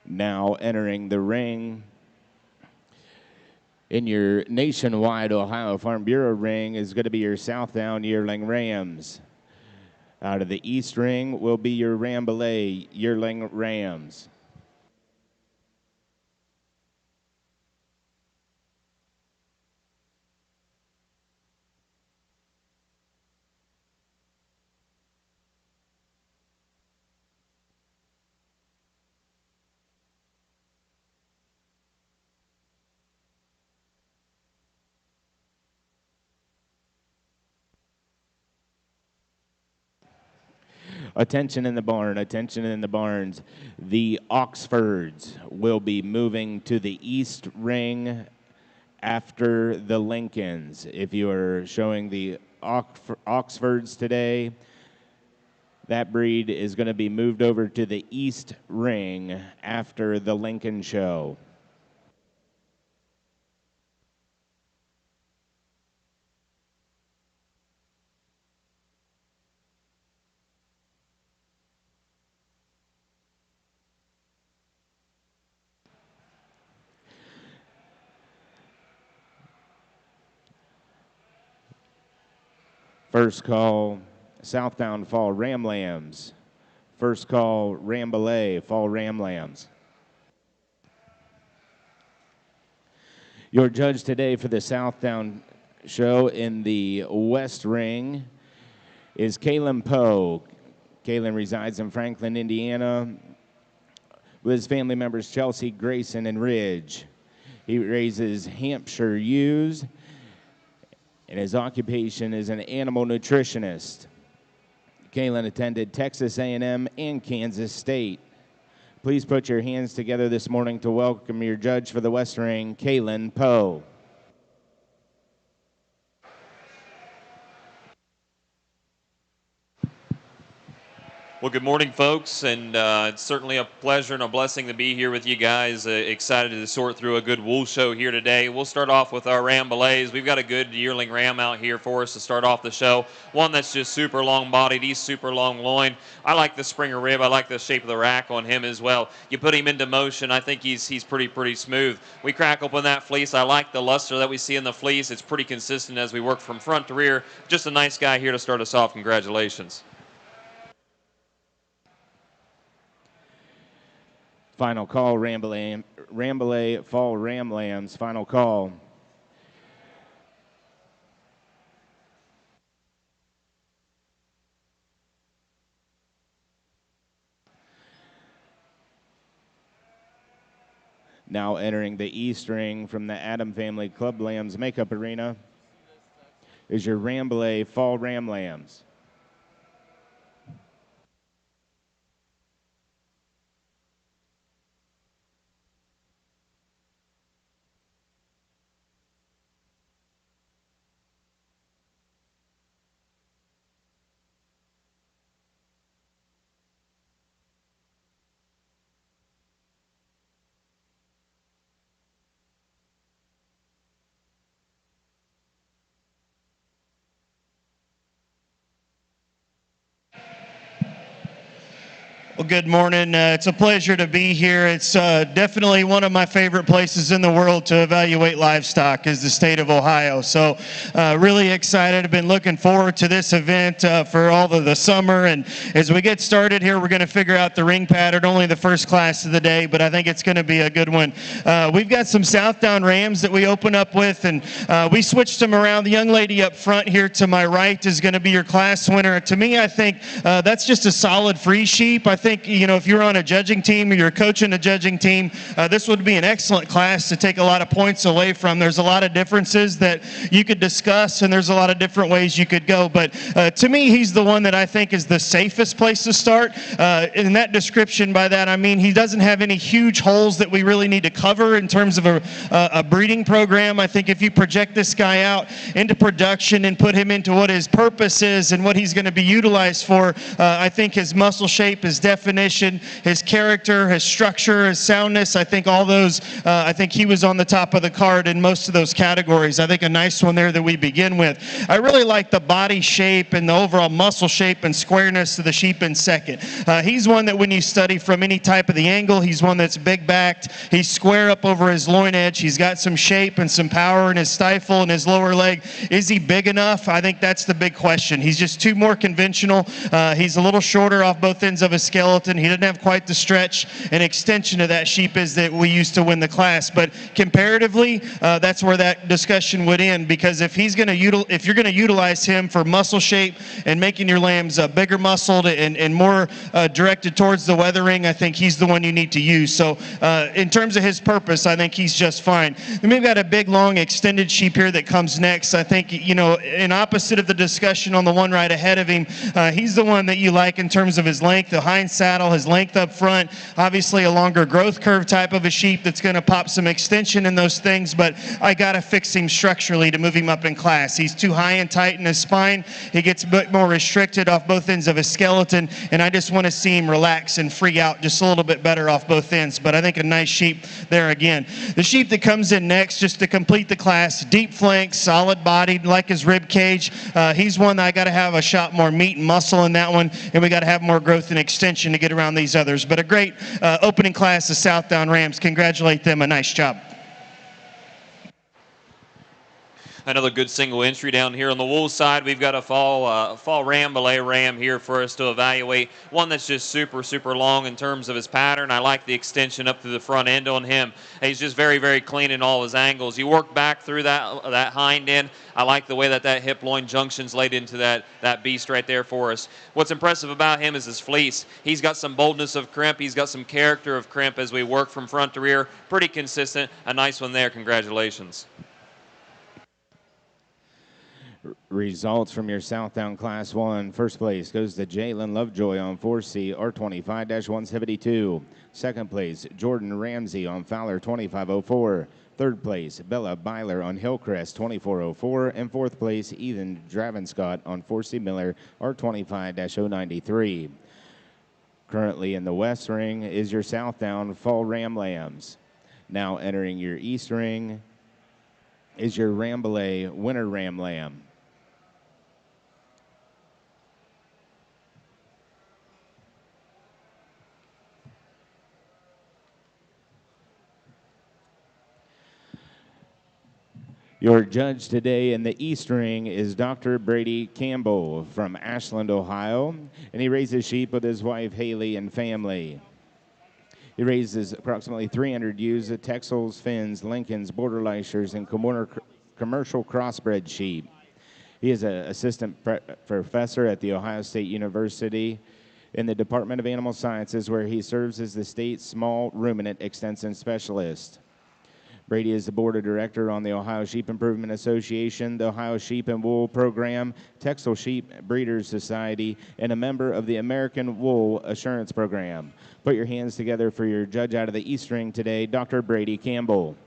Now entering the ring in your nationwide Ohio Farm Bureau ring is going to be your Southdown Yearling Rams. Out of the East ring will be your Rambouillet Yearling Rams. Attention in the barn, attention in the barns. The Oxfords will be moving to the East ring after the Lincolns. If you are showing the Oxfords today, that breed is going to be moved over to the East ring after the Lincoln show. First call, Southdown Fall Ram Lambs. First call, Rambouillet Fall Ram Lambs. Your judge today for the Southdown show in the West ring is Kalen Poe. Kalen resides in Franklin, Indiana, with his family members Chelsea, Grayson, and Ridge. He raises Hampshire ewes, and his occupation is an animal nutritionist. Kalen attended Texas A&M and Kansas State. Please put your hands together this morning to welcome your judge for the West ring, Kalen Poe. Well, good morning, folks, and it's certainly a pleasure and a blessing to be here with you guys. Excited to sort through a good wool show here today. We'll start off with our Rambouillets. We've got a good yearling ram out here for us to start off the show. One that's just super long-bodied. He's super long loin. I like the Springer rib. I like the shape of the rack on him as well. You put him into motion, I think he's pretty smooth. We crack open that fleece. I like the luster that we see in the fleece. It's pretty consistent as we work from front to rear. Just a nice guy here to start us off. Congratulations. Final call, Rambouillet Fall Ram Lambs. Final call. Now entering the East ring from the Adam Family Club Lambs Makeup Arena is your Rambouillet Fall Ram Lambs. Well, good morning. It's a pleasure to be here. It's definitely one of my favorite places in the world to evaluate livestock is the state of Ohio. So really excited. I've been looking forward to this event for all of the summer. And as we get started here, we're going to figure out the ring pattern, only the first class of the day, but I think it's going to be a good one. We've got some Southdown Rams that we open up with, and we switched them around. The young lady up front here to my right is going to be your class winner. To me, I think that's just a solid free sheep. I think, you know, if you're on a judging team or you're coaching a judging team, this would be an excellent class to take a lot of points away from. There's a lot of differences that you could discuss, and there's a lot of different ways you could go. But to me, he's the one that I think is the safest place to start. In that description, by that I mean he doesn't have any huge holes that we really need to cover in terms of a breeding program. I think if you project this guy out into production and put him into what his purpose is and what he's going to be utilized for, I think his muscle shape is definitely definition, his character, his structure, his soundness. I think all those, I think he was on the top of the card in most of those categories. I think a nice one there that we begin with. I really like the body shape and the overall muscle shape and squareness of the sheep in second. He's one that when you study from any type of the angle, he's one that's big backed. He's square up over his loin edge. He's got some shape and some power in his stifle and his lower leg. Is he big enough? I think that's the big question. He's just too more conventional. He's a little shorter off both ends of his skeleton. He doesn't have quite the stretch and extension of that sheep is that we used to win the class. But comparatively, that's where that discussion would end, because if you're going to utilize him for muscle shape and making your lambs bigger muscled and more directed towards the weathering, I think he's the one you need to use. So in terms of his purpose, I think he's just fine. And we've got a big, long, extended sheep here that comes next. I think, you know, in opposite of the discussion on the one right ahead of him, he's the one that you like in terms of his length, the hind saddle, his length up front, obviously a longer growth curve type of a sheep that's going to pop some extension in those things, but I got to fix him structurally to move him up in class. He's too high and tight in his spine. He gets a bit more restricted off both ends of his skeleton, and I just want to see him relax and free out just a little bit better off both ends. But I think a nice sheep there again. The sheep that comes in next, just to complete the class, deep flanks, solid bodied, like his rib cage. He's one that I got to have a shot more meat and muscle in that one, and we got to have more growth and extension to get around these others. But a great opening class of Southdown Rams. Congratulate them. A nice job. Another good single entry down here on the wool side. We've got a fall Rambouillet ram here for us to evaluate. One that's just super, super long in terms of his pattern. I like the extension up to the front end on him. He's just very, very clean in all his angles. You work back through that hind end. I like the way that hip loin junction's laid into that beast right there for us. What's impressive about him is his fleece. He's got some boldness of crimp. He's got some character of crimp as we work from front to rear. Pretty consistent. A nice one there. Congratulations. Results from your Southdown Class 1. First place goes to Jalen Lovejoy on 4C R25-172. Second place, Jordan Ramsey on Fowler 2504. Third place, Bella Byler on Hillcrest 2404. And fourth place, Ethan Dravenscott on 4C Miller R25-093. Currently in the West Ring is your Southdown Fall Ram Lambs. Now entering your East Ring is your Rambouillet Winter Ram Lamb. Your judge today in the East Ring is Dr. Brady Campbell from Ashland, Ohio, and he raises sheep with his wife Haley and family. He raises approximately 300 ewes of Texels, Finns, Lincolns, Border Leichers, and commercial crossbred sheep. He is an assistant professor at The Ohio State University in the Department of Animal Sciences, where he serves as the state's small ruminant extension specialist. Brady is the board of director on the Ohio Sheep Improvement Association, the Ohio Sheep and Wool Program, Texel Sheep Breeders Society, and a member of the American Wool Assurance Program. Put your hands together for your judge out of the East Ring today, Dr. Brady Campbell.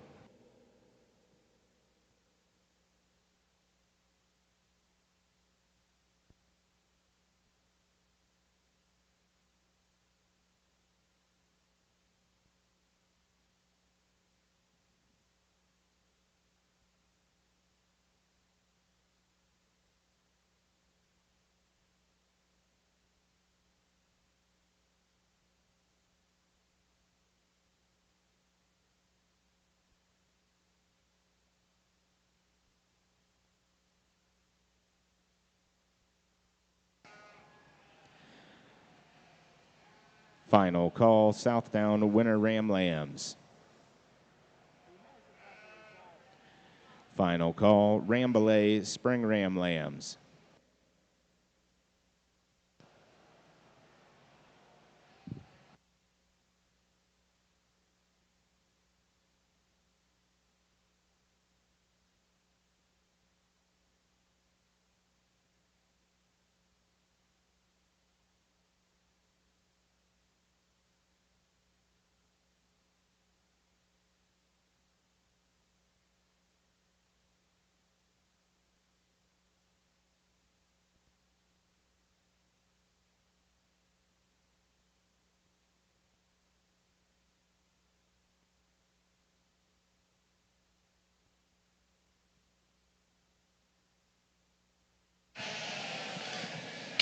Final call, Southdown Winter Ram Lambs. Final call, Rambouillet Spring Ram Lambs.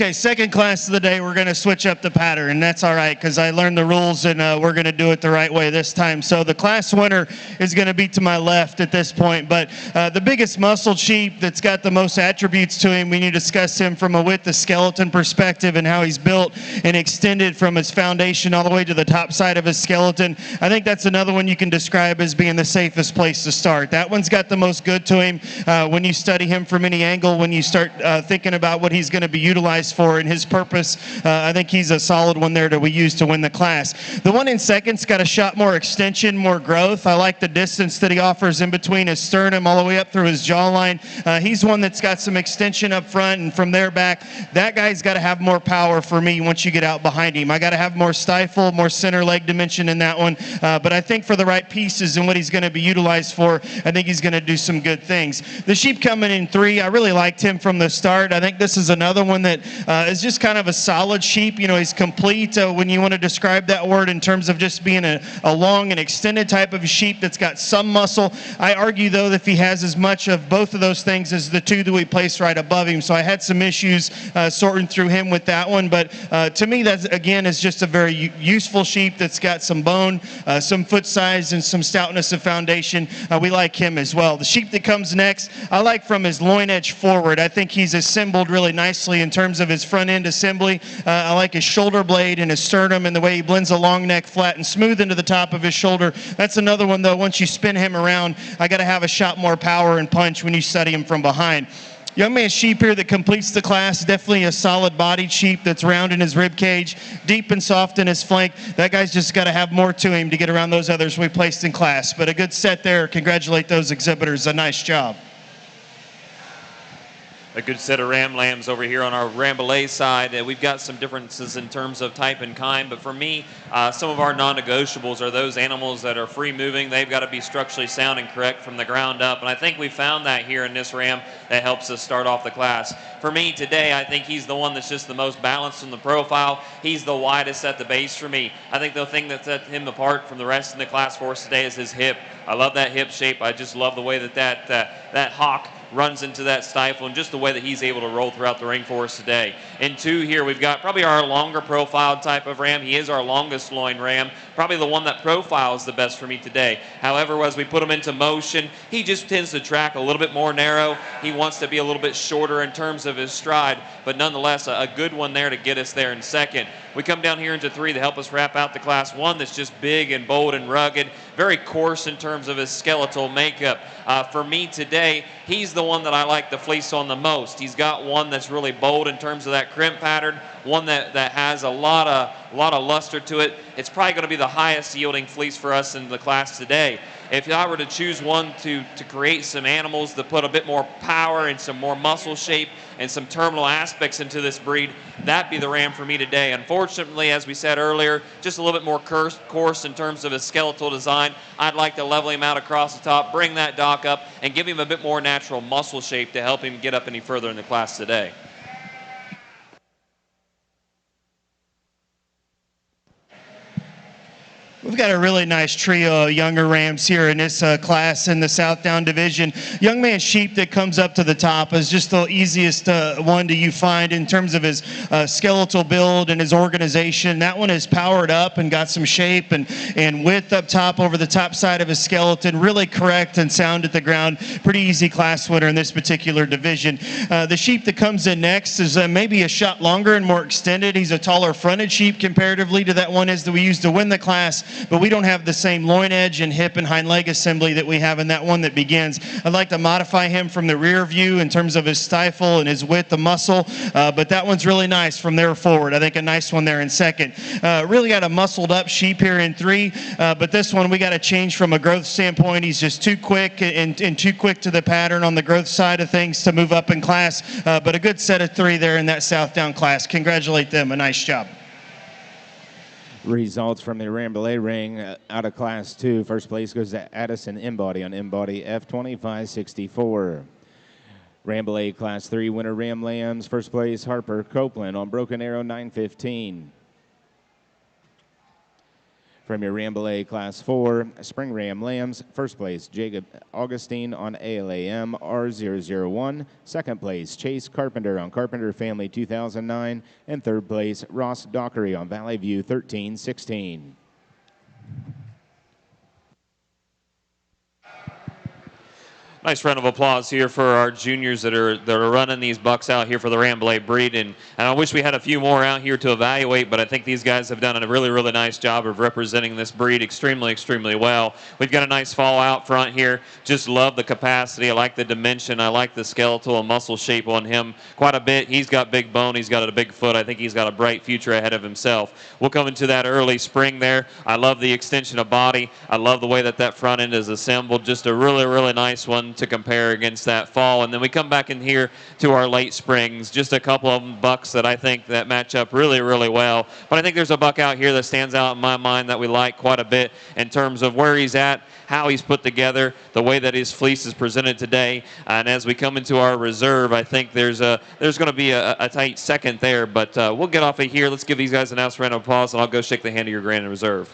Okay, second class of the day, we're going to switch up the pattern, and that's all right because I learned the rules, and we're going to do it the right way this time. So the class winner is going to be to my left at this point, but the biggest muscled sheep that's got the most attributes to him, we need to discuss him from a width of skeleton perspective and how he's built and extended from his foundation all the way to the top side of his skeleton. I think that's another one you can describe as being the safest place to start. That one's got the most good to him when you study him from any angle, when you start thinking about what he's going to be utilized for and his purpose. I think he's a solid one there that we use to win the class. The one in second's got a shot more extension, more growth. I like the distance that he offers in between his sternum all the way up through his jawline. He's one that's got some extension up front and from there back. That guy's got to have more power for me once you get out behind him. I got to have more stifle, more center leg dimension in that one. But I think for the right pieces and what he's going to be utilized for, I think he's going to do some good things. The sheep coming in 3, I really liked him from the start. I think this is another one that is just kind of a solid sheep. You know, he's complete when you want to describe that word in terms of just being a long and extended type of sheep that's got some muscle. I argue, though, that if he has as much of both of those things as the 2 that we placed right above him. So I had some issues sorting through him with that one. But to me, that, again, is just a very useful sheep that's got some bone, some foot size, and some stoutness of foundation. We like him as well. The sheep that comes next, I like from his loin edge forward. I think he's assembled really nicely in terms of his front end assembly. I like his shoulder blade and his sternum and the way he blends a long neck flat and smooth into the top of his shoulder. That's another one, though. Once you spin him around, I got to have a shot more power and punch when you study him from behind. Young man sheep here that completes the class, definitely a solid bodied sheep that's round in his rib cage, deep and soft in his flank. That guy's just got to have more to him to get around those others we placed in class. But a good set there. Congratulate those exhibitors. A nice job. A good set of ram lambs over here on our Rambouillet side. We've got some differences in terms of type and kind, but for me, some of our non-negotiables are those animals that are free-moving. They've got to be structurally sound and correct from the ground up, and I think we found that here in this ram that helps us start off the class. For me today, I think he's the one that's just the most balanced in the profile. He's the widest at the base for me. I think the thing that set him apart from the rest in the class for us today is his hip. I love that hip shape. I just love the way that hock runs into that stifle and just the way that he's able to roll throughout the ring for us today. In 2 here, we've got probably our longer profile type of ram. He is our longest loin ram, probably the one that profiles the best for me today. However, as we put him into motion, he just tends to track a little bit more narrow. He wants to be a little bit shorter in terms of his stride, but nonetheless, a good one there to get us there in second. We come down here into 3 to help us wrap out the class. 1 that's just big and bold and rugged, very coarse in terms of his skeletal makeup. For me today, he's the one that I like to fleece on the most. He's got one that's really bold in terms of that crimp pattern, one that has a lot of luster to it. It's probably going to be the highest yielding fleece for us in the class today. If I were to choose one to create some animals that put a bit more power and some more muscle shape and some terminal aspects into this breed, that'd be the ram for me today. Unfortunately, as we said earlier, just a little bit more coarse in terms of his skeletal design. I'd like to level him out across the top, bring that dock up, and give him a bit more natural muscle shape to help him get up any further in the class today. We've got a really nice trio of younger rams here in this class in the South Down Division. Young man sheep that comes up to the top is just the easiest one you find in terms of his skeletal build and his organization. That one is powered up and got some shape and width up top over the top side of his skeleton. Really correct and sound at the ground. Pretty easy class winner in this particular division. The sheep that comes in next is maybe a shot longer and more extended. He's a taller fronted sheep comparatively to that one is that we used to win the class. But we don't have the same loin edge and hip and hind leg assembly that we have in that one that begins. I'd like to modify him from the rear view in terms of his stifle and his width of muscle, but that one's really nice from there forward. I think a nice one there in second. Really got a muscled up sheep here in 3, but this one we got to change from a growth standpoint. He's just too quick and too quick to the pattern on the growth side of things to move up in class, but a good set of 3 there in that South Down class. Congratulate them. A nice job. Results from the Rambouillet ring out of Class 2. First place goes to Addison Embody on Embody F2564. Rambouillet Class 3 winner Ram Lambs. First place Harper Copeland on Broken Arrow 915. From your Rambouillet Class 4 Spring Ram Lambs, first place, Jacob Augustine on ALAM R001. Second place, Chase Carpenter on Carpenter Family 2009. And third place, Ross Dockery on Valley View 1316. Nice round of applause here for our juniors that are running these bucks out here for the Rambouillet breed. And I wish we had a few more out here to evaluate, but I think these guys have done a really, really nice job of representing this breed extremely, extremely well. We've got a nice fall out front here. Just love the capacity. I like the dimension. I like the skeletal and muscle shape on him quite a bit. He's got big bone. He's got a big foot. I think he's got a bright future ahead of himself. We'll come into that early spring there. I love the extension of body. I love the way that front end is assembled. Just a really, really nice one to compare against that fall. And then we come back in here to our late springs, just a couple of bucks that I think that match up really, really well. But I think there's a buck out here that stands out in my mind that we like quite a bit in terms of where he's at, how he's put together, the way that his fleece is presented today. And as we come into our reserve, I think there's going to be a tight second there. But we'll get off of here. Let's give these guys a nice round of applause, and I'll go shake the hand of your grand reserve.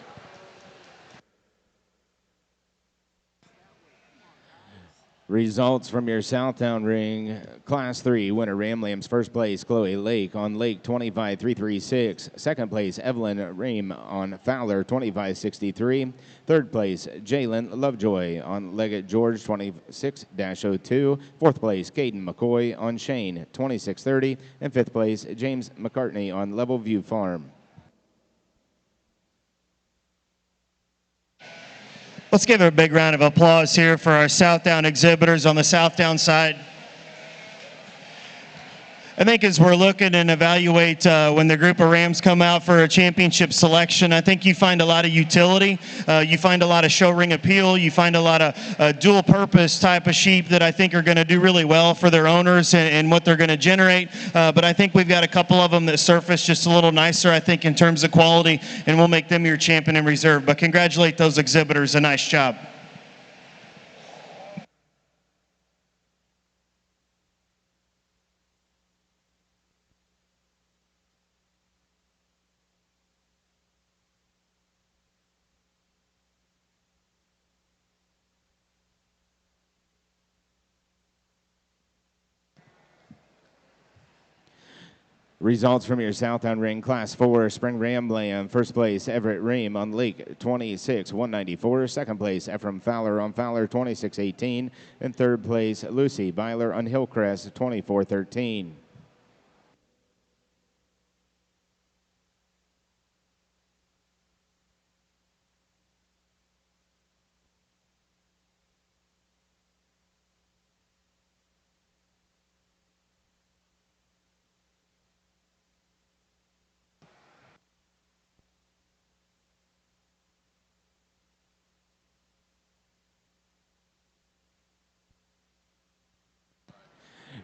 Results from your Southtown ring, Class 3, winner Ram Lambs, first place, Chloe Lake on Lake 25.336. Second place, Evelyn Ream on Fowler 25.63. Third place, Jalen Lovejoy on Leggett George 26-02. Fourth place, Caden McCoy on Shane 26.30. And fifth place, James McCartney on Level View Farm. Let's give a big round of applause here for our Southtown exhibitors on the Southtown side. I think as we're looking and evaluate when the group of Rams come out for a championship selection, I think you find a lot of utility. You find a lot of show ring appeal. You find a lot of dual purpose type of sheep that I think are going to do really well for their owners and what they're going to generate. But I think we've got a couple of them that surface just a little nicer, I think, in terms of quality, and we'll make them your champion in reserve. But congratulate those exhibitors. A nice job. Results from your Southtown ring, Class 4 Spring Ram Lamb. First place, Everett Ream on Lake 26-194. Second place, Ephraim Fowler on Fowler 26-18. And third place, Lucy Byler on Hillcrest 24-13.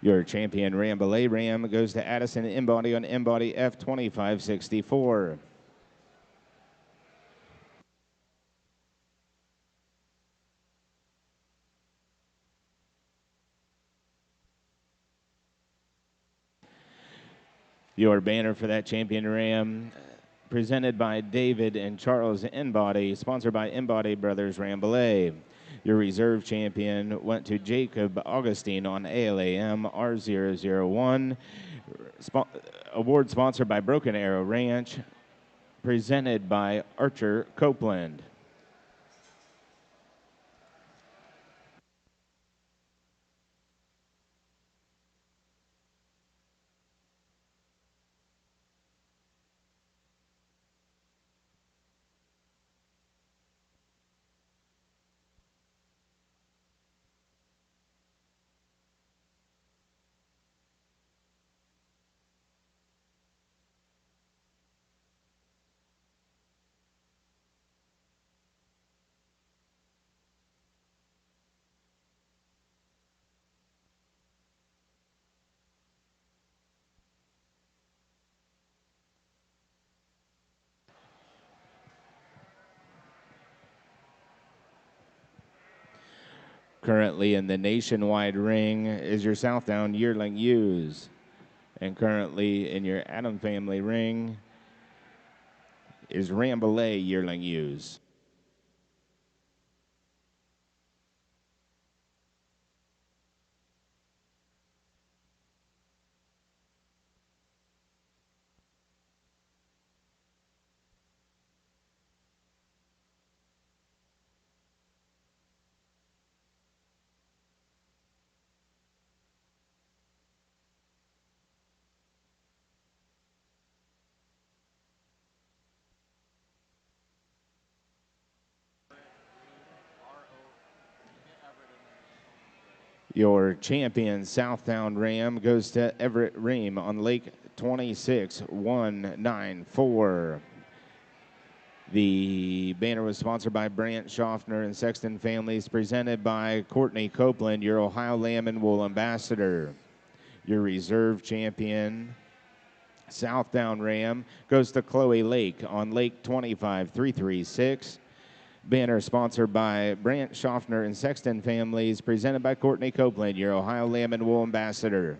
Your champion Rambouillet Ram goes to Addison Embody on Embody F2564. Your banner for that champion Ram, presented by David and Charles Embody, sponsored by Embody Brothers Rambouillet. Your reserve champion went to Jacob Augustine on ALAM R001. Award sponsored by Broken Arrow Ranch, presented by Archer Copeland. Currently in the nationwide ring is your Southtown Yearling Ewes. And currently in your Adam family ring is Rambouillet Yearling Ewes. Your champion Southdown Ram goes to Everett Ream on Lake 26194. The banner was sponsored by Brant Schaffner and Sexton Families, presented by Courtney Copeland, your Ohio Lamb and Wool ambassador. Your reserve champion Southdown Ram goes to Chloe Lake on Lake 25336. Banner sponsored by Brant Schaffner and Sexton Families, presented by Courtney Copeland, your Ohio Lamb and Wool ambassador.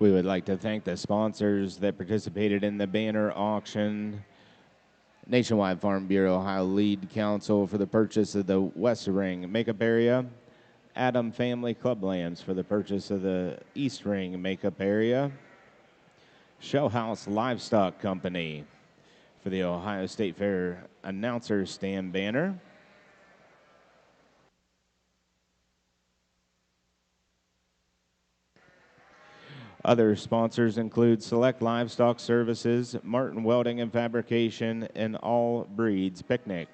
We would like to thank the sponsors that participated in the banner auction. Nationwide Farm Bureau Ohio Lead Council for the purchase of the West Ring makeup area. Adam Family Clublands for the purchase of the East Ring makeup area. Shell House Livestock Company for the Ohio State Fair announcer stand banner. Other sponsors include Select Livestock Services, Martin Welding and Fabrication, and All Breeds Picnic.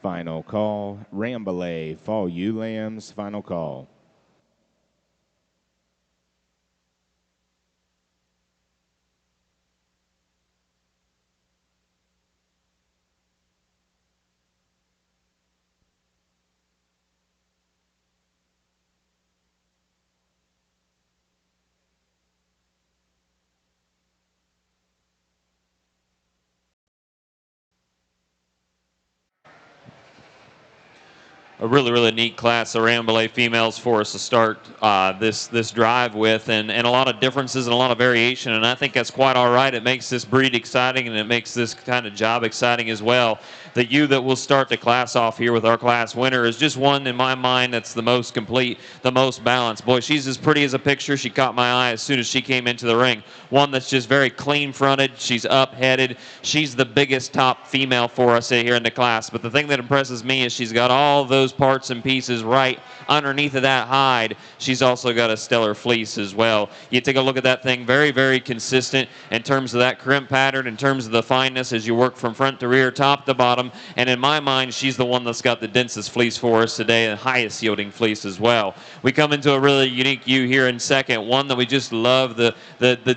Final call, Rambouillet, Fall Ewe Lambs, final call. A really, really neat class of Rambouillet females for us to start this drive with, and a lot of differences and a lot of variation, and I think that's quite all right. It makes this breed exciting, and it makes this kind of job exciting as well. The ewe that will start the class off here with our class winner is just one, in my mind, that's the most complete, the most balanced. Boy, she's as pretty as a picture. She caught my eye as soon as she came into the ring. One that's just very clean-fronted. She's up-headed. She's the biggest top female for us here in the class, but the thing that impresses me is she's got all those parts and pieces right underneath of that hide. She's also got a stellar fleece as well. You take a look at that thing, very, very consistent in terms of that crimp pattern, in terms of the fineness as you work from front to rear, top to bottom, and in my mind, she's the one that's got the densest fleece for us today and highest yielding fleece as well. We come into a really unique ewe here in second, one that we just love, the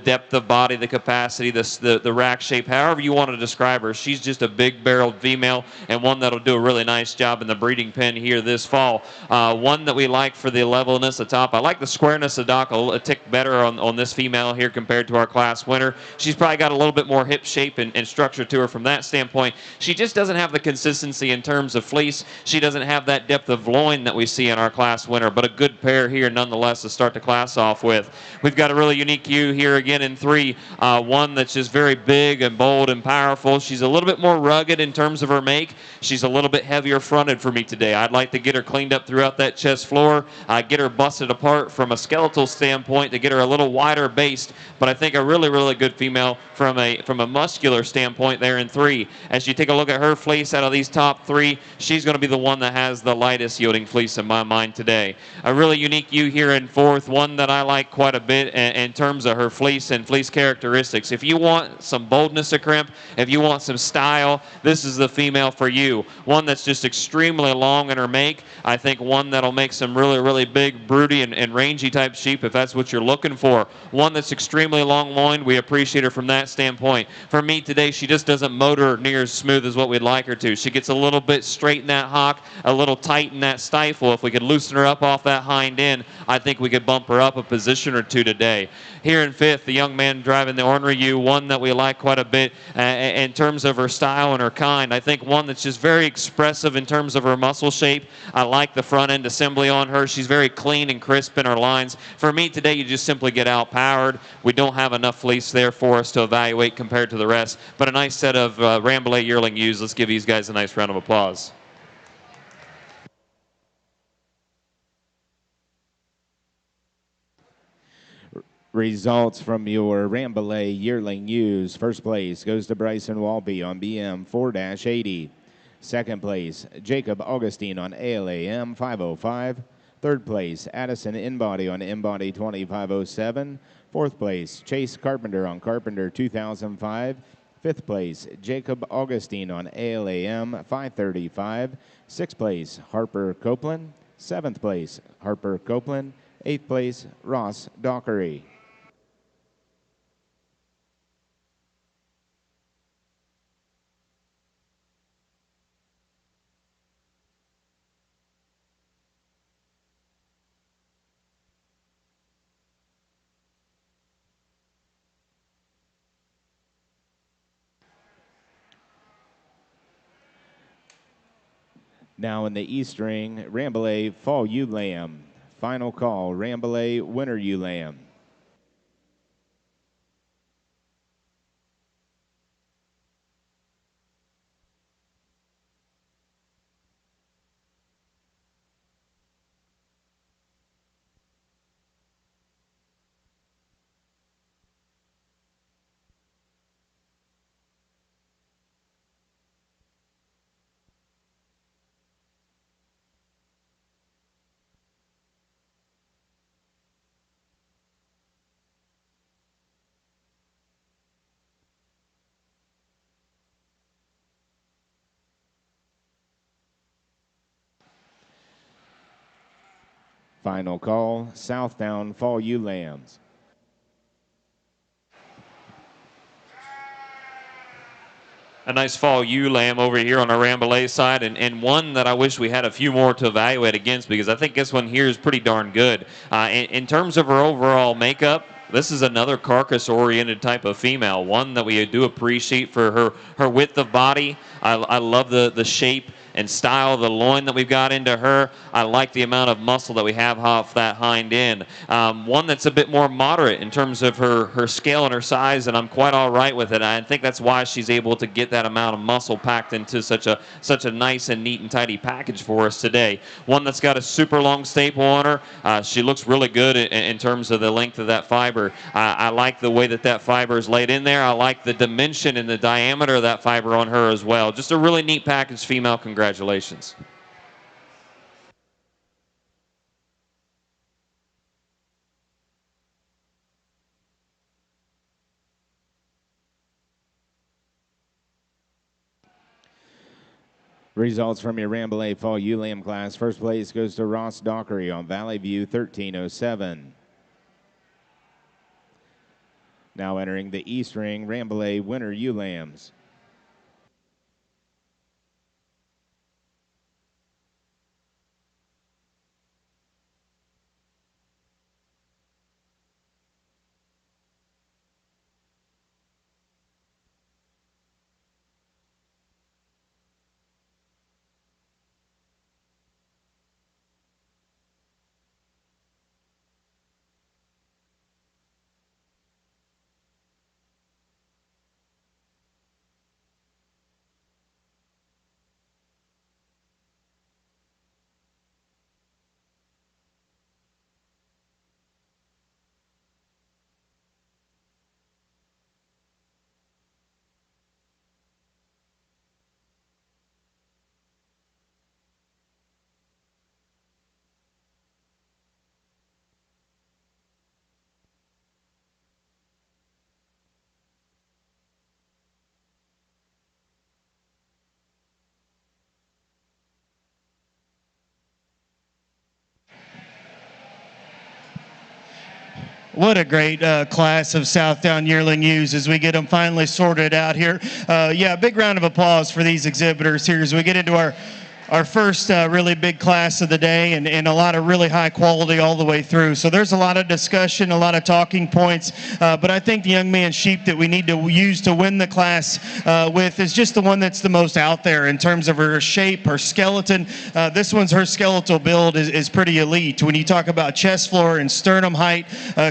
depth of body, the capacity, the rack shape, however you want to describe her. She's just a big barreled female and one that'll do a really nice job in the breeding pen here this fall. One that we like for the levelness of top. I like the squareness of dock a tick better on this female here compared to our class winner. She's probably got a little bit more hip shape and structure to her from that standpoint. She just doesn't have the consistency in terms of fleece. She doesn't have that depth of loin that we see in our class winner, but a good pair here nonetheless to start the class off with. We've got a really unique ewe here again in three. One that's just very big and bold and powerful. She's a little bit more rugged in terms of her make. She's a little bit heavier fronted for me today. I'd like to get her cleaned up throughout that chest floor, get her busted apart from a skeletal standpoint to get her a little wider based, but I think a really, really good female from a muscular standpoint there in three. As you take a look at her fleece out of these top three, she's going to be the one that has the lightest yielding fleece in my mind today. A really unique ewe here in fourth, one that I like quite a bit in terms of her fleece and fleece characteristics. If you want some boldness of crimp, if you want some style, this is the female for you. One that's just extremely long in her make. I think one that'll make some really, really big, broody and rangy type sheep if that's what you're looking for. One that's extremely long loined. We appreciate her from that standpoint. For me today, she just doesn't motor near as smooth as what we'd like her to. She gets a little bit straight in that hock, a little tight in that stifle. If we could loosen her up off that hind end, I think we could bump her up a position or two today. Here in fifth, the young man driving the ornery ewe, one that we like quite a bit in terms of her style and her kind. I think one that's just very expressive in terms of her muscle shape. I like the front end assembly on her. She's very clean and crisp in her lines. For me today, you just simply get outpowered. We don't have enough fleece there for us to evaluate compared to the rest, but a nice set of Rambouillet yearling ewes. Let's give these guys a nice round of applause. Results from your Rambouillet yearling ewes. First place goes to Bryson Walby on BM 4-80. Second place, Jacob Augustine on ALAM 505. Third place, Addison Inbody on Inbody 2507. Fourth place, Chase Carpenter on Carpenter 2005. Fifth place, Jacob Augustine on ALAM 535. Sixth place, Harper Copeland. Seventh place, Harper Copeland. Eighth place, Ross Dockery. Now in the East Ring, Rambouillet Fall Ewe Lamb. Final call, Rambouillet Winter Ewe Lamb. Final call, Southdown Fall Ewe Lambs. A nice fall ewe lamb over here on our Rambouillet side, and one that I wish we had a few more to evaluate against, because I think this one here is pretty darn good. In terms of her overall makeup, this is another carcass-oriented type of female, one that we do appreciate for her width of body. I love the shape and style of the loin that we've got into her. I like the amount of muscle that we have off that hind end. One that's a bit more moderate in terms of her scale and her size, and I'm quite all right with it. I think that's why she's able to get that amount of muscle packed into such a nice and neat and tidy package for us today. One that's got a super long staple on her. She looks really good in terms of the length of that fiber. I like the way that fiber is laid in there. I like the dimension and the diameter of that fiber on her as well. Just a really neat package female. Congratulations. Results from your Rambouillet Fall Ewe Lamb class. First place goes to Ross Dockery on Valley View 1307. Now entering the East Ring, Rambouillet Winter Ewe Lambs. What a great class of Southdown yearling ewes as we get them finally sorted out here. Yeah, big round of applause for these exhibitors here as we get into our first really big class of the day, and a lot of really high quality all the way through. So there's a lot of discussion, a lot of talking points, but I think the young man sheep that we need to use to win the class with is just the one that's the most out there in terms of her shape, her skeleton. This one's her skeletal build is pretty elite. When you talk about chest floor and sternum height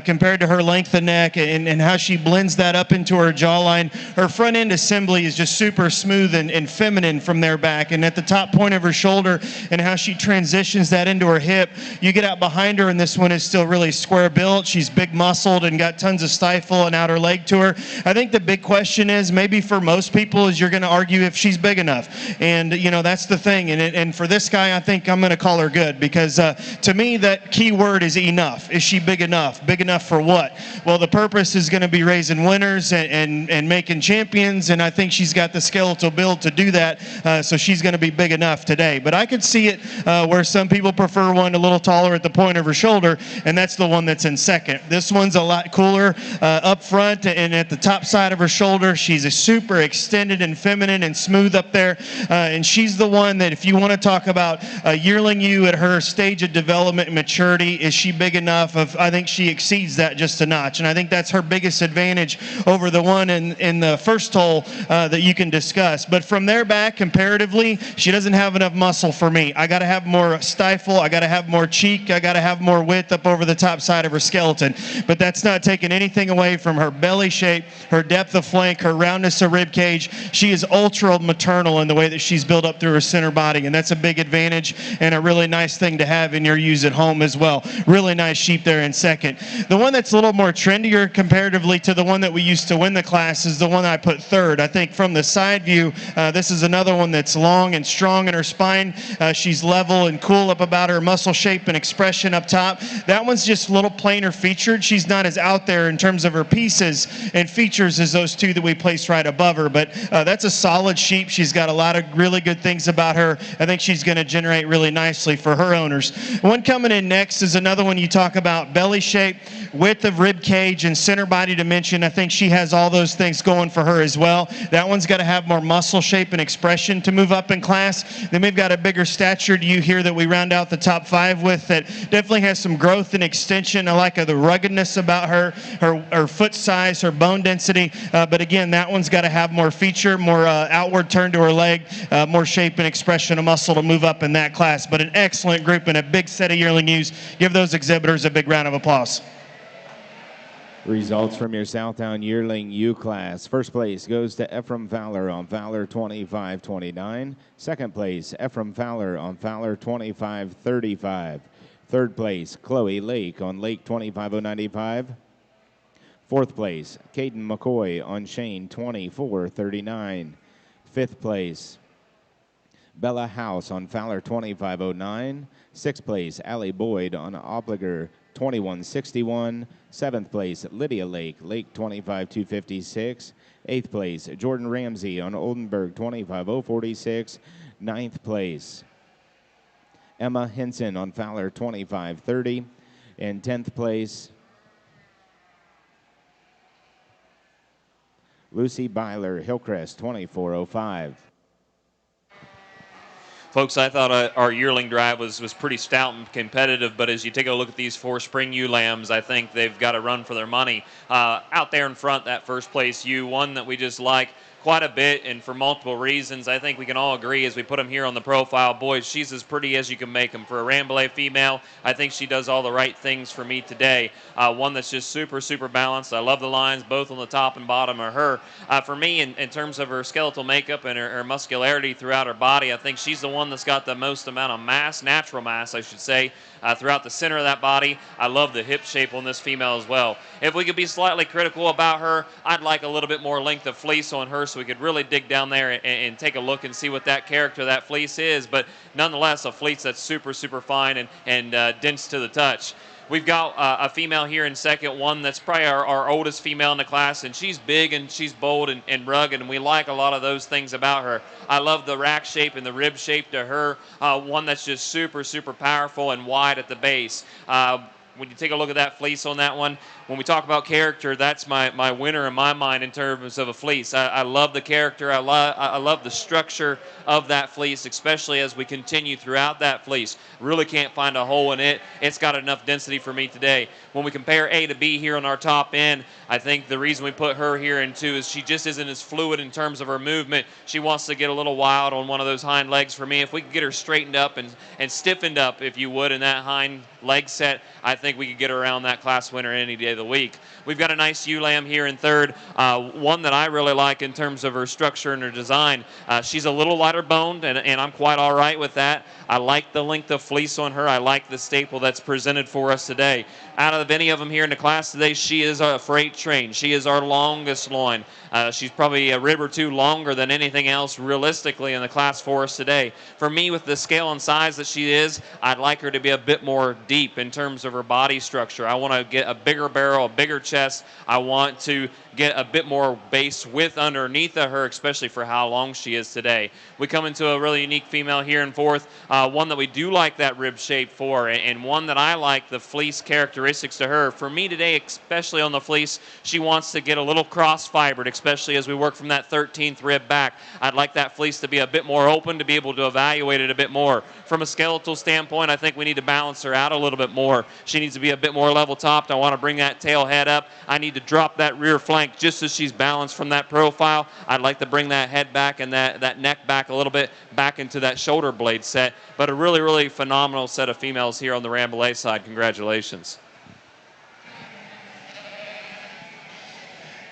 compared to her length of neck and how she blends that up into her jawline, her front end assembly is just super smooth and feminine from there back. And at the top point of her her shoulder and how she transitions that into her hip. You get out behind her, and this one is still really square built. She's big muscled and got tons of stifle and outer leg to her. I think the big question is, maybe for most people, is you're going to argue if she's big enough. And, you know, that's the thing. And for this guy, I think I'm going to call her good, because to me, that key word is enough. Is she big enough? Big enough for what? Well, the purpose is going to be raising winners and making champions, and I think she's got the skeletal build to do that, so she's going to be big enough today. But I could see it where some people prefer one a little taller at the point of her shoulder, and that's the one that's in second. This one's a lot cooler up front and at the top side of her shoulder. She's a super extended and feminine and smooth up there, and she's the one that, if you want to talk about a yearling ewe at her stage of development and maturity, is she big enough? I think she exceeds that just a notch, and I think that's her biggest advantage over the one in the first hole that you can discuss. But from there back, comparatively, she doesn't have enough muscle for me. I got to have more stifle. I got to have more cheek. I got to have more width up over the top side of her skeleton. But that's not taking anything away from her belly shape, her depth of flank, her roundness of rib cage. She is ultra maternal in the way that she's built up through her center body, and that's a big advantage and a really nice thing to have in your ewes at home as well. Really nice sheep there in second. The one that's a little more trendier comparatively to the one that we used to win the class is the one I put third. I think from the side view, this is another one that's long and strong in her spine. She's level and cool up about her muscle shape and expression up top. That one's just a little plainer featured. She's not as out there in terms of her pieces and features as those two that we placed right above her, but that's a solid sheep. She's got a lot of really good things about her. I think she's going to generate really nicely for her owners. One coming in next is another one you talk about belly shape, width of rib cage, and center body dimension. I think she has all those things going for her as well. That one's got to have more muscle shape and expression to move up in class. Then we've got a bigger statured ewe here that we round out the top 5 with that definitely has some growth and extension. I like the ruggedness about her foot size, her bone density. But again, that one's got to have more feature, more outward turn to her leg, more shape and expression of muscle to move up in that class. But an excellent group and a big set of yearling ewes. Give those exhibitors a big round of applause. Results from your Southtown Yearling U class. First place goes to Ephraim Fowler on Fowler 25-29. Second place, Ephraim Fowler on Fowler 25-35. Third place, Chloe Lake on Lake 25-095. Fourth place, Caden McCoy on Shane 24-39. Fifth place, Bella House on Fowler 25-09. Sixth place, Allie Boyd on Obliger 21-61. Seventh place, Lydia Lake, Lake 25-256. Eighth place, Jordan Ramsey on Oldenburg 25-046. Ninth place, Emma Henson on Fowler 25-30. And 10th place, Lucy Byler, Hillcrest 24-05. Folks, I thought our yearling drive was pretty stout and competitive, but as you take a look at these 4 spring ewe lambs, I think they've got a run for their money. Out there in front, that first place ewe, one that we just like quite a bit and for multiple reasons. I think we can all agree as we put them here on the profile, boys, she's as pretty as you can make them. For a Rambouillet female, I think she does all the right things for me today. One that's just super, super balanced. I love the lines both on the top and bottom of her. For me, in terms of her skeletal makeup and her muscularity throughout her body, I think she's the one that's got the most amount of mass, natural mass, I should say, throughout the center of that body. I love the hip shape on this female as well. If we could be slightly critical about her, I'd like a little bit more length of fleece on her so we could really dig down there and take a look and see what that character of that fleece is. But nonetheless, a fleece that's super, super fine and dense to the touch. We've got a female here in second, one that's probably our oldest female in the class, and she's big and she's bold and rugged, and we like a lot of those things about her. I love the rack shape and the rib shape to her, one that's just super, super powerful and wide at the base. When you take a look at that fleece on that one, when we talk about character, that's my winner in my mind in terms of a fleece. I love the character. I love the structure of that fleece, especially as we continue throughout that fleece. Really can't find a hole in it. It's got enough density for me today. When we compare A to B here on our top end, I think the reason we put her here in 2 is she just isn't as fluid in terms of her movement. She wants to get a little wild on one of those hind legs for me. If we could get her straightened up and stiffened up, if you would, in that hind leg set, I think think we could get around that class winner any day of the week. We've got a nice ewe lamb here in third, one that I really like in terms of her structure and her design. She's a little lighter boned, and I'm quite all right with that. I like the length of fleece on her. I like the staple that's presented for us today. Out of any of them here in the class today, she is a freight train. She is our longest loin. She's probably a rib or two longer than anything else realistically in the class for us today. For me, with the scale and size that she is, I'd like her to be a bit more deep in terms of her body structure. I want to get a bigger barrel, a bigger chest. I want to get a bit more base width underneath of her, especially for how long she is today. We come into a really unique female here in fourth, one that we do like that rib shape for, and one that I like the fleece characteristics to her. For me today, especially on the fleece, she wants to get a little cross-fibered, especially as we work from that 13th rib back. I'd like that fleece to be a bit more open to be able to evaluate it a bit more. From a skeletal standpoint, I think we need to balance her out a little bit more. She needs to be a bit more level topped. I want to bring that tail head up. I need to drop that rear flank just as she's balanced from that profile. I'd like to bring that head back and that neck back a little bit back into that shoulder blade set. But a really, really phenomenal set of females here on the Rambouillet side. Congratulations.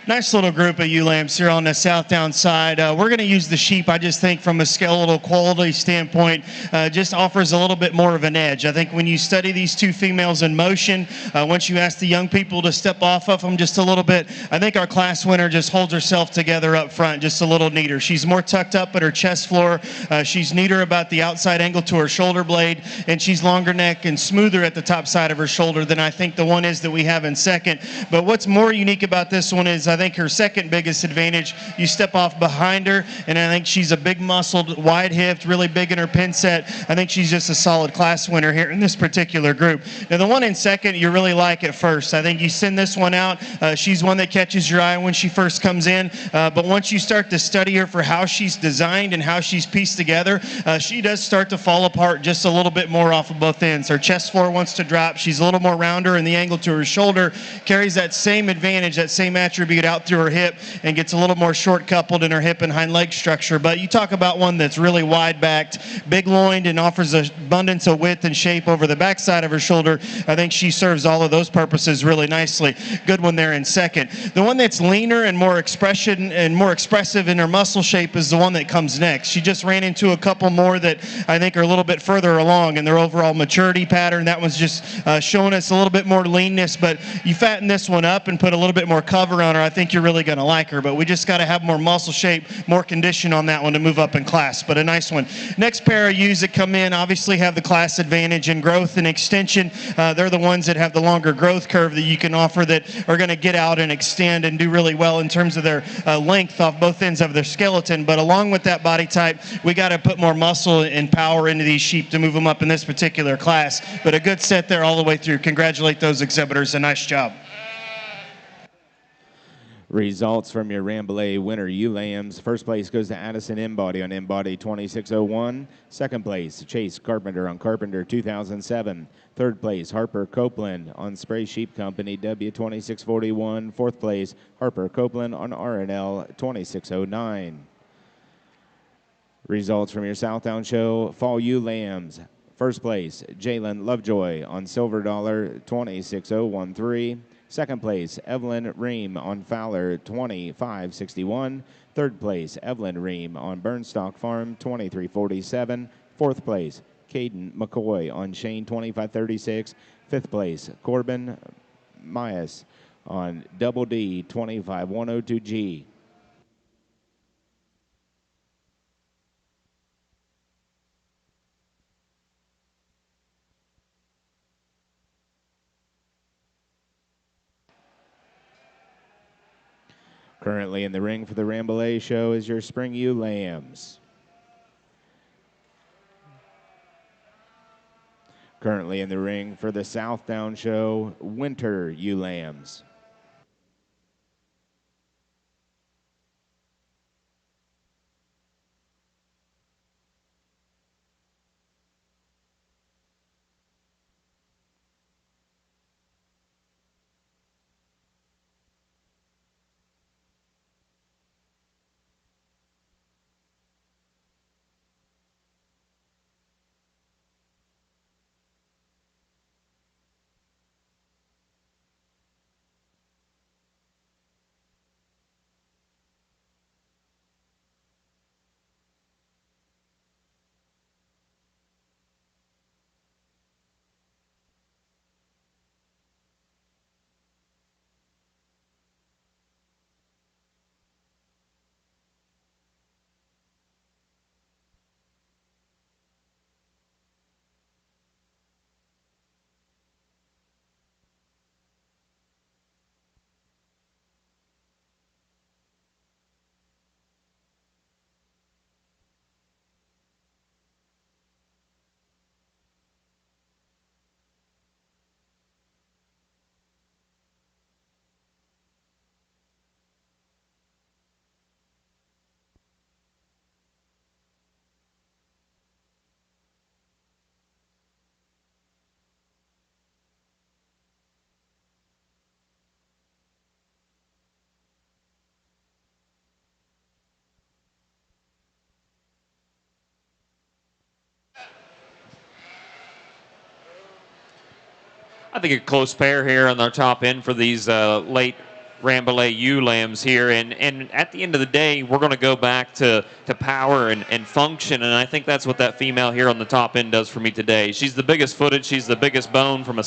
Nice little group of ewe lambs here on the Southdown side. We're going to use the sheep, I just think, from a skeletal quality standpoint, just offers a little bit more of an edge. I think when you study these two females in motion, once you ask the young people to step off of them just a little bit, I think our class winner just holds herself together up front just a little neater. She's more tucked up at her chest floor. She's neater about the outside angle to her shoulder blade, and she's longer neck and smoother at the top side of her shoulder than I think the one is that we have in second. But what's more unique about this one is I think her second biggest advantage, you step off behind her, and I think she's a big muscled, wide hipped, really big in her pin set. I think she's just a solid class winner here in this particular group. Now the one in second you really like at first. I think you send this one out. She's one that catches your eye when she first comes in, but once you start to study her for how she's designed and how she's pieced together, she does start to fall apart just a little bit more off of both ends. Her chest floor wants to drop. She's a little more rounder, and the angle to her shoulder carries that same advantage, that same attribute out through her hip, and gets a little more short coupled in her hip and hind leg structure. But you talk about one that's really wide backed, big loined, and offers an abundance of width and shape over the backside of her shoulder. I think she serves all of those purposes really nicely. Good one there in second. The one that's leaner and more expression and more expressive in her muscle shape is the one that comes next. She just ran into a couple more that I think are a little bit further along in their overall maturity pattern. That one's just showing us a little bit more leanness, but you fatten this one up and put a little bit more cover on her, I think you're really going to like her. But we just got to have more muscle shape, more condition on that one to move up in class. But a nice one. Next pair of ewes that come in obviously have the class advantage in growth and extension. They're the ones that have the longer growth curve that you can offer, that are going to get out and extend and do really well in terms of their length off both ends of their skeleton. But along with that body type, we got to put more muscle and power into these sheep to move them up in this particular class. But a good set there all the way through. Congratulate those exhibitors. A nice job. Results from your Rambouillet winner, ewe lambs. First place goes to Addison Embody on Embody 2601. Second place, Chase Carpenter on Carpenter 2007. Third place, Harper Copeland on Spray Sheep Company W2641. Fourth place, Harper Copeland on RNL 2609. Results from your Southdown Show, Fall Ewe Lambs. First place, Jalen Lovejoy on Silver Dollar 26013. Second place, Evelyn Ream on Fowler 2561. Third place, Evelyn Ream on Burnstock Farm 2347. Fourth place, Caden McCoy on Shane 2536. Fifth place, Corbin Myas on Double D 25102G. Currently in the ring for the Rambouillet Show is your Spring Ewe Lambs. Currently in the ring for the Southdown Show, Winter Ewe Lambs. I think a close pair here on our top end for these late Rambouillet ewe lambs here, and at the end of the day, we're going to go back to power and function, and I think that's what that female here on the top end does for me today. She's the biggest footed, she's the biggest bone from a.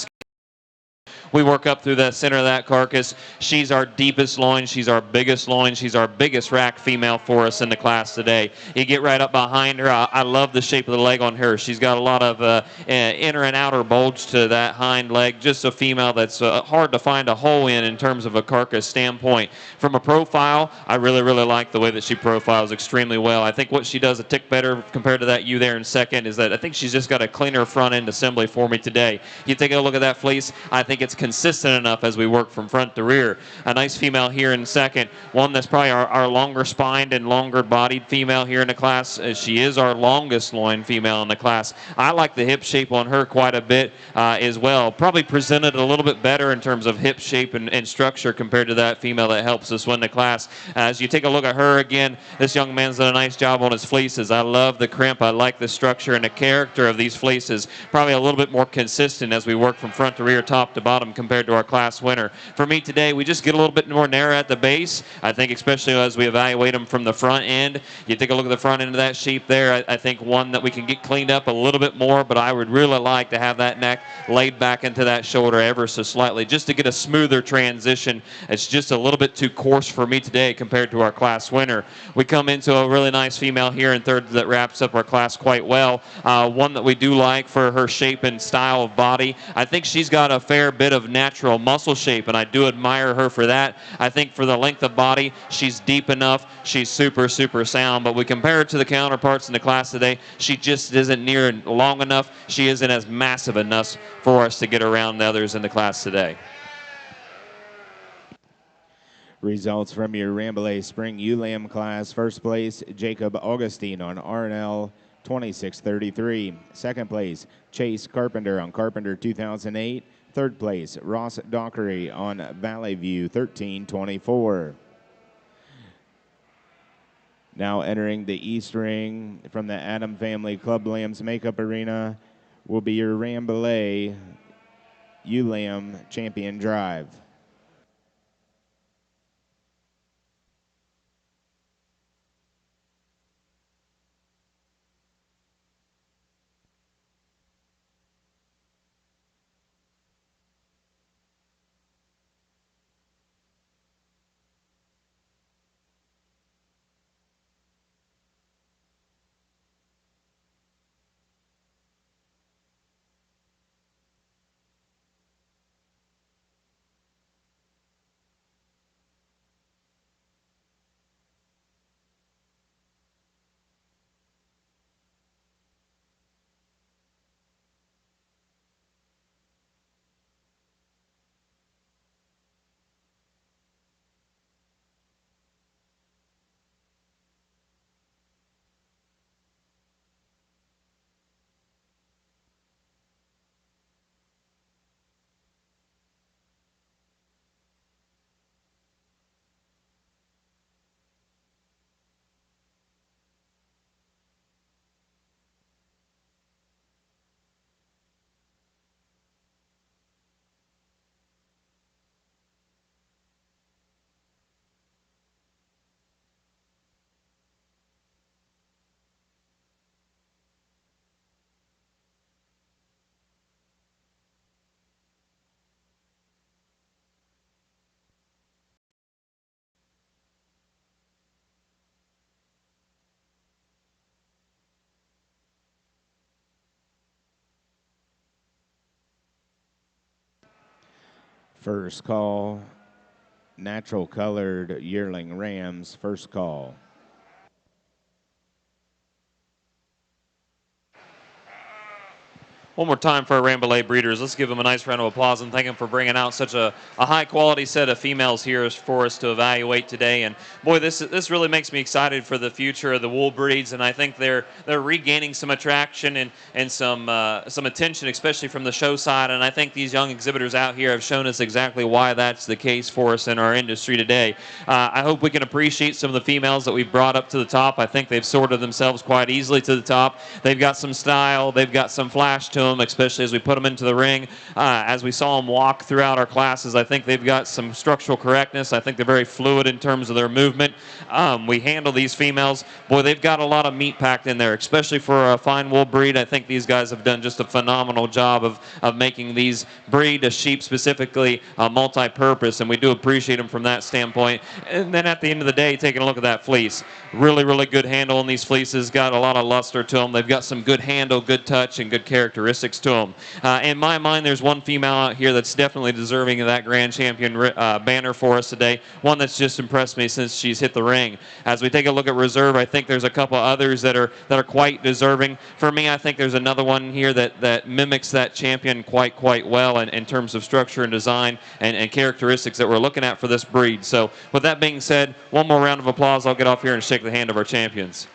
We work up through the center of that carcass. She's our deepest loin. She's our biggest loin. She's our biggest rack female for us in the class today. You get right up behind her. I love the shape of the leg on her. She's got a lot of inner and outer bulge to that hind leg. Just a female that's hard to find a hole in terms of a carcass standpoint. From a profile, I really, really like the way that she profiles extremely well. I think what she does a tick better compared to that ewe there in second is that I think she's just got a cleaner front end assembly for me today. You take a look at that fleece. I think it's consistent enough as we work from front to rear. A nice female here in second, one that's probably our longer spined and longer bodied female here in the class. She is our longest loin female in the class. I like the hip shape on her quite a bit as well. Probably presented a little bit better in terms of hip shape and structure compared to that female that helps us win the class. As you take a look at her again, this young man's done a nice job on his fleeces. I love the crimp. I like the structure and the character of these fleeces. Probably a little bit more consistent as we work from front to rear, top to bottom compared to our class winner. For me today, we just get a little bit more narrow at the base. I think especially as we evaluate them from the front end. You take a look at the front end of that sheep there, I think one that we can get cleaned up a little bit more, but I would really like to have that neck laid back into that shoulder ever so slightly just to get a smoother transition. It's just a little bit too coarse for me today compared to our class winner. We come into a really nice female here in third that wraps up our class quite well. One that we do like for her shape and style of body. I think she's got a fair bit of natural muscle shape, and I do admire her for that. I think for the length of body, she's deep enough. She's super, super sound, but we compare her to the counterparts in the class today, she just isn't near long enough. She isn't as massive enough for us to get around the others in the class today. Results from your Rambouillet Spring Ewe Lamb class. First place, Jacob Augustine on RNL 2633. Second place, Chase Carpenter on Carpenter 2008. Third place, Ross Dockery on Valley View 1324. Now entering the East Ring from the Adam Family Club Lambs Makeup Arena will be your Rambouillet Ewe Lamb Champion Drive. First call, natural colored yearling rams, first call. One more time for our Rambouillet breeders. Let's give them a nice round of applause and thank them for bringing out such a high-quality set of females here for us to evaluate today. And boy, this really makes me excited for the future of the wool breeds. And I think they're regaining some attraction and some attention, especially from the show side. And I think these young exhibitors out here have shown us exactly why that's the case for us in our industry today. I hope we can appreciate some of the females that we've brought up to the top. I think they've sorted themselves quite easily to the top. They've got some style. They've got some flash to them. them, especially as we put them into the ring. As we saw them walk throughout our classes, I think they've got some structural correctness. I think they're very fluid in terms of their movement. We handle these females. Boy, they've got a lot of meat packed in there, especially for a fine wool breed. I think these guys have done just a phenomenal job of making these breed, a sheep specifically, multi-purpose, and we do appreciate them from that standpoint. And then at the end of the day, taking a look at that fleece. Really, really good handle on these fleeces. Got a lot of luster to them. They've got some good handle, good touch, and good characteristics to them. In my mind, there's one female out here that's definitely deserving of that grand champion banner for us today. One that's just impressed me since she's hit the ring. As we take a look at reserve, I think there's a couple others that are quite deserving. For me, I think there's another one here that mimics that champion quite well in terms of structure and design and characteristics that we're looking at for this breed. So with that being said, one more round of applause. I'll get off here and shake the hand of our champions.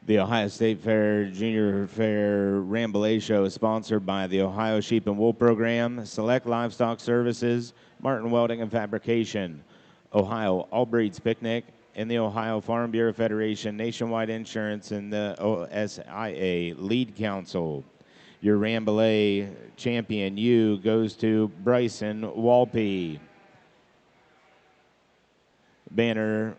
The Ohio State Fair Junior Fair Rambouillet Show is sponsored by the Ohio Sheep and Wool Program, Select Livestock Services, Martin Welding and Fabrication, Ohio All Breeds Picnic, and the Ohio Farm Bureau Federation, Nationwide Insurance, and the OSIA Lead Council. Your Rambouillet champion, goes to Bryson Walpe. Banner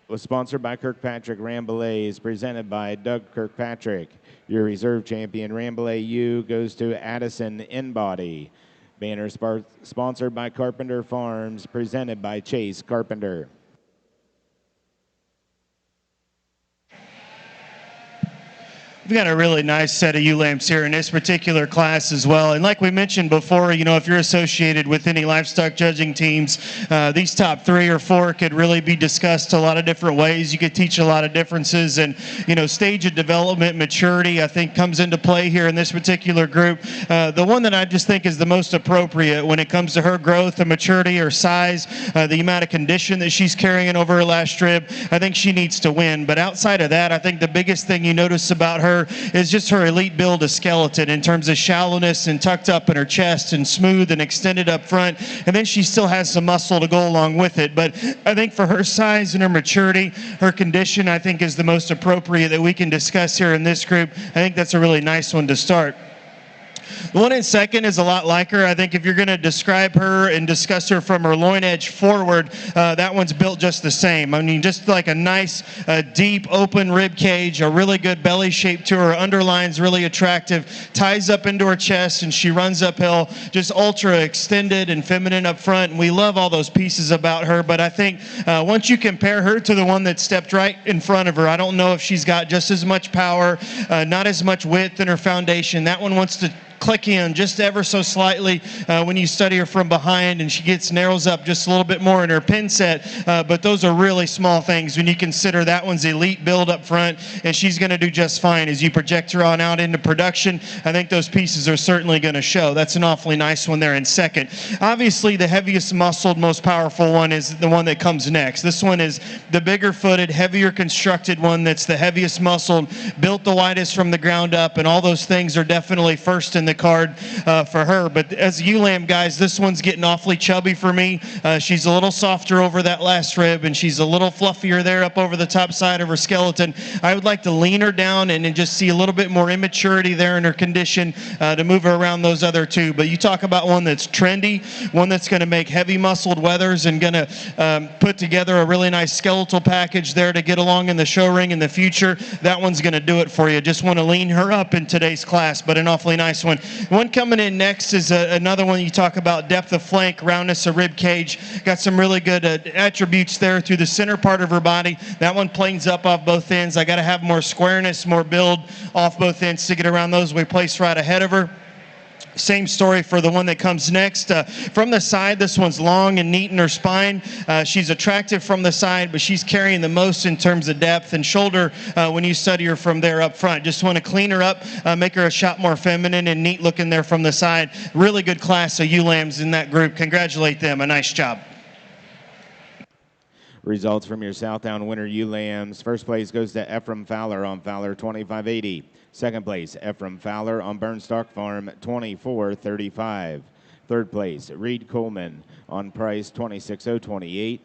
was sponsored by Kirkpatrick Rambouillet, is presented by Doug Kirkpatrick. Your reserve champion, Rambouillet U, goes to Addison Inbody. Banner sponsored by Carpenter Farms, presented by Chase Carpenter. We've got a really nice set of ewe lambs here in this particular class as well. And like we mentioned before, if you're associated with any livestock judging teams, these top 3 or 4 could really be discussed a lot of different ways. You could teach a lot of differences, and stage of development, maturity, I think comes into play here in this particular group. The one that I just think is the most appropriate when it comes to her growth and maturity or size, the amount of condition that she's carrying over her last strip, I think she needs to win. But outside of that, I think the biggest thing you notice about her is just her elite build of skeleton in terms of shallowness and tucked up in her chest and smooth and extended up front. And then she still has some muscle to go along with it. But I think for her size and her maturity, her condition, I think is the most appropriate that we can discuss here in this group. I think that's a really nice one to start. The one in second is a lot like her. I think if you're going to describe her and discuss her from her loin edge forward, that one's built just the same. I mean, just like a nice, deep, open rib cage, a really good belly shape to her. Underline's really attractive, ties up into her chest, and she runs uphill, just ultra extended and feminine up front. And we love all those pieces about her, but I think once you compare her to the one that stepped right in front of her, I don't know if she's got just as much power, not as much width in her foundation. That one wants to click in just ever so slightly when you study her from behind, and she narrows up just a little bit more in her pin set, but those are really small things when you consider that one's elite build up front, and she's going to do just fine as you project her on out into production. I think those pieces are certainly going to show. That's an awfully nice one there in second. Obviously, the heaviest muscled, most powerful one is the one that comes next. This one is the bigger footed, heavier constructed one that's the heaviest muscled, built the widest from the ground up, and all those things are definitely first in the card for her. But as ewe lamb guys, this one's getting awfully chubby for me. She's a little softer over that last rib, and she's a little fluffier there up over the top side of her skeleton. I would like to lean her down and just see a little bit more immaturity there in her condition to move her around those other two. But you talk about one that's trendy, one that's going to make heavy muscled wethers and going to put together a really nice skeletal package there to get along in the show ring in the future. That one's going to do it for you. Just want to lean her up in today's class, but an awfully nice one. One coming in next is another one. You talk about depth of flank, roundness of rib cage. Got some really good attributes there through the center part of her body. That one planes up off both ends. I got to have more squareness, more build off both ends to get around those. We place right ahead of her. Same story for the one that comes next. From the side, this one's long and neat in her spine. She's attractive from the side, but she's carrying the most in terms of depth and shoulder when you study her from there up front. Just want to clean her up, make her a shot more feminine and neat looking there from the side. Really good class of ewe lambs in that group. Congratulate them. A nice job. Results from your Southdown winner ewe lambs. First place goes to Ephraim Fowler on Fowler 2580. Second place, Ephraim Fowler on Burnstock Farm 2435. Third place, Reed Coleman on Price 26028.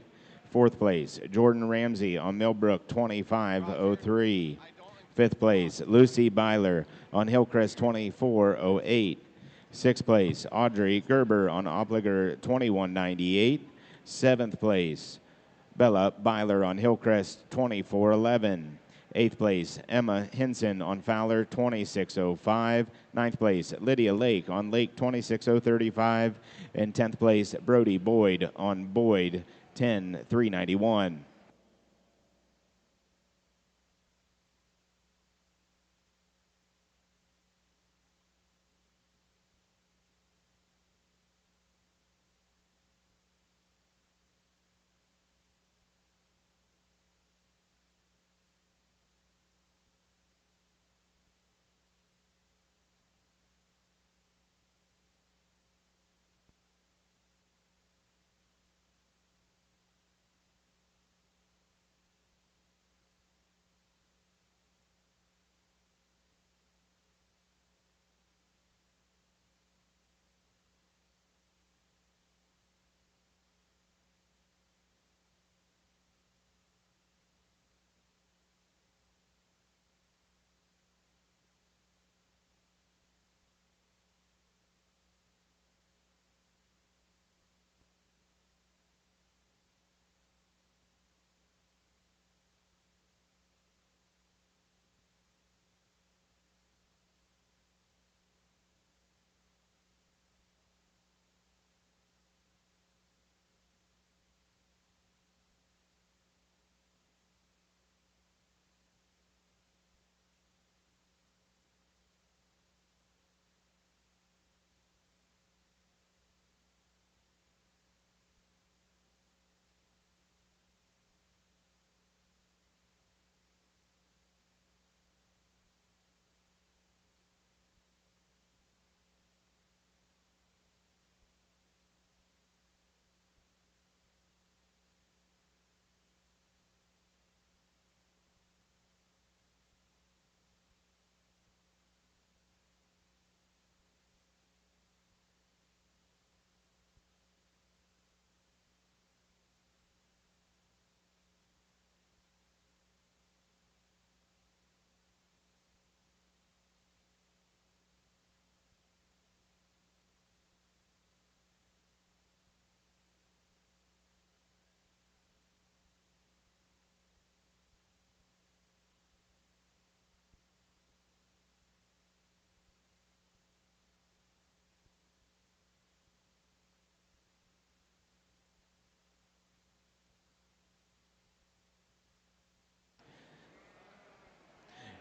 Fourth place, Jordan Ramsey on Millbrook 2503. Fifth place, Lucy Byler on Hillcrest 2408. Sixth place, Audrey Gerber on Obliger 2198. Seventh place, Bella Byler on Hillcrest 2411. Eighth place, Emma Henson on Fowler 26005. Ninth place, Lydia Lake on Lake 26035. And 10th place, Brody Boyd on Boyd 10391.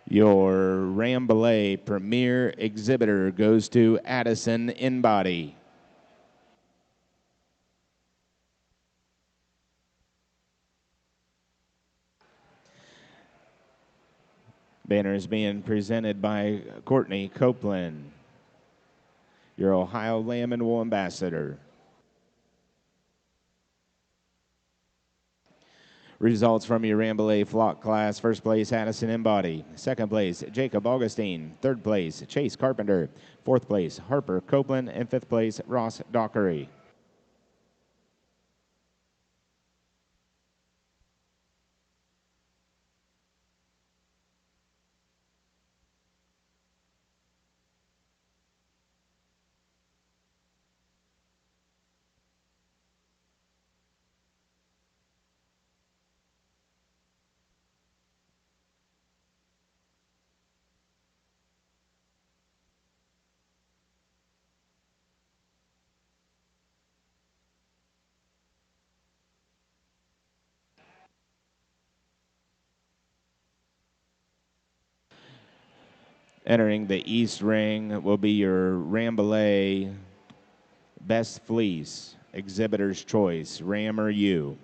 Your Rambouillet Premier Exhibitor goes to Addison Inbody. Banner is being presented by Courtney Copeland, your Ohio Lamb and Wool Ambassador. Results from your Rambouillet flock class. First place, Addison Embody. Second place, Jacob Augustine. Third place, Chase Carpenter. Fourth place, Harper Copeland. And fifth place, Ross Dockery. Entering the East Ring will be your Rambouillet Best Fleece, Exhibitor's Choice, Ram or Ewe.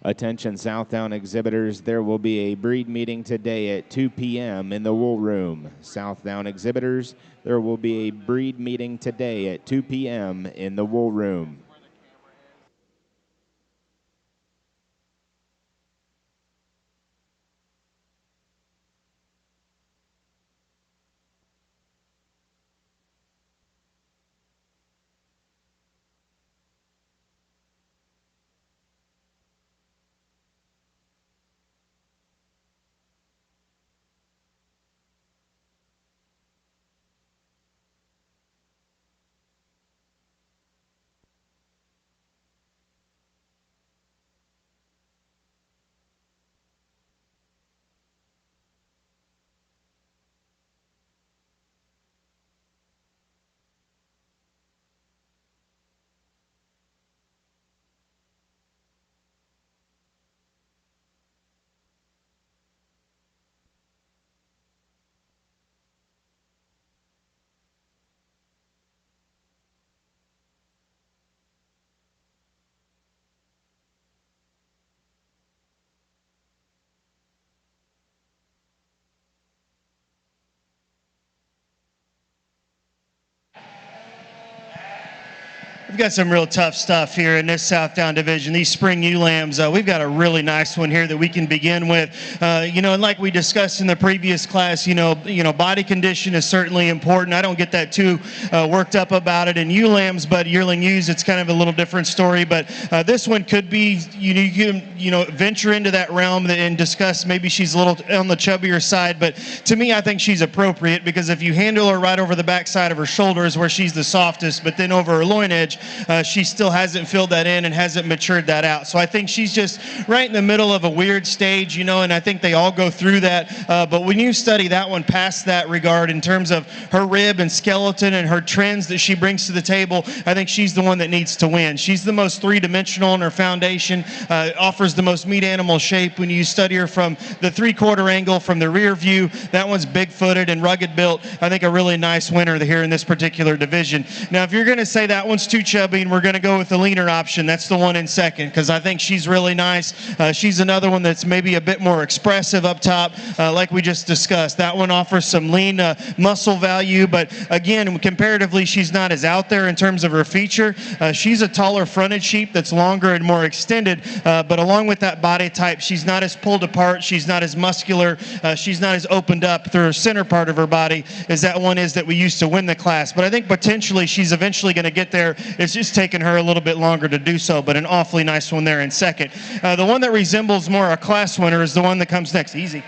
Attention Southdown exhibitors, there will be a breed meeting today at 2 p.m. in the wool room. Southdown exhibitors, there will be a breed meeting today at 2 p.m. in the wool room. We've got some real tough stuff here in this Southdown division. These spring ewe lambs, we've got a really nice one here that we can begin with. And like we discussed in the previous class, body condition is certainly important. I don't get that too worked up about it in ewe lambs, but yearling ewes, it's kind of a little different story. But this one could be, you can venture into that realm and discuss maybe she's a little on the chubbier side. But to me, I think she's appropriate because if you handle her right over the backside of her shoulders where she's the softest, but then over her loin edge, she still hasn't filled that in and hasn't matured that out. So I think she's just right in the middle of a weird stage, and I think they all go through that. But when you study that one past that regard in terms of her rib and skeleton and her trends that she brings to the table, I think she's the one that needs to win. She's the most three-dimensional in her foundation, offers the most meat animal shape when you study her from the three-quarter angle, from the rear view. That one's big-footed and rugged built. I think a really nice winner here in this particular division. Now, if you're going to say that one's too chubby and we're going to go with the leaner option, that's the one in second because I think she's really nice. She's another one that's maybe a bit more expressive up top, like we just discussed. That one offers some lean muscle value, but again, comparatively, she's not as out there in terms of her feature. She's a taller fronted sheep that's longer and more extended, but along with that body type, she's not as pulled apart, she's not as muscular, she's not as opened up through her center part of her body as that one is that we used to win the class. But I think potentially she's eventually going to get there. It's just taken her a little bit longer to do so, but an awfully nice one there in second. The one that resembles more a class winner is the one that comes next. Easy.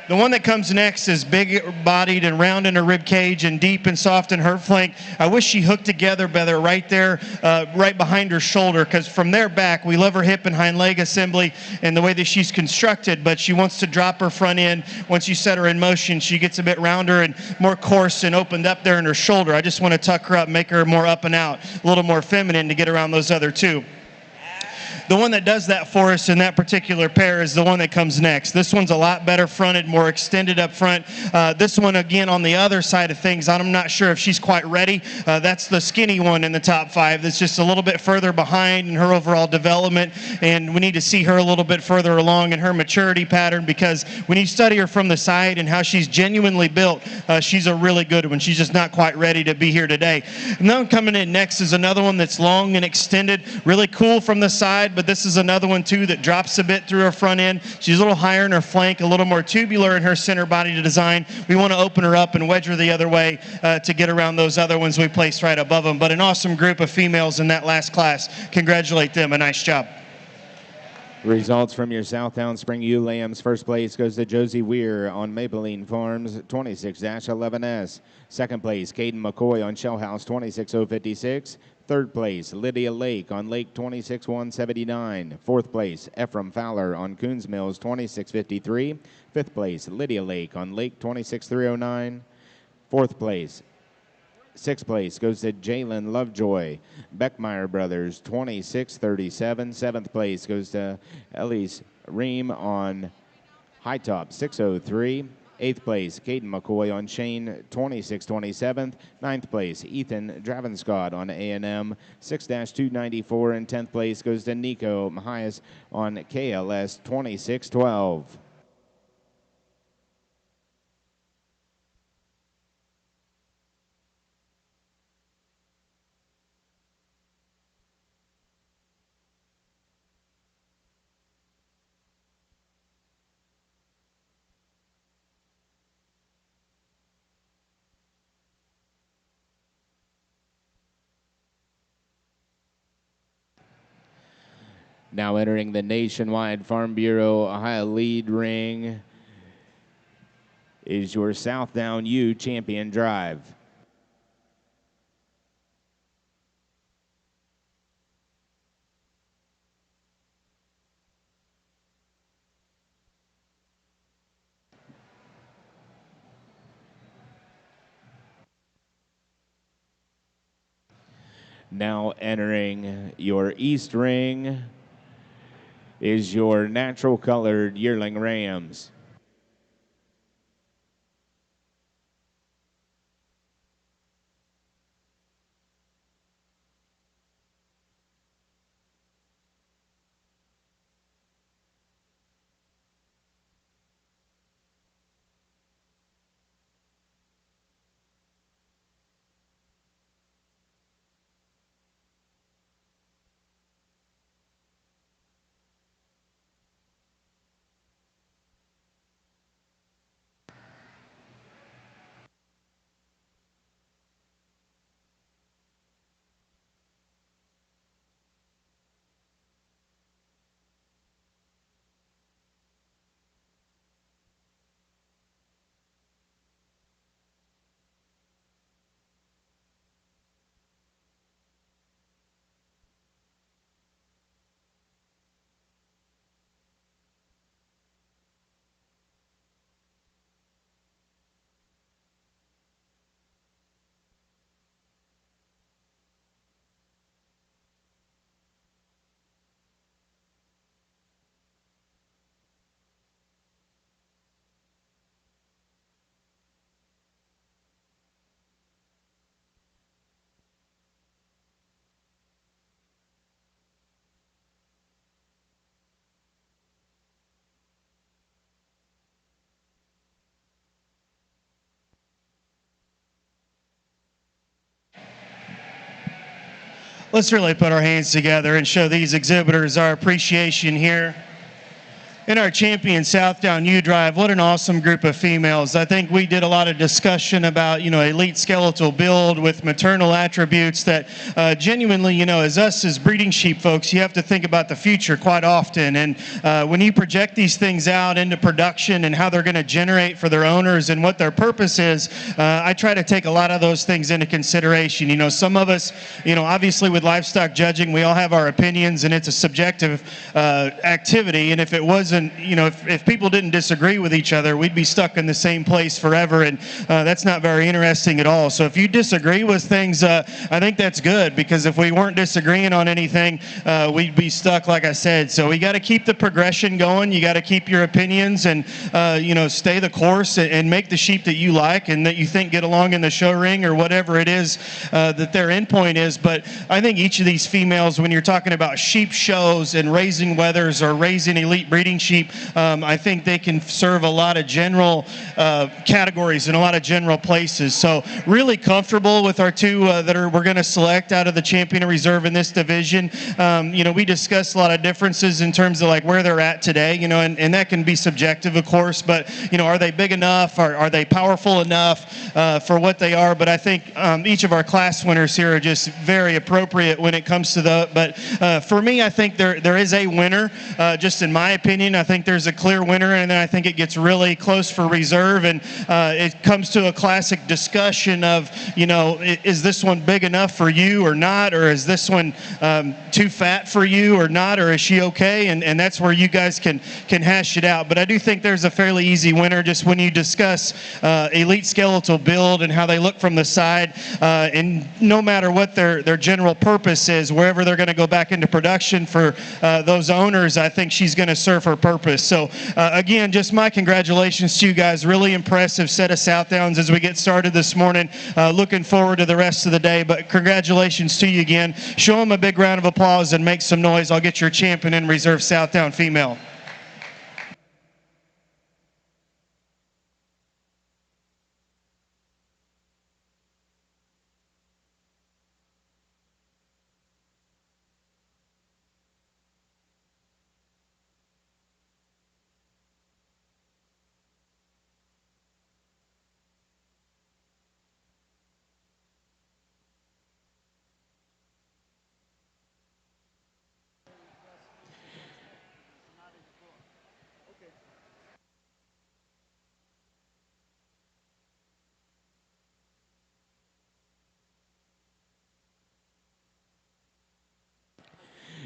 The one that comes next is big-bodied and round in her rib cage and deep and soft in her flank. I wish she hooked together better right there, right behind her shoulder, because from there back, we love her hip and hind leg assembly and the way that she's constructed, but she wants to drop her front end. Once you set her in motion, she gets a bit rounder and more coarse and opened up there in her shoulder. I just want to tuck her up, make her more up and out, a little more feminine to get around those other two. The one that does that for us in that particular pair is the one that comes next. This one's a lot better fronted, more extended up front. This one, again, on the other side of things, I'm not sure if she's quite ready. That's the skinny one in the top five that's just a little bit further behind in her overall development, and we need to see her a little bit further along in her maturity pattern because when you study her from the side and how she's genuinely built, she's a really good one. She's just not quite ready to be here today. And then coming in next is another one that's long and extended, really cool from the side, but this is another one too that drops a bit through her front end. She's a little higher in her flank, a little more tubular in her center body to design. We want to open her up and wedge her the other way to get around those other ones we placed right above them. But an awesome group of females in that last class. Congratulate them. A nice job. Results from your Southdown Spring ewe lambs. First place goes to Josie Weir on Mapeline Farms 26-11S. Second place, Caden McCoy on Shell House 26056. Third place, Lydia Lake on Lake 26179. Fourth place, Ephraim Fowler on Coons Mills 2653. Fifth place, Lydia Lake on Lake 26309. Fourth place, sixth place goes to Jalen Lovejoy, Beckmeyer Brothers 2637. Seventh place goes to Elise Ream on High Top 603. 8th place, Caden McCoy on Shane 2627. 9th place, Ethan Dravenscott on A&M 6-294. And 10th place goes to Nico Mahias on KLS 2612. Now entering the Nationwide Farm Bureau Ohio Lead Ring is your Southdown U Champion Drive. Now entering your East Ring is your natural colored yearling rams. Let's really put our hands together and show these exhibitors our appreciation here. In our champion Southdown U Drive, what an awesome group of females. I think we did a lot of discussion about, elite skeletal build with maternal attributes that genuinely, as breeding sheep folks, you have to think about the future quite often. And when you project these things out into production and how they're going to generate for their owners and what their purpose is, I try to take a lot of those things into consideration. Some of us, obviously with livestock judging, we all have our opinions and it's a subjective activity. And if it wasn't, if people didn't disagree with each other, we'd be stuck in the same place forever, and that's not very interesting at all. So if you disagree with things, I think that's good, because if we weren't disagreeing on anything, we'd be stuck, like I said. So we got to keep the progression going. You got to keep your opinions and, stay the course and make the sheep that you like and that you think get along in the show ring or whatever it is that their endpoint is. But I think each of these females, when you're talking about sheep shows and raising wethers or raising elite breeding sheep, I think they can serve a lot of general categories in a lot of general places. So really comfortable with our two that we're going to select out of the Champion of Reserve in this division. We discussed a lot of differences in terms of like where they're at today, and that can be subjective, of course, but are they big enough? Are they powerful enough for what they are? But I think each of our class winners here are just very appropriate when it comes to but for me, I think there is a winner, just in my opinion. I think there's a clear winner, and then I think it gets really close for reserve, and it comes to a classic discussion of, is this one big enough for you or not, or is this one too fat for you or not, or is she okay? And that's where you guys can hash it out. But I do think there's a fairly easy winner just when you discuss elite skeletal build and how they look from the side, and no matter what their general purpose is, wherever they're going to go back into production for those owners, I think she's going to serve her for purpose. So again, just my congratulations to you guys. Really impressive set of Southdowns as we get started this morning. Looking forward to the rest of the day, but congratulations to you again. Show them a big round of applause and make some noise. I'll get your champion in reserve Southdown female.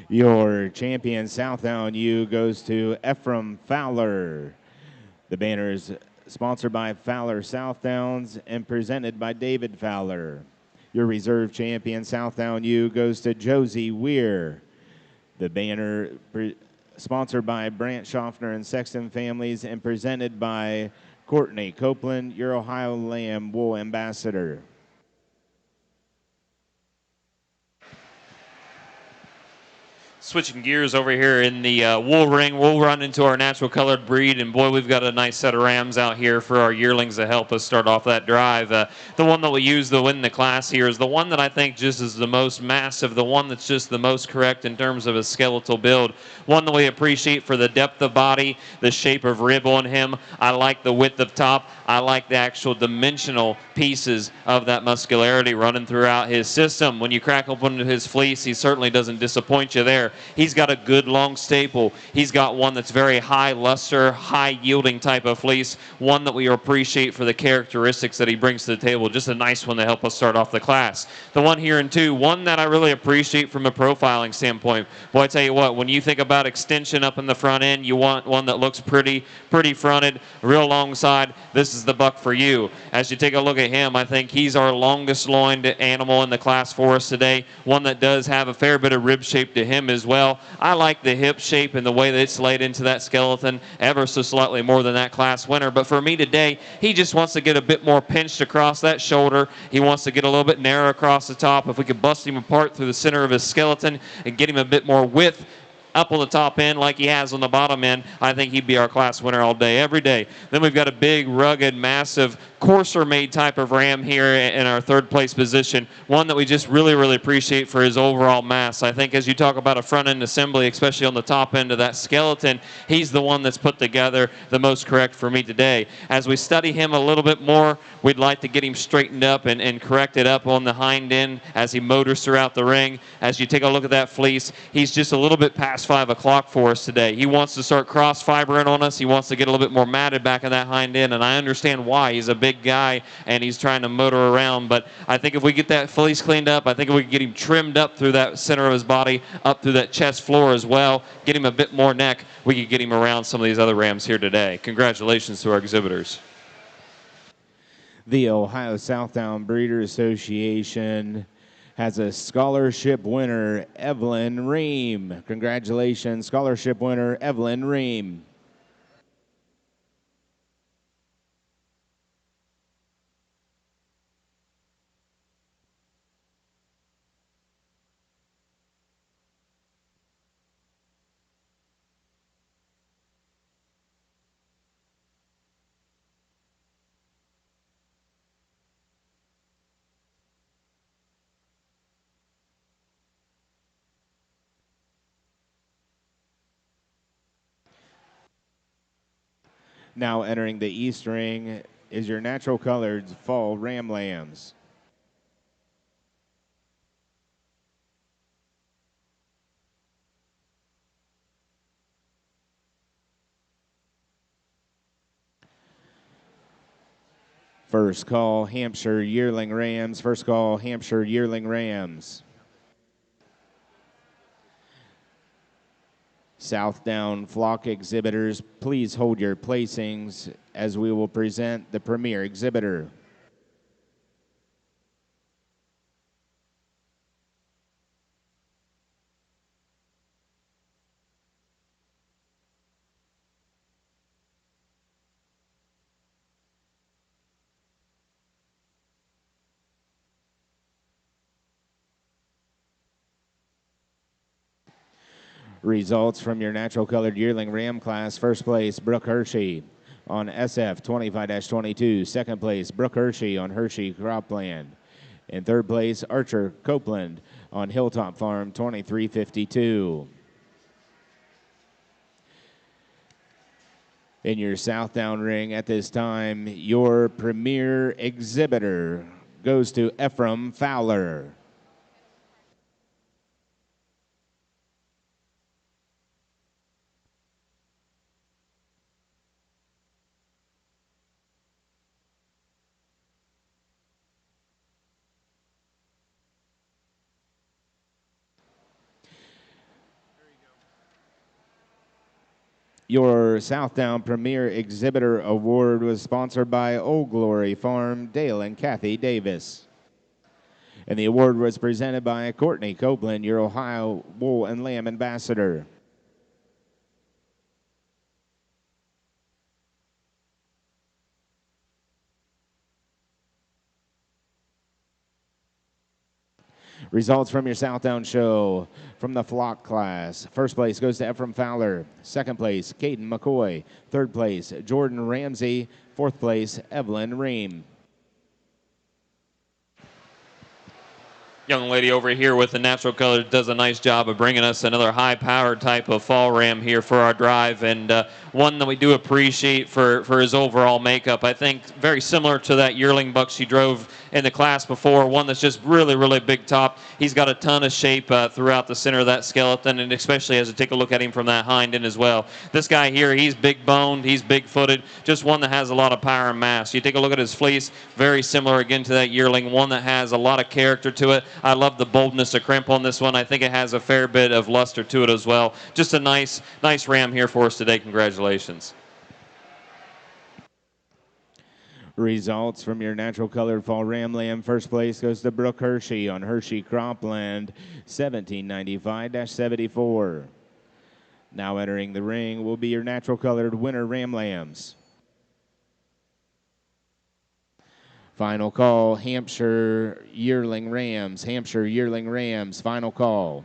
Your champion Southdown U goes to Ephraim Fowler. The banner is sponsored by Fowler Southdowns and presented by David Fowler. Your reserve champion Southdown U goes to Josie Weir. The banner sponsored by Brant Schaffner and Sexton Families and presented by Courtney Copeland, your Ohio Lamb Wool Ambassador. Switching gears over here in the wool ring, we'll run into our natural colored breed, and boy, we've got a nice set of rams out here for our yearlings to help us start off that drive. The one that we use to win the class here is the one that I think just is the most massive, the one that's just the most correct in terms of a skeletal build, one that we appreciate for the depth of body, the shape of rib on him. I like the width of top. I like the actual dimensional pieces of that muscularity running throughout his system. When you crack open his fleece, he certainly doesn't disappoint you there. He's got a good long staple. He's got one that's very high luster, high yielding type of fleece, one that we appreciate for the characteristics that he brings to the table. Just a nice one to help us start off the class. The one here in two, one that I really appreciate from a profiling standpoint. Boy, I tell you what, when you think about extension up in the front end, you want one that looks pretty fronted, real long side. This is the buck for you. As you take a look at him, I think he's our longest loined animal in the class for us today. One that does have a fair bit of rib shape to him as well. I like the hip shape and the way that it's laid into that skeleton ever so slightly more than that class winner. But for me today, he just wants to get a bit more pinched across that shoulder. He wants to get a little bit narrow across the top. If we could bust him apart through the center of his skeleton and get him a bit more width up on the top end like he has on the bottom end, I think he'd be our class winner all day, every day. Then we've got a big, rugged, massive, courser-made type of ram here in our third place position, one that we just really appreciate for his overall mass. I think as you talk about a front-end assembly, especially on the top end of that skeleton, he's the one that's put together the most correct for me today. As we study him a little bit more, we'd like to get him straightened up and corrected up on the hind end as he motors throughout the ring. As you take a look at that fleece, he's just a little bit past 5 o'clock for us today. He wants to start cross-fibering on us. He wants to get a little bit more matted back in that hind end, and I understand why. He's a big guy, and he's trying to motor around, but I think if we get that fleece cleaned up, I think if we can get him trimmed up through that center of his body, up through that chest floor as well, get him a bit more neck, we could get him around some of these other rams here today. Congratulations to our exhibitors. The Ohio Southdown Breeder Association has a scholarship winner, Evelyn Ream. Congratulations, scholarship winner, Evelyn Ream. Now entering the East Ring is your natural colored fall ram lambs. First call, Hampshire yearling rams. First call, Hampshire yearling rams. Southdown flock exhibitors, please hold your placings as we will present the premier exhibitor. Results from your natural colored yearling ram class. First place, Brooke Hershey on SF 25-22. Second place, Brooke Hershey on Hershey Cropland. In third place, Archer Copeland on Hilltop Farm 2352. In your Southdown ring at this time, your premier exhibitor goes to Ephraim Fowler. Your Southdown Premier Exhibitor Award was sponsored by Old Glory Farm, Dale and Kathy Davis. And the award was presented by Courtney Copeland, your Ohio Wool and Lamb Ambassador. Results from your Southdown show from the flock class. First place goes to Ephraim Fowler. Second place, Caden McCoy. Third place, Jordan Ramsey. Fourth place, Evelyn Ream. Young lady over here with the natural color does a nice job of bringing us another high-powered type of fall ram here for our drive, and one that we do appreciate for his overall makeup. I think very similar to that yearling buck she drove in the class before, one that's just really, really big top. He's got a ton of shape throughout the center of that skeleton, and especially as you take a look at him from that hind end as well. This guy here, he's big-boned, he's big-footed, just one that has a lot of power and mass. You take a look at his fleece, very similar again to that yearling, one that has a lot of character to it. I love the boldness of crimp on this one. I think it has a fair bit of luster to it as well. Just a nice ram here for us today. Congratulations. Results from your natural colored fall ram lamb. First place goes to Brooke Hershey on Hershey Cropland, 1795-74. Now entering the ring will be your natural colored winter ram lambs. Final call, Hampshire Yearling Rams. Hampshire Yearling Rams, final call.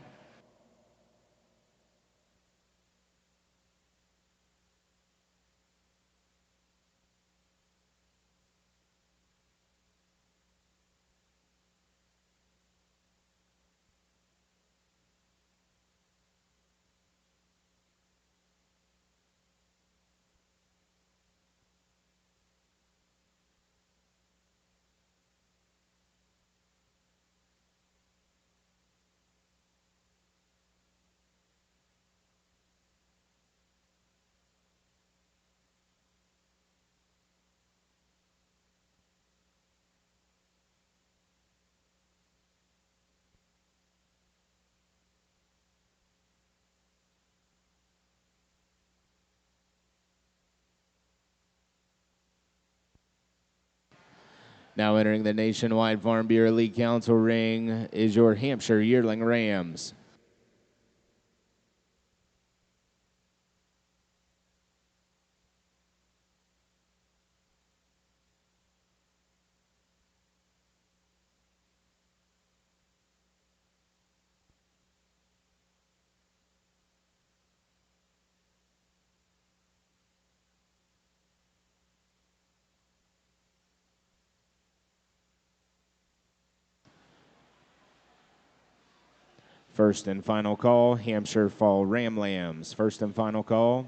Now entering the Nationwide Farm Bureau League Council ring is your Hampshire Yearling Rams. First and final call, Hampshire Fall Ram Lambs. First and final call.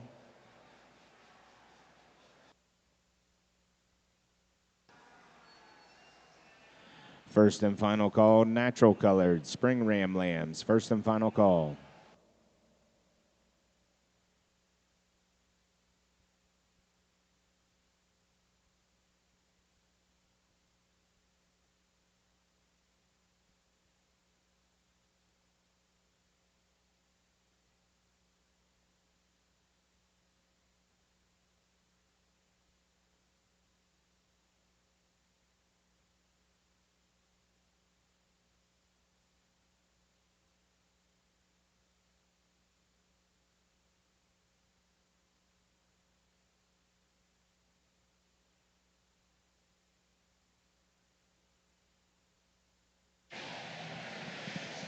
First and final call, natural colored spring ram lambs. First and final call.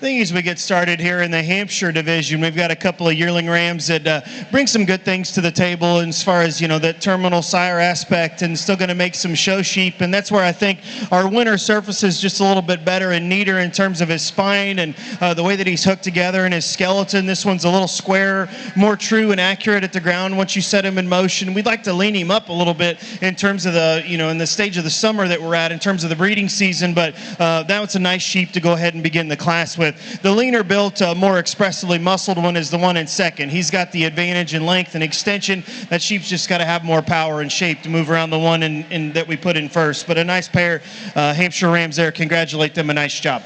think as we get started here in the Hampshire division, we've got a couple of yearling rams that bring some good things to the table as far as, the terminal sire aspect, and still going to make some show sheep. And that's where I think our winner surface is just a little bit better and neater in terms of his spine and the way that he's hooked together and his skeleton. This one's a little square, more true and accurate at the ground once you set him in motion. We'd like to lean him up a little bit in terms of the, in the stage of the summer that we're at in terms of the breeding season, but now it's a nice sheep to go ahead and begin the class with. The leaner built, more expressively muscled one is the one in second. He's got the advantage in length and extension. That sheep's just got to have more power and shape to move around the one that we put in first. But a nice pair, Hampshire Rams there. Congratulate them, a nice job.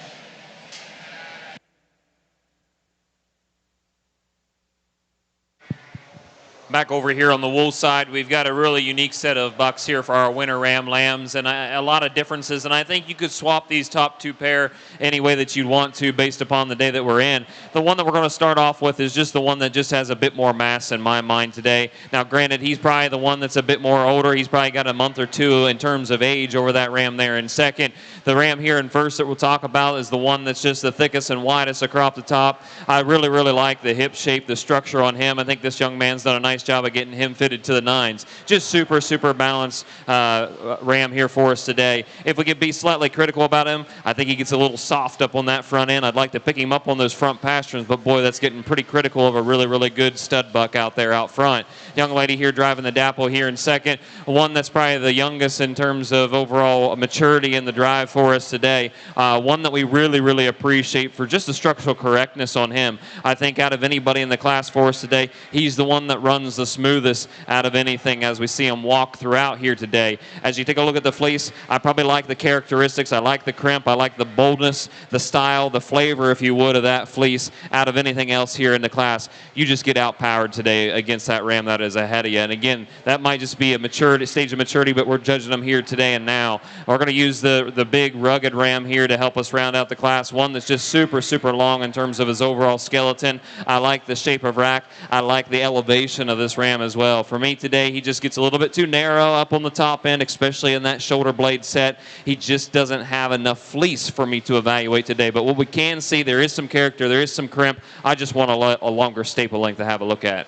Back over here on the wool side, we've got a really unique set of bucks here for our winter ram lambs, and a lot of differences. And I think you could swap these top two pair any way that you'd want to based upon the day that we're in. The one that we're going to start off with is just the one that just has a bit more mass in my mind today. Now, granted, he's probably the one that's a bit more older. He's probably got a month or two in terms of age over that ram there in second. The ram here in first that we'll talk about is the one that's just the thickest and widest across the top. I really, really like the hip shape, the structure on him. I think this young man's done a nice job of getting him fitted to the nines. Just super, super balanced ram here for us today. If we could be slightly critical about him, I think he gets a little soft up on that front end. I'd like to pick him up on those front pasterns, but boy, that's getting pretty critical of a really, really good stud buck out there out front. Young lady here driving the Dapple here in second. One that's probably the youngest in terms of overall maturity in the drive for us today. One that we really, really appreciate for just the structural correctness on him. I think out of anybody in the class for us today, he's the one that runs the smoothest out of anything as we see him walk throughout here today. As you take a look at the fleece, I probably like the characteristics. I like the crimp. I like the boldness, the style, the flavor, if you would, of that fleece out of anything else here in the class. You just get outpowered today against that ram that is ahead of you. And again, that might just be a maturity, stage of maturity, but we're judging them here today and now. We're going to use the big rugged ram here to help us round out the class. One that's just super, super long in terms of his overall skeleton. I like the shape of rack. I like the elevation of this ram as well. For me today, he just gets a little bit too narrow up on the top end, especially in that shoulder blade set. He just doesn't have enough fleece for me to evaluate today. But what we can see, there is some character, there is some crimp. I just want a longer staple length to have a look at.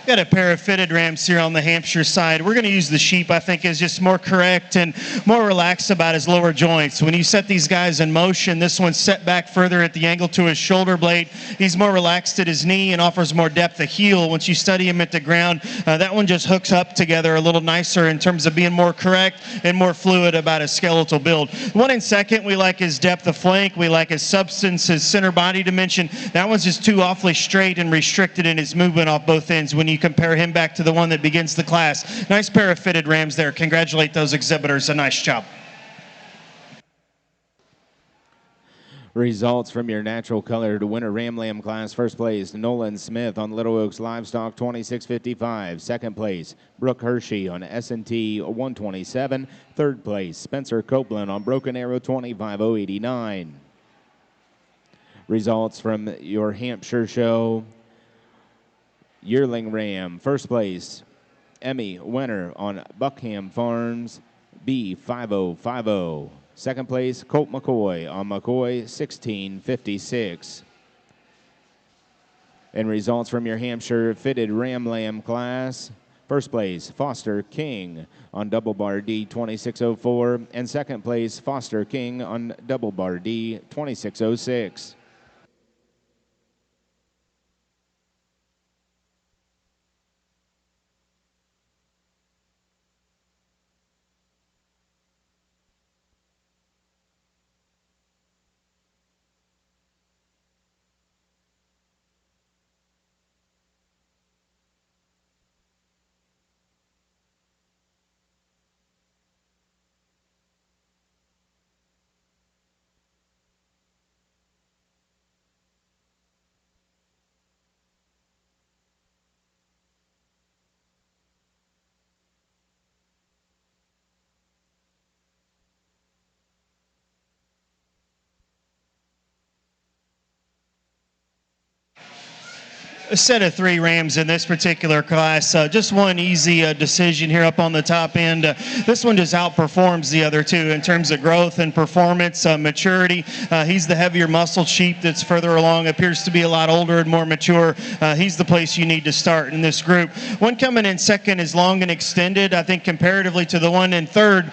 Got a pair of fitted rams here on the Hampshire side. We're going to use the sheep, I think, as just more correct and more relaxed about his lower joints. When you set these guys in motion, this one's set back further at the angle to his shoulder blade. He's more relaxed at his knee and offers more depth of heel. Once you study him at the ground, that one just hooks up together a little nicer in terms of being more correct and more fluid about his skeletal build. One in second, we like his depth of flank. We like his substance, his center body dimension. That one's just too awfully straight and restricted in his movement off both ends when you compare him back to the one that begins the class. Nice pair of fitted rams there. Congratulate those exhibitors. A nice job. Results from your natural colored winter ram lamb class. First place, Nolan Smith on Little Oaks Livestock 2655. Second place, Brooke Hershey on S&T 127. Third place, Spencer Copeland on Broken Arrow 25089. Results from your Hampshire show. Yearling Ram, first place, Emmy Winner on Buckham Farms B5050. Second place, Colt McCoy on McCoy 1656. And results from your Hampshire fitted Ram Lamb class. First place, Foster King on Double Bar D 2604. And second place, Foster King on Double Bar D 2606. a set of 3 rams in this particular class. Just one easy decision here up on the top end. This one just outperforms the other 2 in terms of growth and performance, maturity. He's the heavier muscled sheep that's further along, appears to be a lot older and more mature. He's the place you need to start in this group. One coming in second is long and extended. I think comparatively to the one in third,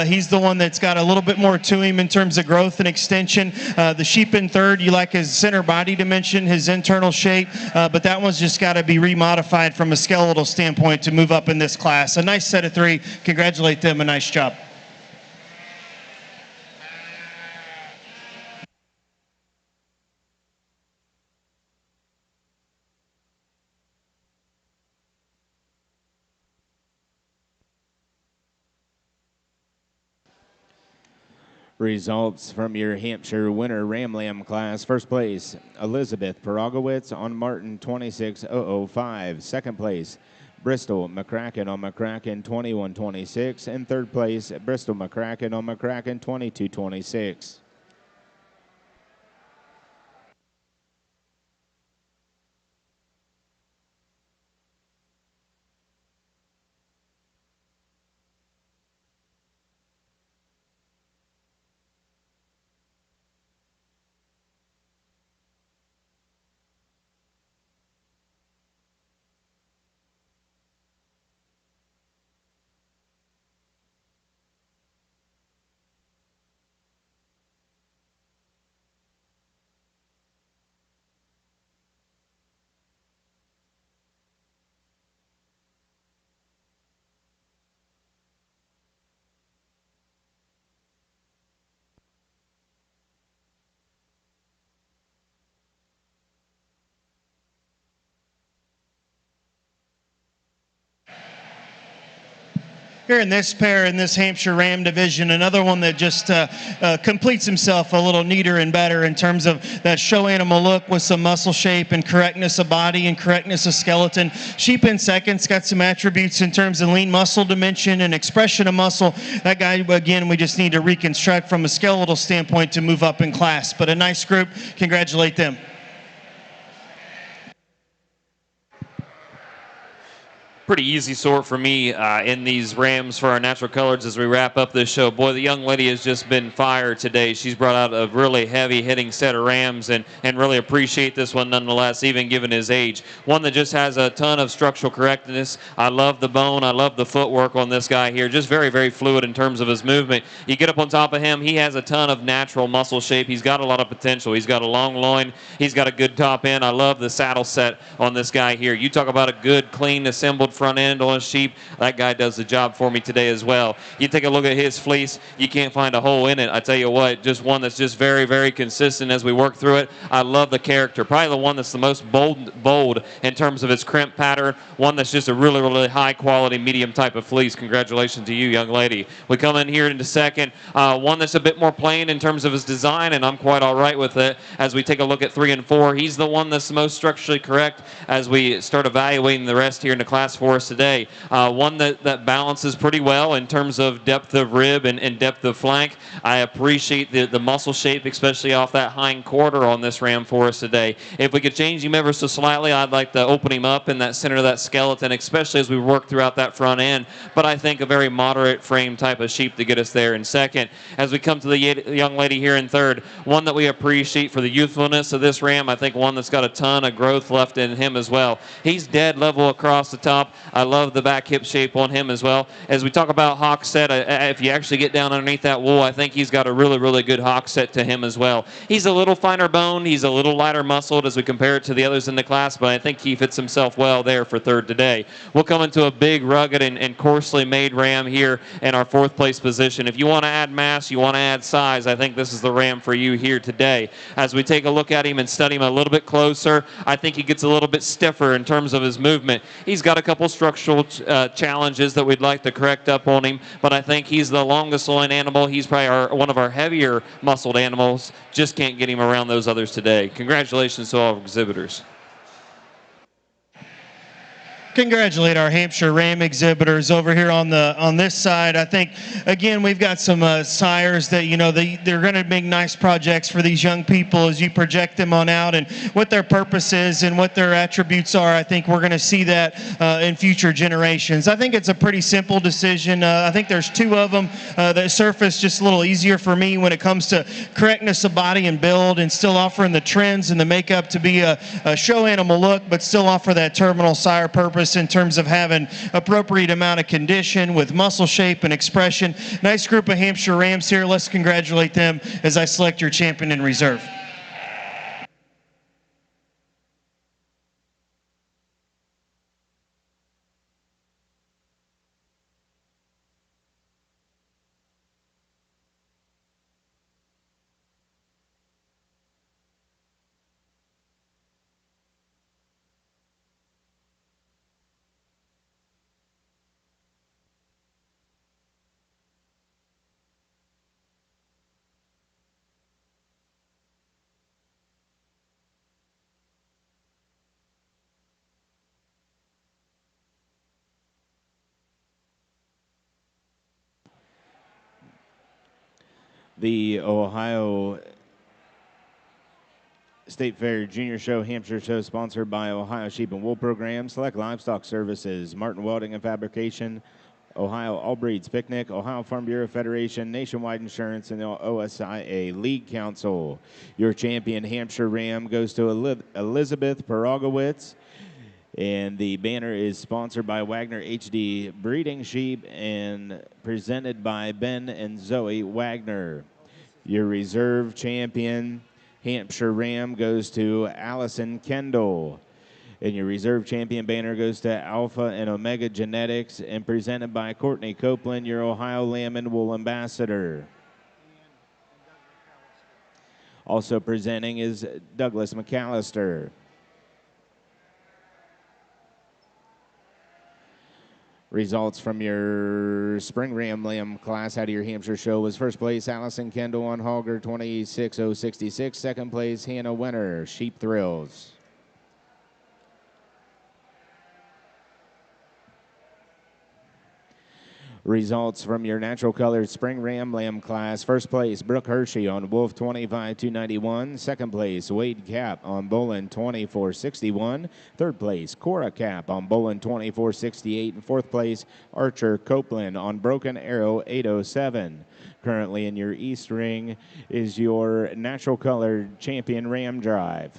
he's the one that's got a little bit more to him in terms of growth and extension. The sheep in third, you like his center body dimension, his internal shape, but that one's just got to be remodified from a skeletal standpoint to move up in this class. A nice set of 3. Congratulate them. A nice job. Results from your Hampshire Winter Ram Lamb class. First place, Elizabeth Perogowitz on Martin 26005. Second place, Bristol McCracken on McCracken 2126. And third place, Bristol McCracken on McCracken 2226. Here in this pair, in this Hampshire Ram division, another one that just completes himself a little neater and better in terms of that show animal look with some muscle shape and correctness of body and correctness of skeleton. Sheep in second's got some attributes in terms of lean muscle dimension and expression of muscle. That guy, again, we just need to reconstruct from a skeletal standpoint to move up in class. But a nice group. Congratulate them. Pretty easy sort for me in these Rams for our natural colors as we wrap up this show. Boy, the young lady has just been fire today. She's brought out a really heavy hitting set of Rams and really appreciate this one nonetheless, even given his age. One that just has a ton of structural correctness. I love the bone. I love the footwork on this guy here. Just very, very fluid in terms of his movement. You get up on top of him, he has a ton of natural muscle shape. He's got a lot of potential. He's got a long loin. He's got a good top end. I love the saddle set on this guy here. You talk about a good, clean, assembled front end on a sheep. That guy does the job for me today as well. You take a look at his fleece, you can't find a hole in it. I tell you what, just one that's just very, very consistent as we work through it. I love the character. Probably the one that's the most bold in terms of its crimp pattern. One that's just a really, really high quality medium type of fleece. Congratulations to you, young lady. We come in here into second. One that's a bit more plain in terms of his design, and I'm quite all right with it. As we take a look at 3 and 4, he's the one that's the most structurally correct as we start evaluating the rest here in the class for us today. One that balances pretty well in terms of depth of rib and depth of flank. I appreciate the muscle shape, especially off that hind quarter on this ram for us today. If we could change him ever so slightly, I'd like to open him up in that center of that skeleton, especially as we work throughout that front end. But I think a very moderate frame type of sheep to get us there in second. As we come to the young lady here in third, one that we appreciate for the youthfulness of this ram. I think one that's got a ton of growth left in him as well. He's dead level across the top. I love the back hip shape on him as well. As we talk about hock set, if you actually get down underneath that wool, I think he's got a really, really good hock set to him as well. He's a little finer boned. He's a little lighter muscled as we compare it to the others in the class, but I think he fits himself well there for third today. We'll come into a big, rugged, and coarsely made ram here in our fourth place position. If you want to add mass, you want to add size, I think this is the ram for you here today. As we take a look at him and study him a little bit closer, I think he gets a little bit stiffer in terms of his movement. He's got a couple structural challenges that we'd like to correct up on him, but I think he's the longest loin animal. He's probably one of our heavier muscled animals. Just can't get him around those others today. Congratulations to all exhibitors. congratulate our Hampshire Ram exhibitors over here on this side. I think, again, we've got some sires that, they're going to make nice projects for these young people as you project them on out, and what their purpose is and what their attributes are. I think we're going to see that in future generations. I think it's a pretty simple decision. I think there's two of them that surface just a little easier for me when it comes to correctness of body and build, and still offering the trends and the makeup to be a show animal look, but still offer that terminal sire purpose in terms of having appropriate amount of condition with muscle shape and expression. Nice group of Hampshire Rams here. Let's congratulate them as I select your champion in reserve. The Ohio State Fair Junior Show, Hampshire Show, sponsored by Ohio Sheep and Wool Program, Select Livestock Services, Martin Welding and Fabrication, Ohio All Breeds Picnic, Ohio Farm Bureau Federation, Nationwide Insurance, and the OSIA League Council. Your champion Hampshire Ram goes to Elizabeth Perogowitz, and the banner is sponsored by Wagner HD Breeding Sheep and presented by Ben and Zoe Wagner. Your reserve champion Hampshire Ram goes to Allison Kendall. And your reserve champion banner goes to Alpha and Omega Genetics and presented by Courtney Copeland, your Ohio Lamb and Wool Ambassador. Also presenting is Douglas McAllister. Results from your Spring Ram Lamb class out of your Hampshire show was first place Allison Kendall on Hogger 26066. Second place Hannah Winter, Sheep Thrills. Results from your natural colored Spring Ram Lamb class. First place, Brooke Hershey on Wolf 25291. Second place, Wade Cap on Bolin 2461. Third place, Cora Cap on Bolin 2468. And fourth place, Archer Copeland on Broken Arrow 807. Currently in your East Ring is your natural colored champion Ram Drive.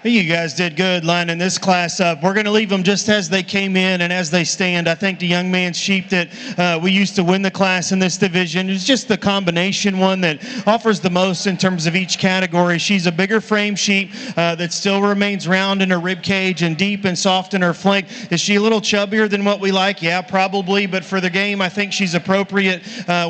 You guys did good lining this class up. We're going to leave them just as they came in and as they stand. I think the young man's sheep that we used to win the class in this division is just the combination one that offers the most in terms of each category. She's a bigger frame sheep that still remains round in her rib cage and deep and soft in her flank. Is she a little chubbier than what we like? Yeah, probably. But for the game, I think she's appropriate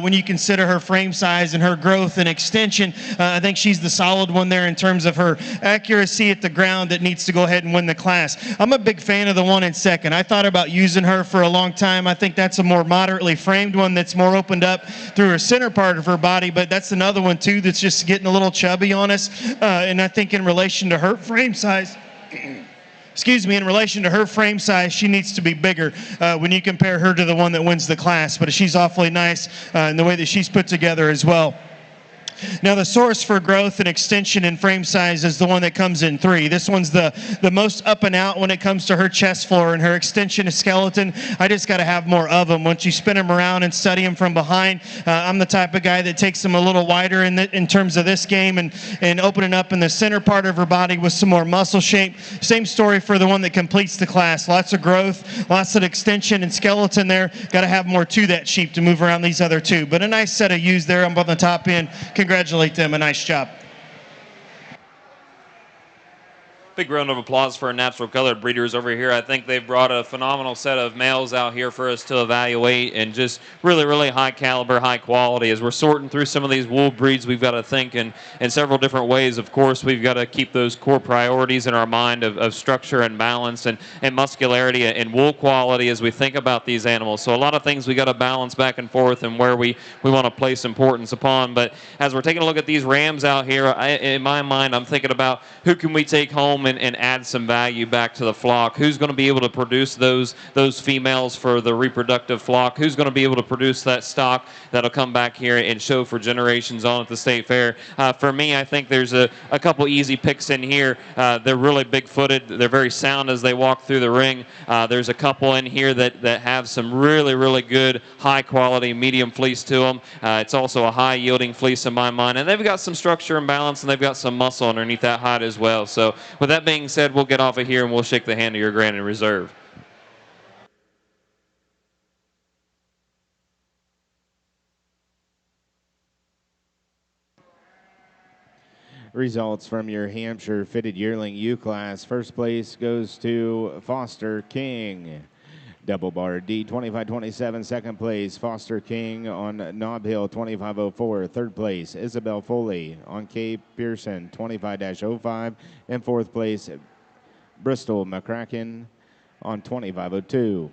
when you consider her frame size and her growth and extension. I think she's the solid one there in terms of her accuracy at the ground that needs to go ahead and win the class. I'm a big fan of the one in second. I thought about using her for a long time. I think that's a more moderately framed one that's more opened up through her center part of her body, but that's another one too that's just getting a little chubby on us. And I think in relation to her frame size, in relation to her frame size, she needs to be bigger when you compare her to the one that wins the class. But she's awfully nice in the way that she's put together as well. Now, the source for growth and extension and frame size is the one that comes in 3. This one's the most up and out when it comes to her chest floor and her extension of skeleton. I just got to have more of them. Once you spin them around and study them from behind, I'm the type of guy that takes them a little wider in terms of this game and opening up in the center part of her body with some more muscle shape. Same story for the one that completes the class. Lots of growth, lots of extension and skeleton there. Got to have more to that sheep to move around these other two. But a nice set of ewes there up on the top end. Congratulate them. A nice job. Big round of applause for our natural colored breeders over here. I think they've brought a phenomenal set of males out here for us to evaluate, and just really, really high caliber, high quality. As we're sorting through some of these wool breeds, we've got to think in several different ways. Of course, we've got to keep those core priorities in our mind of structure and balance and muscularity and wool quality as we think about these animals. So a lot of things we got to balance back and forth and where we want to place importance upon. But as we're taking a look at these rams out here, in my mind, I'm thinking about who can we take home and add some value back to the flock. Who's going to be able to produce those females for the reproductive flock? Who's going to be able to produce that stock that'll come back here and show for generations on at the state fair? For me, I think there's a couple easy picks in here. They're really big-footed. They're very sound as they walk through the ring. There's a couple in here that have some really, really good high-quality medium fleece to them. It's also a high-yielding fleece in my mind. And they've got some structure and balance, and they've got some muscle underneath that hide as well. So with that being said, we'll get off of here and we'll shake the hand of your Grand and Reserve. Results from your Hampshire Fitted Yearling U class. First place goes to Foster King. Double bar D 25-27. Second place, Foster King on Nob Hill 25-04. Third place, Isabel Foley on Cape Pearson 25-05. And fourth place, Bristol McCracken on 25-02.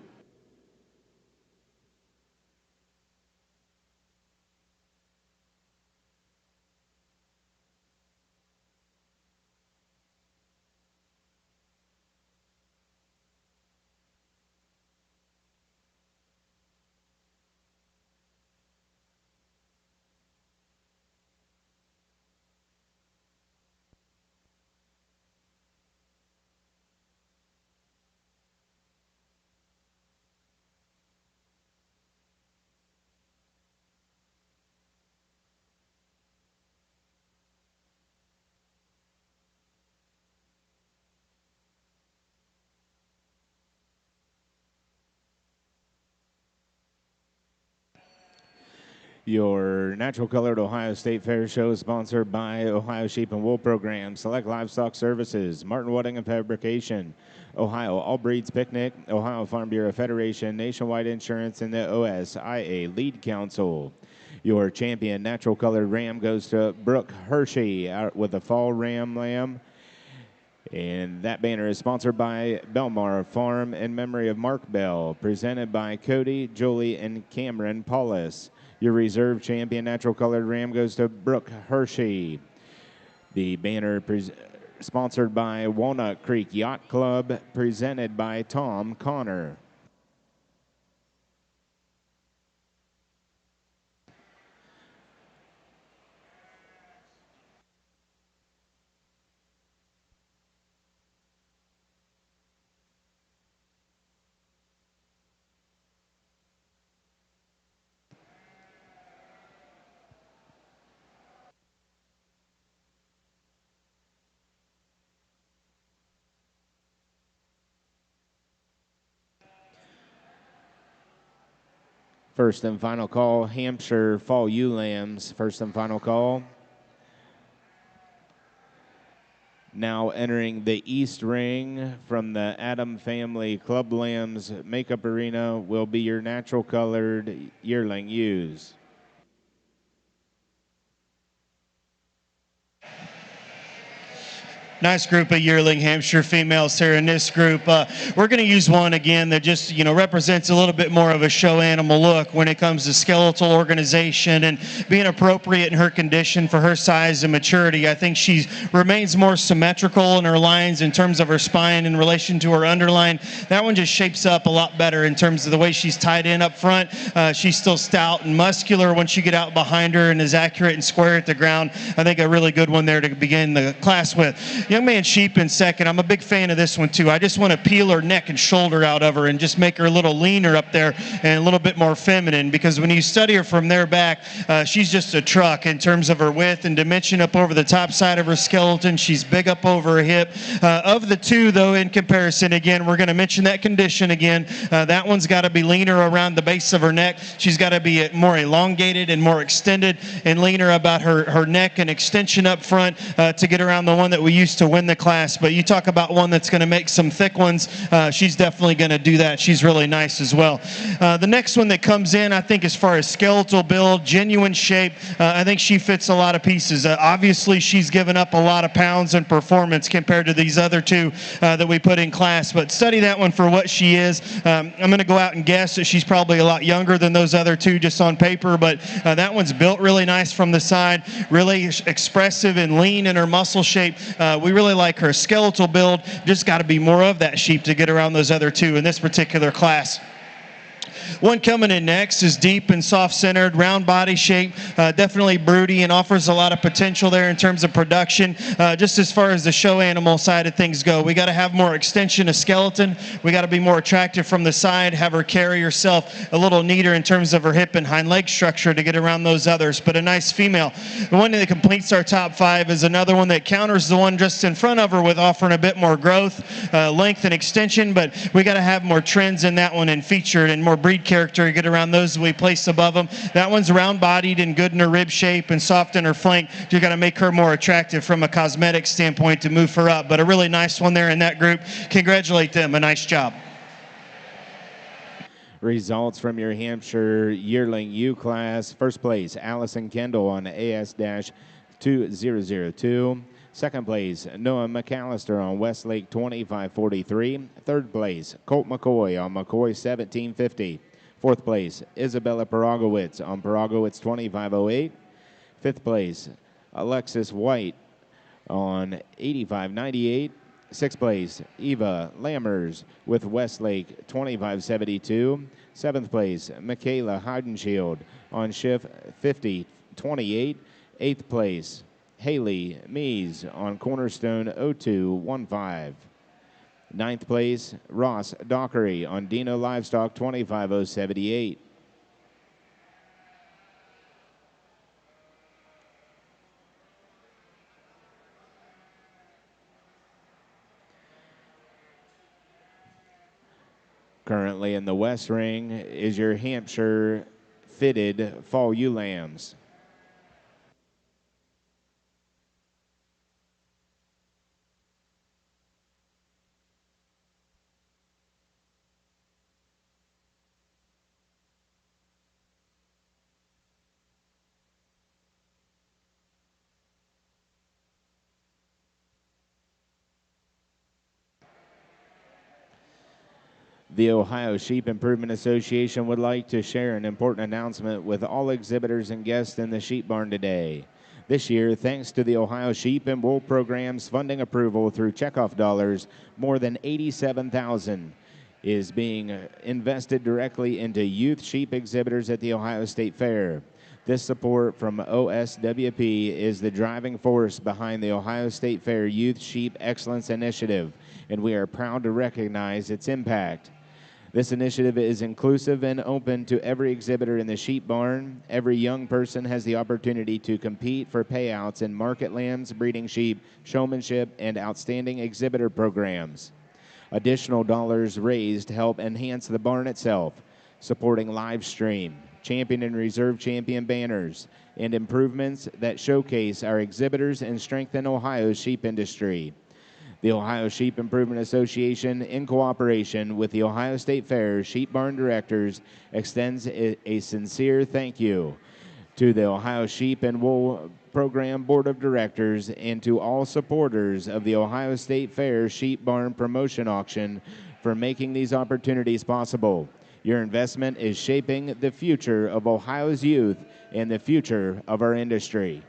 Your Natural Colored Ohio State Fair show is sponsored by Ohio Sheep and Wool Program, Select Livestock Services, Martin Wooding and Fabrication, Ohio All Breeds Picnic, Ohio Farm Bureau Federation, Nationwide Insurance, and the OSIA Lead Council. Your champion natural colored ram goes to Brooke Hershey out with the Fall Ram Lamb. And that banner is sponsored by Belmar Farm in memory of Mark Bell, presented by Cody, Julie, and Cameron Paulus. Your reserve champion natural colored ram goes to Brooke Hershey. The banner sponsored by Walnut Creek Yacht Club, presented by Tom Connor. First and final call, Hampshire Fall Ewe Lambs. First and final call. Now entering the East Ring from the Adam Family Club Lambs Makeup Arena will be your natural colored yearling ewes. Nice group of yearling Hampshire females here in this group. We're going to use one again that just, represents a little bit more of a show animal look when it comes to skeletal organization and being appropriate in her condition for her size and maturity. I think she remains more symmetrical in her lines in terms of her spine in relation to her underline. That one just shapes up a lot better in terms of the way she's tied in up front. She's still stout and muscular once you get out behind her and is accurate and square at the ground. I think a really good one there to begin the class with. Young Man Sheep in second. I'm a big fan of this one too. I just want to peel her neck and shoulder out of her and just make her a little leaner up there and a little bit more feminine, because when you study her from there back, she's just a truck in terms of her width and dimension up over the top side of her skeleton. She's big up over her hip. Of the two, though, in comparison, again, we're going to mention that condition again. That one's got to be leaner around the base of her neck. She's got to be more elongated and more extended and leaner about her neck and extension up front to get around the one that we used to win the class. But you talk about one that's going to make some thick ones, she's definitely going to do that. She's really nice as well. The next one that comes in, I think, as far as skeletal build, genuine shape, I think she fits a lot of pieces. Obviously, she's given up a lot of pounds in performance compared to these other two that we put in class. But study that one for what she is. I'm going to go out and guess that she's probably a lot younger than those other two just on paper. But that one's built really nice from the side, really expressive and lean in her muscle shape. We really like her skeletal build. Just got to be more of that sheep to get around those other two in this particular class. One coming in next is deep and soft-centered, round body shape, definitely broody and offers a lot of potential there in terms of production. Just as far as the show animal side of things go, we got to have more extension of skeleton. We got to be more attractive from the side, have her carry herself a little neater in terms of her hip and hind leg structure to get around those others. But a nice female. The one that completes our top five is another one that counters the one just in front of her with offering a bit more growth, length, and extension. But we got to have more trends in that one and featured and more breed character to get around those we place above them. That one's round-bodied and good in her rib shape and soft in her flank. You got to make her more attractive from a cosmetic standpoint to move her up. But a really nice one there in that group. Congratulate them. A nice job. Results from your Hampshire Yearling U class. First place, Allison Kendall on AS-2002. Second place, Noah McAllister on Westlake 2543. Third place, Colt McCoy on McCoy 1750. Fourth place, Isabella Paragowitz on Paragowitz 2508. Fifth place, Alexis White on 8598. Sixth place, Eva Lammers with Westlake 2572. Seventh place, Michaela Heidenshield on Schiff 5028. Eighth place, Haley Mees on Cornerstone 0215. Ninth place, Ross Dockery on Dino Livestock 25078. Currently in the West Ring is your Hampshire fitted Fall Ewe Lambs. The Ohio Sheep Improvement Association would like to share an important announcement with all exhibitors and guests in the sheep barn today. This year, thanks to the Ohio Sheep and Wool Program's funding approval through checkoff dollars, more than $87,000 is being invested directly into youth sheep exhibitors at the Ohio State Fair. This support from OSWP is the driving force behind the Ohio State Fair Youth Sheep Excellence Initiative, and we are proud to recognize its impact. This initiative is inclusive and open to every exhibitor in the sheep barn. Every young person has the opportunity to compete for payouts in market lambs, breeding sheep, showmanship, and outstanding exhibitor programs. Additional dollars raised help enhance the barn itself. supporting live stream, champion and reserve champion banners, and improvements that showcase our exhibitors and strengthen Ohio's sheep industry. The Ohio Sheep Improvement Association, in cooperation with the Ohio State Fair Sheep Barn Directors, extends a sincere thank you to the Ohio Sheep and Wool Program Board of Directors and to all supporters of the Ohio State Fair Sheep Barn Promotion Auction for making these opportunities possible. Your investment is shaping the future of Ohio's youth and the future of our industry.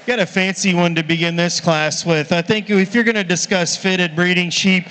Got a fancy one to begin this class with. I think if you're going to discuss fitted breeding sheep,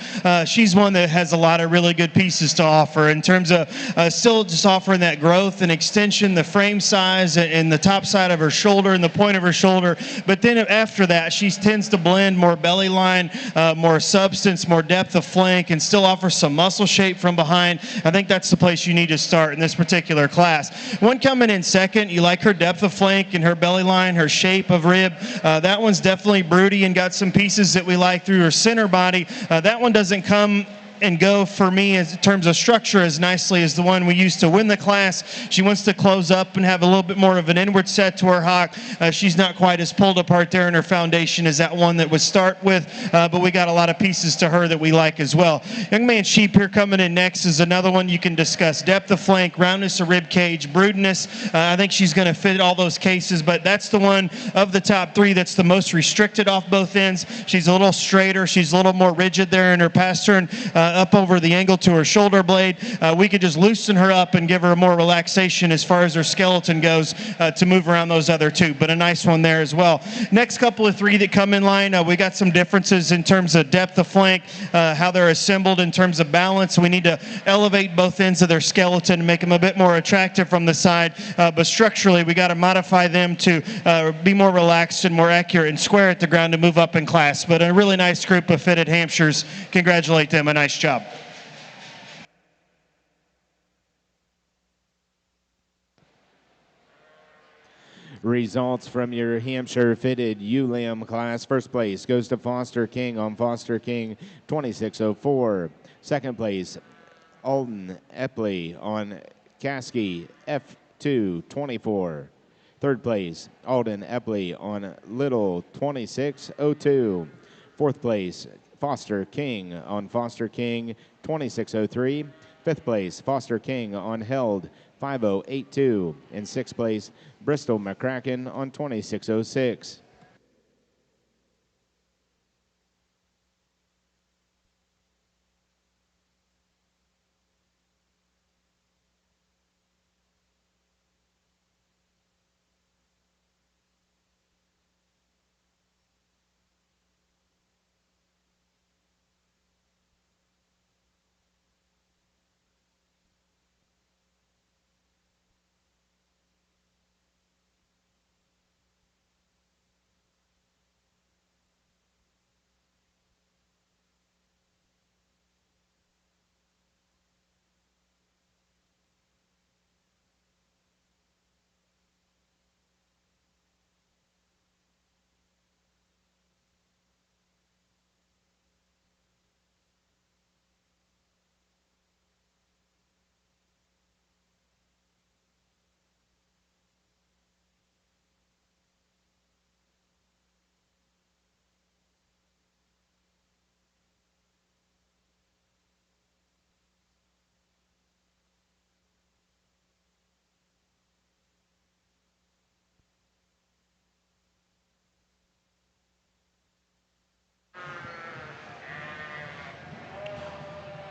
she's one that has a lot of really good pieces to offer in terms of still just offering that growth and extension, the frame size and the top side of her shoulder and the point of her shoulder. But then after that, she tends to blend more belly line, more substance, more depth of flank, and still offer some muscle shape from behind. I think that's the place you need to start in this particular class. One coming in second, you like her depth of flank and her belly line, her shape of rib. That one's definitely broody and got some pieces that we like through her center body. That one doesn't come and go for me in terms of structure as nicely as the one we used to win the class. She wants to close up and have a little bit more of an inward set to her hock. She's not quite as pulled apart there in her foundation as that one that would start with, but we got a lot of pieces to her that we like as well. Young man sheep here coming in next is another one you can discuss. Depth of flank, roundness of rib cage, broodness. I think she's going to fit all those cases, but that's the one of the top three that's the most restricted off both ends. She's a little straighter. She's a little more rigid there in her pastern. Up over the angle to her shoulder blade. We could just loosen her up and give her more relaxation as far as her skeleton goes to move around those other two, but a nice one there as well. Next couple of three that come in line, we got some differences in terms of depth of flank, how they're assembled in terms of balance. We need to elevate both ends of their skeleton and make them a bit more attractive from the side, but structurally we got to modify them to be more relaxed and more accurate and square at the ground to move up in class. But a really nice group of fitted Hampshires. Congratulate them. A nice job. Results from your Hampshire fitted ULAM class. First place goes to Foster King on Foster King 2604. Second place, Alden Epley on Caskey F2 24. Third place, Alden Epley on Little 2602. Fourth place, Foster King on Foster King 2603. Fifth place, Foster King on Held 5082. In sixth place, Bristol McCracken on 2606.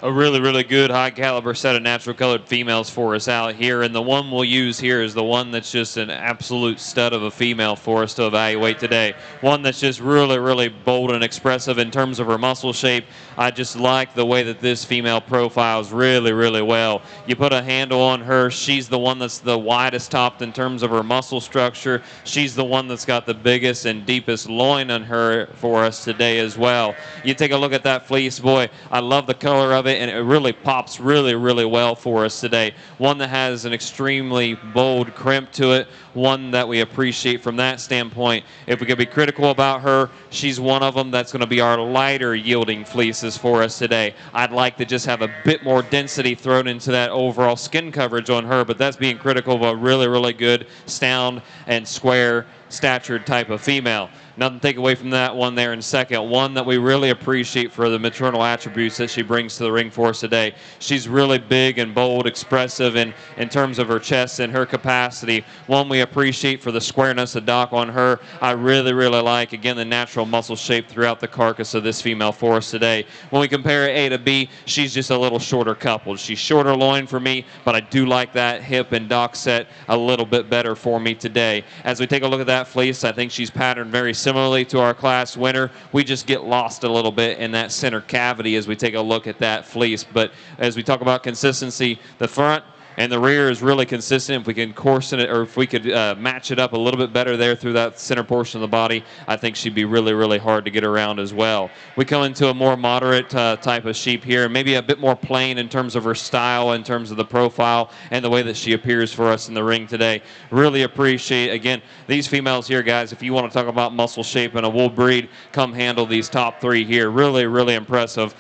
a really, really good high caliber set of natural colored females for us out here. And the one we'll use here is the one that's just an absolute stud of a female for us to evaluate today. One that's just really, really bold and expressive in terms of her muscle shape. I just like the way that this female profiles really, really well. You put a handle on her, she's the one that's the widest topped in terms of her muscle structure. She's the one that's got the biggest and deepest loin on her for us today as well. You take a look at that fleece, boy, I love the color of it, and it really pops really, really well for us today. One that has an extremely bold crimp to it, one that we appreciate from that standpoint. If we could be critical about her, she's one of them that's going to be our lighter yielding fleeces for us today. I'd like to just have a bit more density thrown into that overall skin coverage on her, but that's being critical of a really, really good, sound and square statured type of female. Nothing to take away from that one there in second. One that we really appreciate for the maternal attributes that she brings to the ring for us today. She's really big and bold, expressive in terms of her chest and her capacity. One we appreciate for the squareness of Doc on her. I really, really like, again, the natural muscle shape throughout the carcass of this female for us today. When we compare A to B, she's just a little shorter coupled. She's shorter loin for me, but I do like that hip and Doc set a little bit better for me today. As we take a look at that fleece, I think she's patterned very similarly to our class winner. We just get lost a little bit in that center cavity as we take a look at that fleece. But as we talk about consistency, the front and the rear is really consistent. If we can coarsen it, or if we could match it up a little bit better there through that center portion of the body, I think she'd be really, really hard to get around as well. We come into a more moderate type of sheep here, maybe a bit more plain in terms of her style, in terms of the profile, and the way that she appears for us in the ring today. Really appreciate, again, these females here, guys. If you want to talk about muscle shape in a wool breed, come handle these top three here. Really, really impressive,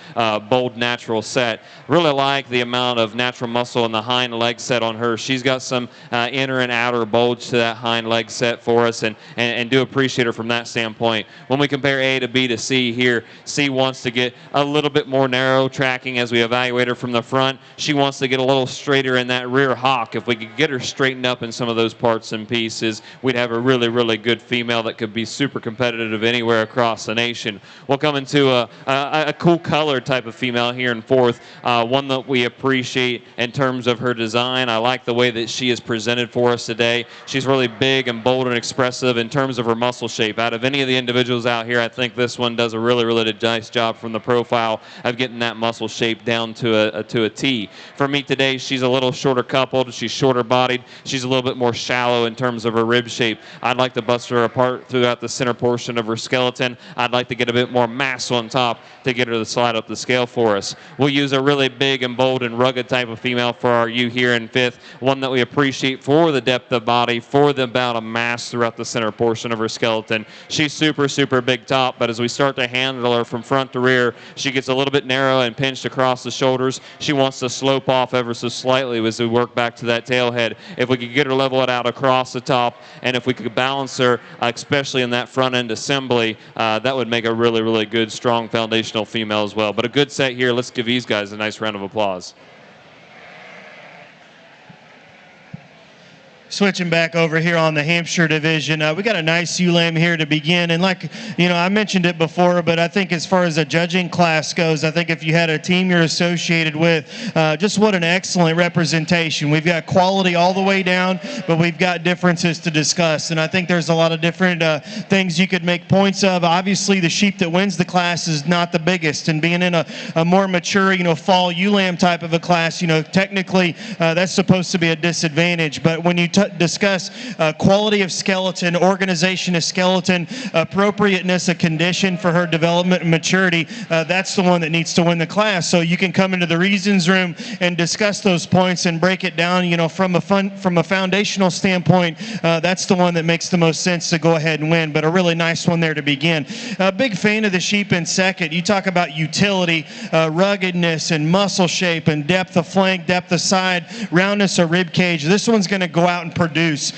bold, natural set. Really like the amount of natural muscle in the hind leg set on her. She's got some inner and outer bulge to that hind leg set for us, and do appreciate her from that standpoint. When we compare A to B to C here, C wants to get a little bit more narrow tracking as we evaluate her from the front. She wants to get a little straighter in that rear hock. If we could get her straightened up in some of those parts and pieces, we'd have a really, really good female that could be super competitive anywhere across the nation. We'll come into a cool color type of female here in fourth, one that we appreciate in terms of her design. I like the way that she is presented for us today. She's really big and bold and expressive in terms of her muscle shape. Out of any of the individuals out here, I think this one does a really, really nice job from the profile of getting that muscle shape down to a T. For me today, she's a little shorter coupled. She's shorter bodied. She's a little bit more shallow in terms of her rib shape. I'd like to bust her apart throughout the center portion of her skeleton. I'd like to get a bit more mass on top to get her to slide up the scale for us. We'll use a really big and bold and rugged type of female for our U here in fifth, one that we appreciate for the depth of body, for the amount of mass throughout the center portion of her skeleton. She's super, super big top, but as we start to handle her from front to rear, she gets a little bit narrow and pinched across the shoulders. She wants to slope off ever so slightly as we work back to that tail head. If we could get her level it out across the top, and if we could balance her, especially in that front end assembly, that would make a really, really good, strong foundational female as well. But a good set here. Let's give these guys a nice round of applause. Switching back over here on the Hampshire division, we got a nice ewe lamb here to begin. And like, I mentioned it before, but I think as far as the judging class goes, I think if you had a team you're associated with, just what an excellent representation. We've got quality all the way down, but we've got differences to discuss. And I think there's a lot of different things you could make points of. Obviously, the sheep that wins the class is not the biggest. And being in a more mature, fall ewe lamb type of a class, technically that's supposed to be a disadvantage. But when you discuss quality of skeleton, organization of skeleton, appropriateness of condition for her development and maturity, that's the one that needs to win the class. So you can come into the reasons room and discuss those points and break it down, from a foundational standpoint, that's the one that makes the most sense to go ahead and win. But a really nice one there to begin. A big fan of the sheep in second. You talk about utility, ruggedness and muscle shape and depth of flank, depth of side, roundness of rib cage. This one's going to go out and and produce.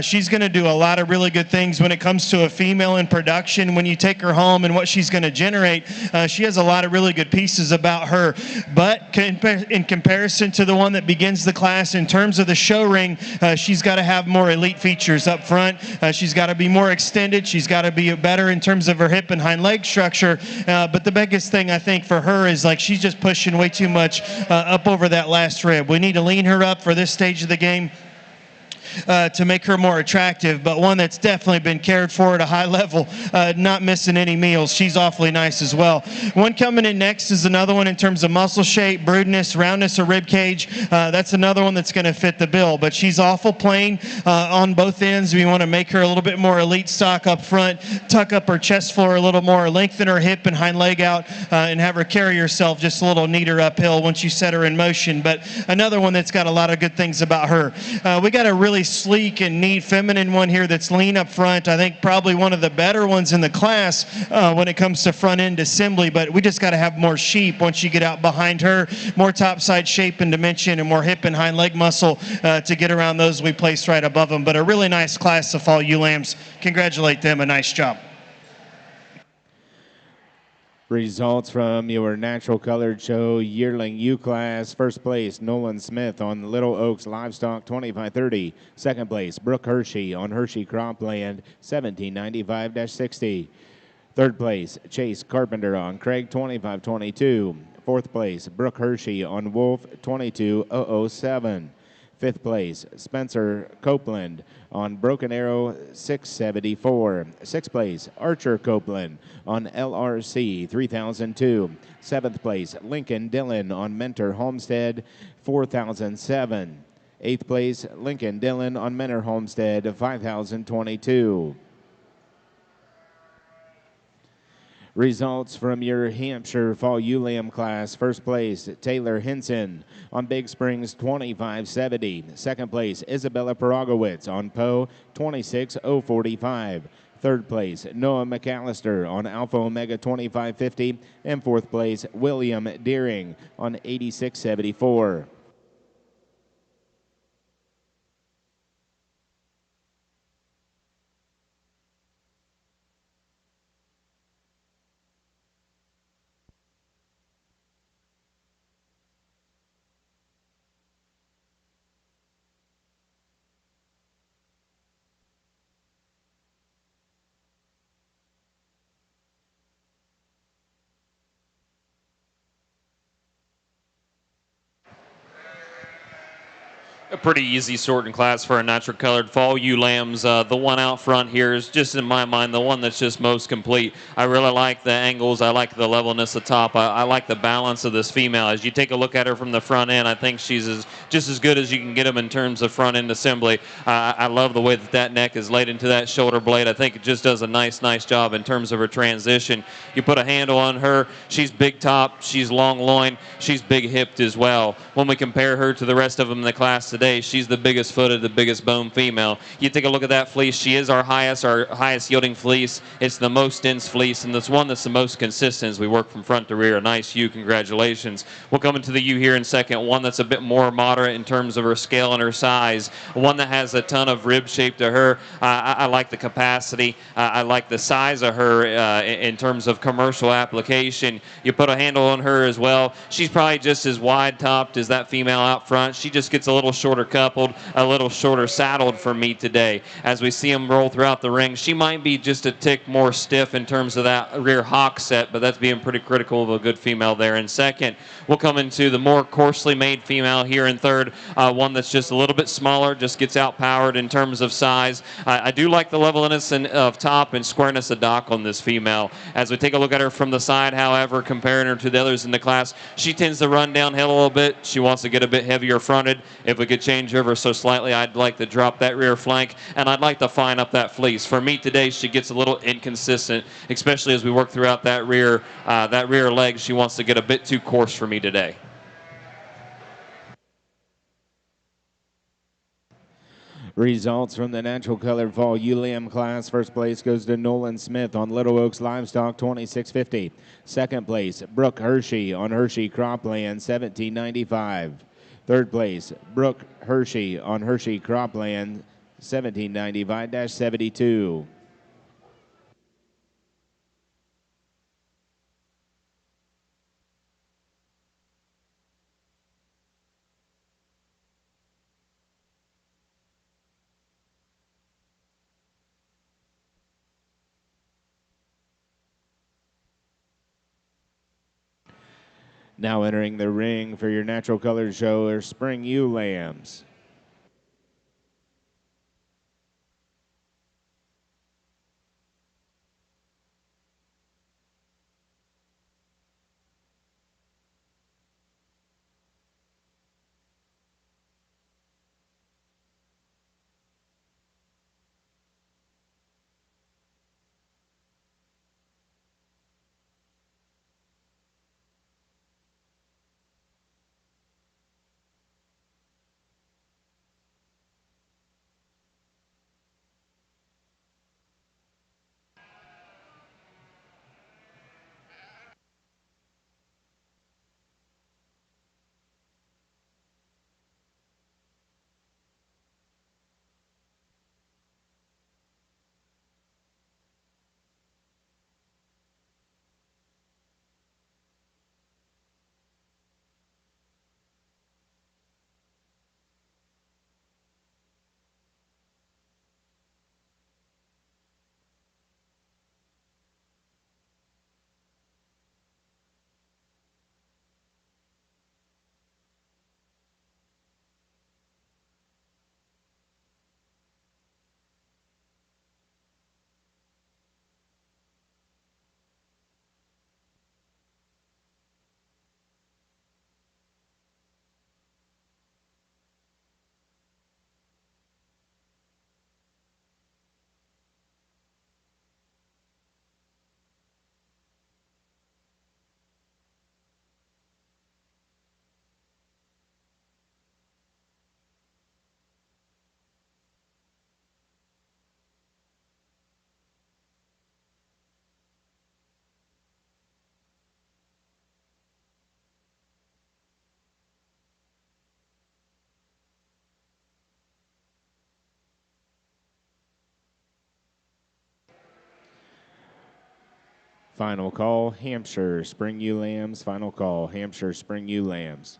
She's going to do a lot of really good things when it comes to a female in production. When you take her home and what she's going to generate, she has a lot of really good pieces about her. But in comparison to the one that begins the class, in terms of the show ring, she's got to have more elite features up front. She's got to be more extended. She's got to be better in terms of her hip and hind leg structure. But the biggest thing I think for her is like she's just pushing way too much up over that last rib. We need to lean her up for this stage of the game to make her more attractive, but one that's definitely been cared for at a high level, not missing any meals. She's awfully nice as well. One coming in next is another one in terms of muscle shape, broodness, roundness of rib cage. That's another one that's going to fit the bill, but she's awful plain on both ends. We want to make her a little bit more elite stock up front, tuck up her chest floor a little more, lengthen her hip and hind leg out, and have her carry herself just a little neater uphill once you set her in motion. But another one that's got a lot of good things about her. We got a really sleek and neat feminine one here that's lean up front. I think probably one of the better ones in the class when it comes to front end assembly, but we just got to have more sheep once you get out behind her, more top side shape and dimension and more hip and hind leg muscle to get around those we place right above them. But a really nice class of fall ewe lambs. Congratulate them, a nice job. Results from your natural colored show yearling U class. First place, Nolan Smith on Little Oaks Livestock 2530. Second place, Brooke Hershey on Hershey Cropland 1795-60. Third place, Chase Carpenter on Craig 2522. Fourth place, Brooke Hershey on Wolf 22007. Fifth place, Spencer Copeland on Broken Arrow 674. Sixth place, Archer Copeland on LRC 3002. Seventh place, Lincoln Dillon on Mentor Homestead 4007. Eighth place, Lincoln Dillon on Mentor Homestead 5022. Results from your Hampshire Fall Ewe Lamb class. First place, Taylor Henson on Big Springs 2570. Second place, Isabella Paragowitz on Poe 26045. Third place, Noah McAllister on Alpha Omega 2550. And fourth place, William Deering on 8674. A pretty easy sorting class for a natural colored fall ewe lambs. The one out front here is just, in my mind, the one that's just most complete. I really like the angles. I like the levelness of top. I like the balance of this female. As you take a look at her from the front end, I think she's just as good as you can get them in terms of front end assembly. I love the way that neck is laid into that shoulder blade. I think it just does a nice job in terms of her transition. You put a handle on her. She's big top. She's long loin. She's big hipped as well. When we compare her to the rest of them in the class today, she's the biggest footed, the biggest bone female. You take a look at that fleece. She is our highest yielding fleece. It's the most dense fleece, and it's one that's the most consistent as we work from front to rear. A nice ewe. Congratulations. We'll come into the ewe here in a second. One that's a bit more moderate in terms of her scale and her size. One that has a ton of rib shape to her. I like the capacity. I like the size of her in terms of commercial application. You put a handle on her as well. She's probably just as wide topped as that female out front. She just gets a little shorter coupled, a little shorter saddled for me today. As we see them roll throughout the ring, she might be just a tick more stiff in terms of that rear hock set, but that's being pretty critical of a good female there. In second, we'll come into the more coarsely made female here in third, one that's just a little bit smaller, just gets outpowered in terms of size. I do like the levelness of top and squareness of dock on this female. As we take a look at her from the side, however, comparing her to the others in the class, she tends to run downhill a little bit. She wants to get a bit heavier fronted. If we could change over so slightly, I'd like to drop that rear flank, and I'd like to fine up that fleece. For me today, she gets a little inconsistent, especially as we work throughout that rear leg. She wants to get a bit too coarse for me today. Results from the natural colored fall ewe lamb class. First place goes to Nolan Smith on Little Oaks Livestock 2650. Second place, Brooke Hershey on Hershey Cropland 1795. Third place, Brooke Hershey on Hershey Cropland, 1795-72. Now entering the ring for your natural colored show are Spring Ewe Lambs. Final call, Hampshire Spring Ewe Lambs. Final call, Hampshire Spring Ewe Lambs.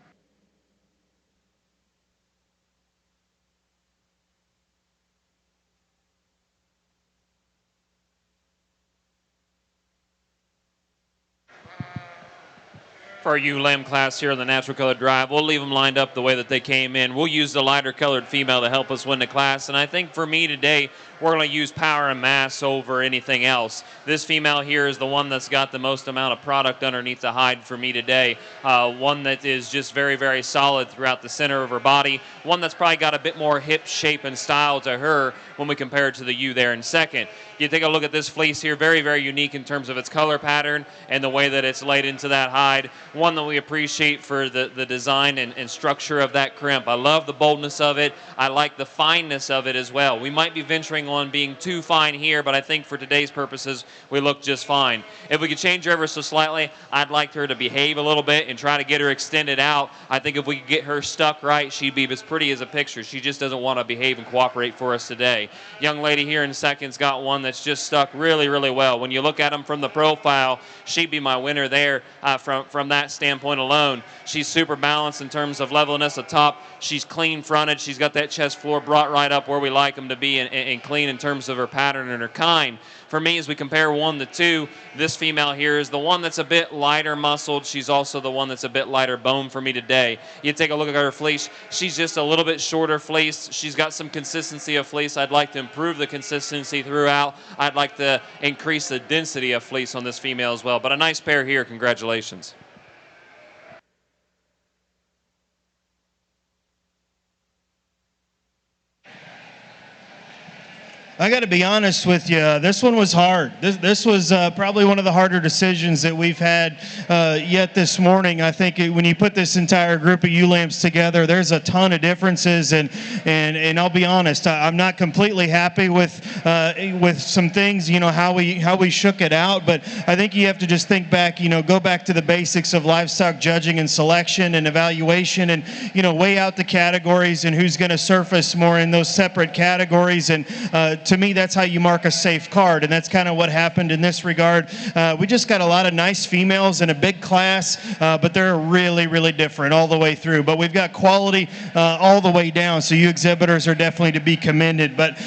For our ewe lamb class here in the natural colored drive, we'll leave them lined up the way that they came in. We'll use the lighter colored female to help us win the class. And I think for me today, we're going to use power and mass over anything else. This female here is the one that's got the most amount of product underneath the hide for me today. One that is just very, very solid throughout the center of her body. One that's probably got a bit more hip shape and style to her when we compare it to the ewe there in second. You take a look at this fleece here, very, very unique in terms of its color pattern and the way that it's laid into that hide. One that we appreciate for the design and structure of that crimp. I love the boldness of it. I like the fineness of it as well. We might be venturing on being too fine here, but I think for today's purposes, we look just fine. If we could change her ever so slightly, I'd like her to behave a little bit and try to get her extended out. I think if we could get her stuck right, she'd be as pretty as a picture. She just doesn't want to behave and cooperate for us today. Young lady here in second's got one that's just stuck really, really well. When you look at them from the profile, she'd be my winner there from that standpoint alone. She's super balanced in terms of levelness atop. She's clean fronted. She's got that chest floor brought right up where we like them to be and clean in terms of her pattern and her kind. For me, as we compare 1 to 2, this female here is the one that's a bit lighter muscled. She's also the one that's a bit lighter bone for me today. You take a look at her fleece. She's just a little bit shorter fleece. She's got some consistency of fleece. I'd like to improve the consistency throughout. I'd like to increase the density of fleece on this female as well. But a nice pair here. Congratulations. I got to be honest with you. This one was hard. This was probably one of the harder decisions that we've had yet this morning. I think when you put this entire group of ewe lambs together, there's a ton of differences, and I'll be honest, I'm not completely happy with some things. You know how we shook it out, but I think you have to just think back. You know, go back to the basics of livestock judging and selection and evaluation, and weigh out the categories and who's going to surface more in those separate categories. And to me, that's how you mark a safe card, and that's kind of what happened in this regard. We just got a lot of nice females in a big class, but they're really, really different all the way through. But we've got quality all the way down, so you exhibitors are definitely to be commended. But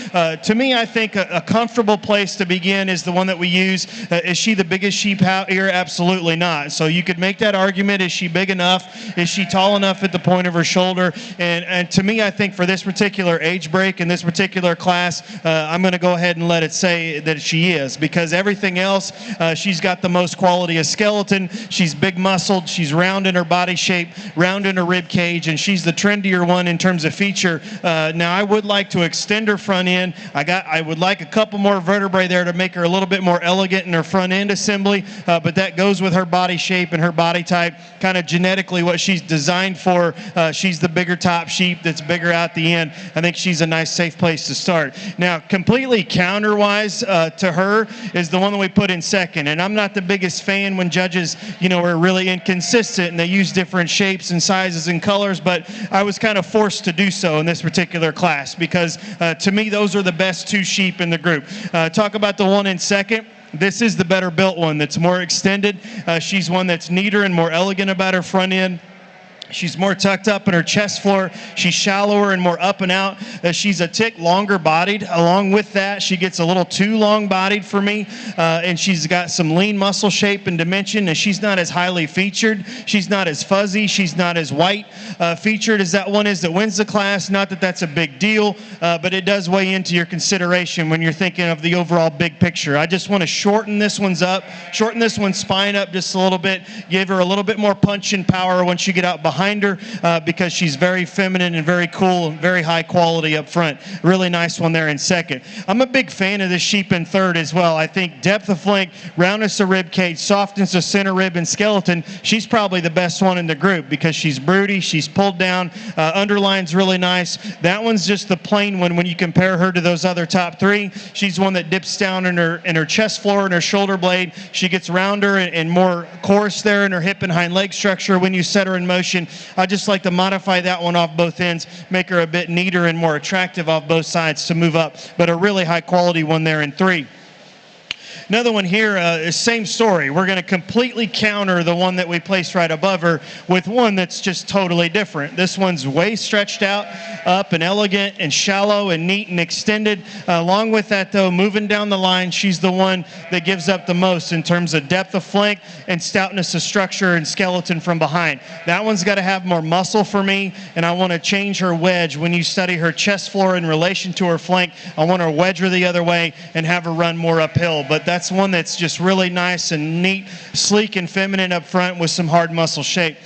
to me, I think a comfortable place to begin is the one that we use. Is she the biggest sheep out here? Absolutely not. So you could make that argument. Is she big enough? Is she tall enough at the point of her shoulder? And to me, I think for this particular age break in this particular class, I'm going to go ahead and let it say that she is, because everything else, she's got the most quality of skeleton. She's big muscled. She's round in her body shape, round in her rib cage, and she's the trendier one in terms of feature. Now, I would like to extend her front end. I would like a couple more vertebrae there to make her a little bit more elegant in her front end assembly, but that goes with her body shape and her body type, kind of genetically what she's designed for. She's the bigger top sheep that's bigger out the end. I think she's a nice, safe place to start. Now, completely counter-wise to her is the one that we put in second. And I'm not the biggest fan when judges, are really inconsistent and they use different shapes and sizes and colors, but I was kind of forced to do so in this particular class because to me, those are the best two sheep in the group. Talk about the one in second. This is the better built one that's more extended. She's one that's neater and more elegant about her front end. She's more tucked up in her chest floor. She's shallower and more up and out. She's a tick longer bodied. Along with that, she gets a little too long bodied for me. And she's got some lean muscle shape and dimension. And she's not as highly featured. She's not as fuzzy. She's not as white featured as that one is that wins the class. Not that that's a big deal, but it does weigh into your consideration when you're thinking of the overall big picture. I just want to shorten this one's spine up just a little bit. Give her a little bit more punch and power once you get out behind her because she's very feminine and very cool and very high quality up front. Really nice one there in second. I'm a big fan of this sheep in third as well. I think depth of flank, roundness of rib cage, softness of center rib and skeleton, she's probably the best one in the group because she's broody, she's pulled down, underline's really nice. That one's just the plain one when you compare her to those other top three. She's one that dips down in her chest floor and her shoulder blade. She gets rounder and more coarse there in her hip and hind leg structure when you set her in motion. I just like to modify that one off both ends, make her a bit neater and more attractive off both sides to move up, but a really high quality one there in three. Another one here is same story. We're going to completely counter the one that we placed right above her with one that's just totally different. This one's way stretched out, up and elegant and shallow and neat and extended. Along with that, though, moving down the line, she's the one that gives up the most in terms of depth of flank and stoutness of structure and skeleton from behind. That one's got to have more muscle for me, and I want to change her wedge. When you study her chest floor in relation to her flank, I want to wedge her the other way and have her run more uphill. But that's one that's just really nice and neat, sleek and feminine up front with some hard muscle shape.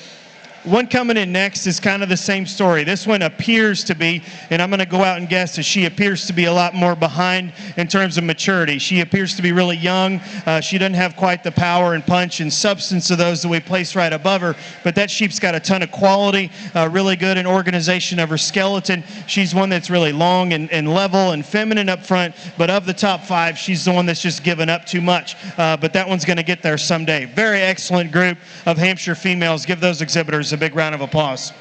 One coming in next is kind of the same story. This one appears to be, and I'm going to go out and guess that she appears to be a lot more behind in terms of maturity. She appears to be really young. She doesn't have quite the power and punch and substance of those that we place right above her, but that sheep's got a ton of quality, really good in organization of her skeleton. She's one that's really long and level and feminine up front, but of the top five, she's the one that's just given up too much. But that one's going to get there someday. Very excellent group of Hampshire females. Give those exhibitors a big round of applause.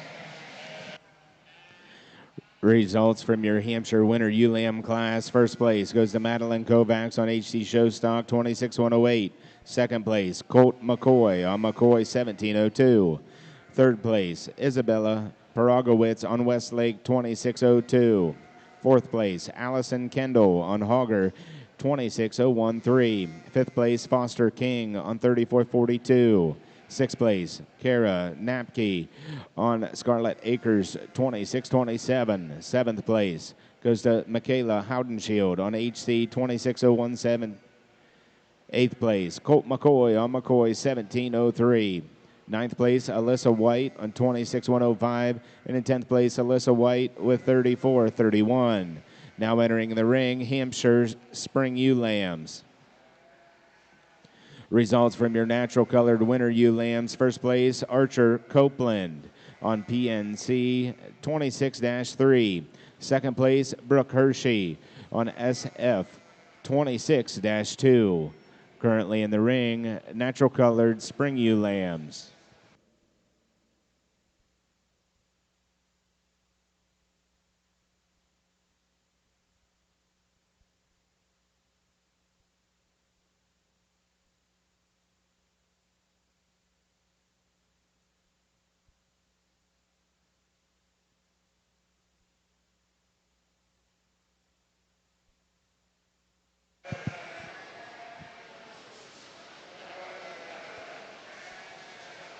Results from your Hampshire winter ewe lamb class. First place goes to Madeline Kovacs on HC Show Stock 26108. Second place, Colt McCoy on McCoy 1702. Third place, Isabella Paragowitz on Westlake 2602. Fourth place, Allison Kendall on Hogger 26013. Fifth place, Foster King on 3442. Sixth place, Kara Napke on Scarlet Acres 2627. Seventh place goes to Michaela Houdenshield on HC 26017. Eighth place, Colt McCoy on McCoy 1703. Ninth place, Alyssa White on 26105. And in 10th place, Alyssa White with 3431. Now entering the ring, Hampshire Spring Ewe Lambs. Results from your natural colored winter ewe lambs. First place, Archer Copeland on PNC 26-3. Second place, Brooke Hershey on SF 26-2. Currently in the ring, natural colored spring ewe lambs.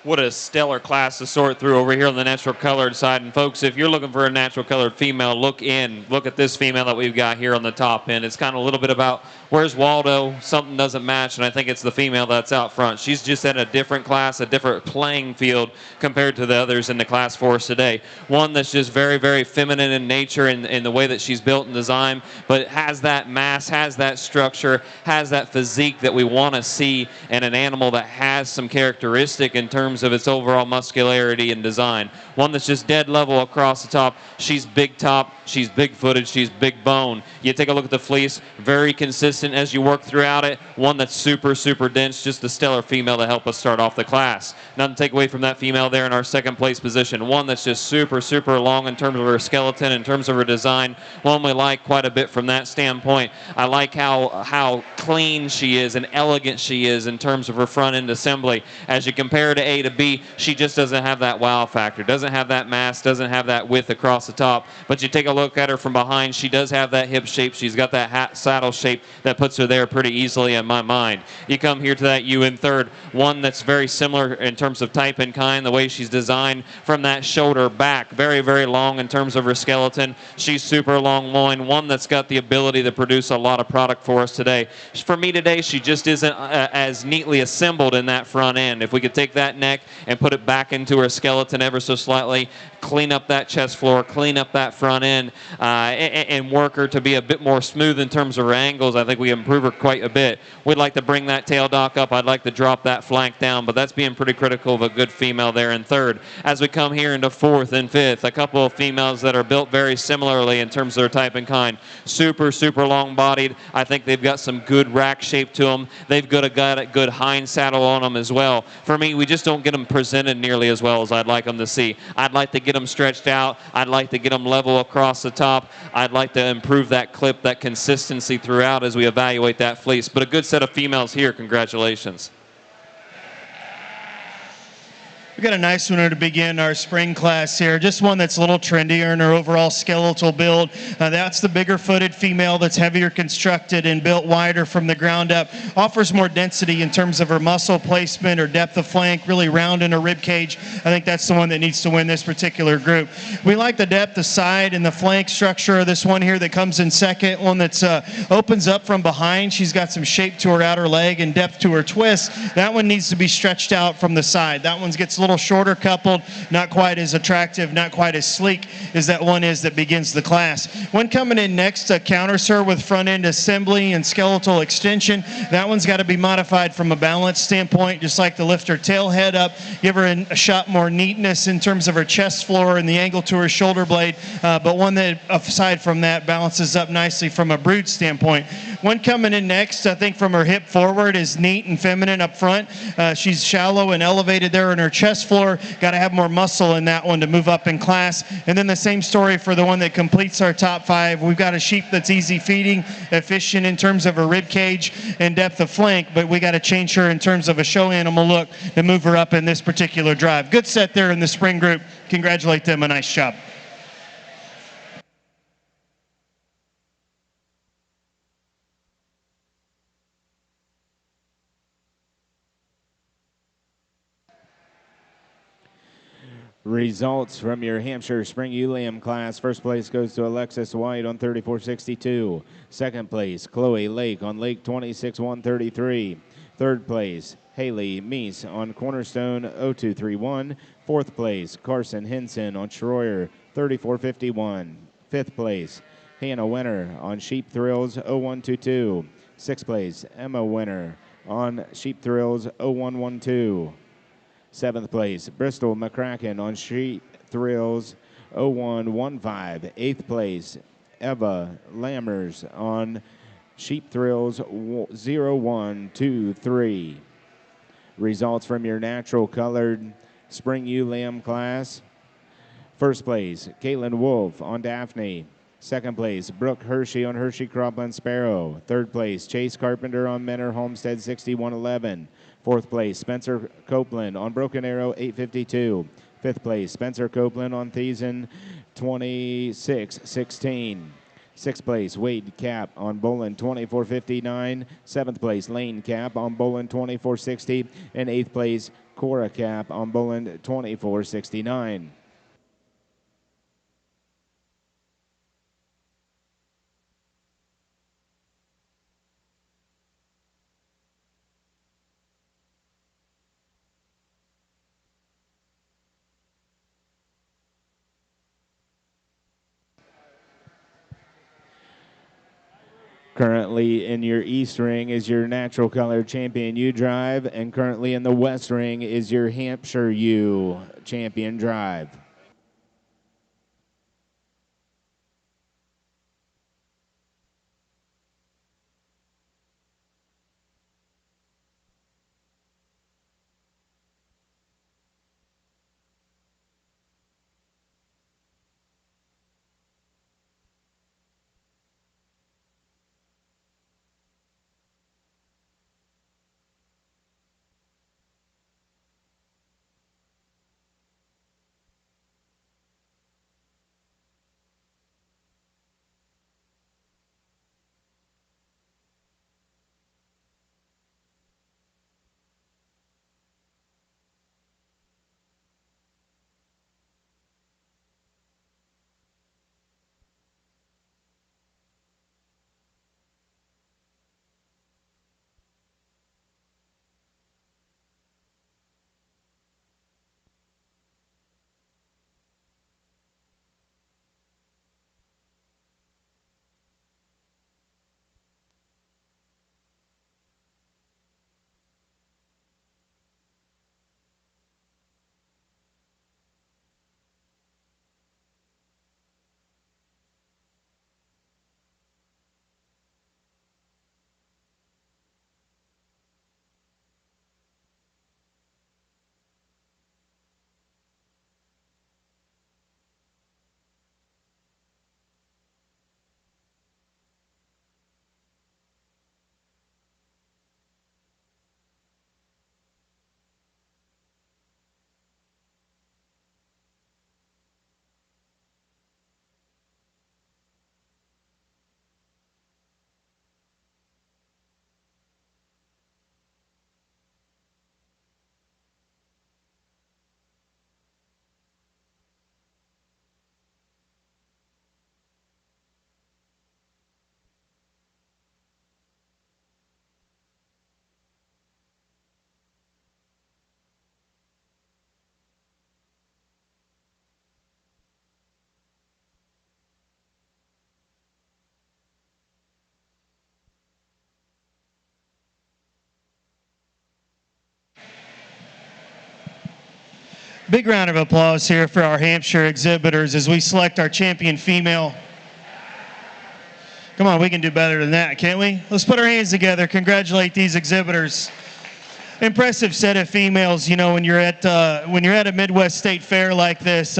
What a stellar class to sort through over here on the natural colored side. And folks, if you're looking for a natural colored female, look at this female that we've got here on the top end. It's kind of a little bit about where's Waldo, something doesn't match, and I think it's the female that's out front. She's just at a different class, a different playing field compared to the others in the class for us today. One that's just very, very feminine in nature in the way that she's built and designed, but has that mass, has that structure, has that physique that we want to see in an animal that has some characteristic in terms of its overall muscularity and design. One that's just dead level across the top. She's big top, she's big footed, she's big bone. You take a look at the fleece, very consistent as you work throughout it. One that's super, super dense, just a stellar female to help us start off the class. Nothing to take away from that female there in our second place position. One that's just super, super long in terms of her skeleton, in terms of her design. One we like quite a bit from that standpoint. I like how clean she is and elegant she is in terms of her front end assembly. As you compare to A to B, she just doesn't have that wow factor, doesn't have that mass, doesn't have that width across the top. But you take a look at her from behind, she does have that hip shape. She's got that saddle shape that puts her there pretty easily in my mind. You come here to that ewe in third, one that's very similar in terms of type and kind, the way she's designed from that shoulder back, very, very long in terms of her skeleton. She's super long loin, one that's got the ability to produce a lot of product for us today. For me today, she just isn't as neatly assembled in that front end. If we could take that neck and put it back into her skeleton ever so slightly, clean up that chest floor, clean up that front end, and work her to be a bit more smooth in terms of her angles, I think we improve her quite a bit. We'd like to bring that tail dock up. I'd like to drop that flank down, but that's being pretty critical of a good female there in third. As we come here into fourth and fifth, a couple of females that are built very similarly in terms of their type and kind. Super, super long-bodied. I think they've got some good rack shape to them. They've got a good hind saddle on them as well. For me, we just don't get them presented nearly as well as I'd like them to see. I'd like to get them stretched out. I'd like to get them level across the top. I'd like to improve that clip, that consistency throughout as we evaluate that fleece. But a good set of females here. Congratulations. We've got a nice one to begin our spring class here. Just one that's a little trendier in her overall skeletal build. That's the bigger footed female that's heavier constructed and built wider from the ground up. Offers more density in terms of her muscle placement or depth of flank, really round in her rib cage. I think that's the one that needs to win this particular group. We like the depth of side and the flank structure of this one here that comes in second. One that's opens up from behind. She's got some shape to her outer leg and depth to her twist. That one needs to be stretched out from the side. That one gets a little shorter coupled, not quite as attractive, not quite as sleek as that one is that begins the class. One coming in next counters her with front end assembly and skeletal extension. That one's got to be modified from a balance standpoint, just like to lift her tail head up, give her a shot more neatness in terms of her chest floor and the angle to her shoulder blade, but one that aside from that balances up nicely from a brood standpoint. One coming in next, I think from her hip forward, is neat and feminine up front. She's shallow and elevated there in her chest floor. Got to have more muscle in that one to move up in class. And then the same story for the one that completes our top five. We've got a sheep that's easy feeding, efficient in terms of her rib cage and depth of flank, but we got to change her in terms of a show animal look to move her up in this particular drive. Good set there in the spring group. Congratulate them. A nice job. Results from your Hampshire Spring Ewe Lamb class. First place goes to Alexis White on 34.62. Second place, Chloe Lake on Lake 26.133. Third place, Haley Meese on Cornerstone 0231. Fourth place, Carson Henson on Schroyer 34.51. Fifth place, Hannah Winner on Sheep Thrills 0122. 6th place, Emma Winner on Sheep Thrills 0112. 7th place, Bristol McCracken on Sheep Thrills 0115. 8th place, Eva Lammers on Sheep Thrills 0123. Results from your natural colored Spring Ewe Lamb class. 1st place, Caitlin Wolf on Daphne. 2nd place, Brooke Hershey on Hershey Cropland Sparrow. 3rd place, Chase Carpenter on Menor Homestead 6111. 4th place, Spencer Copeland on Broken Arrow 852. 5th place, Spencer Copeland on Thiessen 2616. 6th place, Wade Cap on Bolin 2459. 7th place, Lane Cap on Bolin 2460. And 8th place, Cora Cap on Bolin 2469. Currently in your East Ring is your natural color champion U Drive, and currently in the West Ring is your Hampshire U champion Drive. Big round of applause here for our Hampshire exhibitors as we select our champion female. Come on, we can do better than that, can't we? Let's put our hands together, congratulate these exhibitors. Impressive set of females. You know, when you're at a Midwest State Fair like this,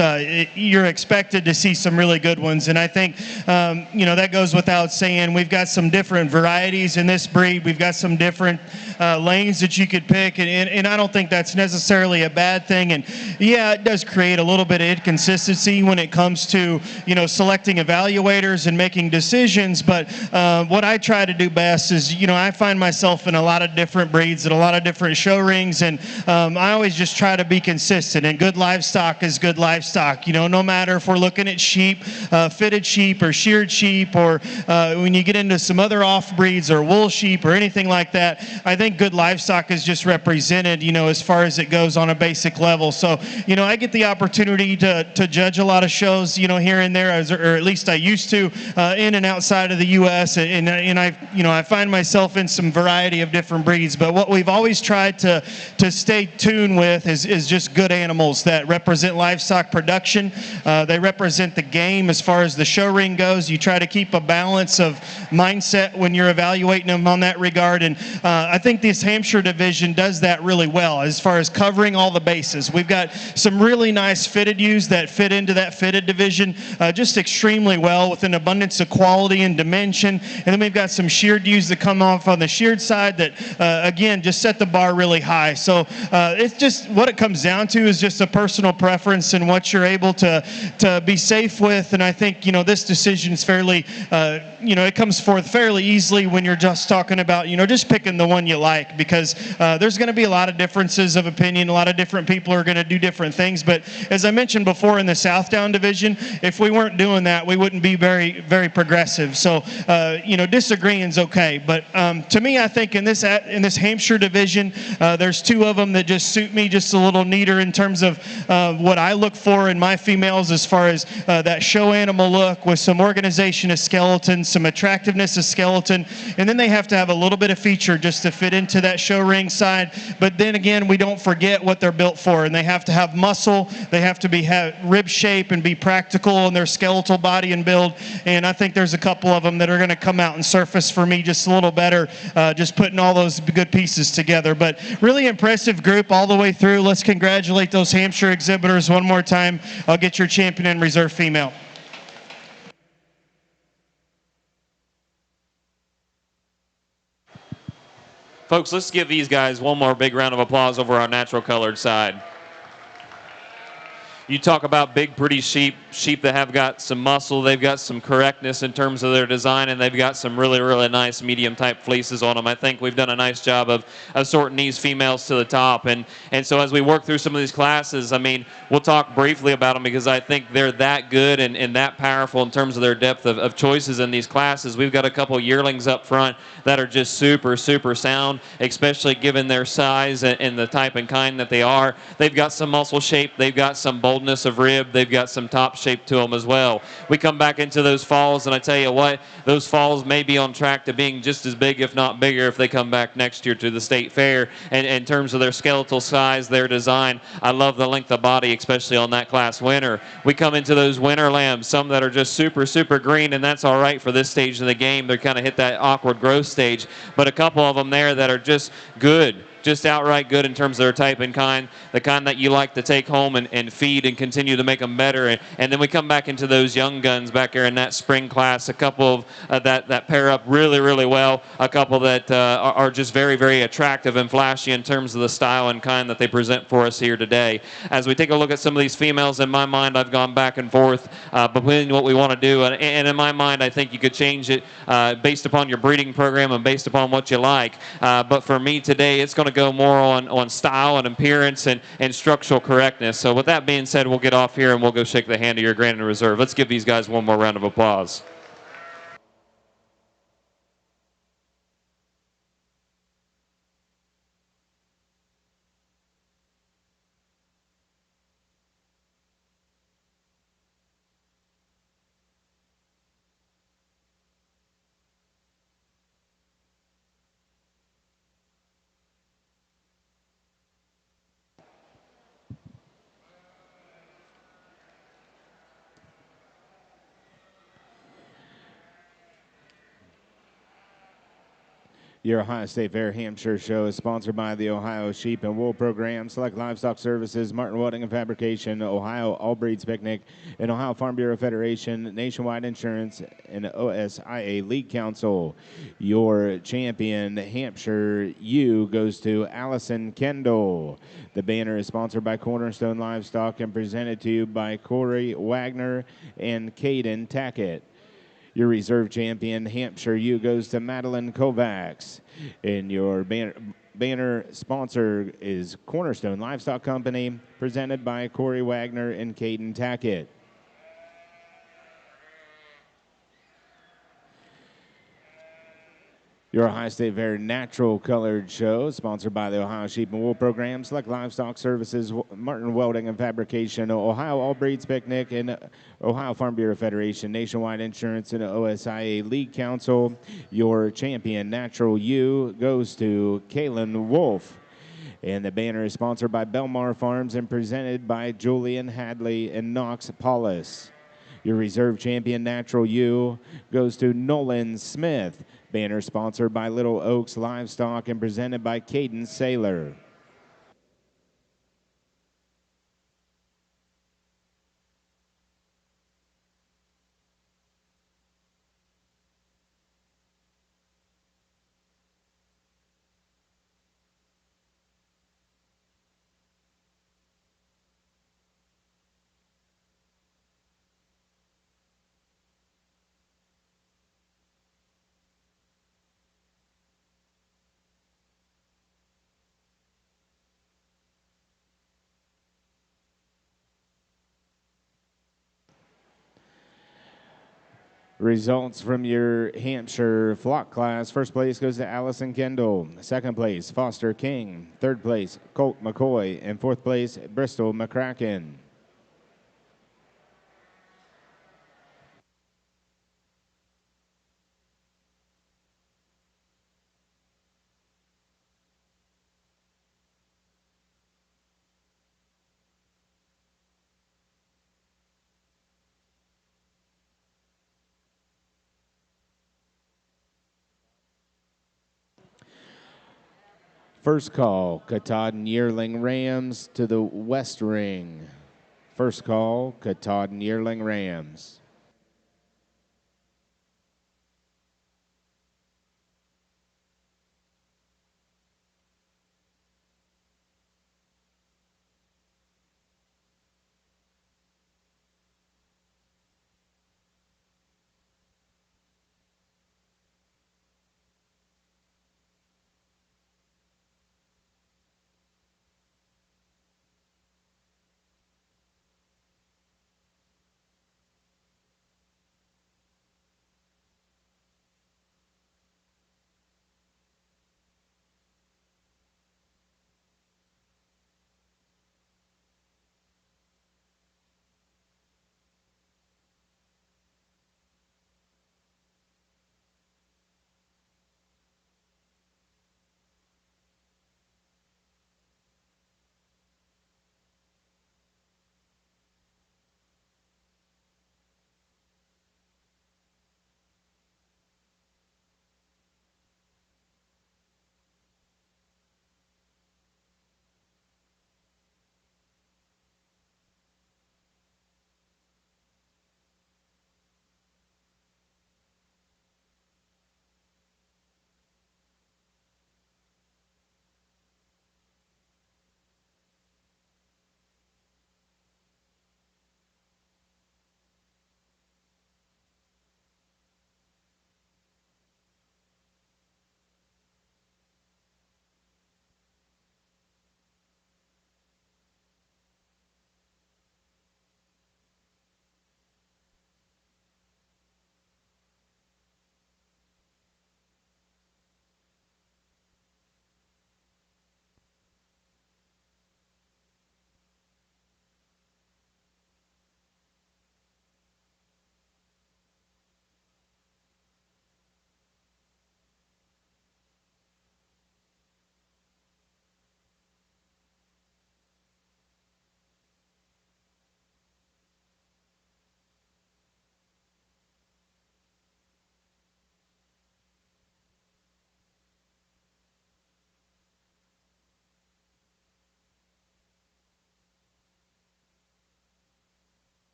you're expected to see some really good ones, and I think you know, that goes without saying. We've got some different varieties in this breed. We've got some different lanes that you could pick, and I don't think that's necessarily a bad thing. And yeah, it does create a little bit of inconsistency when it comes to, you know, selecting evaluators and making decisions. But what I try to do best is, you know, I find myself in a lot of different breeds at a lot of different different show rings, and I always just try to be consistent, and good livestock is good livestock. You know, no matter if we're looking at sheep, fitted sheep or sheared sheep, or when you get into some other off breeds or wool sheep or anything like that, I think good livestock is just represented, you know, as far as it goes on a basic level. So, you know, I get the opportunity to judge a lot of shows, you know, here and there, or at least I used to, in and outside of the U.S. And I find myself in some variety of different breeds. But what we've always tried to stay tuned with is just good animals that represent livestock production. They represent the game as far as the show ring goes. You try to keep a balance of mindset when you're evaluating them on that regard. And I think this Hampshire division does that really well as far as covering all the bases. We've got some really nice fitted ewes that fit into that fitted division just extremely well with an abundance of quality and dimension. And then we've got some sheared ewes that come off on the sheared side that, again, just set the bar really high. So it's just what it comes down to is just a personal preference and what you're able to be safe with. And I think, you know, this decision is fairly, you know, it comes forth fairly easily when you're just talking about, you know, just picking the one you like, because there's going to be a lot of differences of opinion. A lot of different people are going to do different things. But as I mentioned before, in the Southdown division, if we weren't doing that, we wouldn't be very, very progressive. So, you know, disagreeing is okay. But to me, I think in this Hampshire division, there's two of them that just suit me just a little neater in terms of what I look for in my females as far as that show animal look with some organization of skeleton, some attractiveness of skeleton, and then they have to have a little bit of feature just to fit into that show ring side. But then again, we don't forget what they're built for, and they have to have muscle, they have to have rib shape and be practical in their skeletal body and build. And I think there's a couple of them that are going to come out and surface for me just a little better, just putting all those good pieces together. But really impressive group all the way through. Let's congratulate those Hampshire exhibitors one more time. I'll get your champion and reserve female. Folks, let's give these guys one more big round of applause over our natural colored side. You talk about big, pretty sheep that have got some muscle, they've got some correctness in terms of their design, and they've got some really, really nice medium-type fleeces on them. I think we've done a nice job of sorting these females to the top. And so as we work through some of these classes, I mean, we'll talk briefly about them because I think they're that good and that powerful in terms of their depth of choices in these classes. We've got a couple yearlings up front that are just super, super sound, especially given their size and the type and kind that they are. They've got some muscle shape, they've got some boldness of rib, they've got some top shape to them as well. We come back into those falls, and I tell you what, those falls may be on track to being just as big, if not bigger, if they come back next year to the state fair. And in terms of their skeletal size, their design, I love the length of body, especially on that class winner. We come into those winter lambs, some that are just super, super green, and that's all right for this stage of the game. They're kind of hit that awkward growth stage, but a couple of them there that are just good, just outright good in terms of their type and kind, the kind that you like to take home and feed and continue to make them better. And then we come back into those young guns back there in that spring class, a couple of that pair up really, really well, a couple that are just very, very attractive and flashy in terms of the style and kind that they present for us here today. As we take a look at some of these females, in my mind, I've gone back and forth between what we want to do. And in my mind, I think you could change it based upon your breeding program and based upon what you like. But for me today, it's going to go more on style and appearance and structural correctness. So with that being said, we'll get off here and we'll go shake the hand of your Grand and Reserve. Let's give these guys one more round of applause. Your Ohio State Fair Hampshire Show is sponsored by the Ohio Sheep and Wool Program, Select Livestock Services, Martin Welding and Fabrication, Ohio All Breeds Picnic, and Ohio Farm Bureau Federation, Nationwide Insurance, and OSIA League Council. Your champion, Hampshire ewe, goes to Allison Kendall. The banner is sponsored by Cornerstone Livestock and presented to you by Corey Wagner and Caden Tackett. Your reserve champion, Hampshire ewe, goes to Madeline Kovacs. And your banner sponsor is Cornerstone Livestock Company, presented by Corey Wagner and Caden Tackett. Your Ohio State Fair Natural Colored Show, sponsored by the Ohio Sheep and Wool Program, Select Livestock Services, Martin Welding and Fabrication, Ohio All Breeds Picnic, and Ohio Farm Bureau Federation, Nationwide Insurance, and OSIA League Council. Your champion, Natural U, goes to Kalen Wolf. And the banner is sponsored by Belmar Farms and presented by Julian Hadley and Knox Paulus. Your reserve champion, Natural U, goes to Nolan Smith. Banner sponsored by Little Oaks Livestock and presented by Caden Saylor. Results from your Hampshire flock class. First place goes to Allison Kendall. Second place, Foster King. Third place, Colt McCoy. And fourth place, Bristol McCracken. First call, Katahdin Yearling Rams to the West Ring. First call, Katahdin Yearling Rams.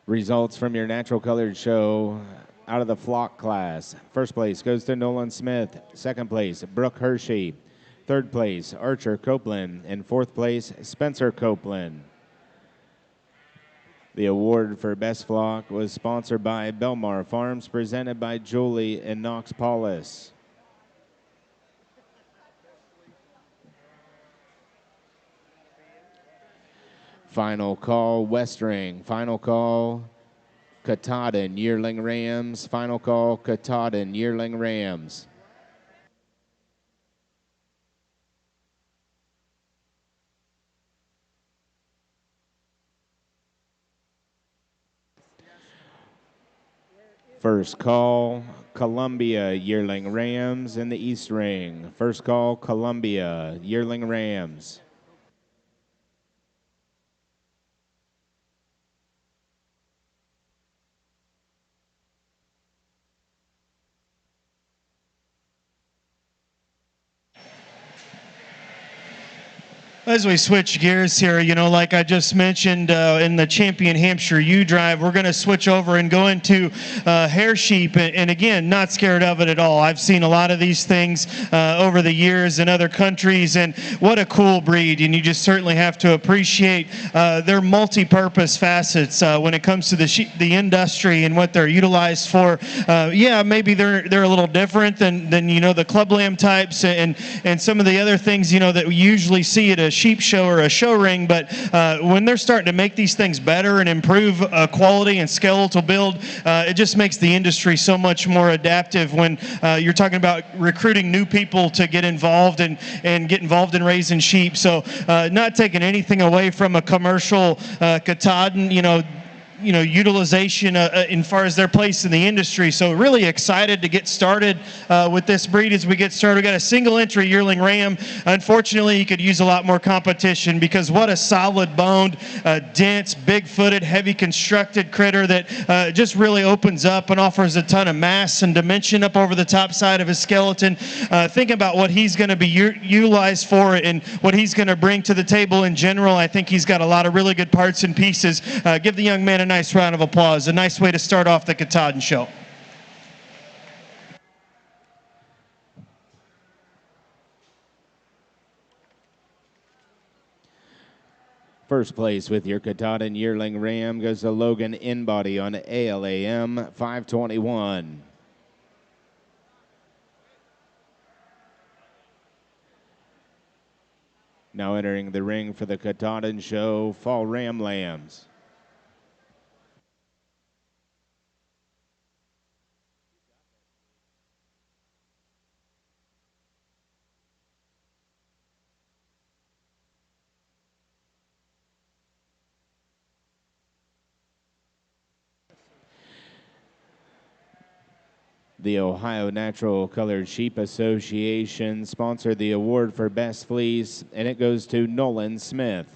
Results from your natural colored show out of the flock class. First place goes to Nolan Smith. Second place, Brooke Hershey. Third place, Archer Copeland. And fourth place, Spencer Copeland. The award for Best Flock was sponsored by Belmar Farms, presented by Julie and Knox Paulus. Final call, West Ring. Final call, Katahdin Yearling Rams. Final call, Katahdin Yearling Rams. First call, Columbia Yearling Rams in the East Ring. First call, Columbia Yearling Rams. As we switch gears here, like I just mentioned in the Champion Hampshire U-Drive, we're going to switch over and go into hair sheep. And again, not scared of it at all. I've seen a lot of these things over the years in other countries, and what a cool breed. And you just certainly have to appreciate their multi-purpose facets when it comes to the industry and what they're utilized for. Yeah, maybe they're a little different than the club lamb types and some of the other things that we usually see at a sheep show or a show ring, but when they're starting to make these things better and improve quality and skeletal build, it just makes the industry so much more adaptive when you're talking about recruiting new people to get involved and get involved in raising sheep. So not taking anything away from a commercial Katahdin, utilization as far as their place in the industry. So really excited to get started with this breed as we get started. We got a single entry yearling ram. Unfortunately, you could use a lot more competition because what a solid boned, dense, big footed, heavy constructed critter that just really opens up and offers a ton of mass and dimension up over the top side of his skeleton. Think about what he's going to be utilized for and what he's going to bring to the table in general. I think he's got a lot of really good parts and pieces. Give the young man a nice round of applause. A nice way to start off the Katahdin show. First place with your Katahdin Yearling Ram goes to Logan Inbody on ALAM 521. Now entering the ring for the Katahdin Show Fall Ram Lambs. The Ohio Natural Colored Sheep Association sponsored the award for Best Fleece, and it goes to Nolan Smith.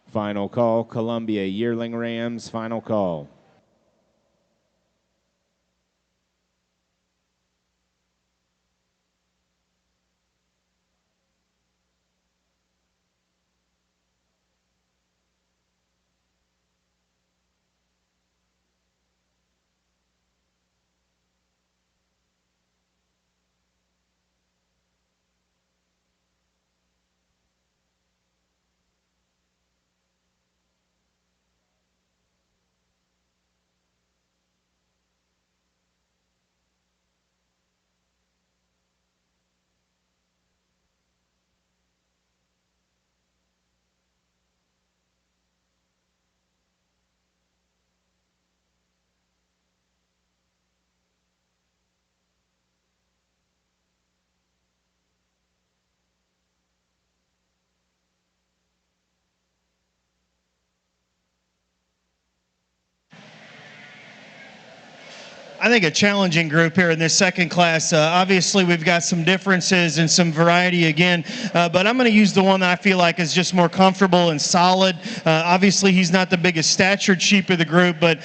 Final call, Columbia Yearling Rams, final call. I think a challenging group here in this second class. Obviously, we've got some differences and some variety again, but I'm going to use the one that I feel like is just more comfortable and solid. Obviously, he's not the biggest statured sheep of the group, but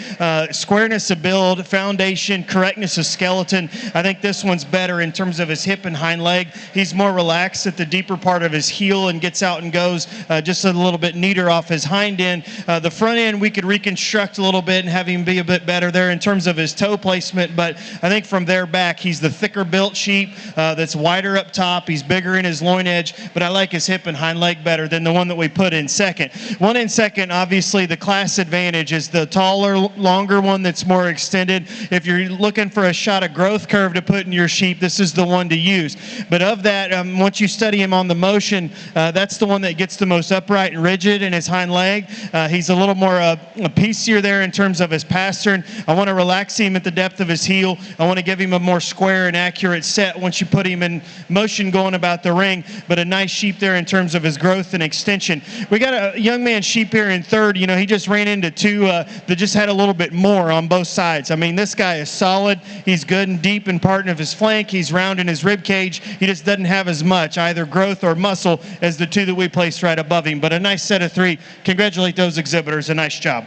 squareness of build, foundation, correctness of skeleton. I think this one's better in terms of his hip and hind leg. He's more relaxed at the deeper part of his heel and gets out and goes just a little bit neater off his hind end. The front end we could reconstruct a little bit and have him be a bit better there in terms of his toe placement, but I think from there back he's the thicker built sheep that's wider up top. He's bigger in his loin edge, but I like his hip and hind leg better than the one that we put in second. One in second, obviously the class advantage is the taller, longer one that's more extended. If you're looking for a shot of growth curve to put in your sheep, this is the one to use. But of that, once you study him on the motion, that's the one that gets the most upright and rigid in his hind leg. He's a little more piecier there in terms of his pastern. I want to relax him at the depth of his heel. I want to give him a more square and accurate set once you put him in motion going about the ring, but a nice sheep there in terms of his growth and extension. We got a young man sheep here in third. You know, he just ran into two that just had a little bit more on both sides. I mean, this guy is solid. He's good and deep in part of his flank. He's round in his rib cage. He just doesn't have as much either growth or muscle as the two that we placed right above him, but a nice set of three. Congratulate those exhibitors. A nice job.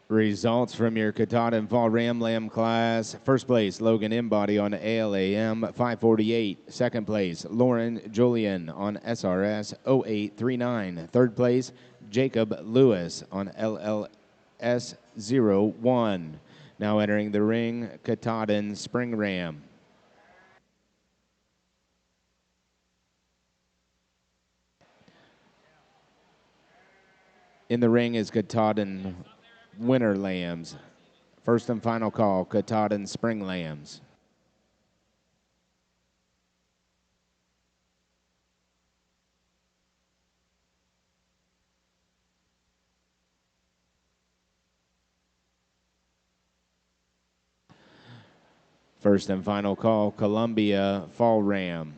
Results from your Katahdin Fall Ram Lamb class. First place, Logan Embody on ALAM 548. Second place, Lauren Julian on SRS 0839. Third place, Jacob Lewis on LLS 01. Now entering the ring, Katahdin Spring Ram. In the ring is Katahdin Winter Lambs. First and final call, Katahdin Spring Lambs. First and final call, Columbia Fall Ram.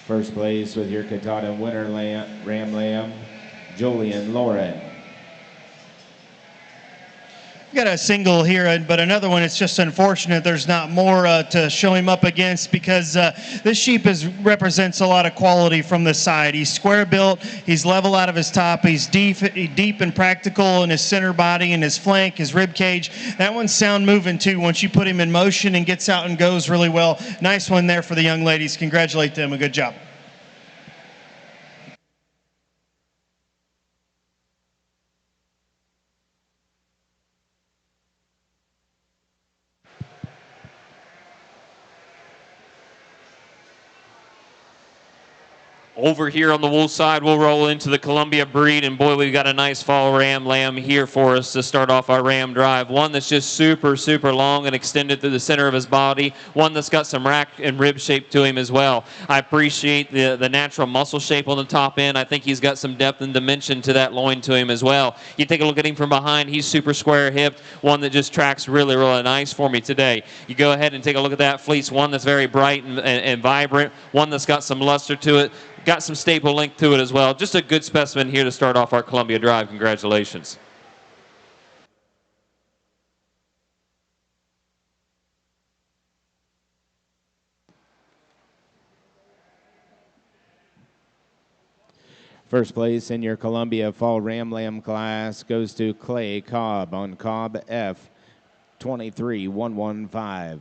First place with your Katahdin Winter Ram Lamb, Julian Loret. We've got a single here, but another one, it's just unfortunate there's not more to show him up against, because this sheep represents a lot of quality from the side. He's square built, he's level out of his top, he's deep and practical in his center body and his flank, his rib cage. That one's sound moving too once you put him in motion and gets out and goes really well. Nice one there for the young ladies. Congratulate them. A good job. Over here on the wool side, we'll roll into the Columbia breed, and boy, we've got a nice fall ram lamb here for us to start off our ram drive. One that's just super long and extended through the center of his body. One that's got some rack and rib shape to him as well. I appreciate the natural muscle shape on the top end. I think he's got some depth and dimension to that loin to him as well. You take a look at him from behind, he's super square hipped. One that just tracks really nice for me today. You go ahead and take a look at that fleece. One that's very bright and vibrant. One that's got some luster to it. Got some staple length to it as well. Just a good specimen here to start off our Columbia drive. Congratulations. First place in your Columbia Fall Ram Lamb class goes to Clay Cobb on Cobb F 23115.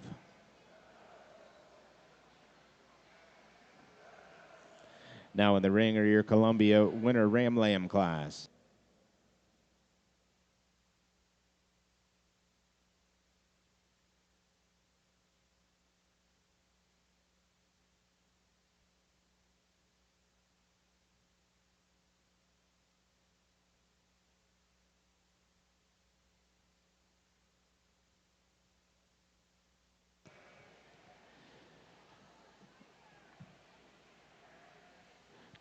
Now in the ring are your Columbia Winter Ram Lamb class.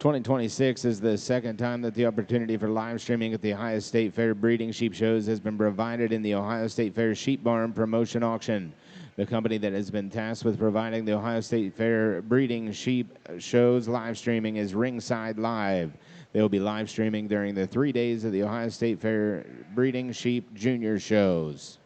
'26 is the second time that the opportunity for live streaming at the Ohio State Fair breeding sheep shows has been provided in the Ohio State Fair Sheep Barn Promotion Auction. The company that has been tasked with providing the Ohio State Fair breeding sheep shows live streaming is Ringside Live. They will be live streaming during the 3 days of the Ohio State Fair breeding sheep junior shows.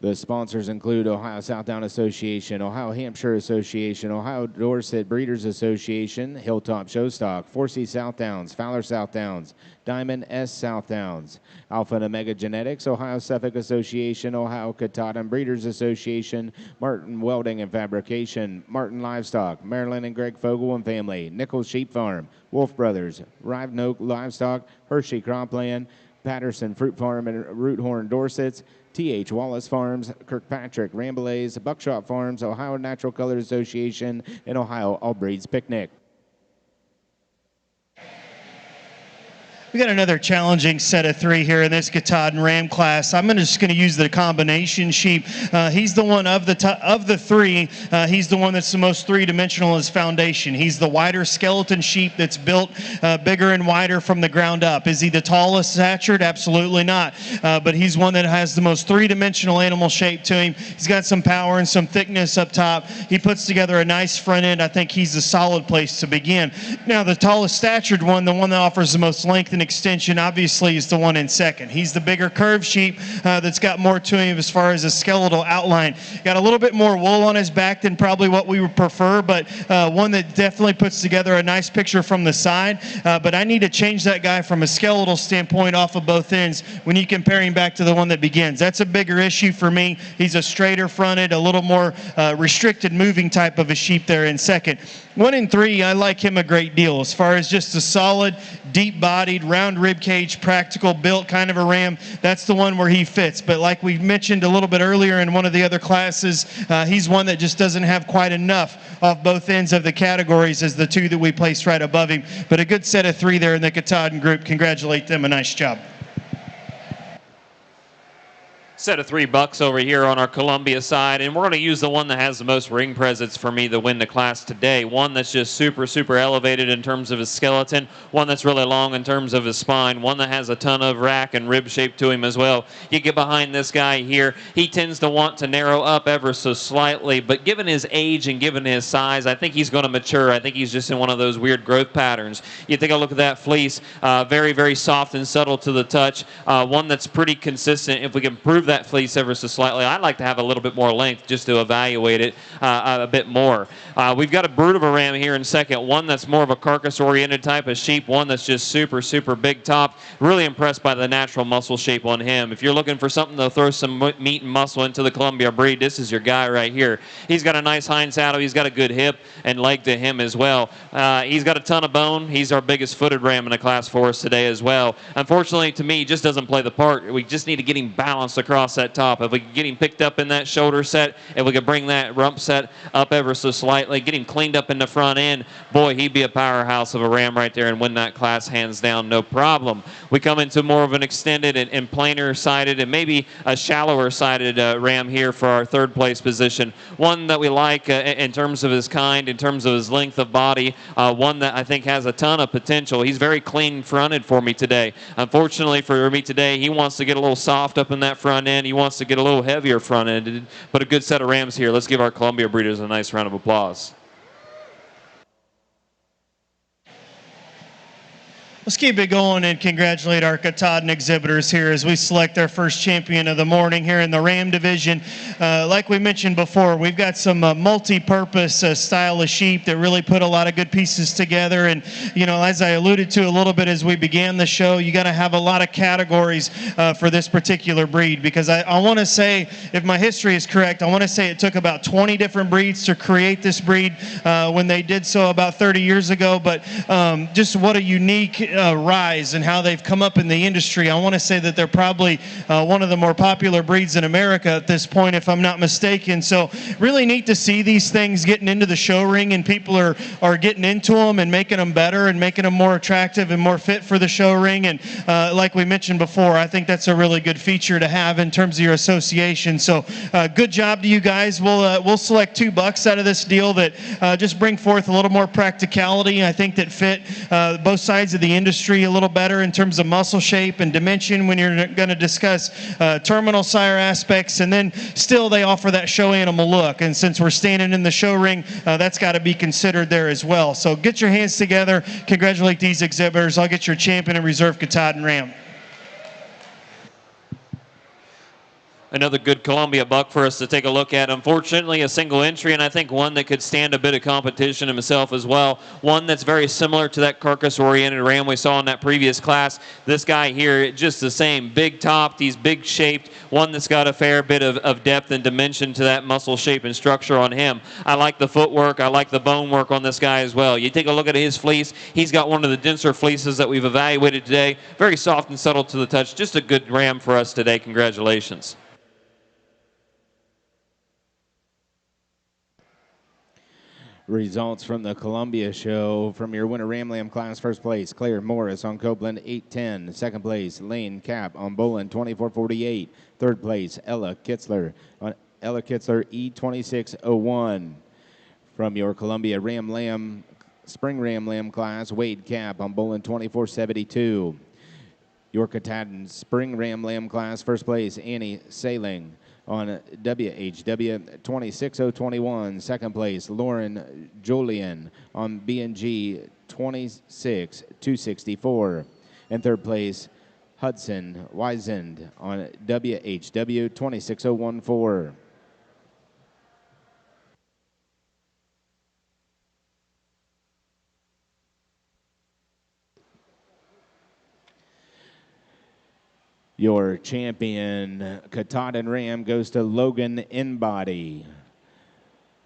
The sponsors include Ohio Southdown Association, Ohio Hampshire Association, Ohio Dorset Breeders Association, Hilltop Showstock, 4C Southdowns, Fowler Southdowns, Diamond S Southdowns, Alpha and Omega Genetics, Ohio Suffolk Association, Ohio Katahdin Breeders Association, Martin Welding and Fabrication, Martin Livestock, Marilyn and Greg Fogel and Family, Nichols Sheep Farm, Wolf Brothers, Rivenoak Livestock, Hershey Cropland, Patterson Fruit Farm and Roothorn Dorsets, T.H. Wallace Farms, Kirkpatrick, Ramblais, Buckshot Farms, Ohio Natural Colors Association, and Ohio All Breeds Picnic. We got another challenging set of 3 here in this Katahdin Ram class. I'm just going to use the combination sheep. He's the one of the 3. He's the one that's the most three-dimensional in his foundation. He's the wider skeleton sheep that's built bigger and wider from the ground up. Is he the tallest statured? Absolutely not. But he's one that has the most three-dimensional animal shape to him. He's got some power and some thickness up top. He puts together a nice front end. I think he's a solid place to begin. Now, the tallest statured one, the one that offers the most length and extension, obviously is the one in second. He's the bigger curved sheep that's got more to him as far as a skeletal outline. Got a little bit more wool on his back than probably what we would prefer, but one that definitely puts together a nice picture from the side. But I need to change that guy from a skeletal standpoint off of both ends when you compare him back to the one that begins. That's a bigger issue for me. He's a straighter fronted, a little more restricted moving type of a sheep there in second. 1 and 3, I like him a great deal as far as just a solid, deep-bodied, round rib cage, practical built kind of a ram. That's the one where he fits. But like we mentioned a little bit earlier in one of the other classes, he's one that just doesn't have quite enough off both ends of the categories as the 2 that we placed right above him. But a good set of 3 there in the Katahdin group. Congratulate them. A nice job. Set of 3 bucks over here on our Columbia side, and we're going to use the one that has the most ring presence for me to win the class today. One that's just super, super elevated in terms of his skeleton, one that's really long in terms of his spine, one that has a ton of rack and rib shape to him as well. You get behind this guy here, he tends to want to narrow up ever so slightly, but given his age and given his size, I think he's going to mature. I think he's just in one of those weird growth patterns. You take a look at that fleece, very, very soft and subtle to the touch, one that's pretty consistent. If we can improve that fleece ever so slightly, I'd like to have a little bit more length just to evaluate it a bit more. We've got a brood of a ram here in second, one that's more of a carcass-oriented type of sheep, one that's just super, super big top. Really impressed by the natural muscle shape on him. If you're looking for something to throw some meat and muscle into the Columbia breed, this is your guy right here. He's got a nice hind saddle. He's got a good hip and leg to him as well. He's got a ton of bone. He's our biggest footed ram in the class for us today as well. Unfortunately, to me, he just doesn't play the part. We just need to get him balanced across that top. If we can get him picked up in that shoulder set, if we could bring that rump set up ever so slightly, get him cleaned up in the front end, boy, he'd be a powerhouse of a ram right there and win that class hands down, no problem. We come into more of an extended and plainer sided and maybe a shallower sided ram here for our 3rd place position. One that we like in terms of his kind, in terms of his length of body, one that I think has a ton of potential. He's very clean fronted for me today. Unfortunately for me today, he wants to get a little soft up in that front end. He wants to get a little heavier front ended, but a good set of rams here. Let's give our Columbia breeders a nice round of applause. Let's keep it going and congratulate our Katahdin exhibitors here as we select their first champion of the morning here in the Ram division. Like we mentioned before, we've got some multi-purpose style of sheep that really put a lot of good pieces together. And, you know, as I alluded to a little bit as we began the show, you got to have a lot of categories for this particular breed, because I want to say, if my history is correct, I want to say it took about 20 different breeds to create this breed when they did so about 30 years ago. But just what a unique rise and how they've come up in the industry. I want to say that they're probably one of the more popular breeds in America at this point, if I'm not mistaken. So really neat to see these things getting into the show ring, and people are getting into them and making them better and making them more attractive and more fit for the show ring. And like we mentioned before, I think that's a really good feature to have in terms of your association. So good job to you guys. We'll select 2 bucks out of this deal that just bring forth a little more practicality, I think, that fit both sides of the industry industry a little better in terms of muscle shape and dimension when you're going to discuss terminal sire aspects, and then still they offer that show animal look. And since we're standing in the show ring, that's got to be considered there as well. So get your hands together, congratulate these exhibitors. I'll get your champion and reserve Katahdin Ram. Another good Columbia buck for us to take a look at. Unfortunately, a single entry, and I think one that could stand a bit of competition himself as well. One that's very similar to that carcass-oriented ram we saw in that previous class. This guy here, just the same. Big topped, he's big shaped. One that's got a fair bit of depth and dimension to that muscle shape and structure on him. I like the footwork. I like the bone work on this guy as well. You take a look at his fleece. He's got one of the denser fleeces that we've evaluated today. Very soft and subtle to the touch. Just a good ram for us today. Congratulations. Results from the Columbia show from your winner Ram Lamb class. First place, Claire Morris on Copeland 8:10. Second place, Lane Cap on Bolin 24:48. Third place, Ella Kitzler on E26:01. From your Columbia Ram Lamb Spring Ram Lamb class, Wade Cap on Bolin 24:72. Your Katahdin Spring Ram Lamb class. First place, Annie Sailing on WHW 26021. Second place, Lauren Julian on B&G 26264. And third place, Hudson Wiesand on WHW 26014. Your champion, Katahdin Ram, goes to Logan Inbody.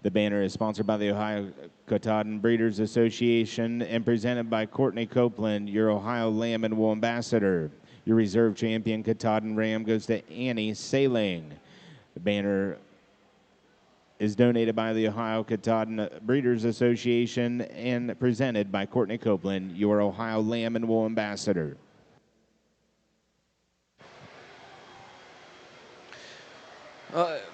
The banner is sponsored by the Ohio Katahdin Breeders Association and presented by Courtney Copeland, your Ohio Lamb and Wool Ambassador. Your reserve champion, Katahdin Ram, goes to Annie Sailing. The banner is donated by the Ohio Katahdin Breeders Association and presented by Courtney Copeland, your Ohio Lamb and Wool Ambassador.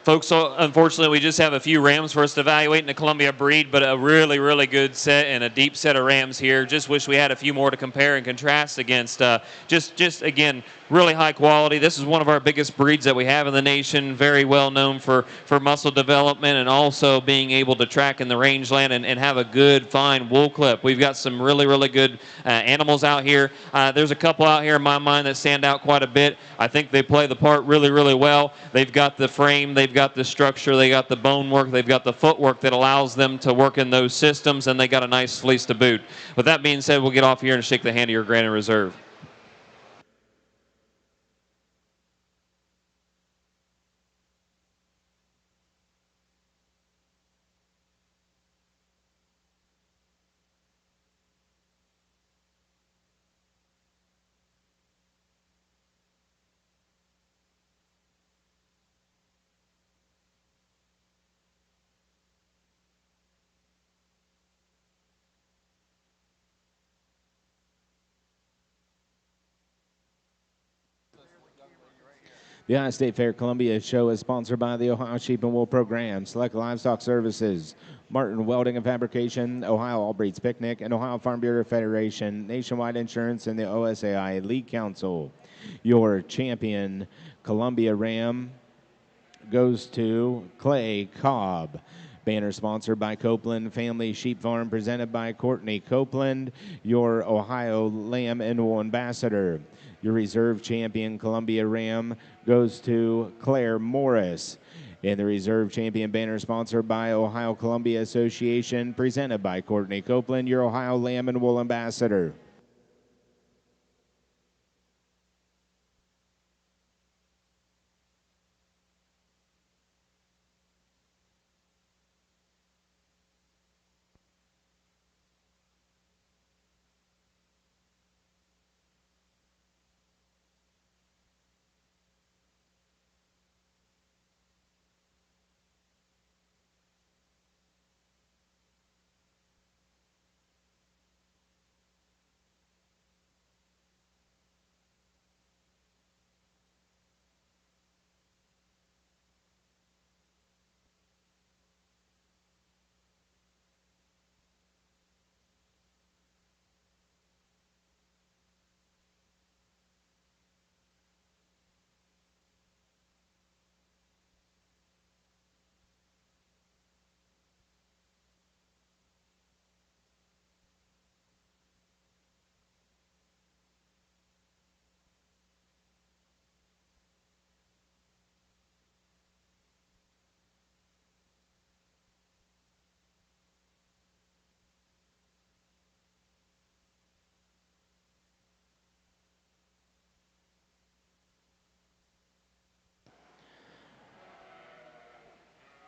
Folks, so unfortunately, we just have a few rams for us to evaluate in the Columbia breed, but a really, really good set and a deep set of rams here. Just wish we had a few more to compare and contrast against. Just again, really high quality. This is one of our biggest breeds that we have in the nation. Very well known for muscle development and also being able to track in the rangeland and have a good, fine wool clip. We've got some really, really good animals out here. There's a couple out here in my mind that stand out quite a bit. I think they play the part really, really well. They've got the frame, they've got the structure, they got the bone work, they've got the footwork that allows them to work in those systems, and they got a nice fleece to boot. With that being said, we'll get off here and shake the hand of your Granite Reserve. The Ohio State Fair Columbia show is sponsored by the Ohio Sheep and Wool Program, Select Livestock Services, Martin Welding and Fabrication, Ohio All Breeds Picnic, and Ohio Farm Bureau Federation, Nationwide Insurance, and the OSAI League Council. Your champion, Columbia Ram, goes to Clay Cobb. Banner sponsored by Copeland Family Sheep Farm, presented by Courtney Copeland, your Ohio Lamb and Wool Ambassador. Your reserve champion, Columbia Ram, goes to Claire Morris. And the reserve champion banner sponsored by Ohio Columbia Association, presented by Courtney Copeland, your Ohio Lamb and Wool Ambassador.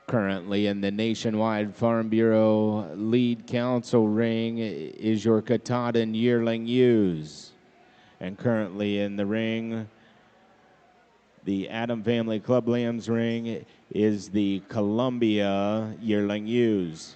Currently in the Nationwide Farm Bureau Lead Council ring is your Katahdin Yearling Ewes. And currently in the ring, the Adam Family Club Lambs ring is the Columbia Yearling Ewes.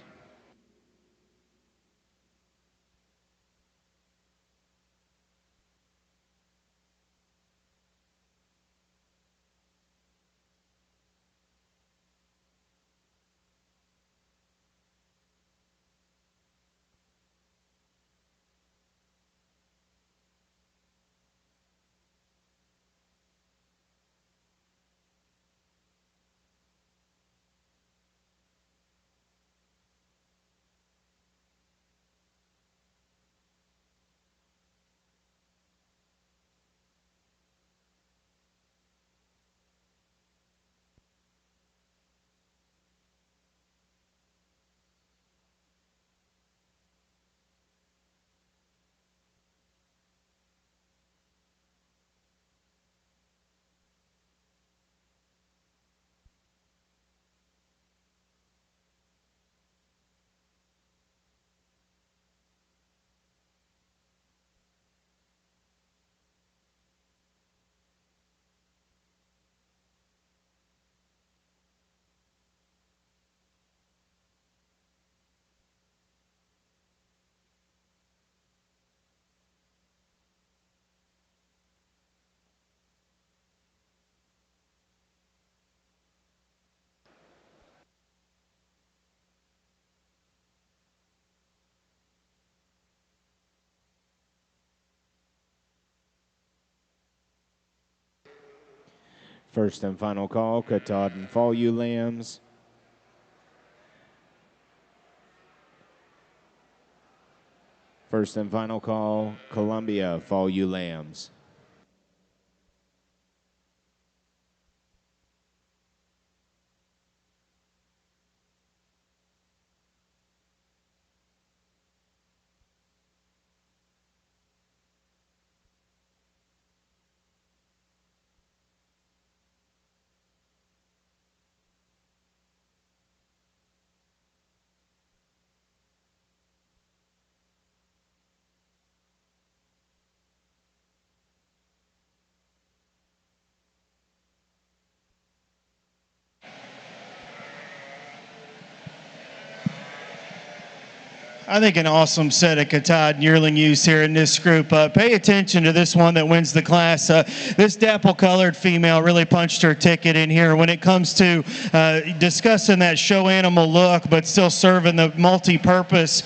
First and final call, Katahdin Fall Ewe Lambs. First and final call, Columbia Fall Ewe Lambs. I think an awesome set of Katahdin Yearling Ewes here in this group. Pay attention to this one that wins the class. This dapple-colored female really punched her ticket in here when it comes to discussing that show animal look, but still serving the multi-purpose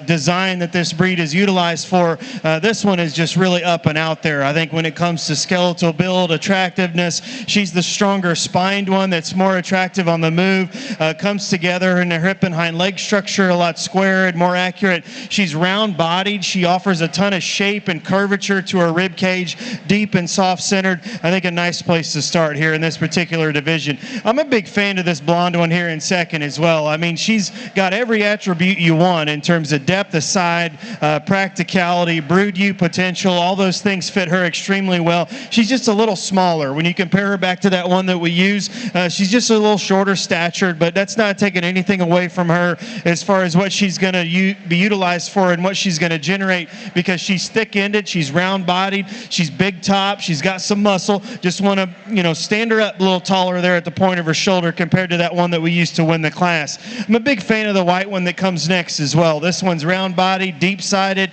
design that this breed is utilized for. This one is just really up and out there. I think when it comes to skeletal build, attractiveness, she's the stronger spined one that's more attractive on the move. Comes together in her hip and hind leg structure a lot squarer and more accurate. She's round-bodied. She offers a ton of shape and curvature to her rib cage, deep and soft-centered. I think a nice place to start here in this particular division. I'm a big fan of this blonde one here in second as well. I mean, she's got every attribute you want in terms of depth of side, practicality, brood ewe potential. All those things fit her extremely well. She's just a little smaller. When you compare her back to that one that we use, she's just a little shorter statured, but that's not taking anything away from her as far as what she's going to be utilized for and what she's going to generate, because she's thick-ended, she's round-bodied, she's big top, she's got some muscle. Just want to, stand her up a little taller there at the point of her shoulder compared to that one that we used to win the class. I'm a big fan of the white one that comes next as well. This one's round-bodied, deep-sided,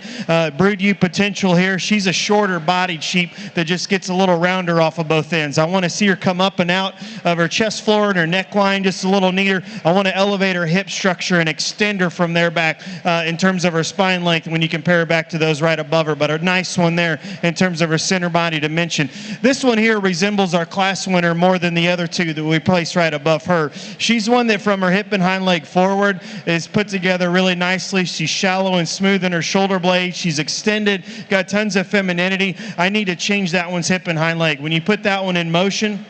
brood ewe potential here. She's a shorter-bodied sheep that just gets a little rounder off of both ends. I want to see her come up and out of her chest floor and her neckline just a little neater. I want to elevate her hip structure and extend her from there back in terms of her spine length when you compare her back to those right above her, but a nice one there in terms of her center body dimension. This one here resembles our class winner more than the other two that we placed right above her. She's one that from her hip and hind leg forward is put together really nicely. She's shallow and smooth in her shoulder blade. She's extended, got tons of femininity. I need to change that one's hip and hind leg. When you put that one in motion,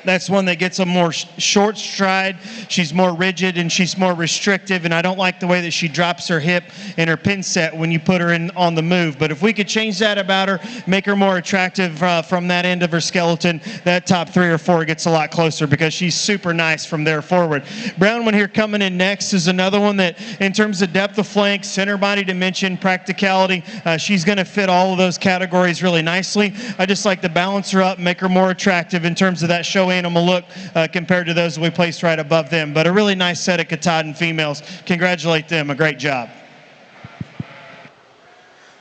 That's one that gets a more short stride. She's more rigid and she's more restrictive, and I don't like the way that she drops her hip and her pin set when you put her in on the move. But if we could change that about her, make her more attractive from that end of her skeleton, that top 3 or 4 gets a lot closer because she's super nice from there forward. Brown one here coming in next is another one that, in terms of depth of flank, center body dimension, practicality, she's going to fit all of those categories really nicely. I just like to balance her up, make her more attractive in terms of that show animal look compared to those that we placed right above them. But a really nice set of Katahdin females. Congratulate them. A great job.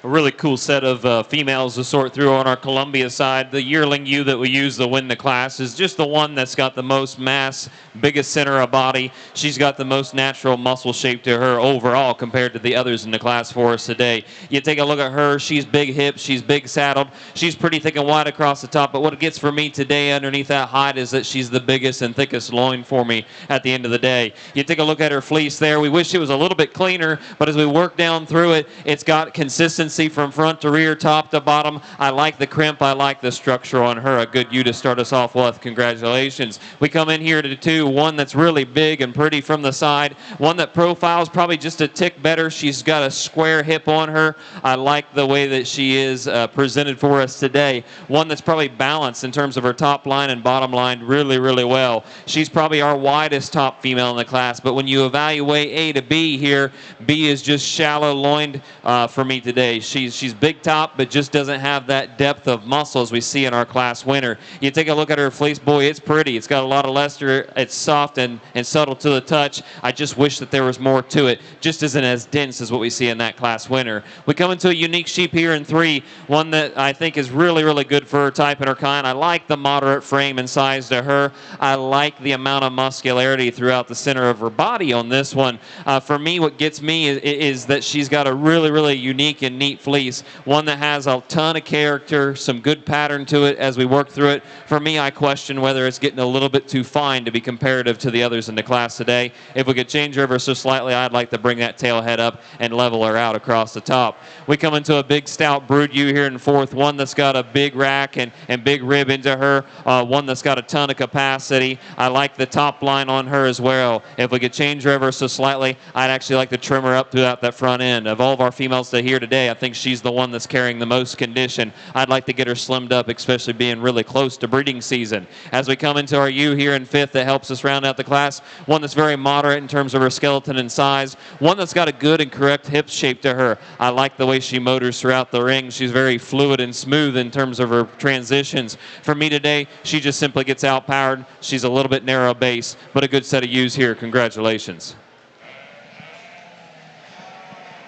A really cool set of females to sort through on our Columbia side. The yearling ewe that we use to win the class is just the one that's got the most mass, biggest center of body. She's got the most natural muscle shape to her overall compared to the others in the class for us today. You take a look at her, she's big hips, she's big saddled, she's pretty thick and wide across the top, but what it gets for me today underneath that hide is that she's the biggest and thickest loin for me at the end of the day. You take a look at her fleece there. We wish it was a little bit cleaner, but as we work down through it, it's got consistency from front to rear, top to bottom. I like the crimp. I like the structure on her. A good ewe to start us off with. Congratulations. We come in here to 2. One that's really big and pretty from the side. One that profiles probably just a tick better. She's got a square hip on her. I like the way that she is presented for us today. One that's probably balanced in terms of her top line and bottom line really, really well. She's probably our widest top female in the class, but when you evaluate A to B here, B is just shallow loined for me today. She's big top, but just doesn't have that depth of muscle as we see in our class winner. You take a look at her fleece, boy, it's pretty. It's got a lot of luster. It's soft and subtle to the touch. I just wish that there was more to it. Just isn't as dense as what we see in that class winner. We come into a unique sheep here in 3, one that I think is really, really good for her type and her kind. I like the moderate frame and size to her. I like the amount of muscularity throughout the center of her body on this one. For me, what gets me is that she's got a really, really unique and neat fleece, one that has a ton of character, some good pattern to it as we work through it. For me, I question whether it's getting a little bit too fine to be comparative to the others in the class today. If we could change her ever so slightly, I'd like to bring that tail head up and level her out across the top. We come into a big stout brood ewe here in 4th, one that's got a big rack and big rib into her, one that's got a ton of capacity. I like the top line on her as well. If we could change her ever so slightly, I'd actually like to trim her up throughout that front end. Of all of our females that are here today, I think she's the one that's carrying the most condition. I'd like to get her slimmed up, especially being really close to breeding season. As we come into our ewe here in 5th that helps us round out the class, one that's very moderate in terms of her skeleton and size, one that's got a good and correct hip shape to her. I like the way she motors throughout the ring. She's very fluid and smooth in terms of her transitions. For me today, she just simply gets outpowered. She's a little bit narrow base, but a good set of ewes here. Congratulations.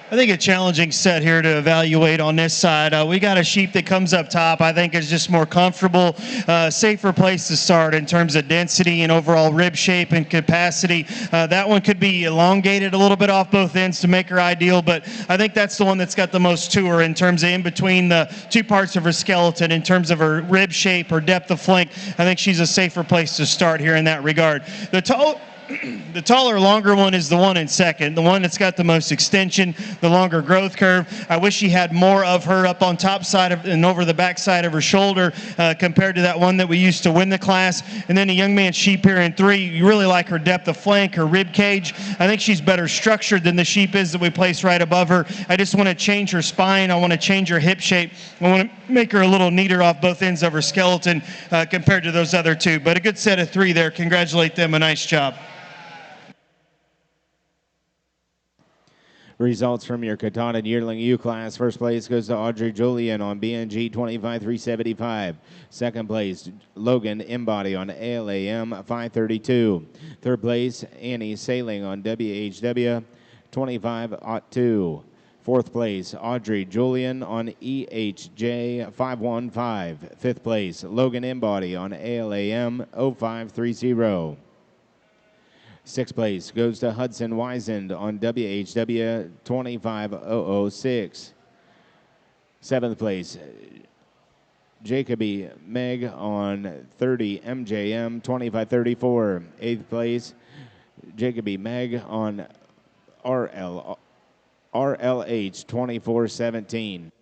I think a challenging set here to evaluate on this side. We got a sheep that comes up top. I think is just more comfortable, safer place to start in terms of density and overall rib shape and capacity. That one could be elongated a little bit off both ends to make her ideal, but I think that's the one that's got the most to her in terms of in between the 2 parts of her skeleton, in terms of her rib shape or depth of flank. I think she's a safer place to start here in that regard. The taller, longer one is the one in 2nd, the one that's got the most extension, the longer growth curve. I wish she had more of her up on top side of, and over the back side of her shoulder compared to that one that we used to win the class. And then a young man sheep here in 3, you really like her depth of flank, her rib cage. I think she's better structured than the sheep is that we place right above her. I just want to change her spine. I want to change her hip shape. I want to make her a little neater off both ends of her skeleton compared to those other 2. But a good set of 3 there. Congratulate them. A nice job. Results from your Katahdin Yearling U class. First place goes to Audrey Julian on BNG 25,375. Second place, Logan Embody on ALAM 532. Third place, Annie Sailing on WHW 25.02. Fourth place, Audrey Julian on EHJ 515. Fifth place, Logan Embody on ALAM 0530. Sixth place goes to Hudson Wiesand on WHW 25006. Seventh place, Jacoby Meg on 30 MJM 2534. Eighth place, Jacoby Meg on RLH 2417.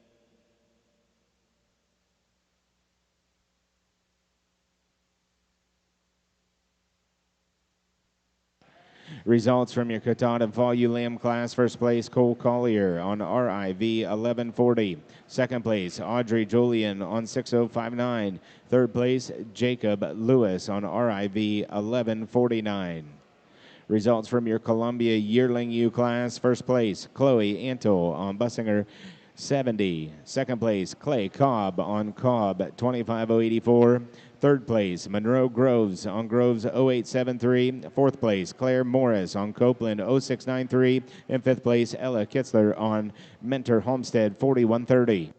Results from your Katahdin Fall ULAM class. First place, Cole Collier on RIV 1140. Second place, Audrey Julian on 6059. Third place, Jacob Lewis on RIV 1149. Results from your Columbia Yearling U class. First place, Chloe Antle on Bussinger 70. Second place, Clay Cobb on Cobb 25084. Third place, Monroe Groves on Groves 0873. Fourth place, Claire Morris on Copeland 0693. And fifth place, Ella Kitzler on Mentor Homestead 4130.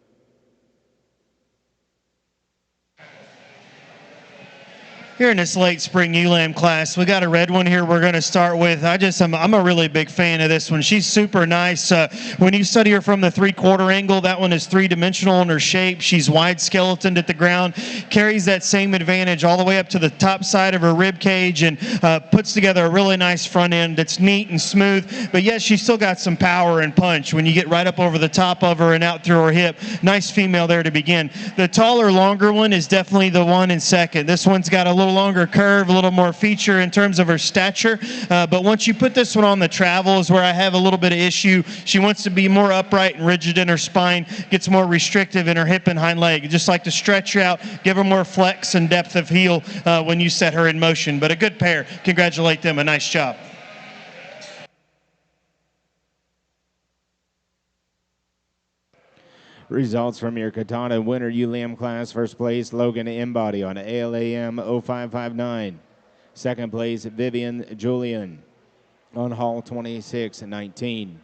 Here in this late spring ULAM class, we got a red one here we're going to start with. I'm a really big fan of this one. She's super nice. When you study her from the three-quarter angle, that one is three-dimensional in her shape. She's wide skeletoned at the ground, carries that same advantage all the way up to the top side of her rib cage, and puts together a really nice front end that's neat and smooth. But yes, she's still got some power and punch when you get right up over the top of her and out through her hip. Nice female there to begin. The taller, longer one is definitely the one in second. This one's got a little longer curve, a little more feature in terms of her stature. But once you put this one on the travel is where I have a little bit of issue. She wants to be more upright and rigid in her spine, gets more restrictive in her hip and hind leg. Just like to stretch her out, give her more flex and depth of heel when you set her in motion. But a good pair. Congratulate them. A nice job. Results from your Katana Winter ULAM class. First place, Logan Embody on ALAM 0559. Second place, Vivian Julian on Hall 2619.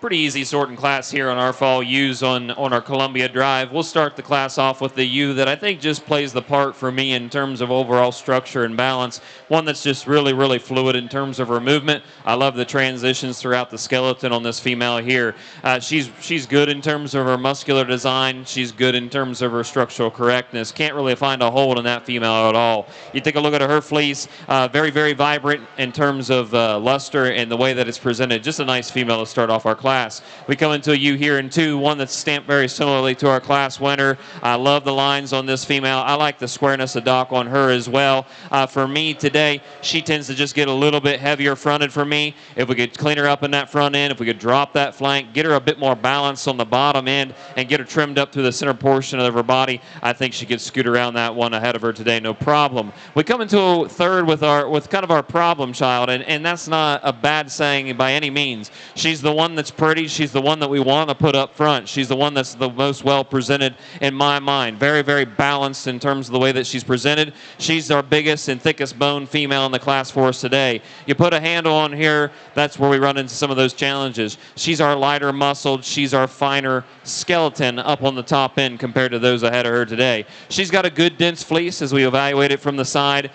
Pretty easy sorting class here on our fall U's on our Columbia Drive. We'll start the class off with the U that I think just plays the part for me in terms of overall structure and balance. One that's just really, really fluid in terms of her movement. I love the transitions throughout the skeleton on this female here. She's good in terms of her muscular design. She's good in terms of her structural correctness. Can't really find a hold in that female at all. You take a look at her fleece, very, very vibrant in terms of luster and the way that it's presented. Just a nice female to start off our class. We come into a U here in 2, one that's stamped very similarly to our class winner. I love the lines on this female. I like the squareness of dock on her as well. For me today, she tends to just get a little bit heavier fronted for me. If we could clean her up in that front end, if we could drop that flank, get her a bit more balance on the bottom end, and get her trimmed up through the center portion of her body, I think she could scoot around that one ahead of her today, no problem. We come into third with kind of our problem child, and that's not a bad saying by any means. She's the one that's pretty. She's the one that we want to put up front. She's the one that's the most well presented in my mind. Very, very balanced in terms of the way that she's presented. She's our biggest and thickest bone female in the class for us today. You put a handle on here, that's where we run into some of those challenges. She's our lighter muscled. She's our finer skeleton up on the top end compared to those ahead of her today. She's got a good dense fleece as we evaluate it from the side.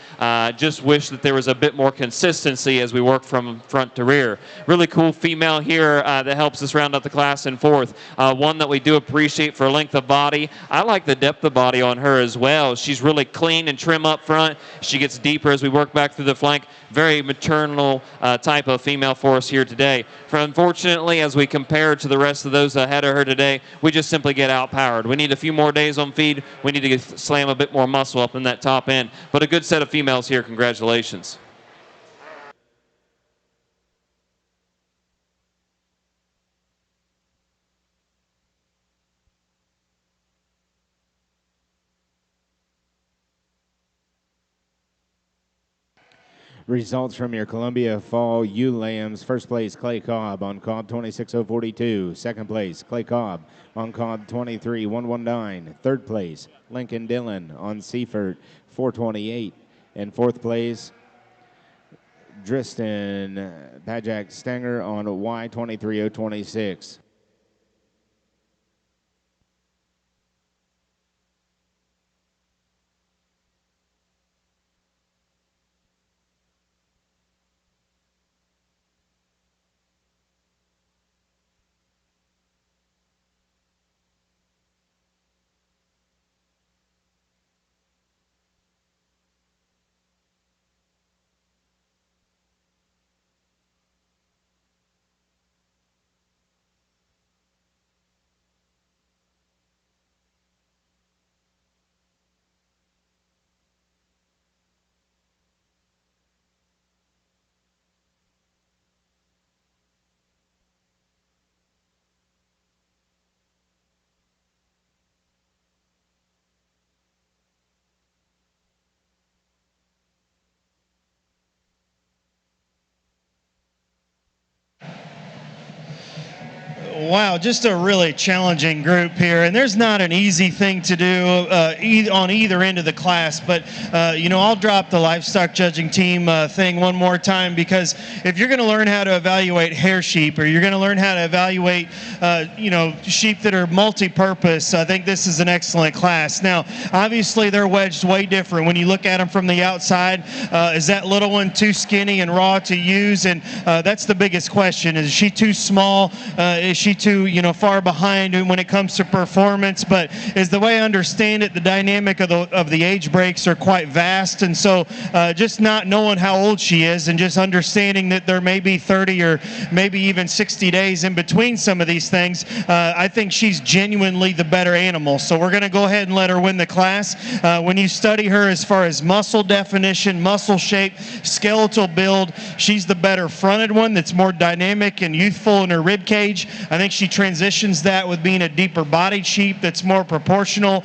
Just wish that there was a bit more consistency as we work from front to rear. Really cool female here that helps us round out the class in fourth. One that we do appreciate for length of body. I like the depth of body on her as well. She's really clean and trim up front. She gets deeper as we work back through the flank. Very maternal type of female for us here today. Unfortunately, as we compare to the rest of those ahead of her today, we just simply get outpowered. We need a few more days on feed. We need to slam a bit more muscle up in that top end. But a good set of females here. Congratulations. Results from your Columbia Fall ULAMs. First place, Clay Cobb on Cobb 26042. Second place, Clay Cobb on Cobb 23119. Third place, Lincoln Dillon on Seifert 428. And fourth place, Dristan Pajak Stenger on Y23026. Wow, just a really challenging group here, and there's not an easy thing to do on either end of the class, but I'll drop the livestock judging team thing one more time, because if you're going to learn how to evaluate hair sheep, or you're going to learn how to evaluate sheep that are multi-purpose, I think this is an excellent class. Now, obviously they're wedged way different when you look at them from the outside. Is that little one too skinny and raw to use? And that's the biggest question. Is she too small? Is she too far behind when it comes to performance? But as the way I understand it, the dynamic of the age breaks are quite vast, and so just not knowing how old she is and just understanding that there may be 30 or maybe even 60 days in between some of these things, I think she's genuinely the better animal. So we're going to go ahead and let her win the class. When you study her as far as muscle definition, muscle shape, skeletal build, she's the better fronted one that's more dynamic and youthful in her rib cage. I think she transitions that with being a deeper bodied sheep that's more proportional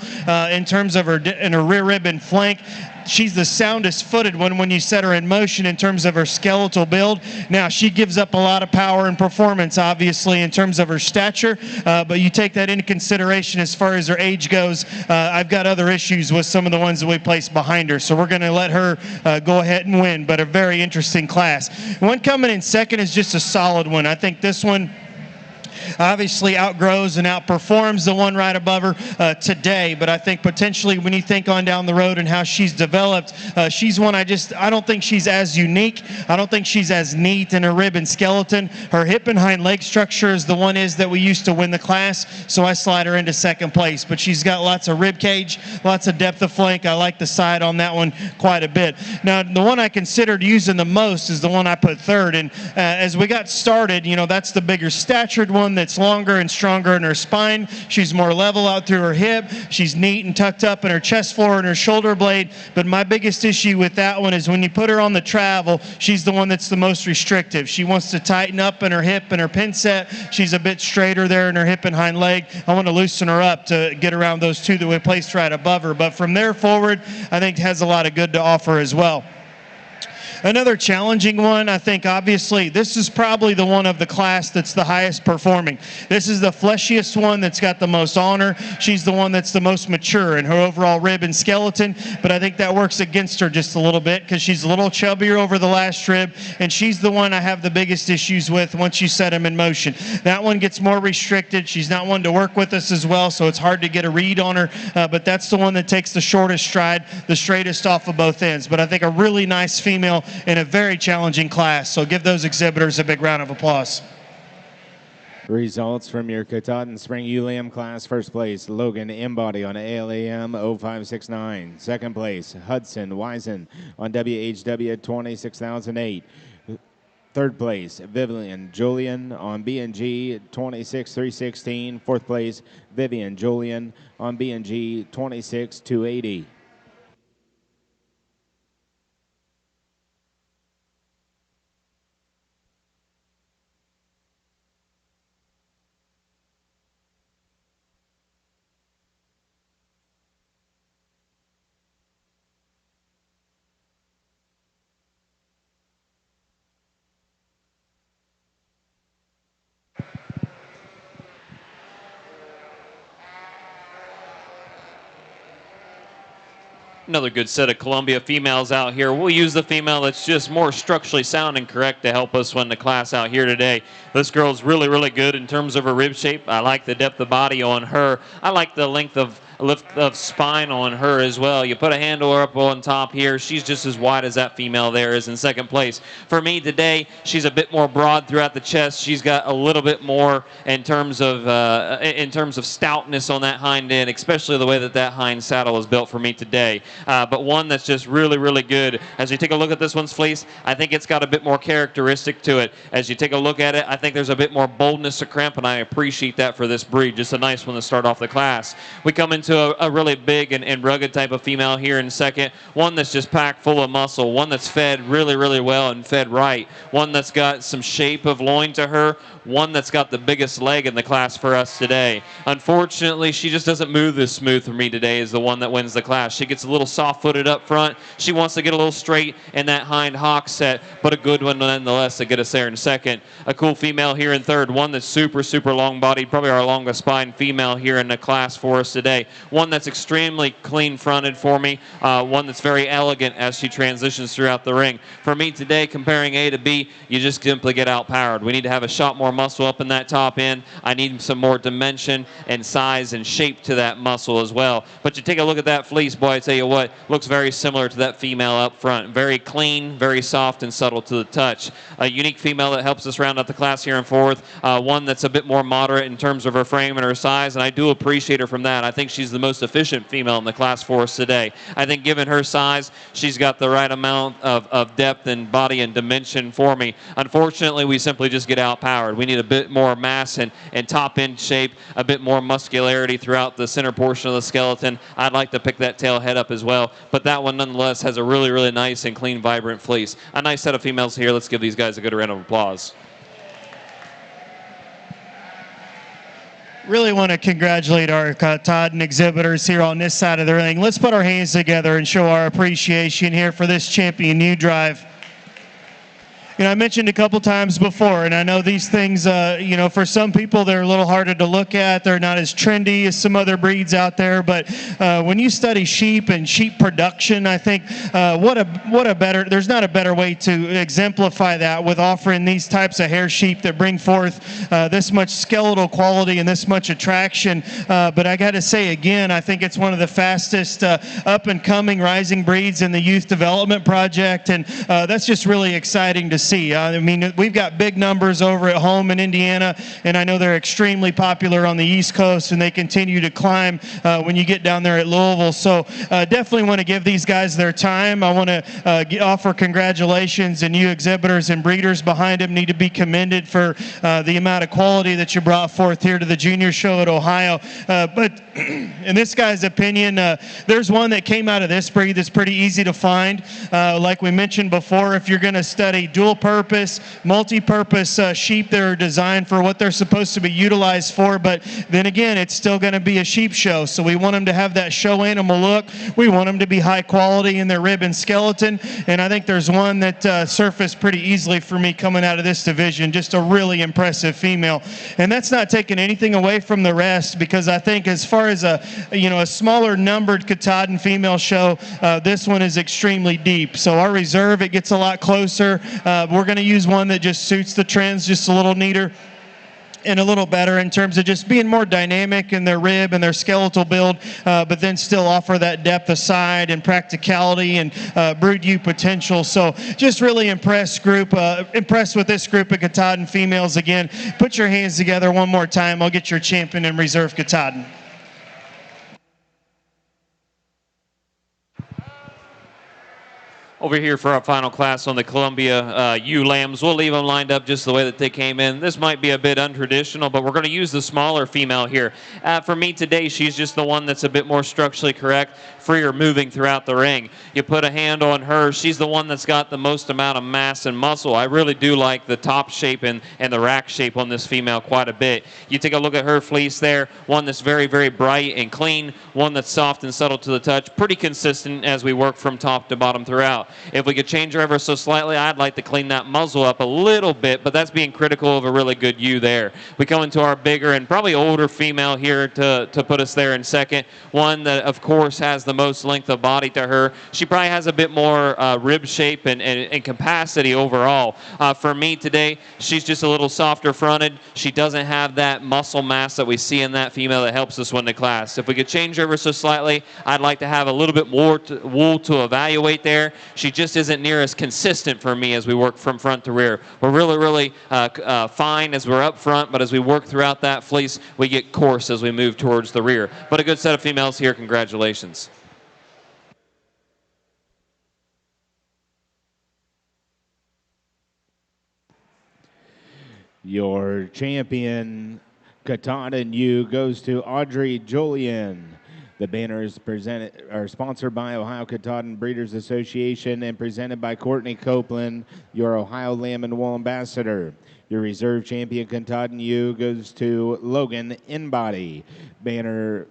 in terms of her rear rib and flank. She's the soundest footed one when you set her in motion in terms of her skeletal build. Now, she gives up a lot of power and performance, obviously, in terms of her stature, but you take that into consideration as far as her age goes. I've got other issues with some of the ones that we placed behind her, so we're going to let her go ahead and win, but a very interesting class. One coming in second is just a solid one. I think this one obviously outgrows and outperforms the one right above her today, but I think potentially when you think on down the road and how she's developed, she's one I don't think she's as unique. I don't think she's as neat in her rib and skeleton. Her hip and hind leg structure is the one that we used to win the class, so I slide her into second place, but she's got lots of rib cage, lots of depth of flank. I like the side on that one quite a bit. Now, the one I considered using the most is the one I put third, and as we got started, that's the bigger statured one that's longer and stronger in her spine. She's more level out through her hip. She's neat and tucked up in her chest floor and her shoulder blade. But my biggest issue with that one is when you put her on the travel, she's the one that's the most restrictive. She wants to tighten up in her hip and her pin set. She's a bit straighter there in her hip and hind leg. I want to loosen her up to get around those two that we placed right above her. But from there forward, I think has a lot of good to offer as well. Another challenging one, I think, obviously, this is probably the one of the class that's the highest performing. This is the fleshiest one that's got the most honor. She's the one that's the most mature in her overall rib and skeleton, but I think that works against her just a little bit because she's a little chubbier over the last rib, and she's the one I have the biggest issues with once you set them in motion. That one gets more restricted. She's not one to work with us as well, so it's hard to get a read on her, but that's the one that takes the shortest stride, the straightest off of both ends. But I think a really nice female in a very challenging class. So give those exhibitors a big round of applause. Results from your Katahdin Spring ULAM class. First place, Logan Embody on ALAM 0569. Second place, Hudson Wisen on WHW 26008. Third place, Vivian Julian on B&G 26316. Fourth place, Vivian Julian on B&G 26280. Another good set of Columbia females out here. We'll use the female that's just more structurally sound and correct to help us win the class out here today. This girl's really, really good in terms of her rib shape. I like the depth of body on her. I like the length of lift of spine on her as well. You put a handle up on top here. She's just as wide as that female there is in second place. For me today, she's a bit more broad throughout the chest. She's got a little bit more in terms of stoutness on that hind end, especially the way that hind saddle is built for me today. But one that's just really, really good. As you take a look at this one's fleece, I think it's got a bit more characteristic to it. As you take a look at it, I think there's a bit more boldness to crimp, and I appreciate that for this breed. Just a nice one to start off the class. We come into into a really big and rugged type of female here in second. One that's just packed full of muscle. One that's fed really, really well and fed right. One that's got some shape of loin to her. One that's got the biggest leg in the class for us today. Unfortunately, she just doesn't move as smooth for me today as the one that wins the class. She gets a little soft-footed up front. She wants to get a little straight in that hind hock set, but a good one nonetheless to get us there in second. A cool female here in third. One that's super, super long-bodied, probably our longest spine female here in the class for us today. One that's extremely clean-fronted for me. One that's very elegant as she transitions throughout the ring. For me today, comparing A to B, you just simply get outpowered. We need to have a shot more muscle up in that top end. I need some more dimension and size and shape to that muscle as well. But you take a look at that fleece, boy, I tell you what, looks very similar to that female up front. Very clean, very soft and subtle to the touch. A unique female that helps us round out the class here in fourth. One that's a bit more moderate in terms of her frame and her size, and I do appreciate her from that. I think she's the most efficient female in the class for us today. I think given her size, she's got the right amount of depth and body and dimension for me. Unfortunately, we simply just get outpowered. We need a bit more mass and top end shape, a bit more muscularity throughout the center portion of the skeleton. I'd like to pick that tail head up as well, but that one nonetheless has a really, really nice and clean, vibrant fleece. A nice set of females here. Let's give these guys a good round of applause. Really want to congratulate our Katahdin exhibitors here on this side of the ring. Let's put our hands together and show our appreciation here for this champion new drive. You know, I mentioned a couple times before, and I know these things, you know, for some people they're a little harder to look at. They're not as trendy as some other breeds out there. But when you study sheep and sheep production, I think what a better, there's not a better way to exemplify that with offering these types of hair sheep that bring forth this much skeletal quality and this much attraction. But I got to say again, I think it's one of the fastest up and coming rising breeds in the Youth Development Project, and that's just really exciting to see. I mean, we've got big numbers over at home in Indiana, and I know they're extremely popular on the East Coast, and they continue to climb when you get down there at Louisville. So definitely want to give these guys their time. I want to offer congratulations, and you exhibitors and breeders behind them need to be commended for the amount of quality that you brought forth here to the junior show at Ohio. But in this guy's opinion, there's one that came out of this breed that's pretty easy to find. Like we mentioned before, if you're going to study dual-purpose, multi-purpose sheep that are designed for what they're supposed to be utilized for, but then again, it's still going to be a sheep show, so we want them to have that show animal look. We want them to be high quality in their rib and skeleton, and I think there's one that surfaced pretty easily for me coming out of this division, just a really impressive female. And that's not taking anything away from the rest, because I think as far as a smaller numbered Katahdin female show, this one is extremely deep. So our reserve, it gets a lot closer. We're going to use one that just suits the trends just a little neater and a little better in terms of just being more dynamic in their rib and their skeletal build, but then still offer that depth of side and practicality and brood ewe potential. So just really impressed with this group of Katahdin females. Again, put your hands together one more time. I'll get your champion in reserve Katahdin. Over here for our final class on the Columbia ewe lambs. We'll leave them lined up just the way that they came in. This might be a bit untraditional, but we're going to use the smaller female here. For me today, she's just the one that's a bit more structurally correct, freer moving throughout the ring. You put a hand on her, she's the one that's got the most amount of mass and muscle. I really do like the top shape and the rack shape on this female quite a bit. You take a look at her fleece there, one that's very, very bright and clean, one that's soft and subtle to the touch, pretty consistent as we work from top to bottom throughout. If we could change her ever so slightly, I'd like to clean that muzzle up a little bit, but that's being critical of a really good ewe there. We come into our bigger and probably older female here to put us there in second. One that, of course, has the most length of body to her. She probably has a bit more rib shape and capacity overall. For me today, she's just a little softer fronted. She doesn't have that muscle mass that we see in that female that helps us win the class. If we could change her ever so slightly, I'd like to have a little bit more wool to evaluate there. She just isn't near as consistent for me as we work from front to rear. We're really, really fine as we're up front, but as we work throughout that fleece, we get coarse as we move towards the rear. But a good set of females here. Congratulations. Your champion Katahdin ewe goes to Audrey Julian. The banner is sponsored by Ohio Katahdin Breeders Association and presented by Courtney Copeland, your Ohio Lamb and Wool Ambassador. Your reserve champion Katahdin ewe goes to Logan Inbody. Banner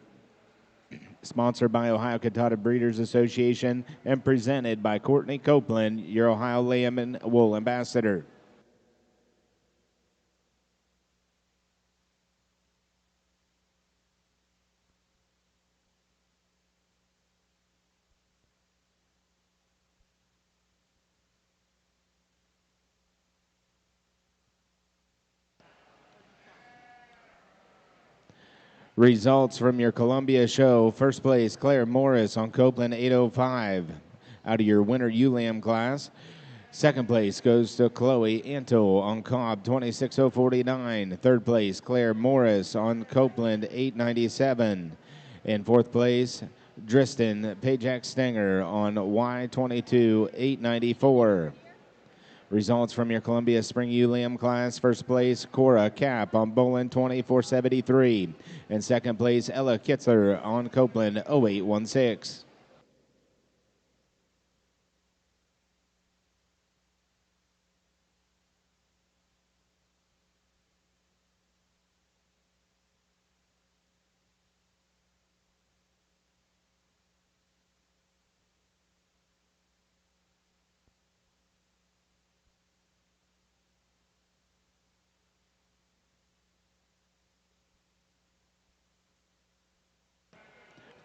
sponsored by Ohio Katahdin Breeders Association and presented by Courtney Copeland, your Ohio Lamb and Wool Ambassador. Results from your Columbia show. First place, Claire Morris on Copeland 805 out of your winter ewe-lamb class. Second place goes to Chloe Anto on Cobb 26049. Third place, Claire Morris on Copeland 897. And fourth place, Driston Pajak Stenger on Y22 894. Results from your Columbia Spring ewe-lamb class. First place, Cora Cap on Bolin 2473. And second place, Ella Kitzler on Copeland 0816.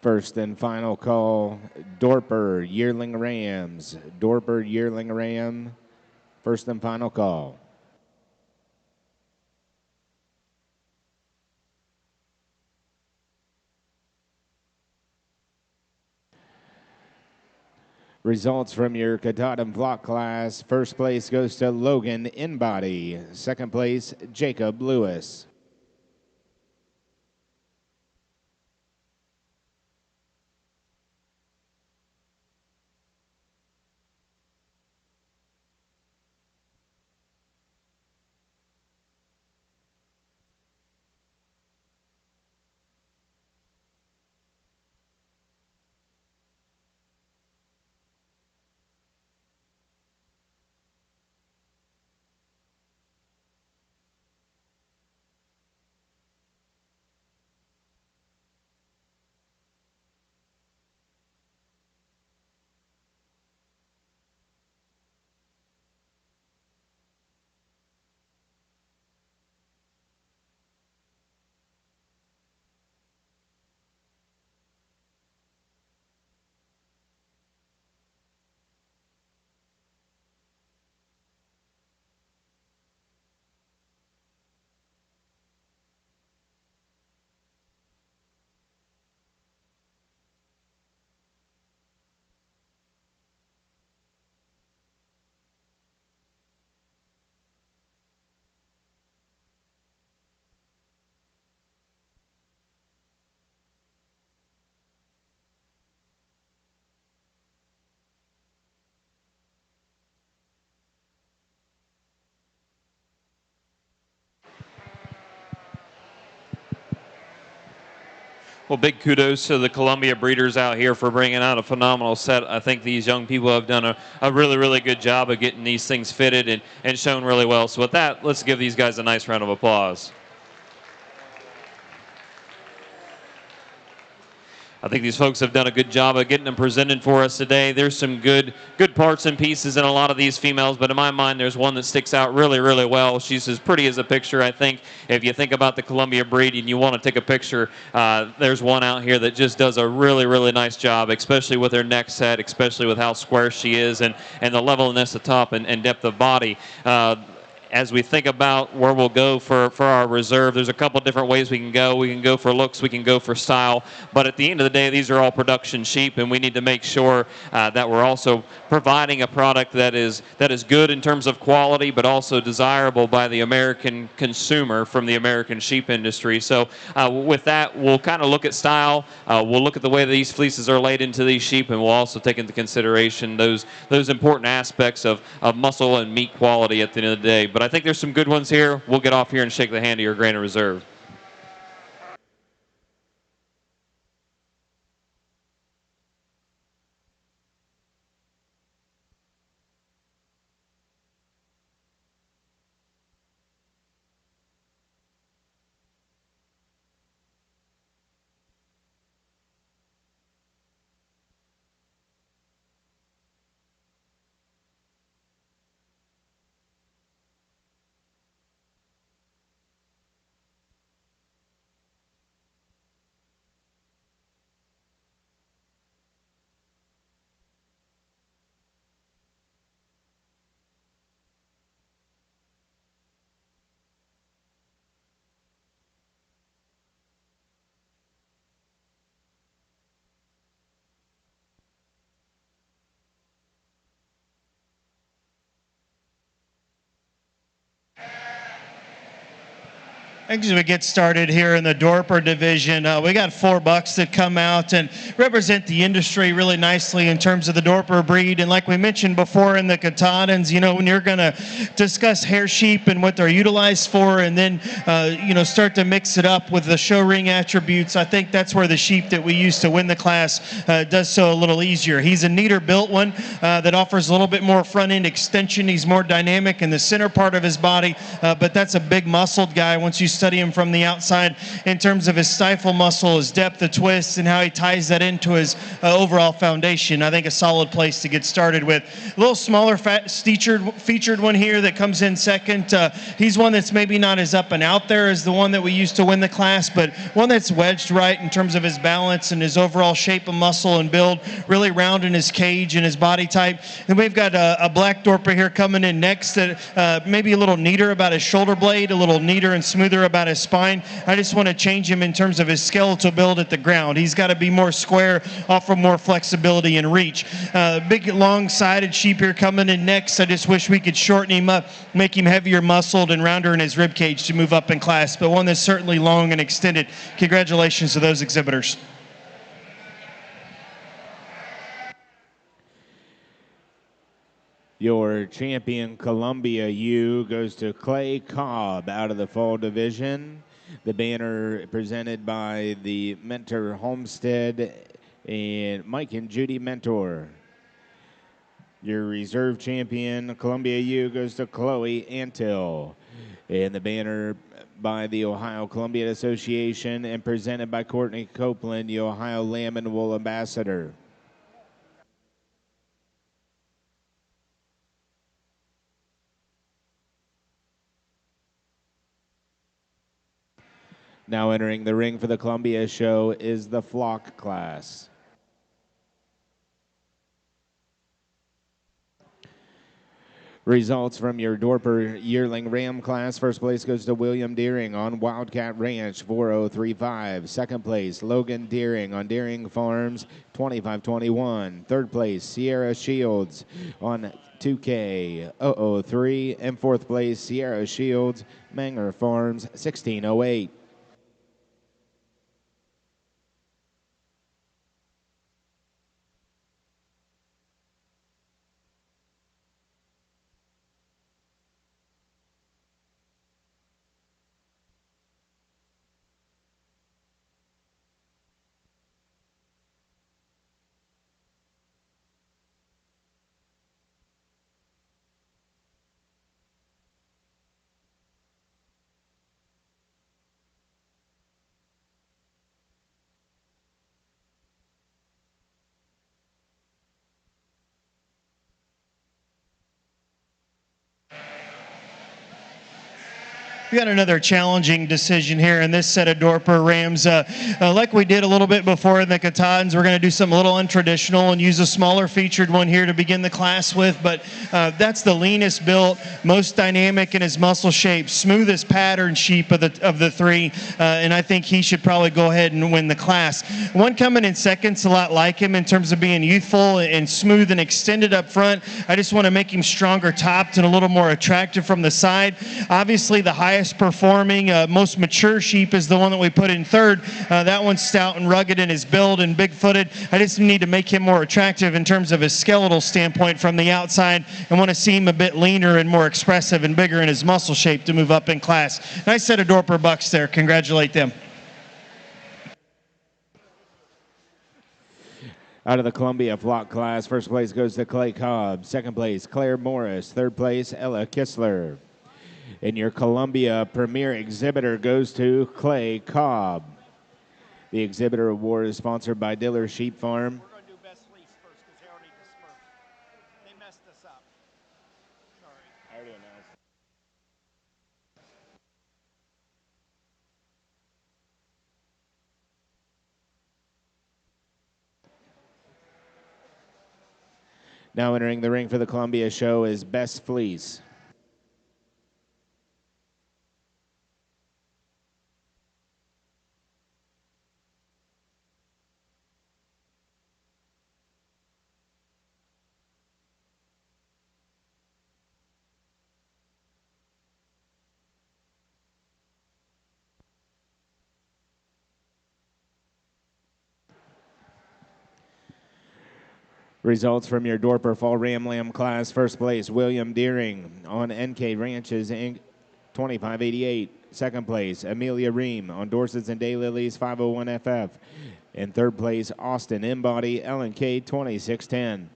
First and final call, Dorper Yearling Rams. Dorper Yearling Ram, first and final call. Results from your Katahdin flock class. First place goes to Logan Inbody. Second place, Jacob Lewis. Well, big kudos to the Columbia breeders out here for bringing out a phenomenal set. I think these young people have done a really, really good job of getting these things fitted and shown really well. So with that, let's give these guys a nice round of applause. I think these folks have done a good job of getting them presented for us today. There's some good parts and pieces in a lot of these females, but in my mind, there's one that sticks out really, really well. She's as pretty as a picture, I think. If you think about the Columbia breed and you want to take a picture, there's one out here that just does a really, really nice job, especially with her neck set, especially with how square she is and the levelness of top and depth of body. As we think about where we'll go for our reserve, there's a couple different ways we can go. We can go for looks, we can go for style, but at the end of the day, these are all production sheep, and we need to make sure that we're also providing a product that is good in terms of quality, but also desirable by the American consumer from the American sheep industry. So with that, we'll kind of look at style. We'll look at the way these fleeces are laid into these sheep, and we'll also take into consideration those important aspects of muscle and meat quality at the end of the day. But I think there's some good ones here. We'll get off here and shake the hand of your Granite Reserve. As we get started here in the Dorper division, we got 4 bucks that come out and represent the industry really nicely in terms of the Dorper breed. And like we mentioned before in the Katahdins, you know, when you're going to discuss hair sheep and what they're utilized for, and then, you know, start to mix it up with the show ring attributes, I think that's where the sheep that we use to win the class does so a little easier. He's a neater built one that offers a little bit more front end extension. He's more dynamic in the center part of his body, but that's a big muscled guy once you study him from the outside in terms of his stifle muscle, his depth of twist, and how he ties that into his overall foundation. I think a solid place to get started with. A little smaller featured one here that comes in second. He's one that's maybe not as up and out there as the one that we used to win the class, but one that's wedged right in terms of his balance and his overall shape of muscle and build, really round in his cage and his body type. And we've got a black Dorper here coming in next that maybe a little neater about his shoulder blade, a little neater and smoother about his spine. I just want to change him in terms of his skeletal build at the ground. He's got to be more square, offer more flexibility and reach. Big long-sided sheep here coming in next. I just wish we could shorten him up, make him heavier muscled and rounder in his rib cage to move up in class, but one that's certainly long and extended. Congratulations to those exhibitors. Your champion, Columbia U, goes to Clay Cobb out of the fall division. The banner presented by the Mentor Homestead and Mike and Judy Mentor. Your reserve champion, Columbia U, goes to Chloe Antill. And the banner by the Ohio Columbian Association and presented by Courtney Copeland, the Ohio Lamb and Wool Ambassador. Now entering the ring for the Columbia show is the flock class. Results from your Dorper yearling ram class. First place goes to William Deering on Wildcat Ranch, 4035. Second place, Logan Deering on Deering Farms, 2521. Third place, Sierra Shields on 2K 003. And fourth place, Sierra Shields, Manger Farms, 1608. We got another challenging decision here in this set of Dorper rams. Like we did a little bit before in the Katahdins, we're going to do something a little untraditional and use a smaller featured one here to begin the class with. But that's the leanest built, most dynamic in his muscle shape, smoothest pattern sheep of the three. And I think he should probably go ahead and win the class. One coming in second's a lot like him in terms of being youthful and smooth and extended up front. I just want to make him stronger topped and a little more attractive from the side. Obviously, the highest performing, most mature sheep is the one that we put in third. That one's stout and rugged in his build and big-footed. I just need to make him more attractive in terms of his skeletal standpoint from the outside and want to see him a bit leaner and more expressive and bigger in his muscle shape to move up in class. Nice set of Dorper bucks there. Congratulate them. Out of the Columbia flock class, first place goes to Clay Cobb. Second place, Claire Morris. Third place, Ella Kistler. And your Columbia Premier Exhibitor goes to Clay Cobb. The Exhibitor Award is sponsored by Diller Sheep Farm. We're going to do best fleece first because they already dispersed. They messed us up. Sorry. I already announced. Now entering the ring for the Columbia show is Best Fleece. Results from your Dorper Fall Ram Lamb class. First place, William Deering on NK Ranches Inc. 2588. Second place, Amelia Ream on Dorsets and Daylilies 501FF. In third place, Austin Embody LNK 2610.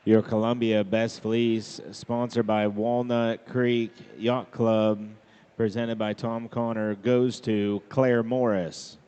Your Columbia Best Fleece, sponsored by Walnut Creek Yacht Club, presented by Tom Connor, goes to Claire Morris.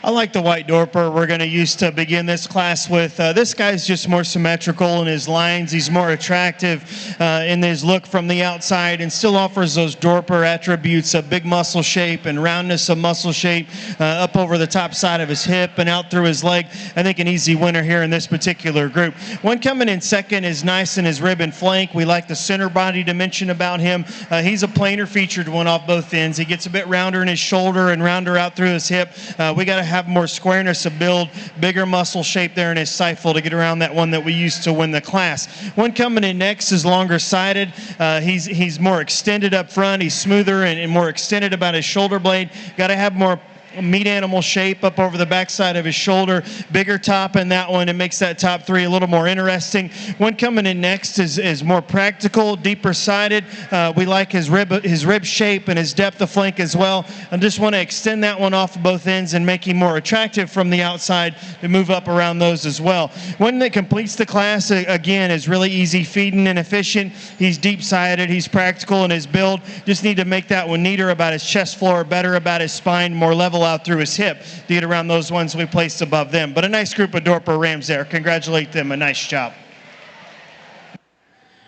I like the white Dorper we're going to use to begin this class with. This guy's just more symmetrical in his lines. He's more attractive in his look from the outside and still offers those Dorper attributes of big muscle shape and roundness of muscle shape up over the top side of his hip and out through his leg. I think an easy winner here in this particular group. One coming in second is Nice in his rib and flank. We like the center body dimension about him. He's a plainer featured one off both ends. He gets a bit rounder in his shoulder and rounder out through his hip. We got to have more squareness of build, bigger muscle shape there in his stifle to get around that one that we used to win the class. One coming in next is longer sided. He's more extended up front. He's smoother and more extended about his shoulder blade. Got to have more meat animal shape up over the backside of his shoulder, bigger top in that one. It makes that top three a little more interesting. One coming in next is more practical, deeper sided. We like his rib shape and his depth of flank as well. I just want to extend that one off of both ends and make him more attractive from the outside to move up around those as well. One that completes the class, again, is really easy feeding and efficient. He's deep sided, he's practical in his build. Just need to make that one neater about his chest floor, better about his spine, more level out through his hip to get around those ones we placed above them. But a nice group of Dorper Rams there. Congratulate them. A nice job.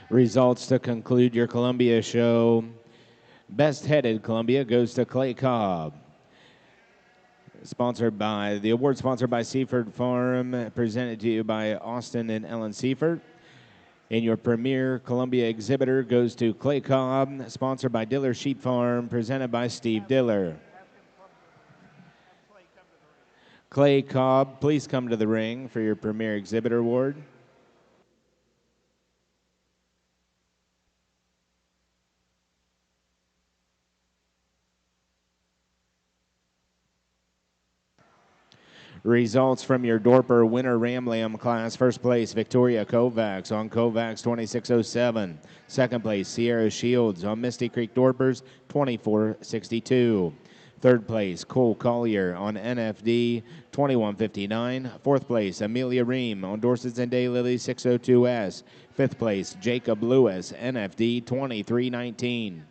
Results to conclude your Columbia show. Best headed Columbia goes to Clay Cobb. The award sponsored by Seaford Farm, presented to you by Austin and Ellen Seaford. And your premier Columbia exhibitor goes to Clay Cobb, sponsored by Diller Sheep Farm, presented by Steve Diller. Clay Cobb, please come to the ring for your Premier Exhibitor Award. Results from your Dorper Winter Ram Lamb class. First place, Victoria Kovacs on Kovacs 2607. Second place, Sierra Shields on Misty Creek Dorpers 2462. Third place, Cole Collier on NFD 2159. Fourth place, Amelia Ream on Dorsets and Daylilies 602S. Fifth place, Jacob Lewis, NFD 2319.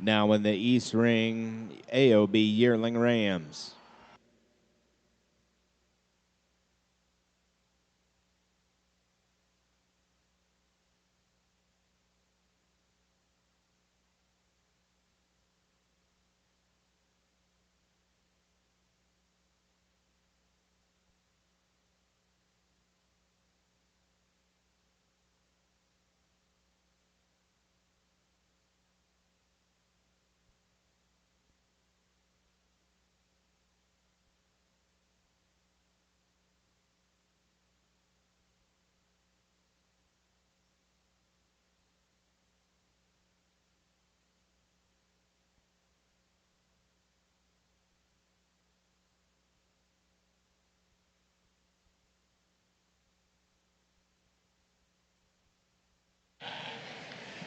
Now in the East Ring, AOB Yearling Rams.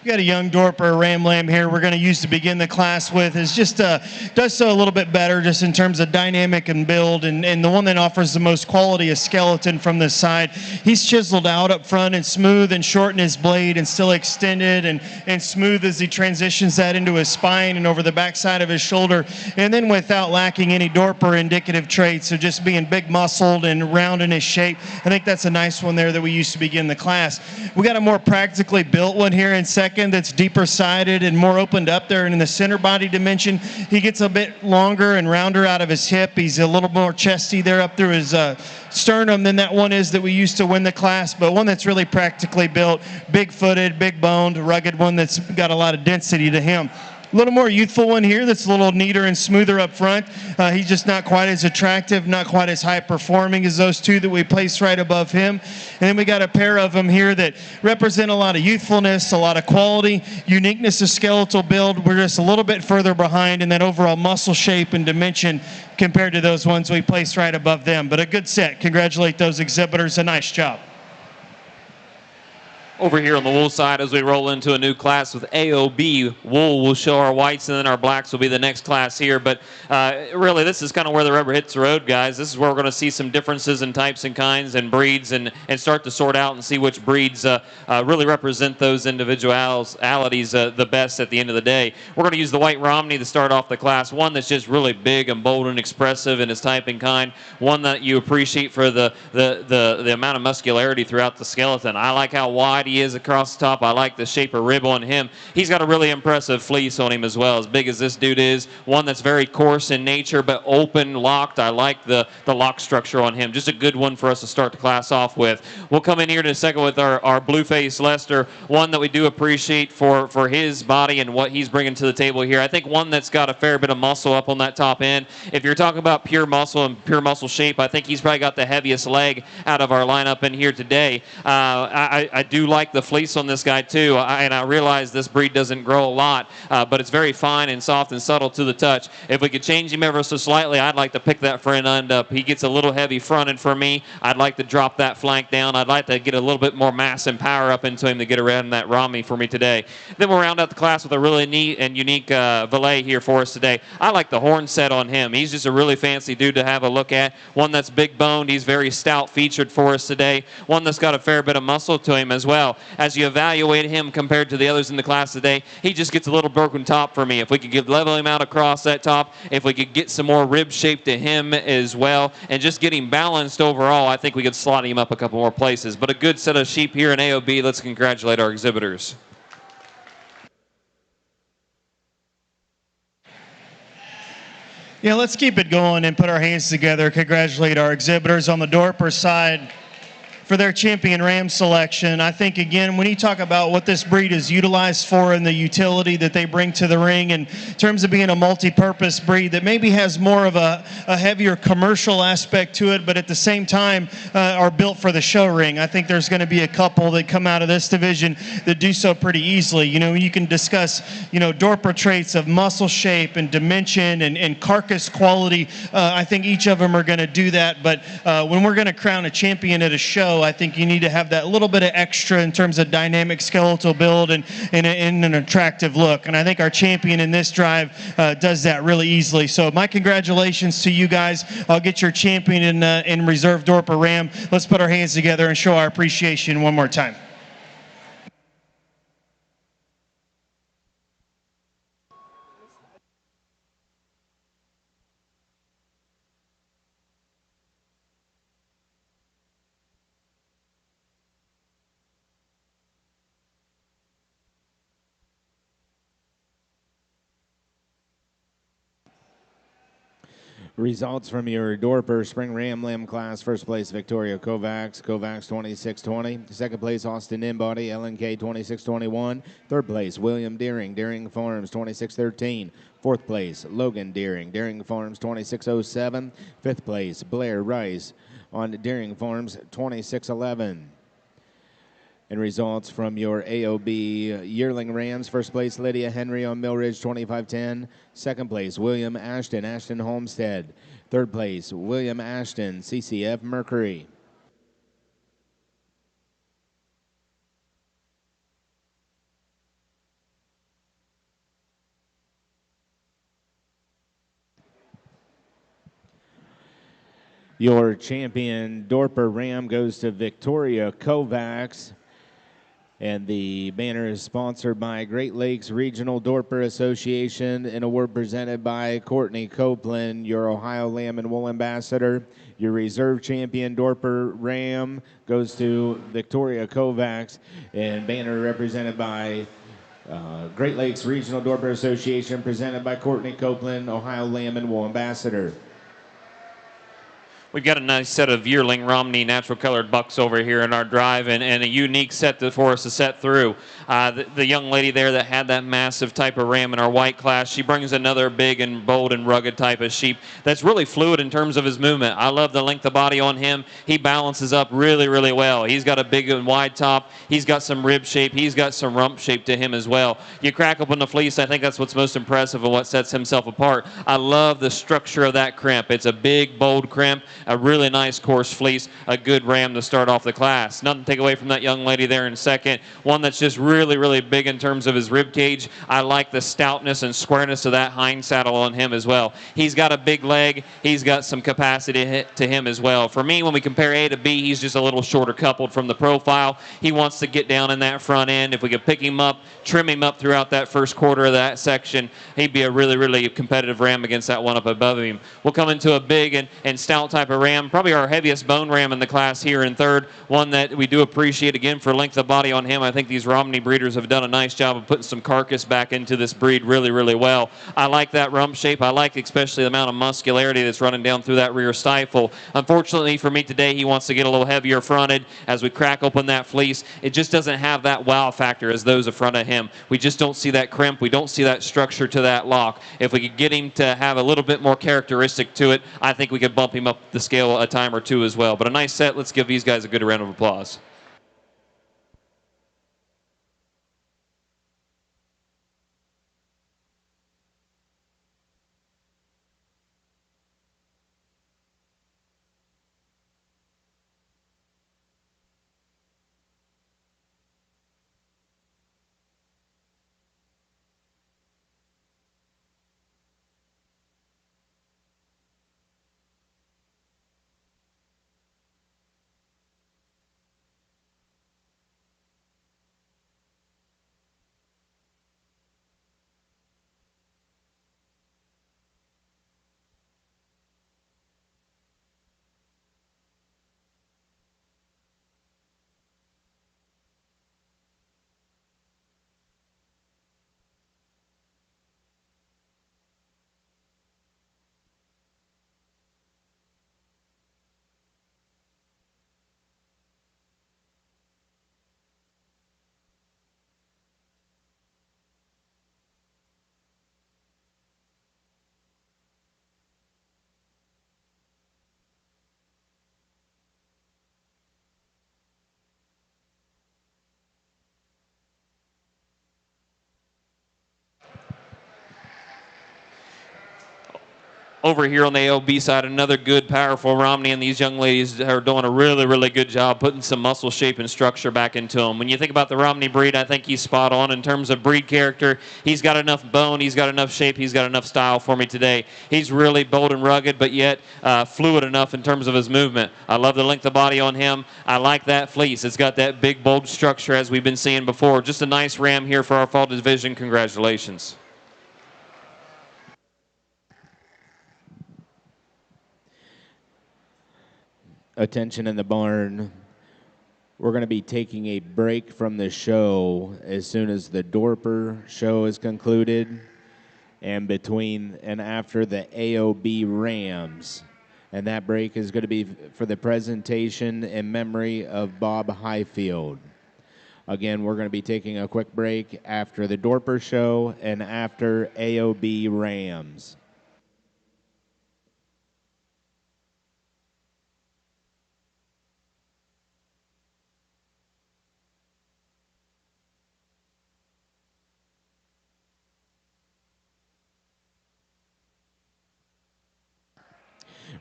We got a young Dorper Ram Lamb here we're going to use to begin the class with. Is just does so a little bit better just in terms of dynamic and build, and the one that offers the most quality is Skeleton from this side. He's chiseled out up front and smooth and short in his blade and still extended and smooth as he transitions that into his spine and over the backside of his shoulder, and then without lacking any Dorper indicative traits of just being big muscled and round in his shape. I think that's a nice one there that we used to begin the class. We got a more practically built one here in second that's deeper sided and more opened up there, and in the center body dimension he gets a bit longer and rounder out of his hip. He's a little more chesty there up through his sternum than that one is that we used to win the class, but one that's really practically built, big footed, big boned, rugged one that's got a lot of density to him. A little more youthful one here that's a little neater and smoother up front. He's just not quite as attractive, not quite as high performing as those two that we placed right above him. And then we got a pair of them here that represent a lot of youthfulness, a lot of quality, uniqueness of skeletal build. We're just a little bit further behind in that overall muscle shape and dimension compared to those ones we placed right above them. But a good set. Congratulate those exhibitors. A nice job. Over here on the wool side, as we roll into a new class with AOB wool, we'll show our whites, and then our blacks will be the next class here. But really, this is kind of where the rubber hits the road, guys. This is where we're going to see some differences in types and kinds and breeds, and start to sort out and see which breeds really represent those individualities the best at the end of the day. We're going to use the white Romney to start off the class, one that's just really big and bold and expressive in its type and kind, one that you appreciate for the amount of muscularity throughout the skeleton. I like how wide he is across the top. I like the shape of rib on him. He's got a really impressive fleece on him as well, as big as this dude is. One that's very coarse in nature, but open, locked. I like the lock structure on him. Just a good one for us to start the class off with. We'll come in here in a second with our blue-faced Lester, one that we do appreciate for his body and what he's bringing to the table here. I think one that's got a fair bit of muscle up on that top end. If you're talking about pure muscle and pure muscle shape, I think he's probably got the heaviest leg out of our lineup in here today. I do like the fleece on this guy too, and I realize this breed doesn't grow a lot, but it's very fine and soft and subtle to the touch. If we could change him ever so slightly, I'd like to pick that front end up. He gets a little heavy fronted for me. I'd like to drop that flank down. I'd like to get a little bit more mass and power up into him to get around that Romney for me today. Then we'll round out the class with a really neat and unique valet here for us today. I like the horn set on him. He's just a really fancy dude to have a look at. One that's big boned. He's very stout featured for us today. One that's got a fair bit of muscle to him as well. As you evaluate him compared to the others in the class today, he just gets a little broken top for me. If we could level him out across that top, if we could get some more rib shape to him as well, and just get him balanced overall, I think we could slot him up a couple more places. But a good set of sheep here in AOB. Let's congratulate our exhibitors. Yeah, let's keep it going and put our hands together. Congratulate our exhibitors on the Dorper side for their champion ram selection. I think, again, when you talk about what this breed is utilized for and the utility that they bring to the ring in terms of being a multi-purpose breed that maybe has more of a heavier commercial aspect to it, but at the same time are built for the show ring, I think there's going to be a couple that come out of this division that do so pretty easily. You know, you can discuss, Dorper traits of muscle shape and dimension and carcass quality. I think each of them are going to do that, but when we're going to crown a champion at a show, I think you need to have that little bit of extra in terms of dynamic skeletal build and an attractive look. And I think our champion in this drive does that really easily. So my congratulations to you guys. I'll get your champion in reserve Dorper Ram. Let's put our hands together and show our appreciation one more time. Results from your Dorper Spring Ram Lamb class. First place, Victoria Kovacs, 2620. Second place, Austin Embody, LNK 2621. Third place, William Deering, Deering Farms 2613. Fourth place, Logan Deering, Deering Farms 2607. Fifth place, Blair Rice on Deering Farms 2611. And results from your AOB Yearling Rams. First place, Lydia Henry on Millridge 2510. Second place, William Ashton, Ashton Homestead. Third place, William Ashton, CCF Mercury. Your champion Dorper Ram goes to Victoria Kovacs. And the banner is sponsored by Great Lakes Regional Dorper Association, an award presented by Courtney Copeland, your Ohio Lamb and Wool Ambassador. Your reserve champion Dorper Ram goes to Victoria Kovacs, and banner represented by Great Lakes Regional Dorper Association, presented by Courtney Copeland, Ohio Lamb and Wool Ambassador. We've got a nice set of yearling Romney natural colored bucks over here in our drive, and a unique set for us to set through. The young lady there that had that massive type of ram in our white class, she brings another big and bold and rugged type of sheep that's really fluid in terms of his movement. I love the length of body on him. He balances up really, really well. He's got a big and wide top. He's got some rib shape. He's got some rump shape to him as well. You crack open the fleece, I think that's what's most impressive and what sets himself apart. I love the structure of that crimp. It's a big, bold crimp. A really nice coarse fleece, a good ram to start off the class. Nothing to take away from that young lady there in second. One that's just really, really big in terms of his rib cage. I like the stoutness and squareness of that hind saddle on him as well. He's got a big leg. He's got some capacity to him as well. For me, when we compare A to B, he's just a little shorter coupled from the profile. He wants to get down in that front end. If we could pick him up, trim him up throughout that first quarter of that section, he'd be a really, really competitive ram against that one up above him. We'll come into a big and stout type of ram, probably our heaviest bone ram in the class here in third, one that we do appreciate again for length of body on him. I think these Romney breeders have done a nice job of putting some carcass back into this breed really, really well. I like that rump shape. I like especially the amount of muscularity that's running down through that rear stifle. Unfortunately for me today, he wants to get a little heavier fronted as we crack open that fleece. It just doesn't have that wow factor as those in front of him. We just don't see that crimp. We don't see that structure to that lock. If we could get him to have a little bit more characteristic to it, I think we could bump him up the scale a time or two as well. But a nice set. Let's give these guys a good round of applause. Over here on the AOB side, another good, powerful Romney, and these young ladies are doing a really, really good job putting some muscle shape and structure back into them. When you think about the Romney breed, I think he's spot on in terms of breed character. He's got enough bone, he's got enough shape, he's got enough style for me today. He's really bold and rugged, but yet fluid enough in terms of his movement. I love the length of body on him. I like that fleece. It's got that big, bold structure as we've been seeing before. Just a nice ram here for our fall division. Congratulations. Attention in the barn. We're going to be taking a break from the show as soon as the Dorper show is concluded and between and after the AOB Rams. And that break is going to be for the presentation in memory of Bob Highfield. Again, we're going to be taking a quick break after the Dorper show and after AOB Rams.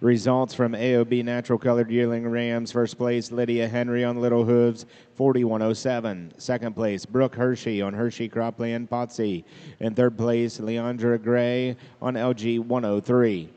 Results from AOB Natural Colored Yearling Rams. First place, Lydia Henry on Little Hooves, 4107. Second place, Brooke Hershey on Hershey Cropland Potsy. And third place, Leandra Gray on LG 103.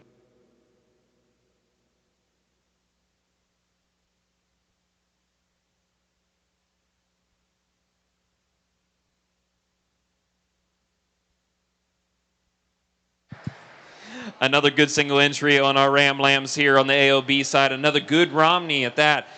Another good single entry on our Ram Lambs here on the AOB side. Another good Romney at that.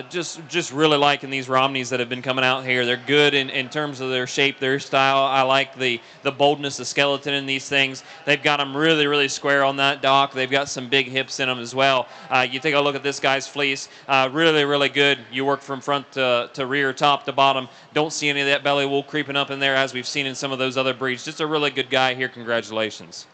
Just really liking these Romneys that have been coming out here. They're good in terms of their shape, their style. I like the boldness, the skeleton in these things. They've got them really, really square on that dock. They've got some big hips in them as well. You take a look at this guy's fleece. Really, really good. You work from front to rear, top to bottom. Don't see any of that belly wool creeping up in there as we've seen in some of those other breeds. Just a really good guy here. Congratulations.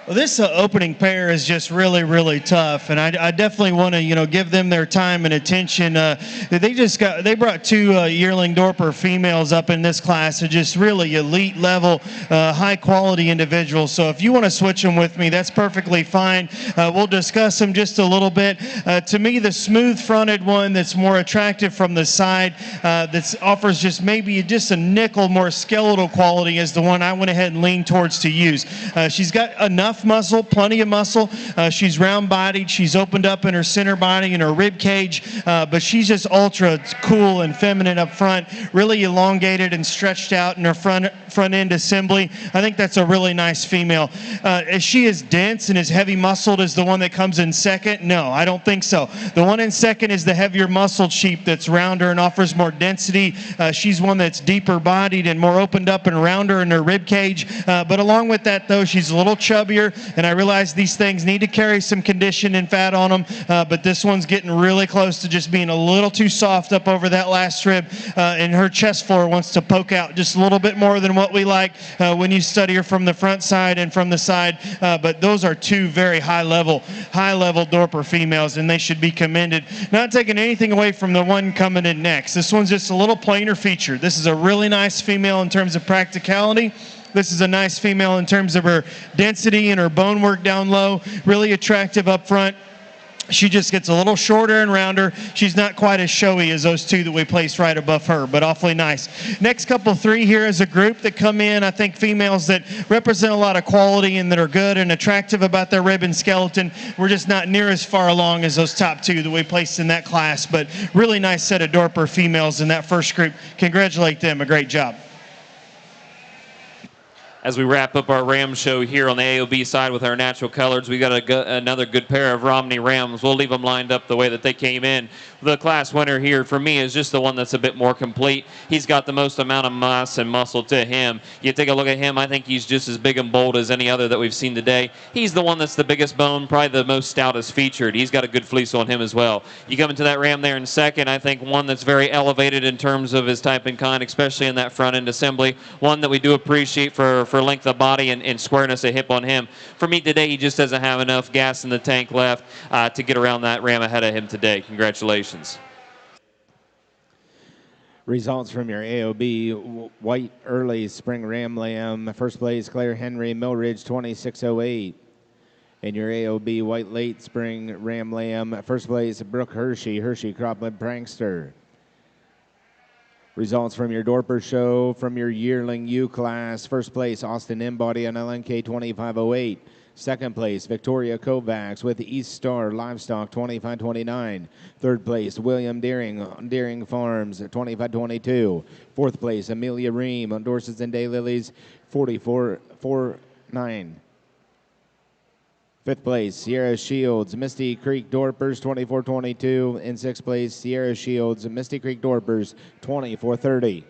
Well, this opening pair is just really, really tough, and I definitely want to, give them their time and attention. They brought two yearling Dorper females up in this class, they're just really elite level, high quality individuals. So if you want to switch them with me, that's perfectly fine. We'll discuss them just a little bit. To me, the smooth fronted one that's more attractive from the side, that offers just maybe just a nickel more skeletal quality is the one I went ahead and leaned towards to use. She's got enough muscle, plenty of muscle. She's round bodied. She's opened up in her center body and her rib cage, but she's just ultra cool and feminine up front, really elongated and stretched out in her front end assembly. I think that's a really nice female. Is she as dense and as heavy muscled as the one that comes in second? No, I don't think so. The one in second is the heavier muscled sheep that's rounder and offers more density. She's one that's deeper bodied and more opened up and rounder in her rib cage. But along with that, though, she's a little chubbier, and I realize these things need to carry some condition and fat on them, but this one's getting really close to just being a little too soft up over that last rib, and her chest floor wants to poke out just a little bit more than what we like when you study her from the front side and from the side, but those are two very high level Dorper females, and they should be commended. Not taking anything away from the one coming in next. This one's just a little plainer featured. This is a really nice female in terms of practicality. This is a nice female in terms of her density and her bone work down low, really attractive up front. She just gets a little shorter and rounder. She's not quite as showy as those two that we placed right above her, but awfully nice. Next couple three here is a group that come in, I think females that represent a lot of quality and that are good and attractive about their rib and skeleton. We're just not near as far along as those top two that we placed in that class, but really nice set of Dorper females in that first group. Congratulate them, a great job. As we wrap up our Ram show here on the AOB side with our natural colors, we got another good pair of Romney Rams. We'll leave them lined up the way that they came in. The class winner here for me is just the one that's a bit more complete. He's got the most amount of mass and muscle to him. You take a look at him, I think he's just as big and bold as any other that we've seen today. He's the one that's the biggest bone, probably the most stoutest featured. He's got a good fleece on him as well. You come into that Ram there in second, I think one that's very elevated in terms of his type and kind, especially in that front end assembly. One that we do appreciate for length of body and squareness of hip on him. For me today, he just doesn't have enough gas in the tank left to get around that Ram ahead of him today. Congratulations. Results from your AOB White Early Spring Ram Lamb. First place, Claire Henry, Millridge, 2608. In your AOB White Late Spring Ram Lamb. First place, Brooke Hershey, Hershey Cropland Prankster. Results from your Dorper show from your yearling U class. First place, Austin Embody on LNK 2508. Second place, Victoria Kovacs with East Star Livestock 2529. Third place, William Deering on Deering Farms 2522. Fourth place, Amelia Ream on Dorsets and Daylilies 4449. Fifth place, Sierra Shields, Misty Creek Dorpers, 2422. In sixth place, Sierra Shields, Misty Creek Dorpers, 2430.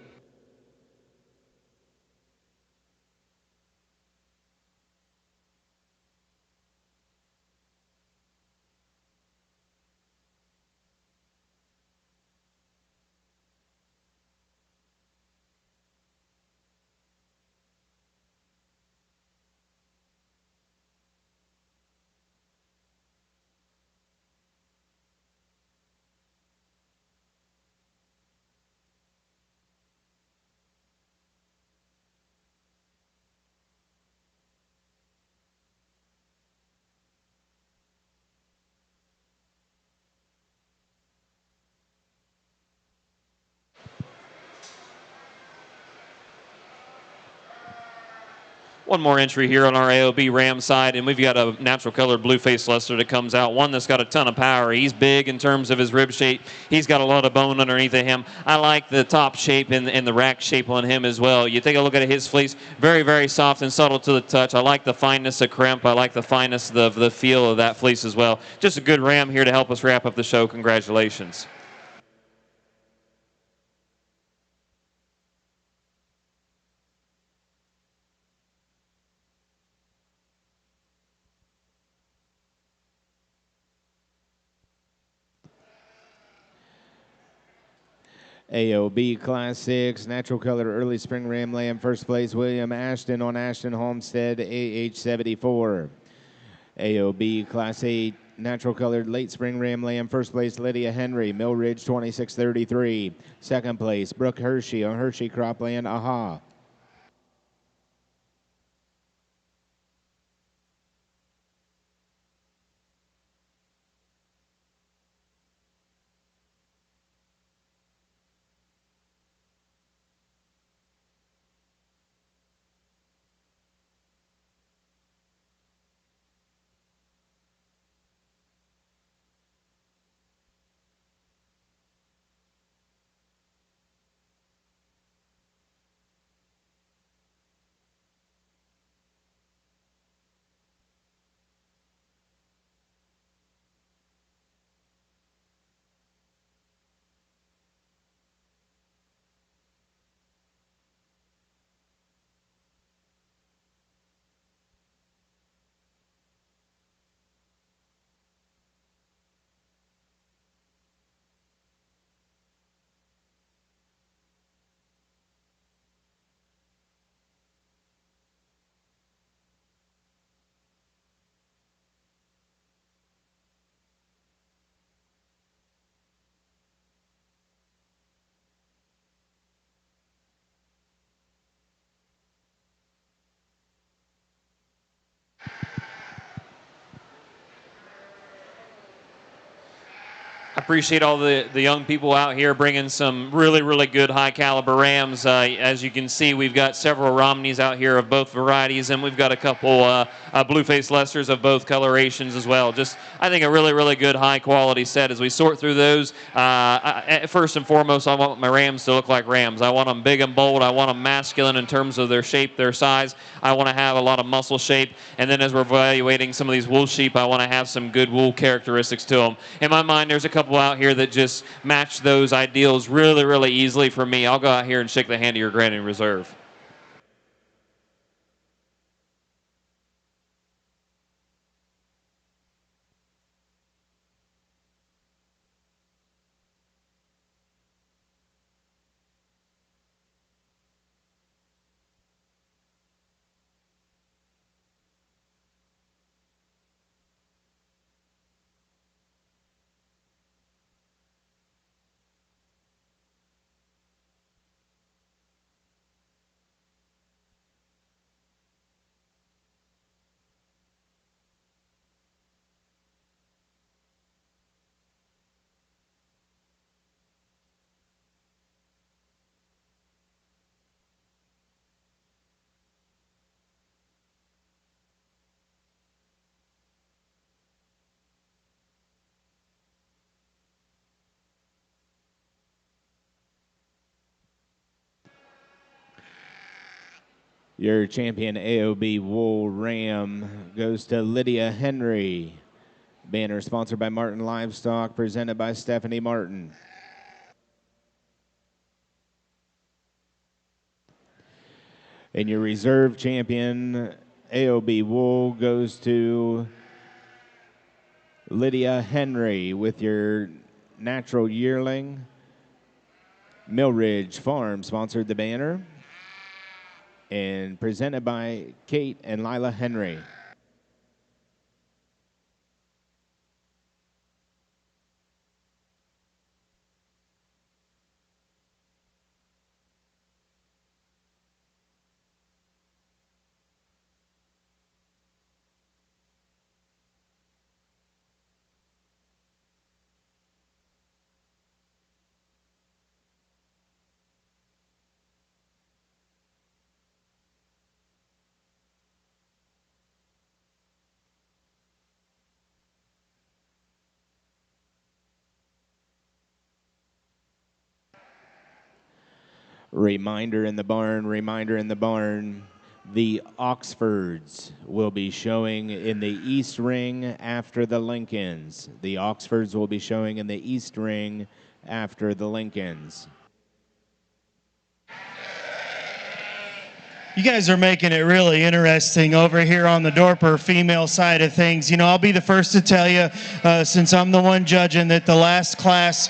One more entry here on our AOB Ram side, and we've got a natural colored blue-faced Leicester that comes out. One that's got a ton of power. He's big in terms of his rib shape. He's got a lot of bone underneath of him. I like the top shape and the rack shape on him as well. You take a look at his fleece, very, very soft and subtle to the touch. I like the fineness of crimp. I like the fineness of the feel of that fleece as well. Just a good ram here to help us wrap up the show. Congratulations. AOB Class 6, natural color early spring ram lamb, first place William Ashton on Ashton Homestead, AH74. AOB Class 8, natural colored late spring ram lamb, first place Lydia Henry, Mill Ridge 2633. Second place Brooke Hershey on Hershey Cropland, AHA. I appreciate all the young people out here bringing some really, really good high caliber rams. As you can see, we've got several Romneys out here of both varieties, and we've got a couple blue-faced Leicesters of both colorations as well. Just, I think, a really, really good high quality set. As we sort through those, first and foremost, I want my rams to look like rams. I want them big and bold. I want them masculine in terms of their shape, their size. I want to have a lot of muscle shape. And then as we're evaluating some of these wool sheep, I want to have some good wool characteristics to them. In my mind, there's a couple out here that just match those ideals really, really easily for me. I'll go out here and shake the hand of your Grand Reserve. Your champion AOB Wool Ram goes to Lydia Henry. Banner sponsored by Martin Livestock, presented by Stephanie Martin. And your reserve champion AOB Wool goes to Lydia Henry with your natural yearling. Mill Ridge Farm sponsored the banner and presented by Kate and Lila Henry. Reminder in the barn, the Oxfords will be showing in the East Ring after the Lincolns. The Oxfords will be showing in the East Ring after the Lincolns. You guys are making it really interesting over here on the Dorper female side of things. You know, I'll be the first to tell you, since I'm the one judging, that the last class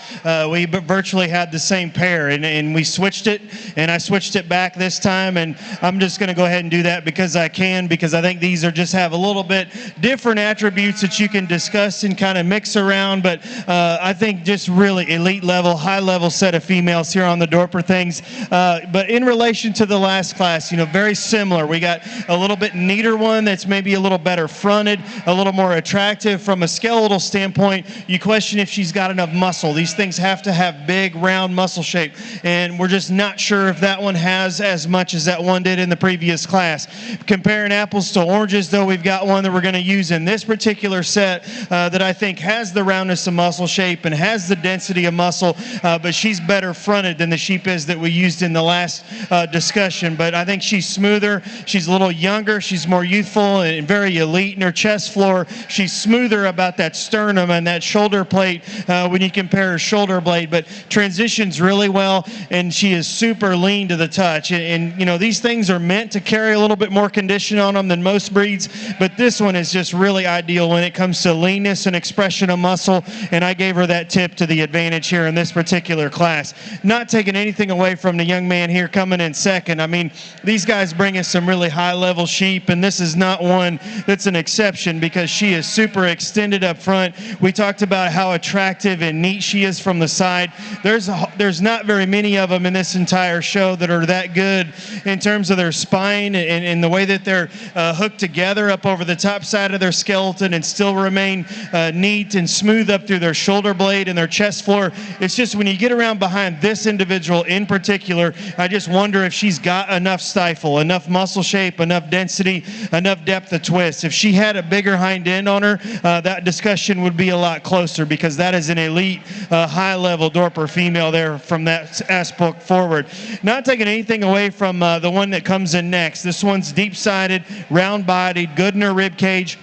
we virtually had the same pair, and we switched it, and I switched it back this time, and I'm just going to go ahead and do that because I can, because I think these are just have a little bit different attributes that you can discuss and kind of mix around, but I think just really elite level, high level set of females here on the Dorper things. But in relation to the last class, you know, very similar. We got a little bit neater one that's maybe a little better fronted, a little more attractive. From a skeletal standpoint, you question if she's got enough muscle. These things have to have big, round muscle shape, and we're just not sure if that one has as much as that one did in the previous class. Comparing apples to oranges, though, we've got one that we're going to use in this particular set that I think has the roundness of muscle shape and has the density of muscle, but she's better fronted than the sheep is that we used in the last discussion. But I think she's smoother. She's a little younger. She's more youthful and very elite in her chest floor. She's smoother about that sternum and that shoulder plate when you compare her shoulder blade, but transitions really well, and she is super lean to the touch. And you know, these things are meant to carry a little bit more condition on them than most breeds, but this one is just really ideal when it comes to leanness and expression of muscle, and I gave her that tip to the advantage here in this particular class. Not taking anything away from the young man here coming in second. I mean, these guys bring us some really high-level sheep, and this is not one that's an exception because she is super extended up front. We talked about how attractive and neat she is from the side. There's not very many of them in this entire show that are that good in terms of their spine and the way that they're hooked together up over the top side of their skeleton and still remain neat and smooth up through their shoulder blade and their chest floor. It's just when you get around behind this individual in particular, I just wonder if she's got enough stifle, enough muscle shape, enough density, enough depth of twist. If she had a bigger hind end on her, that discussion would be a lot closer because that is an elite, high-level Dorper female there from that aspect forward. Not taking anything away from the one that comes in next. This one's deep-sided, round-bodied, good in her rib cage.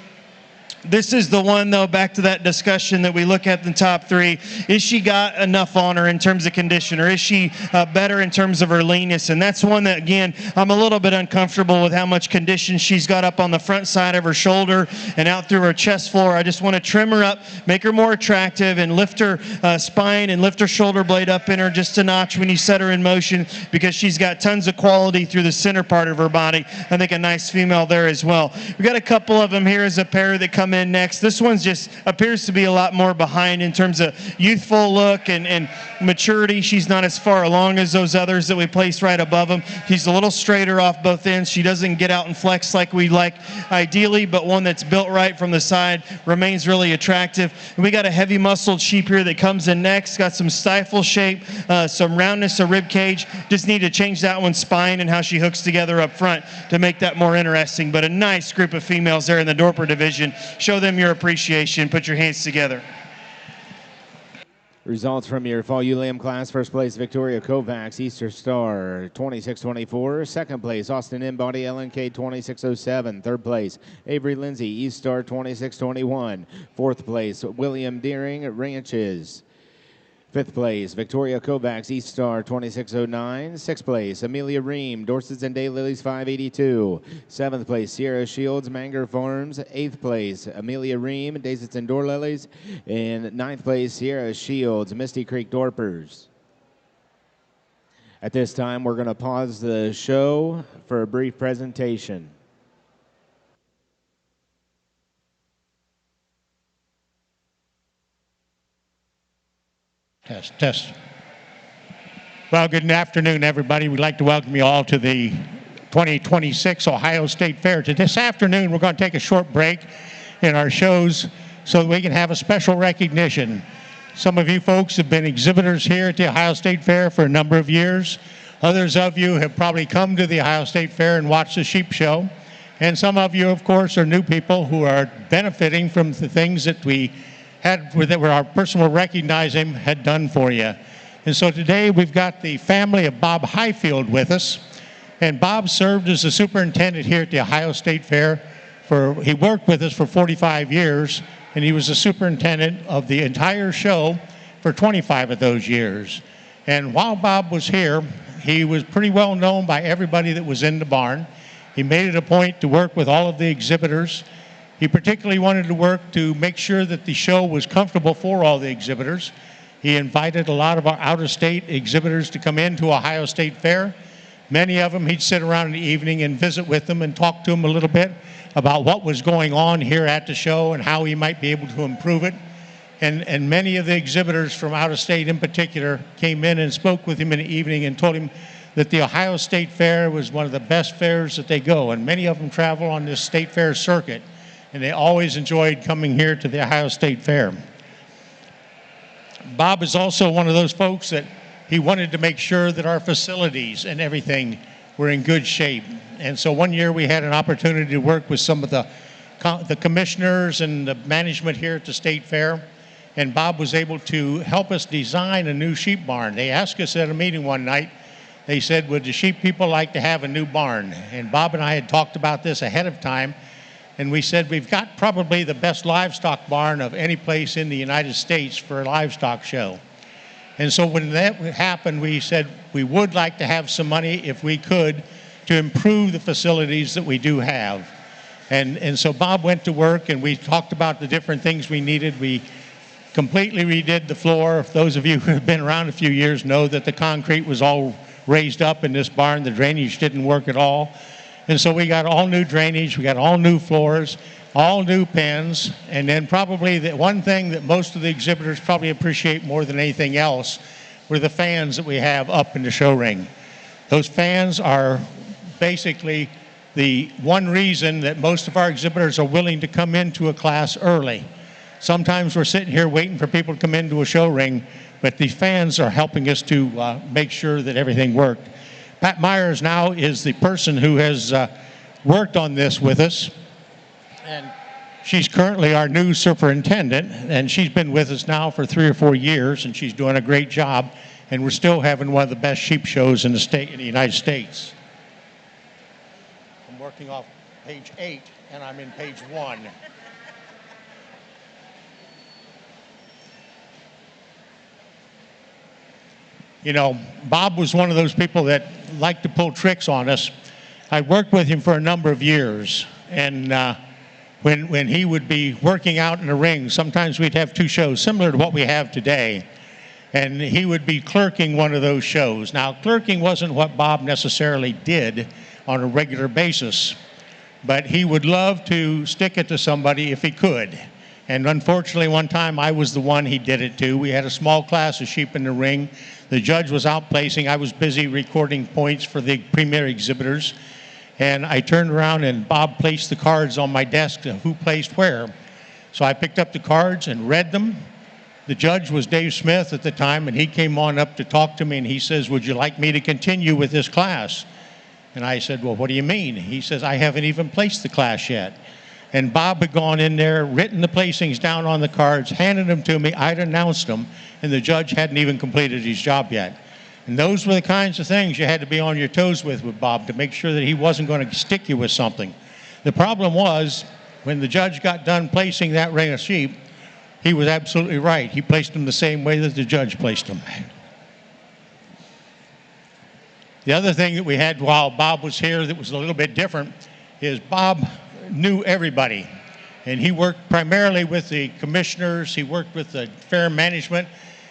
This is the one, though, back to that discussion that we look at in the top three. Is she got enough on her in terms of condition, or is she better in terms of her leanness? And that's one that, again, I'm a little bit uncomfortable with how much condition she's got up on the front side of her shoulder and out through her chest floor. I just want to trim her up, make her more attractive, and lift her spine and lift her shoulder blade up in her just a notch when you set her in motion because she's got tons of quality through the center part of her body. I think a nice female there as well. We've got a couple of them here as a pair that come in next. This one just appears to be a lot more behind in terms of youthful look and maturity. She's not as far along as those others that we placed right above them. She's a little straighter off both ends. She doesn't get out and flex like we like ideally, but one that's built right from the side remains really attractive. And we got a heavy muscled sheep here that comes in next. Got some stifle shape, some roundness of rib cage. Just need to change that one's spine and how she hooks together up front to make that more interesting. But a nice group of females there in the Dorper division. Show them your appreciation. Put your hands together. Results from your Fall ULAM class. First place, Victoria Kovacs, Easter Star, 2624. Second place, Austin Embody, LNK, 2607. Third place, Avery Lindsay, East Star, 2621. Fourth place, William Deering, Ranches. Fifth place, Victoria Kovacs, East Star, 2609. Sixth place, Amelia Ream, Dorsets and Daylilies, 582. Seventh place, Sierra Shields, Manger Farms. Eighth place, Amelia Ream, Daysets and Doorlilies. And ninth place, Sierra Shields, Misty Creek Dorpers. At this time, we're going to pause the show for a brief presentation. Test. Well, good afternoon, everybody. We'd like to welcome you all to the 2026 Ohio State Fair. This afternoon, we're going to take a short break in our shows so that we can have a special recognition. Some of you folks have been exhibitors here at the Ohio State Fair for a number of years. Others of you have probably come to the Ohio State Fair and watched the sheep show. And some of you, of course, are new people who are benefiting from the things that we had that were our personal recognizing had done for you. And so today we've got the family of Bob Highfield with us. And Bob served as the superintendent here at the Ohio State Fair. He worked with us for 45 years, and he was the superintendent of the entire show for 25 of those years. And while Bob was here, he was pretty well known by everybody that was in the barn. He made it a point to work with all of the exhibitors. He particularly wanted to work to make sure that the show was comfortable for all the exhibitors. He invited a lot of our out-of-state exhibitors to come into Ohio State Fair. Many of them, he'd sit around in the evening and visit with them and talk to them a little bit about what was going on here at the show and how he might be able to improve it. And many of the exhibitors from out of state in particular came in and spoke with him in the evening and told him that the Ohio State Fair was one of the best fairs that they go. And many of them travel on this state fair circuit, and they always enjoyed coming here to the Ohio State Fair. Bob is also one of those folks that he wanted to make sure that our facilities and everything were in good shape. And so one year we had an opportunity to work with some of the commissioners and the management here at the State Fair. And Bob was able to help us design a new sheep barn. They asked us at a meeting one night, they said, would the sheep people like to have a new barn? And Bob and I had talked about this ahead of time. And we said, we've got probably the best livestock barn of any place in the United States for a livestock show. And so when that happened, we said we would like to have some money, if we could, to improve the facilities that we do have. And so Bob went to work, and we talked about the different things we needed. We completely redid the floor. Those of you who have been around a few years know that the concrete was all raised up in this barn. The drainage didn't work at all. And so we got all new drainage, we got all new floors, all new pens, and then probably the one thing that most of the exhibitors probably appreciate more than anything else were the fans that we have up in the show ring. Those fans are basically the one reason that most of our exhibitors are willing to come into a class early. Sometimes we're sitting here waiting for people to come into a show ring, but the fans are helping us to make sure that everything worked. Pat Myers now is the person who has worked on this with us, and she's currently our new superintendent, and she's been with us now for 3 or 4 years, and she's doing a great job, and we're still having one of the best sheep shows in the United States. I'm working off page 8, and I'm in page 1. You know, Bob was one of those people that liked to pull tricks on us. I worked with him for a number of years, and when he would be working out in the ring, sometimes we'd have 2 shows similar to what we have today, and he would be clerking one of those shows. Now, clerking wasn't what Bob necessarily did on a regular basis, but he would love to stick it to somebody if he could. And unfortunately, one time I was the one he did it to. We had a small class of sheep in the ring. The judge was out placing. I was busy recording points for the premier exhibitors. And I turned around and Bob placed the cards on my desk of who placed where. So I picked up the cards and read them. The judge was Dave Smith at the time, and he came on up to talk to me, and he says, would you like me to continue with this class? And I said, well, what do you mean? He says, I haven't even placed the class yet. And Bob had gone in there, written the placings down on the cards, handed them to me. I'd announced them, and the judge hadn't even completed his job yet. And those were the kinds of things you had to be on your toes with Bob to make sure that he wasn't going to stick you with something. The problem was, when the judge got done placing that ring of sheep, he was absolutely right. He placed them the same way that the judge placed them. The other thing that we had while Bob was here that was a little bit different is Bob knew everybody, and he worked primarily with the commissioners. He worked with the fair management.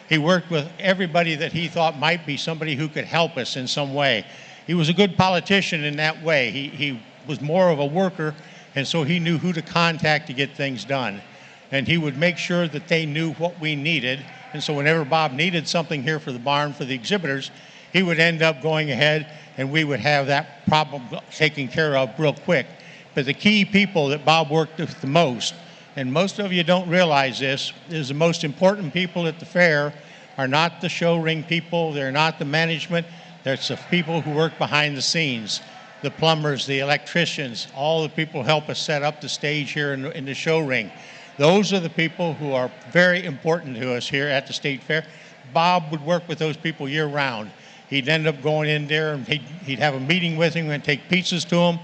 He worked with everybody that he thought might be somebody who could help us in some way. He was a good politician in that way. He was more of a worker, and so he knew who to contact to get things done. And he would make sure that they knew what we needed. And so whenever Bob needed something here for the barn for the exhibitors, he would end up going ahead, and we would have that problem taken care of real quick. But the key people that Bob worked with the most, and most of you don't realize this, is the most important people at the fair are not the show ring people, they're not the management, they're the people who work behind the scenes, the plumbers, the electricians, all the people who help us set up the stage here in the show ring. Those are the people who are very important to us here at the State Fair. Bob would work with those people year round. He'd end up going in there and he'd have a meeting with him and take pizzas to him.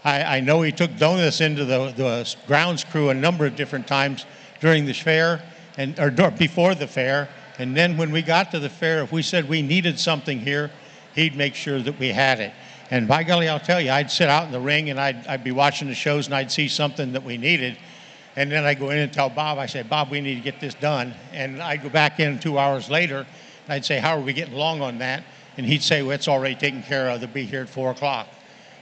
I know he took donuts into the grounds crew a number of different times during the fair or before the fair. And then when we got to the fair, if we said we needed something here, he'd make sure that we had it. And by golly, I'll tell you, I'd sit out in the ring and I'd be watching the shows and I'd see something that we needed. And then I'd go in and tell Bob, I say, Bob, we need to get this done. And I'd go back in 2 hours later and I'd say, how are we getting along on that? And he'd say, well, it's already taken care of. They'll be here at 4 o'clock.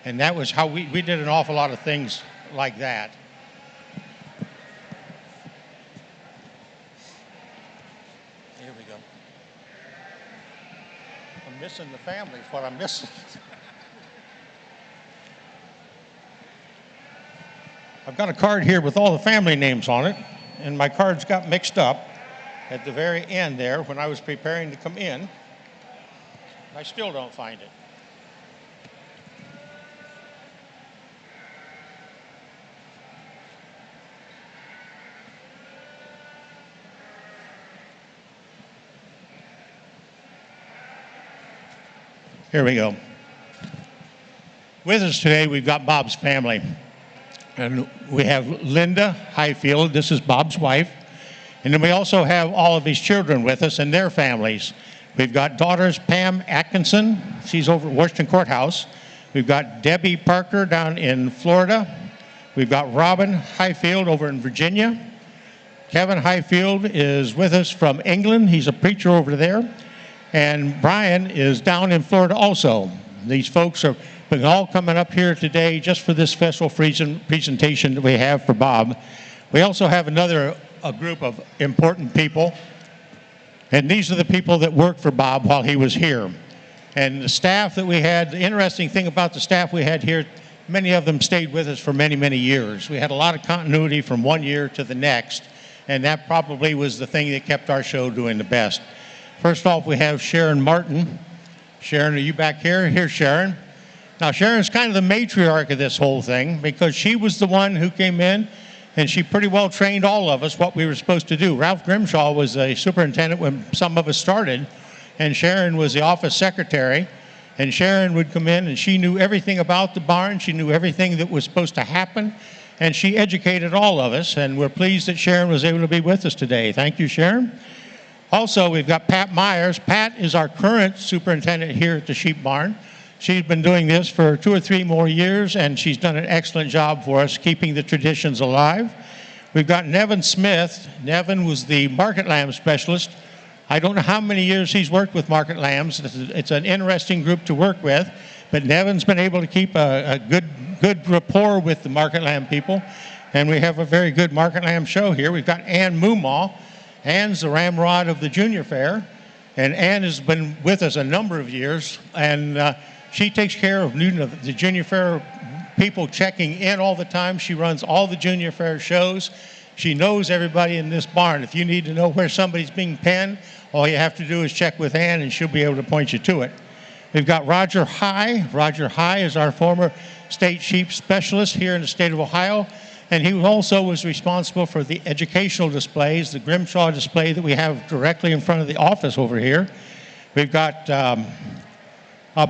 And that was how we did an awful lot of things like that. Here we go. I'm missing the family is what I'm missing. I've got a card here with all the family names on it, and my cards got mixed up at the very end there when I was preparing to come in. I still don't find it. Here we go. With us today, we've got Bob's family. And we have Linda Highfield, this is Bob's wife. And then we also have all of his children with us and their families. We've got daughters Pam Atkinson, she's over at Washington Courthouse. We've got Debbie Parker down in Florida. We've got Robin Highfield over in Virginia. Kevin Highfield is with us from England, he's a preacher over there. And Brian is down in Florida also. These folks are all coming up here today just for this special presentation that we have for Bob. We also have a group of important people. And these are the people that worked for Bob while he was here. And the staff that we had, the interesting thing about the staff we had here, many of them stayed with us for many, many years. We had a lot of continuity from one year to the next. And that probably was the thing that kept our show doing the best. First off, we have Sharon Martin. Sharon, are you back here? Here's Sharon. Now, Sharon's kind of the matriarch of this whole thing because she was the one who came in and she pretty well trained all of us what we were supposed to do. Ralph Grimshaw was a superintendent when some of us started, and Sharon was the office secretary. And Sharon would come in and she knew everything about the barn. She knew everything that was supposed to happen. And she educated all of us. And we're pleased that Sharon was able to be with us today. Thank you, Sharon. Also, we've got Pat Myers. Pat is our current superintendent here at the sheep barn. She's been doing this for 2 or 3 more years, and she's done an excellent job for us, keeping the traditions alive. We've got Nevin Smith. Nevin was the market lamb specialist. I don't know how many years he's worked with market lambs. It's an interesting group to work with, but Nevin's been able to keep a good rapport with the market lamb people, and we have a very good market lamb show here. We've got Ann Moomaw. Ann's the ramrod of the Junior Fair, and Ann has been with us a number of years, and she takes care of the Junior Fair people checking in all the time. She runs all the Junior Fair shows. She knows everybody in this barn. If you need to know where somebody's being penned, all you have to do is check with Ann, and she'll be able to point you to it. We've got Roger High. Roger High is our former state sheep specialist here in the state of Ohio. And he also was responsible for the educational displays, the Grimshaw display that we have directly in front of the office over here. We've got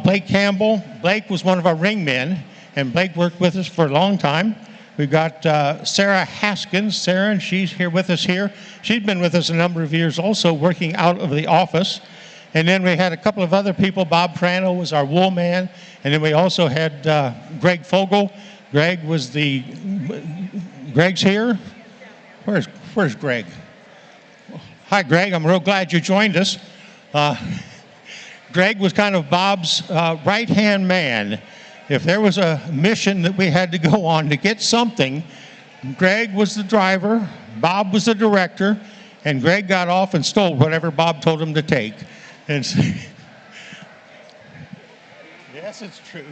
Blake Campbell. Blake was one of our ring men, and Blake worked with us for a long time. We've got Sarah Haskins. Sarah, she's here with us here. She's been with us a number of years also, working out of the office. And then we had a couple of other people. Bob Prano was our wool man. And then we also had Greg Fogel. Greg was Greg's here? Where's Greg? Hi, Greg. I'm real glad you joined us. Greg was kind of Bob's right-hand man. If there was a mission that we had to go on to get something, Greg was the driver, Bob was the director, and Greg got off and stole whatever Bob told him to take. And so, yes, it's true.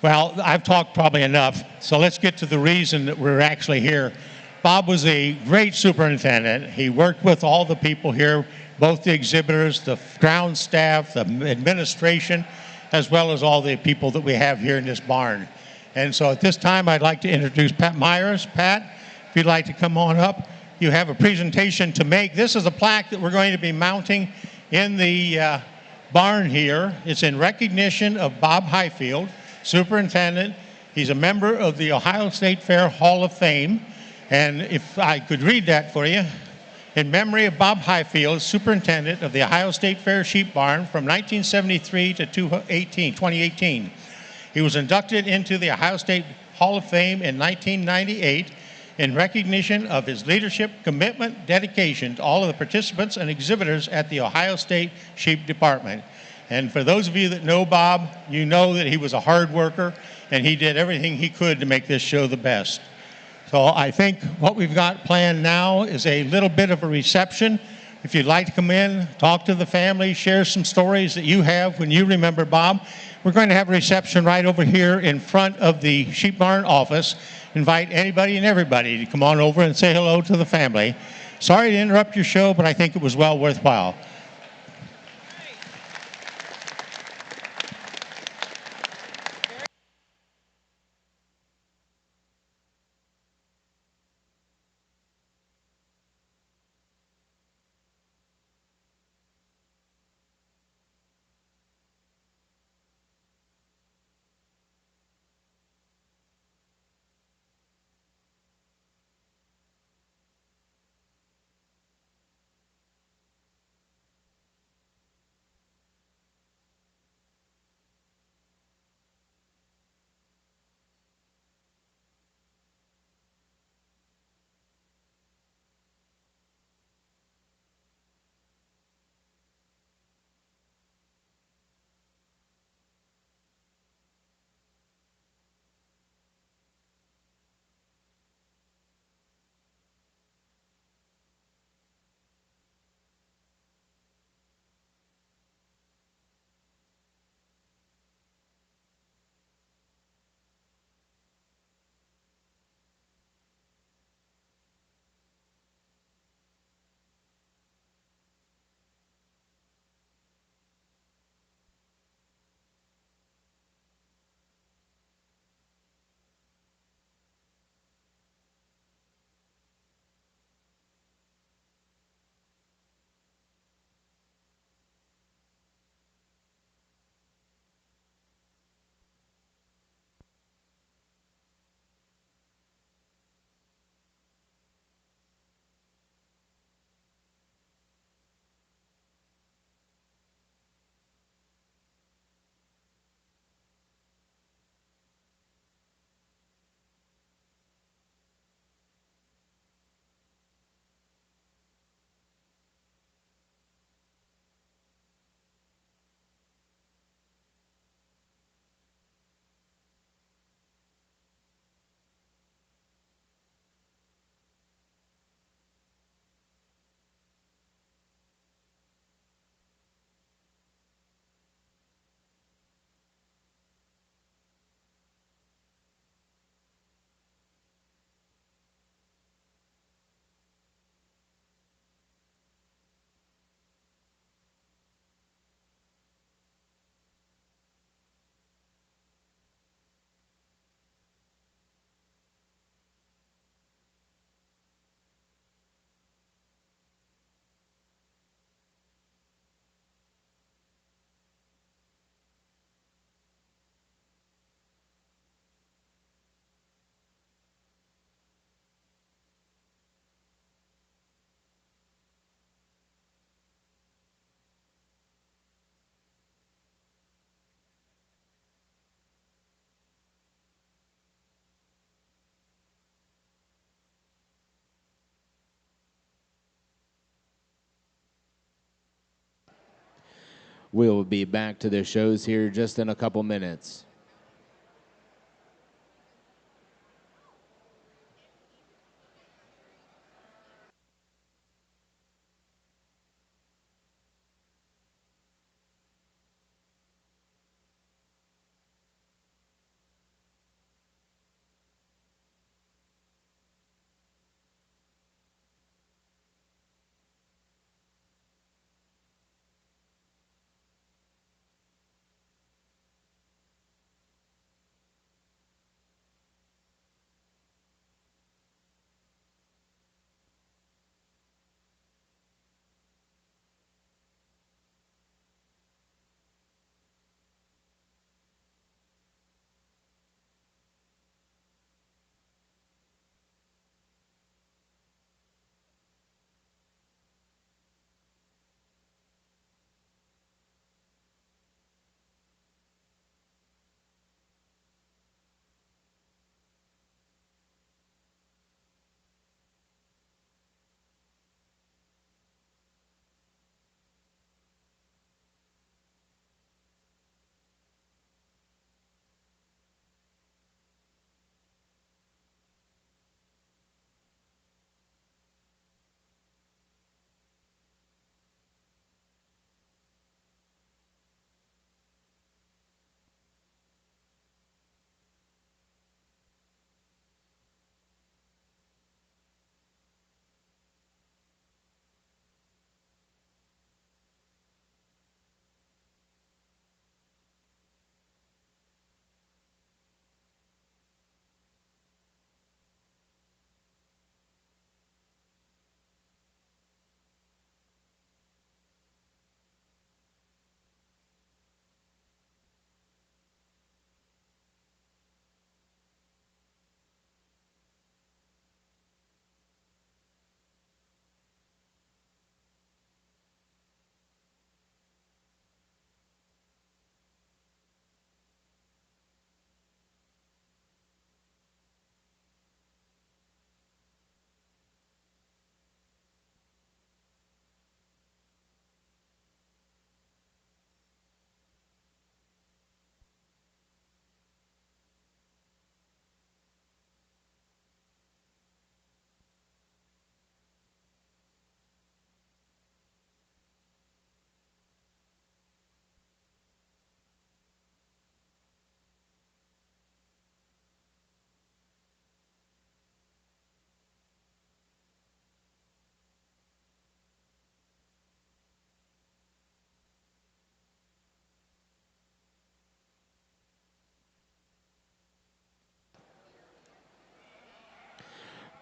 Well, I've talked probably enough, so let's get to the reason that we're actually here. Bob was a great superintendent. He worked with all the people here, both the exhibitors, the ground staff, the administration, as well as all the people that we have here in this barn. And so at this time, I'd like to introduce Pat Myers. Pat, If you'd like to come on up, you have a presentation to make. This is a plaque that we're going to be mounting in the barn here. It's in recognition of Bob Highfield, superintendent. He's a member of the Ohio State Fair Hall of Fame. And if I could read that for you. In memory of Bob Highfield, superintendent of the Ohio State Fair Sheep Barn from 1973 to 2018. He was inducted into the Ohio State Hall of Fame in 1998 in recognition of his leadership, commitment, dedication to all of the participants and exhibitors at the Ohio State Sheep Department. And for those of you that know Bob, you know that he was a hard worker and he did everything he could to make this show the best. So I think what we've got planned now is a little bit of a reception. If you'd like to come in, talk to the family, share some stories that you have when you remember Bob, we're going to have a reception right over here in front of the Sheep Barn office. Invite anybody and everybody to come on over and say hello to the family. Sorry to interrupt your show, but I think it was well worthwhile. We'll be back to the shows here just in a couple minutes.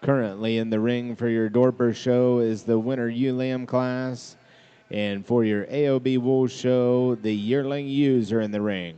Currently in the ring for your Dorper show is the winter ewe lamb class. And for your AOB wool show, the yearling ewes are in the ring.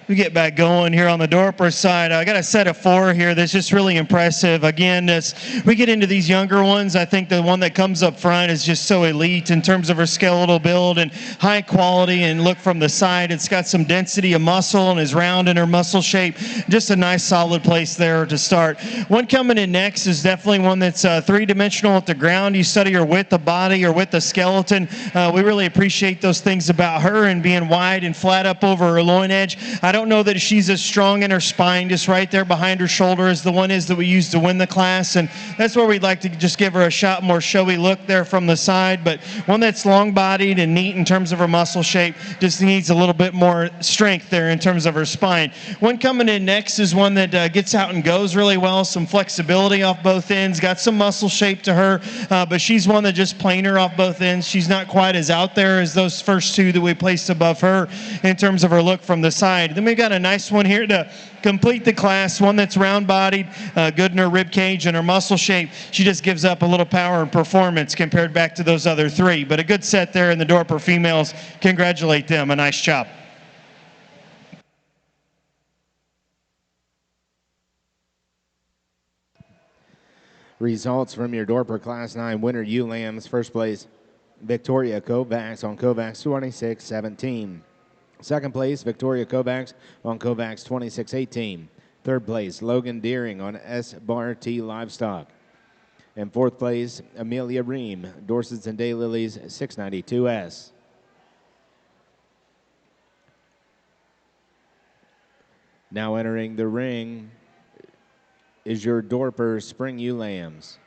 We get back going here on the Dorper side. I got a set of 4 here that's just really impressive. Again, as we get into these younger ones, I think the one that comes up front is just so elite in terms of her skeletal build and high quality. And look from the side, it's got some density of muscle and is round in her muscle shape. Just a nice solid place there to start. One coming in next is definitely one that's 3-dimensional at the ground. You study her width of body or width of skeleton. We really appreciate those things about her, and being wide and flat up over her loin edge. I don't know that she's as strong in her spine, just right there behind her shoulder, as the one is that we used to win the class, and that's where we'd like to just give her a shot, more showy look there from the side. But one that's long-bodied and neat in terms of her muscle shape, just needs a little bit more strength there in terms of her spine. One coming in next is one that gets out and goes really well, some flexibility off both ends, got some muscle shape to her, but she's one that just plainer off both ends. She's not quite as out there as those first 2 that we placed above her in terms of her look from the side. Then we've got a nice one here to complete the class, one that's round-bodied, good in her rib cage and her muscle shape. She just gives up a little power and performance compared back to those other 3. But a good set there in the Dorper females. Congratulate them. A nice job. Results from your Dorper Class 9 winter ewe lambs. First place, Victoria Kovacs on Kovacs 26-17. Second place, Victoria Kovacs on Kovacs 26-18. Third place, Logan Deering on S Bar T Livestock. And fourth place, Amelia Ream, Dorsets and Daylilies 692S. Now entering the ring is your Dorper Spring Ewe Lambs.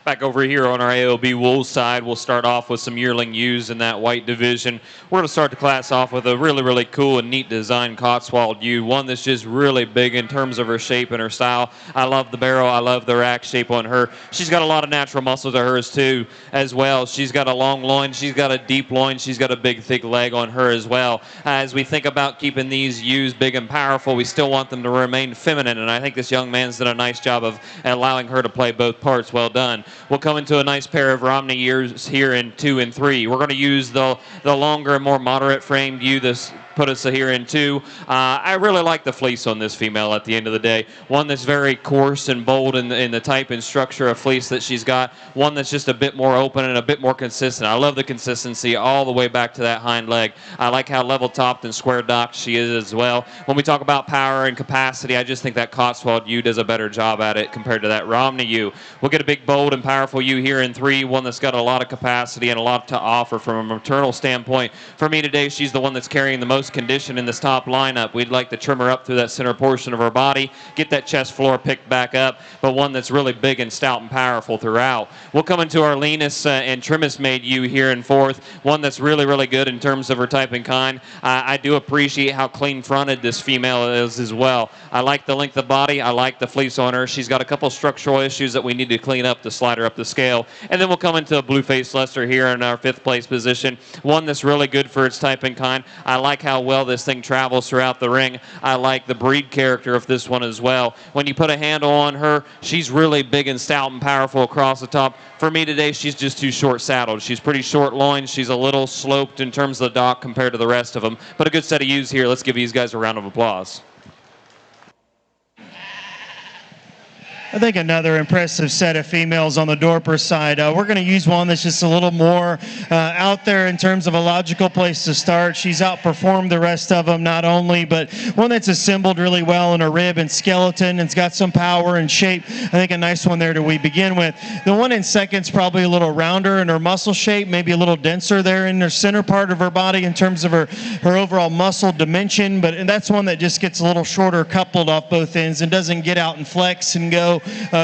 Back over here on our AOB wool side, we'll start off with some yearling ewes in that white division. We're going to start the class off with a really, really cool and neat design Cotswold ewe, one that's just really big in terms of her shape and her style. I love the barrel. I love the rack shape on her. She's got a lot of natural muscle to hers too as well. She's got a long loin. She's got a deep loin. She's got a big, thick leg on her as well. As we think about keeping these ewes big and powerful, we still want them to remain feminine, and I think this young man's done a nice job of allowing her to play both parts. Well done. We'll come into a nice pair of Romney ears here in 2 and 3. We're going to use the longer and more moderate framed ewe, this put us here in 2. I really like the fleece on this female at the end of the day. One that's very coarse and bold in the type and structure of fleece that she's got. One that's just a bit more open and a bit more consistent. I love the consistency all the way back to that hind leg. I like how level-topped and square-docked she is as well. When we talk about power and capacity, I just think that Cotswold ewe does a better job at it compared to that Romney ewe. We'll get a big, bold, and powerful ewe here in 3, one that's got a lot of capacity and a lot to offer from a maternal standpoint. For me today, she's the one that's carrying the most condition in this top lineup. We'd like to trim her up through that center portion of her body, get that chest floor picked back up, but one that's really big and stout and powerful throughout. We'll come into our leanest and trimmest made ewe here in 4th, one that's really, really good in terms of her type and kind. I do appreciate how clean-fronted this female is as well. I like the length of body. I like the fleece on her. She's got a couple structural issues that we need to clean up to slide her up the scale. And then we'll come into a blue-faced Leicester here in our 5th place position, one that's really good for its type and kind. I like how well this thing travels throughout the ring. I like the breed character of this one as well. When you put a handle on her, she's really big and stout and powerful across the top. For me today, she's just too short saddled. She's pretty short loined. She's a little sloped in terms of the dock compared to the rest of them. But a good set of ewes here. Let's give these guys a round of applause. I think another impressive set of females on the Dorper side. We're going to use one that's just a little more out there in terms of a logical place to start. She's outperformed the rest of them not only, but one that's assembled really well in her rib and skeleton. It's got some power and shape. I think a nice one there to we begin with. The one in second's probably a little rounder in her muscle shape, maybe a little denser there in the center part of her body in terms of her overall muscle dimension, and that's one that just gets a little shorter coupled off both ends and doesn't get out and flex and go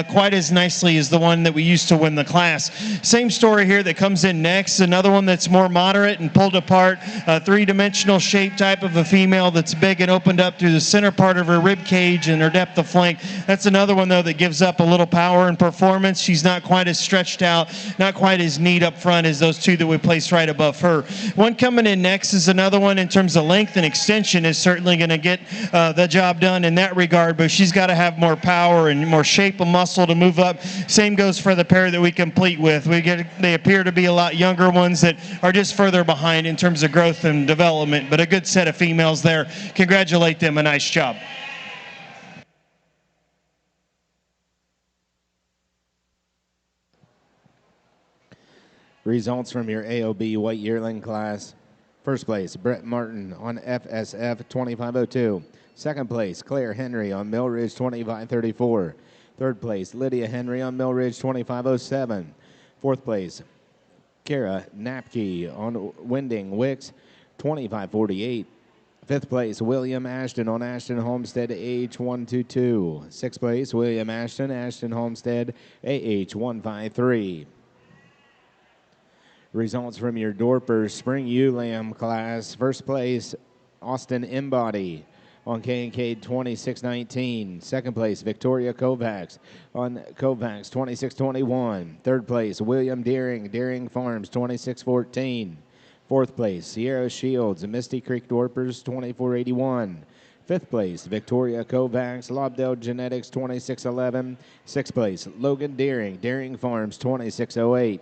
quite as nicely as the one that we used to win the class. Same story here that comes in next, another one that's more moderate and pulled apart, three-dimensional shape type of a female that's big and opened up through the center part of her rib cage and her depth of flank. That's another one though that gives up a little power and performance. She's not quite as stretched out, not quite as neat up front as those two that we placed right above her. One coming in next is another one in terms of length and extension is certainly going to get the job done in that regard, but she's got to have more power and more shape of muscle to move up. Same goes for the pair that we complete with. They appear to be a lot younger ones that are just further behind in terms of growth and development, but a good set of females there. Congratulate them, a nice job. Results from your AOB White Yearling class. First place, Brett Martin on FSF 2502. Second place, Claire Henry on Mill Ridge 2534. Third place, Lydia Henry on Mill Ridge 2507. Fourth place, Kara Napke on Winding Wicks 2548. Fifth place, William Ashton on Ashton Homestead AH122. Sixth place, William Ashton, Ashton Homestead AH153. Results from your Dorper Spring Ewe Lamb class. First place, Austin Embody on K&K 2619. Second place, Victoria Kovacs on Kovacs 2621. Third place, William Deering, Deering Farms 2614. Fourth place, Sierra Shields, Misty Creek Dorpers 2481. Fifth place, Victoria Kovacs, Lobdell Genetics 2611. Sixth place, Logan Deering, Deering Farms 2608.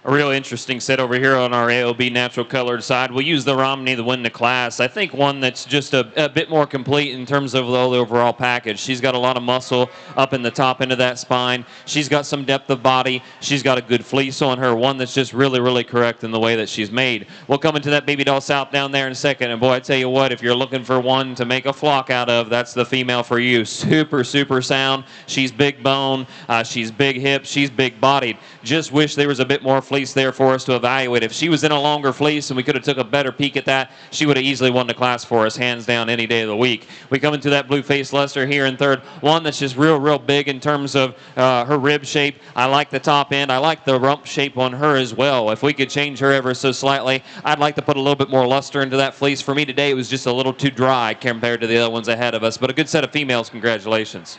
A real interesting set over here on our AOB natural colored side. We'll use the Romney to win the class. I think one that's just a bit more complete in terms of the overall package. She's got a lot of muscle up in the top end of that spine. She's got some depth of body. She's got a good fleece on her, one that's just really, really correct in the way that she's made. We'll come into that Baby Doll South down there in a second. And boy, I tell you what, if you're looking for one to make a flock out of, that's the female for you. Super, super sound. She's big bone. She's big hips. She's big bodied. Just wish there was a bit more fleece fleece there for us to evaluate. If she was in a longer fleece and we could have took a better peek at that, she would have easily won the class for us, hands down, any day of the week. We come into that blue face luster here in third, one that's just real big in terms of her rib shape. I like the top end. I like the rump shape on her as well. If we could change her ever so slightly, I'd like to put a little bit more luster into that fleece. For me today, it was just a little too dry compared to the other ones ahead of us, but a good set of females. Congratulations.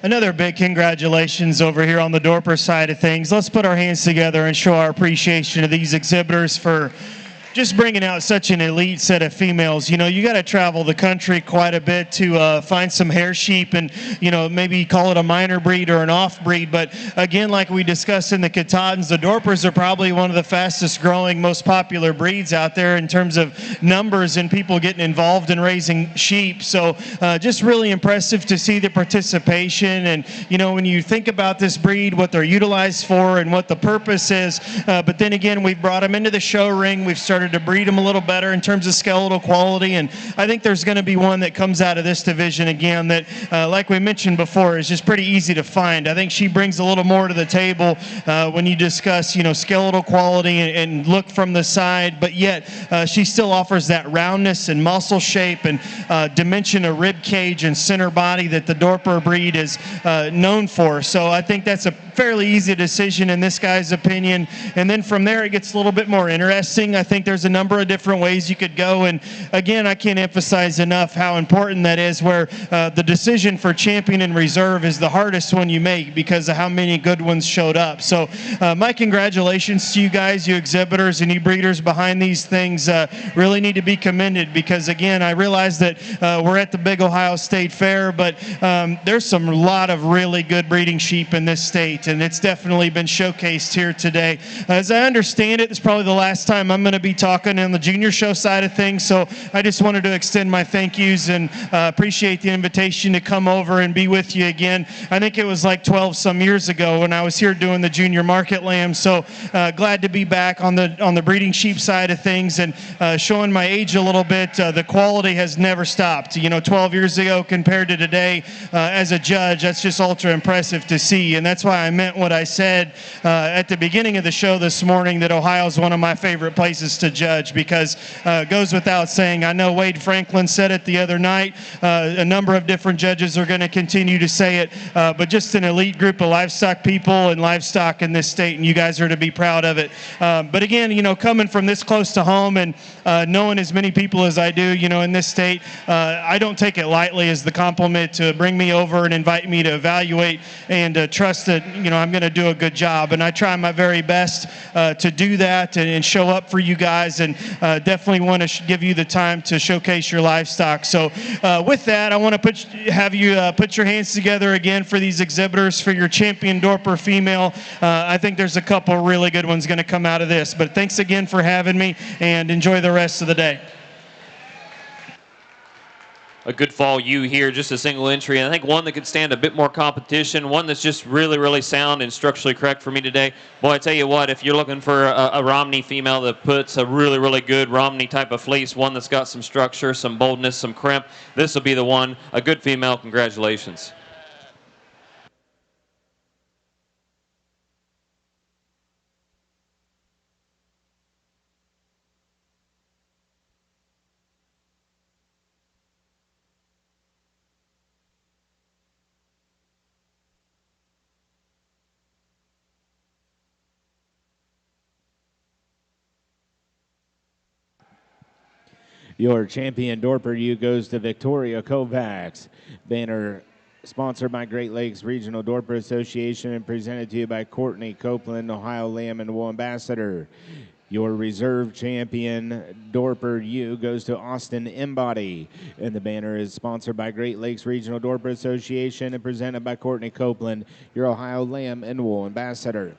Another big congratulations over here on the Dorper side of things. Let's put our hands together and show our appreciation to these exhibitors for just bringing out such an elite set of females. You know, you got to travel the country quite a bit to find some hair sheep and, you know, maybe call it a minor breed or an off breed. But again, like we discussed in the Katahdins, the Dorpers are probably one of the fastest growing, most popular breeds out there in terms of numbers and people getting involved in raising sheep. So just really impressive to see the participation. And, you know, when you think about this breed, what they're utilized for and what the purpose is. But then again, we've brought them into the show ring. We've started to breed them a little better in terms of skeletal quality, and I think there's going to be one that comes out of this division again that, like we mentioned before, is just pretty easy to find. I think she brings a little more to the table when you discuss, you know, skeletal quality and look from the side, but yet she still offers that roundness and muscle shape and dimension of rib cage and center body that the Dorper breed is known for. So I think that's a fairly easy decision in this guy's opinion. And then from there, it gets a little bit more interesting. I think there's a number of different ways you could go. And again, I can't emphasize enough how important that is, where the decision for champion and reserve is the hardest one you make because of how many good ones showed up. So my congratulations to you guys, you exhibitors and you breeders behind these things. Really need to be commended because, again, I realize that we're at the big Ohio State Fair, but there's a lot of really good breeding sheep in this state, and it's definitely been showcased here today. As I understand it, it's probably the last time I'm going to be talking on the junior show side of things, so I just wanted to extend my thank yous and appreciate the invitation to come over and be with you again. I think it was like 12 some years ago when I was here doing the junior market lamb, so glad to be back on the breeding sheep side of things and showing my age a little bit. The quality has never stopped. You know, 12 years ago compared to today, as a judge, that's just ultra impressive to see, and that's why I meant what I said at the beginning of the show this morning, that Ohio is one of my favorite places to judge, because it goes without saying. I know Wade Franklin said it the other night. A number of different judges are going to continue to say it, but just an elite group of livestock people and livestock in this state, and you guys are to be proud of it. But again, you know, coming from this close to home and knowing as many people as I do, you know, in this state, I don't take it lightly as the compliment to bring me over and invite me to evaluate and trust that, you know, I'm going to do a good job. And I try my very best to do that and show up for you guys, and definitely want to give you the time to showcase your livestock. So with that, I want to have you put your hands together again for these exhibitors for your champion Dorper female. I think there's a couple really good ones going to come out of this. But thanks again for having me, and enjoy the rest of the day. A good fall ewe here, just a single entry, and I think one that could stand a bit more competition, one that's just really sound and structurally correct for me today. Boy, I tell you what, if you're looking for a Romney female that puts a really good Romney type of fleece, one that's got some structure, some boldness, some crimp, this will be the one. A good female. Congratulations. Your champion Dorper ewe goes to Victoria Kovacs. Banner sponsored by Great Lakes Regional Dorper Association and presented to you by Courtney Copeland, Ohio Lamb and Wool Ambassador. Your reserve champion Dorper ewe goes to Austin Embody, and the banner is sponsored by Great Lakes Regional Dorper Association and presented by Courtney Copeland, your Ohio Lamb and Wool Ambassador.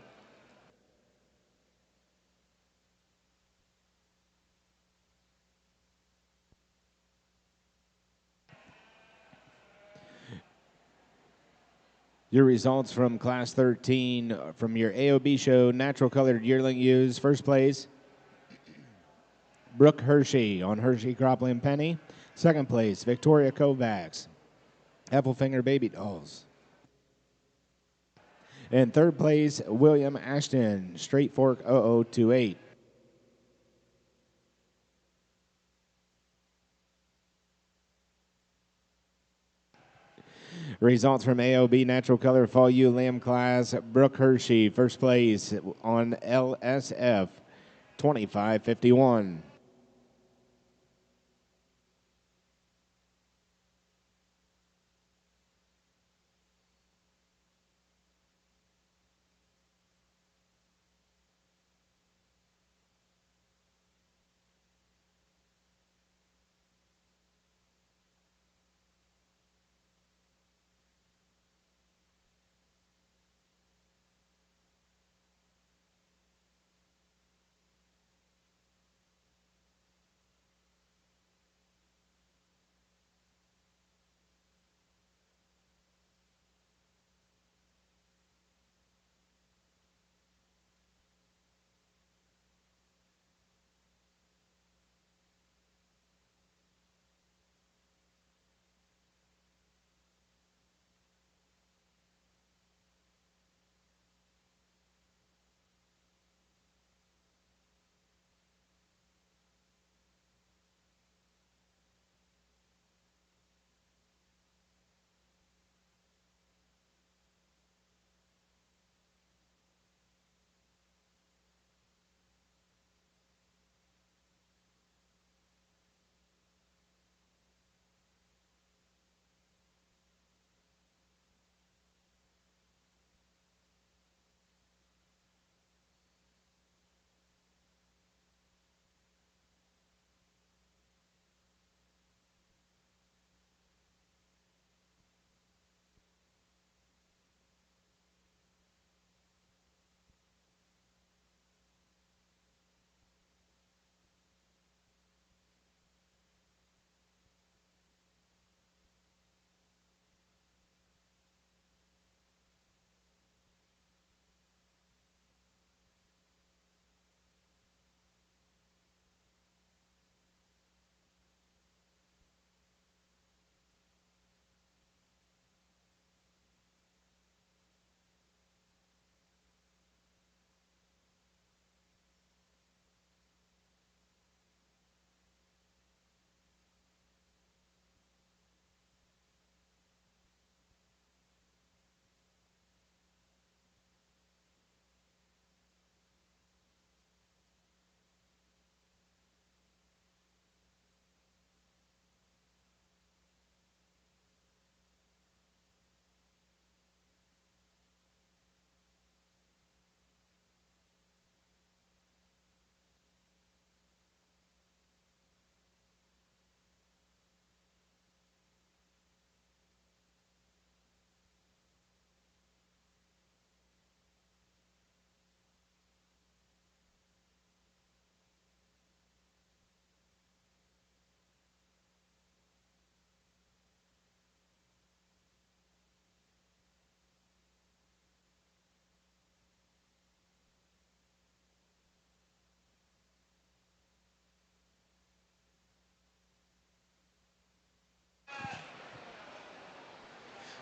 Your results from Class 13 from your AOB show, Natural Colored Yearling Ewes. First place, Brooke Hershey on Hershey Cropland Penny. Second place, Victoria Kovacs, Applefinger Baby Dolls. In third place, William Ashton, Straight Fork 0028. Results from AOB Natural Color Fall U Lamb Class, Brooke Hershey, first place on LSF 2551.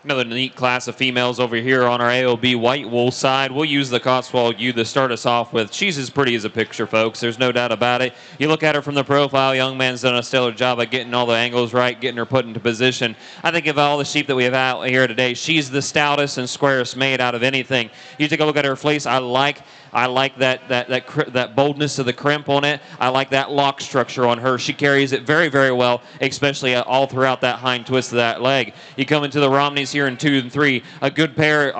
Another neat class of females over here on our AOB white wool side. We'll use the Cotswold ewe to start us off with. She's as pretty as a picture, folks. There's no doubt about it. You look at her from the profile, young man's done a stellar job of getting all the angles right, getting her put into position. I think of all the sheep that we have out here today, she's the stoutest and squarest made out of anything. You take a look at her fleece. I like that boldness of the crimp on it. I like that lock structure on her. She carries it very, very well, especially all throughout that hind twist of that leg. You come into the Romneys here in 2 and 3, a good pair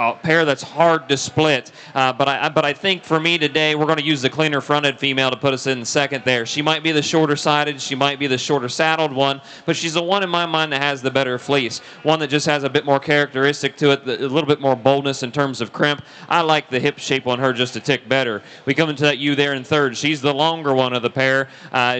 that's hard to split. But I think for me today, we're going to use the cleaner fronted female to put us in second there. She might be the shorter sided, she might be the shorter saddled one, but she's the one in my mind that has the better fleece. One that just has a bit more characteristic to it, a little bit more boldness in terms of crimp. I like the hip shape on her just a tick pick better. We come into that ewe there in third. She's the longer one of the pair.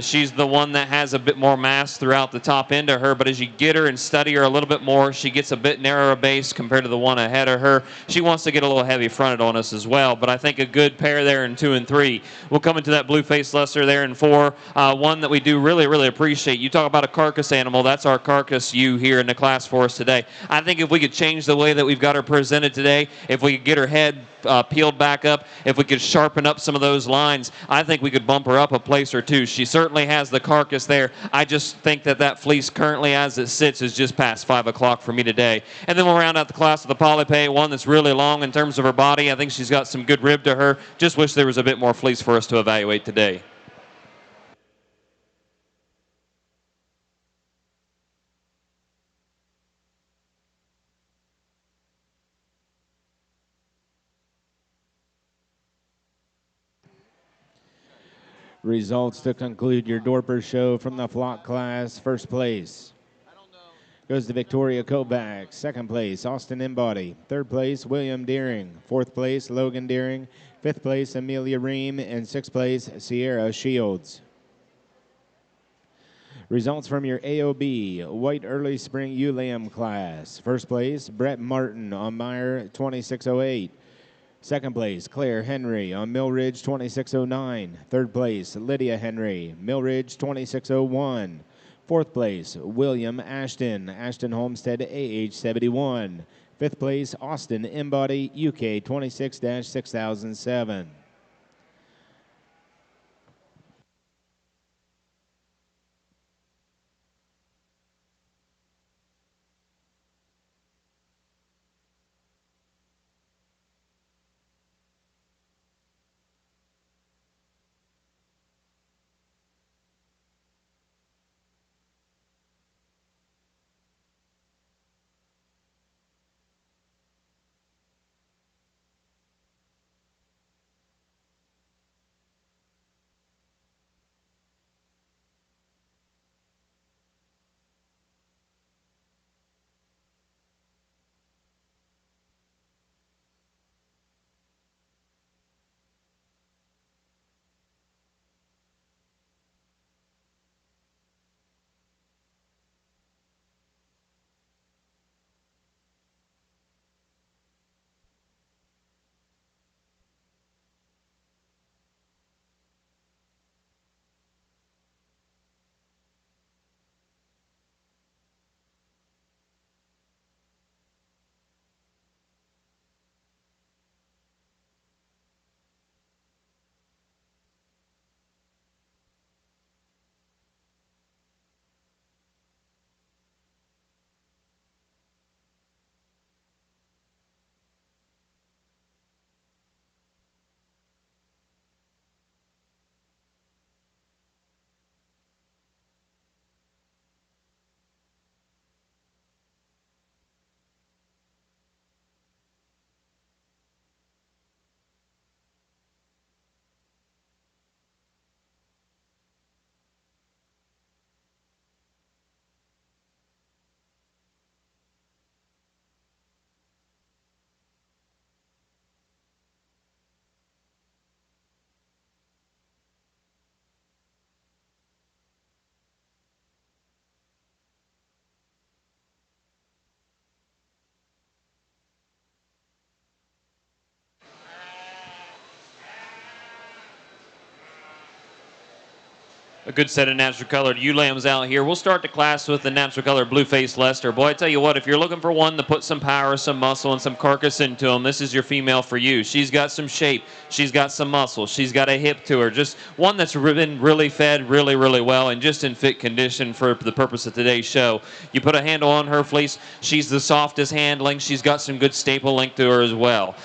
She's the one that has a bit more mass throughout the top end of her, but as you get her and study her a little bit more, she gets a bit narrower base compared to the one ahead of her. She wants to get a little heavy fronted on us as well, but I think a good pair there in 2 and 3. We'll come into that Blue-Faced Leicester there in 4. One that we do really, really appreciate. You talk about a carcass animal. That's our carcass ewe here in the class for us today. I think if we could change the way that we've got her presented today, if we could get her head peeled back up, if we could sharpen up some of those lines, I think we could bump her up a place or two. She certainly has the carcass there. I just think that fleece currently as it sits is just past 5 o'clock for me today. And then we'll round out the class with a Polypay, one that's really long in terms of her body. I think she's got some good rib to her. Just wish there was a bit more fleece for us to evaluate today. Results to conclude your Dorper show from the flock class. First place goes to Victoria Kovac. Second place, Austin Embody. Third place, William Deering. Fourth place, Logan Deering. Fifth place, Amelia Ream. And sixth place, Sierra Shields. Results from your AOB White Early Spring Ewe Lamb class. First place, Brett Martin on Meyer 2608. Second place, Claire Henry on Mill Ridge 2609. Third place, Lydia Henry, Mill Ridge 2601. Fourth place, William Ashton, Ashton Homestead AH 71. Fifth place, Austin Embody UK 26-6007. A good set of natural colored ewe lambs out here. We'll start the class with the natural colored Blue-Faced Leicester. Boy, I tell you what, if you're looking for one to put some power, some muscle, and some carcass into them, this is your female for you. She's got some shape. She's got some muscle. She's got a hip to her. Just one that's been really fed really, really well and just in fit condition for the purpose of today's show. You put a handle on her fleece. She's the softest handling. She's got some good staple length to her as well.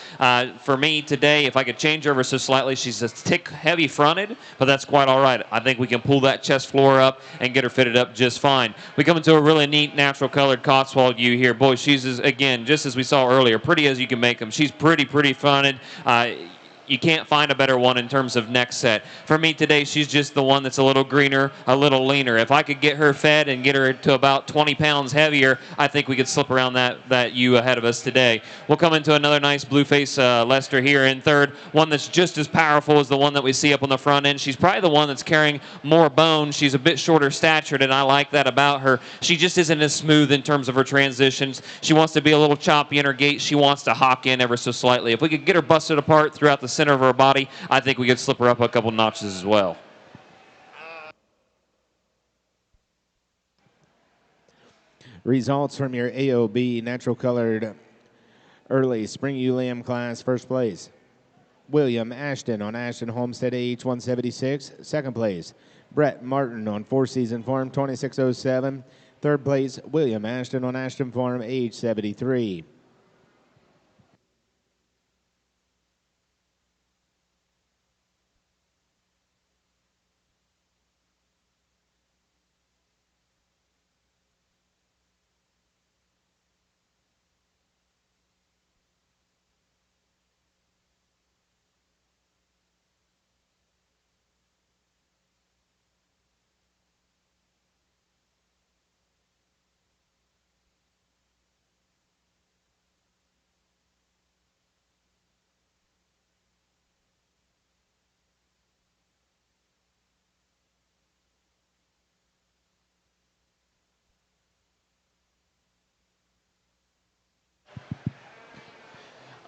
For me today, if I could change her ever so slightly, she's a tick heavy fronted, but that's quite all right. I think we can pull that chest floor up and get her fitted up just fine. We come into a really neat natural colored Cotswold ewe here. Boy, she's, again, just as we saw earlier, pretty as you can make them. She's pretty fronted. you can't find a better one in terms of neck set. For me today, she's just the one that's a little greener, a little leaner. If I could get her fed and get her to about 20 pounds heavier, I think we could slip around that ewe ahead of us today. We'll come into another nice Blueface Leicester here in third, one that's just as powerful as the one that we see up on the front end. She's probably the one that's carrying more bone. She's a bit shorter statured, and I like that about her. She just isn't as smooth in terms of her transitions. She wants to be a little choppy in her gait. She wants to hawk in ever so slightly. If we could get her busted apart throughout the center of her body, I think we could slip her up a couple notches as well. Results from your AOB natural colored early spring ewe lamb class. First place, William Ashton on Ashton Homestead age 176. Second place, Brett Martin on Four Season Farm 2607. Third place, William Ashton on Ashton Farm age 73.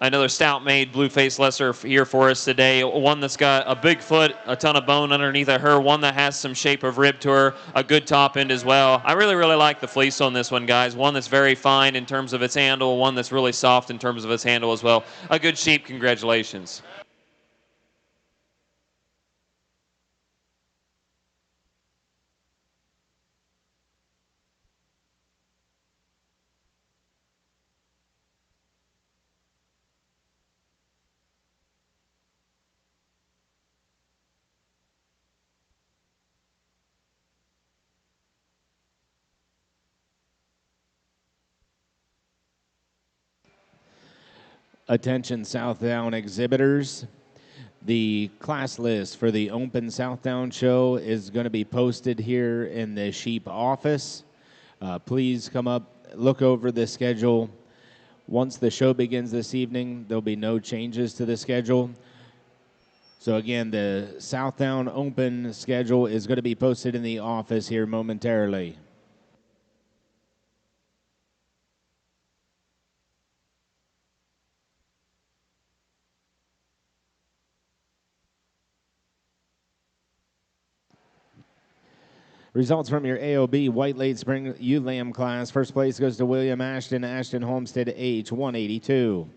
Another stout-made Blueface Lesser here for us today. One that's got a big foot, a ton of bone underneath of her. One that has some shape of rib to her, a good top end as well. I really, really like the fleece on this one, guys. One that's very fine in terms of its handle. One that's really soft in terms of its handle as well. A good sheep. Congratulations. Attention Southdown exhibitors. The class list for the Open Southdown show is going to be posted here in the sheep office. Please come up, look over the schedule. Once the show begins this evening, there'll be no changes to the schedule. So again, the Southdown Open schedule is going to be posted in the office here momentarily. Results from your AOB White Late Spring Ewe Lamb class. First place goes to William Ashton, Ashton Homestead, age 182.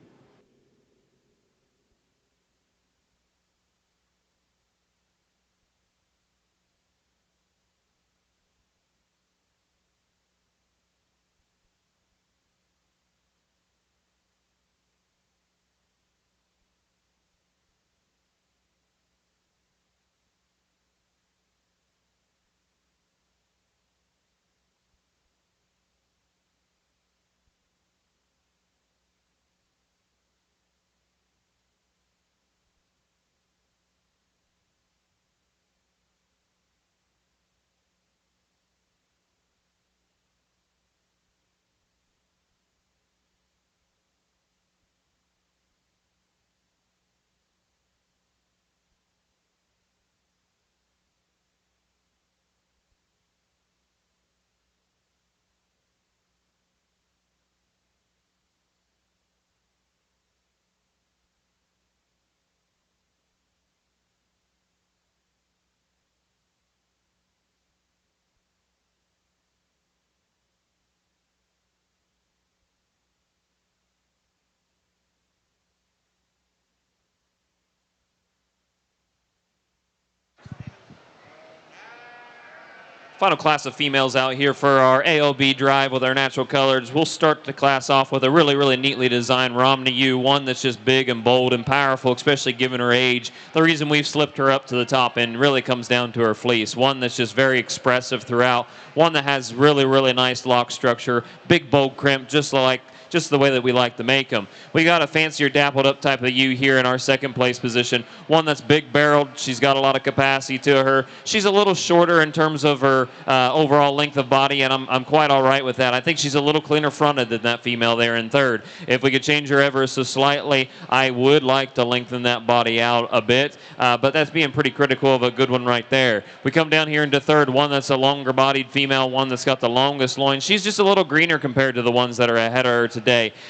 Final class of females out here for our AOB drive with our natural colors. We'll start the class off with a really, really neatly designed Romney Ewe, one that's just big and bold and powerful, especially given her age. The reason we've slipped her up to the top end really comes down to her fleece. One that's just very expressive throughout. One that has really, really nice lock structure, big bold crimp, just the way that we like to make them. We got a fancier dappled up type of ewe here in our second place position. One that's big barreled. She's got a lot of capacity to her. She's a little shorter in terms of her overall length of body, and I'm quite all right with that. I think she's a little cleaner fronted than that female there in third. If we could change her ever so slightly, I would like to lengthen that body out a bit, but that's being pretty critical of a good one right there. We come down here into third, one that's a longer bodied female, one that's got the longest loin. She's just a little greener compared to the ones that are ahead of her today.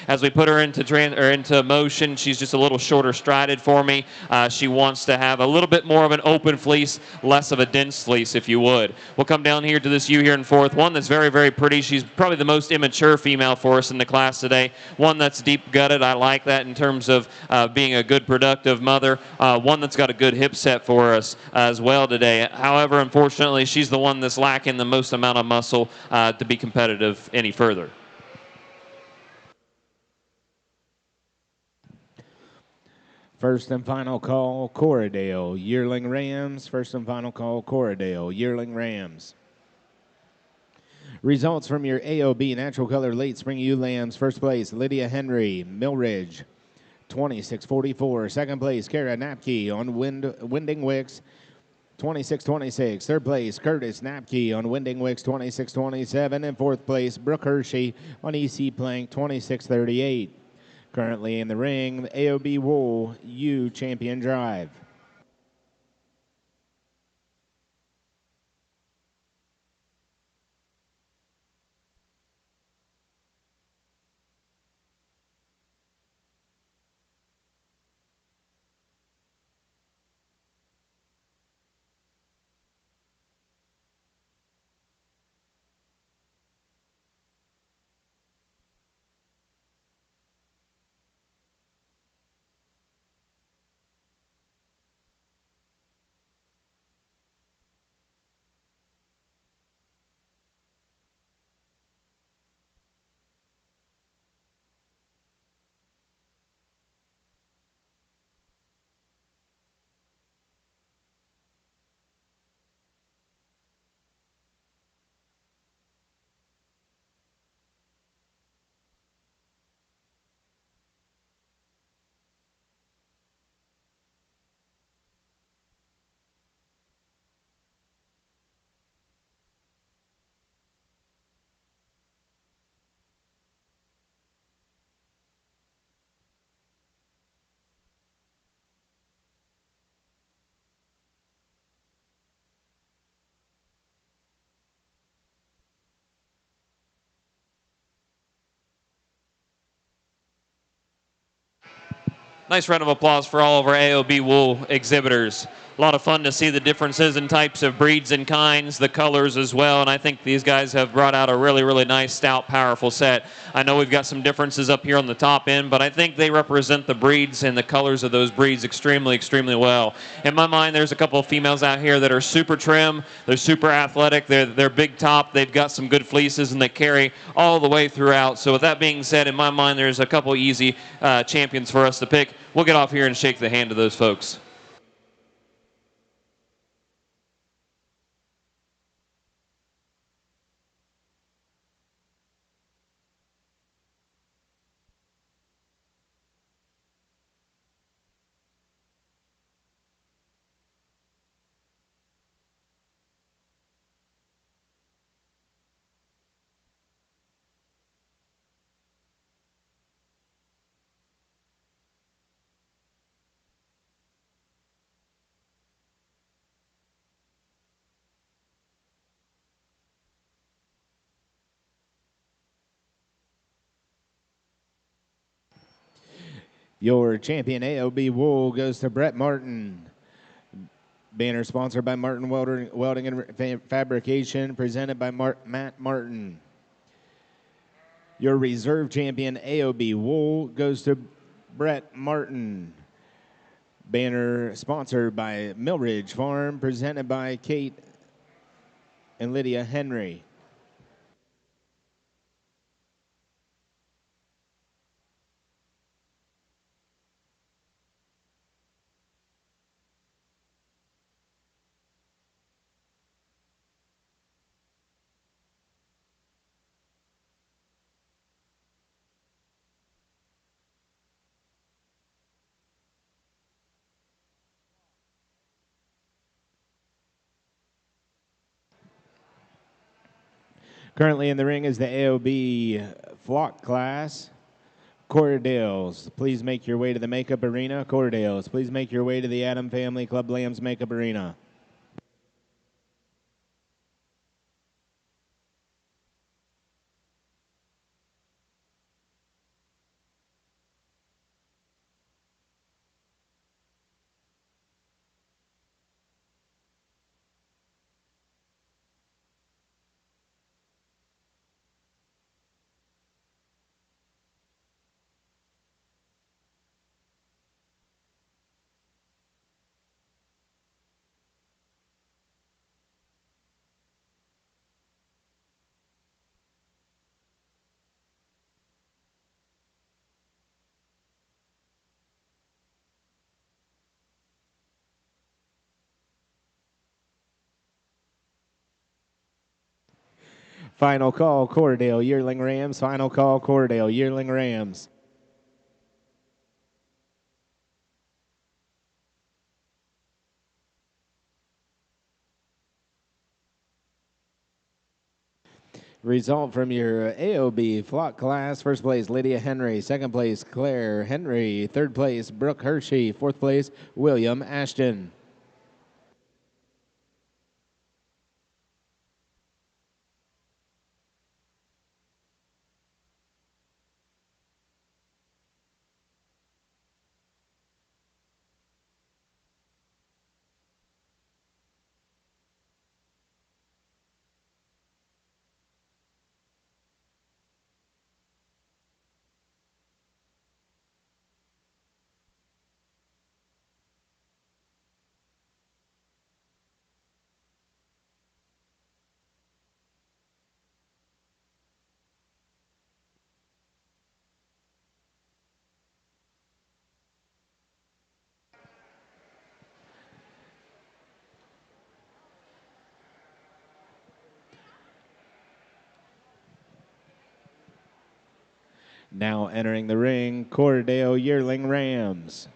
As we put her into motion, she's just a little shorter strided for me. She wants to have a little bit more of an open fleece, less of a dense fleece, if you would. We'll come down here to this ewe here in fourth, one that's very, very pretty. She's probably the most immature female for us in the class today. One that's deep gutted. I like that in terms of being a good productive mother. One that's got a good hip set for us as well today. However, unfortunately, she's the one that's lacking the most amount of muscle to be competitive any further. First and final call, Corriedale, Yearling Rams. First and final call, Corriedale, Yearling Rams. Results from your AOB Natural Color Late Spring Ewe Lambs. First place, Lydia Henry, Millridge, 26-44. Second place, Kara Napke on Winding Wicks, 26-26. Third place, Curtis Napke on Winding Wicks, 26-27. And fourth place, Brooke Hershey on EC Plank, 26-38. Currently in the ring, the AOB Wool Ewe Champion Drive. Nice round of applause for all of our AOB wool exhibitors. A lot of fun to see the differences in types of breeds and kinds, the colors as well, and I think these guys have brought out a really, really nice, stout, powerful set. I know we've got some differences up here on the top end, but I think they represent the breeds and the colors of those breeds extremely, extremely well. In my mind, there's a couple of females out here that are super trim, they're super athletic, they're big top, they've got some good fleeces, and they carry all the way throughout. So with that being said, in my mind, there's a couple easy champions for us to pick. We'll get off here and shake the hand of those folks. Your champion AOB Wool goes to Brett Martin. Banner sponsored by Martin Welding and Fabrication, presented by Matt Martin. Your reserve champion AOB Wool goes to Brett Martin. Banner sponsored by Millridge Farm, presented by Kate and Lydia Henry. Currently in the ring is the AOB flock class. Cordales, please make your way to the makeup arena. Cordales, please make your way to the Adam Family Club Lambs makeup arena. Final call, Cordale, Yearling Rams. Final call, Cordale, Yearling Rams. Result from your AOB flock class. First place, Lydia Henry. Second place, Claire Henry. Third place, Brooke Hershey. Fourth place, William Ashton. Now entering the ring, Cordale Yearling Rams.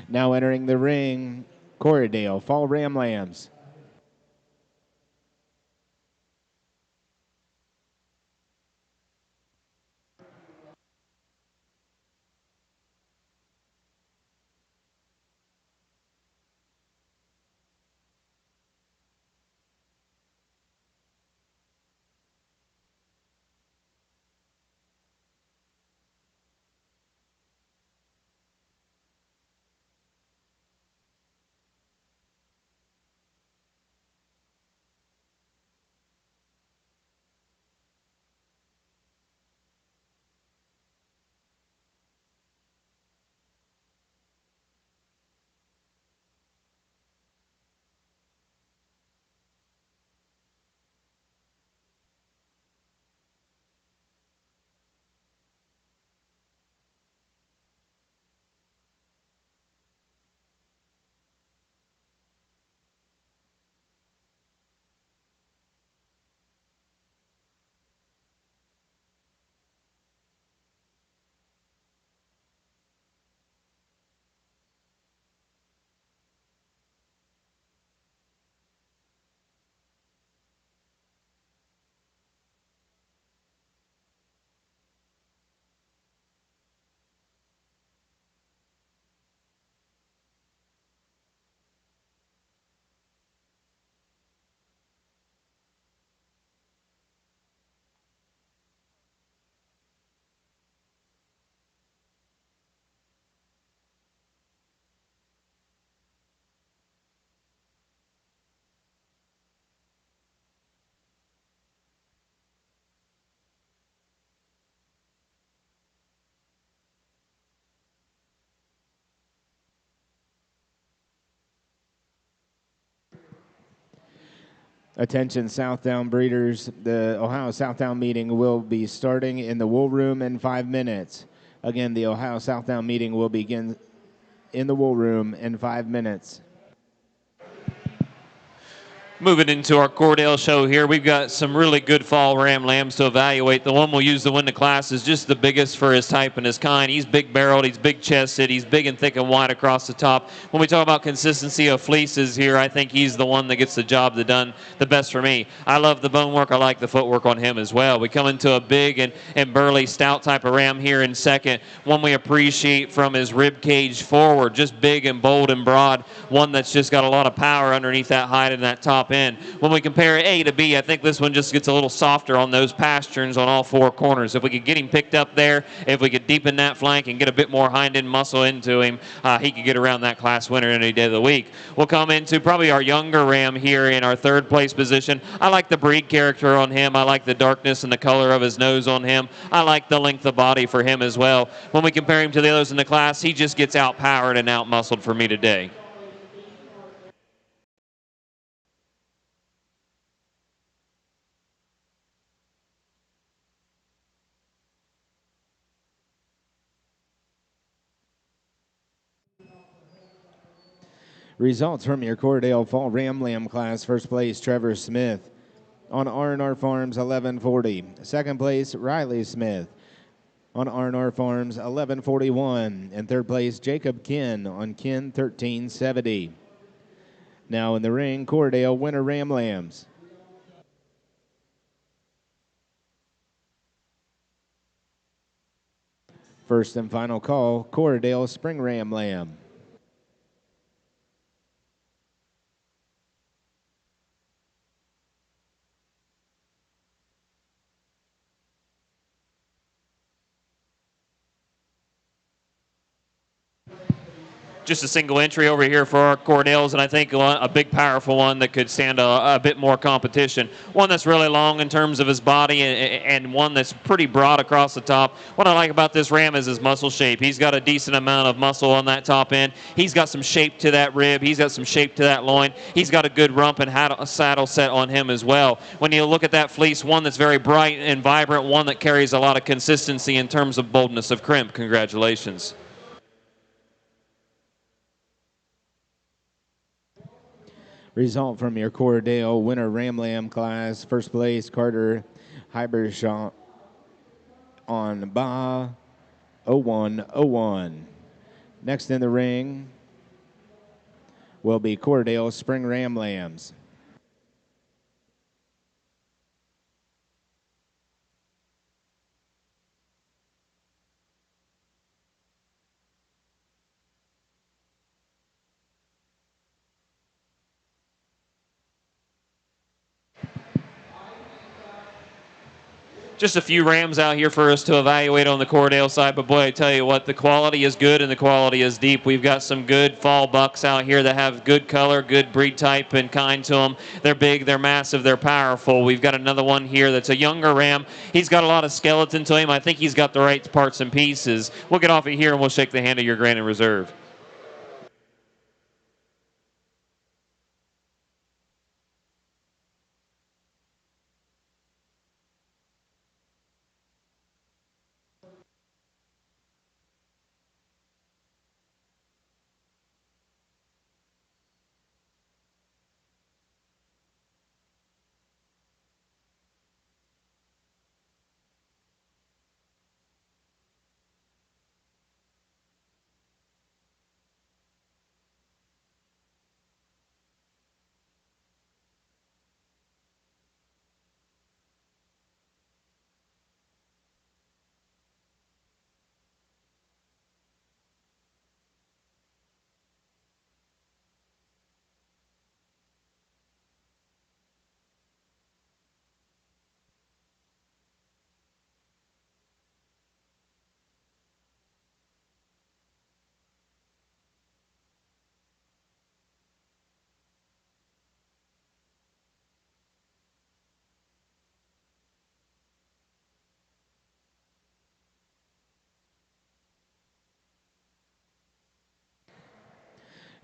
Now entering the ring, Cordale Fall Ram Lambs. Attention Southdown breeders, the Ohio Southdown meeting will be starting in the wool room in 5 minutes. Again, the Ohio Southdown meeting will begin in the wool room in 5 minutes. Moving into our Cordell show here, we've got some really good fall ram lambs to evaluate. The one we'll use to win the class is just the biggest for his type and his kind. He's big barreled, he's big chested, he's big and thick and wide across the top. When we talk about consistency of fleeces here, I think he's the one that gets the job done the best for me. I love the bone work, I like the footwork on him as well. We come into a big and burly stout type of ram here in second. One we appreciate from his rib cage forward, just big and bold and broad. One that's just got a lot of power underneath that hide and that top end. When we compare A to B, I think this one just gets a little softer on those pasterns on all four corners. If we could get him picked up there, if we could deepen that flank and get a bit more hind end muscle into him, he could get around that class winner any day of the week. We'll come into probably our younger ram here in our third place position. I like the breed character on him. I like the darkness and the color of his nose on him. I like the length of body for him as well. When we compare him to the others in the class, he just gets outpowered and outmuscled for me today. Results from your Cordell Fall Ram Lamb class. First place, Trevor Smith on R&R Farms, 1140. Second place, Riley Smith on R&R Farms, 1141. And third place, Jacob Ken on Ken, 1370. Now in the ring, Cordell winner Ram Lambs. First and final call, Cordell Spring Ram Lamb. Just a single entry over here for our Cordells, and I think a big, powerful one that could stand a bit more competition. One that's really long in terms of his body and one that's pretty broad across the top. What I like about this ram is his muscle shape. He's got a decent amount of muscle on that top end. He's got some shape to that rib. He's got some shape to that loin. He's got a good rump and saddle set on him as well. When you look at that fleece, one that's very bright and vibrant, one that carries a lot of consistency in terms of boldness of crimp. Congratulations. Result from your Cordell winner Ram Lamb class. First place, Carter Hybershaw on Ba 0101. Next in the ring will be Cordell Spring Ram Lambs. Just a few rams out here for us to evaluate on the Cordell side, but boy, I tell you what, the quality is good and the quality is deep. We've got some good fall bucks out here that have good color, good breed type and kind to them. They're big, they're massive, they're powerful. We've got another one here that's a younger ram. He's got a lot of skeleton to him. I think he's got the right parts and pieces. We'll get off of here and we'll shake the hand of your Grand and Reserve.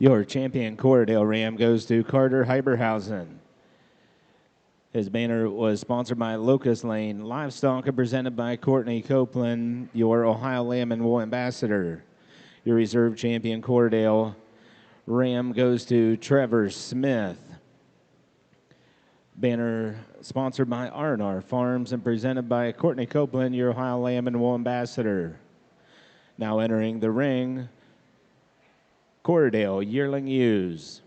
Your champion Cordell Ram goes to Carter Hyberhausen. His banner was sponsored by Locust Lane Livestock and presented by Courtney Copeland, your Ohio Lamb and Wool ambassador. Your reserve champion, Cordale Ram, goes to Trevor Smith. Banner sponsored by R&R Farms and presented by Courtney Copeland, your Ohio Lamb and Wool ambassador. Now entering the ring, Cordale Yearling Ewes.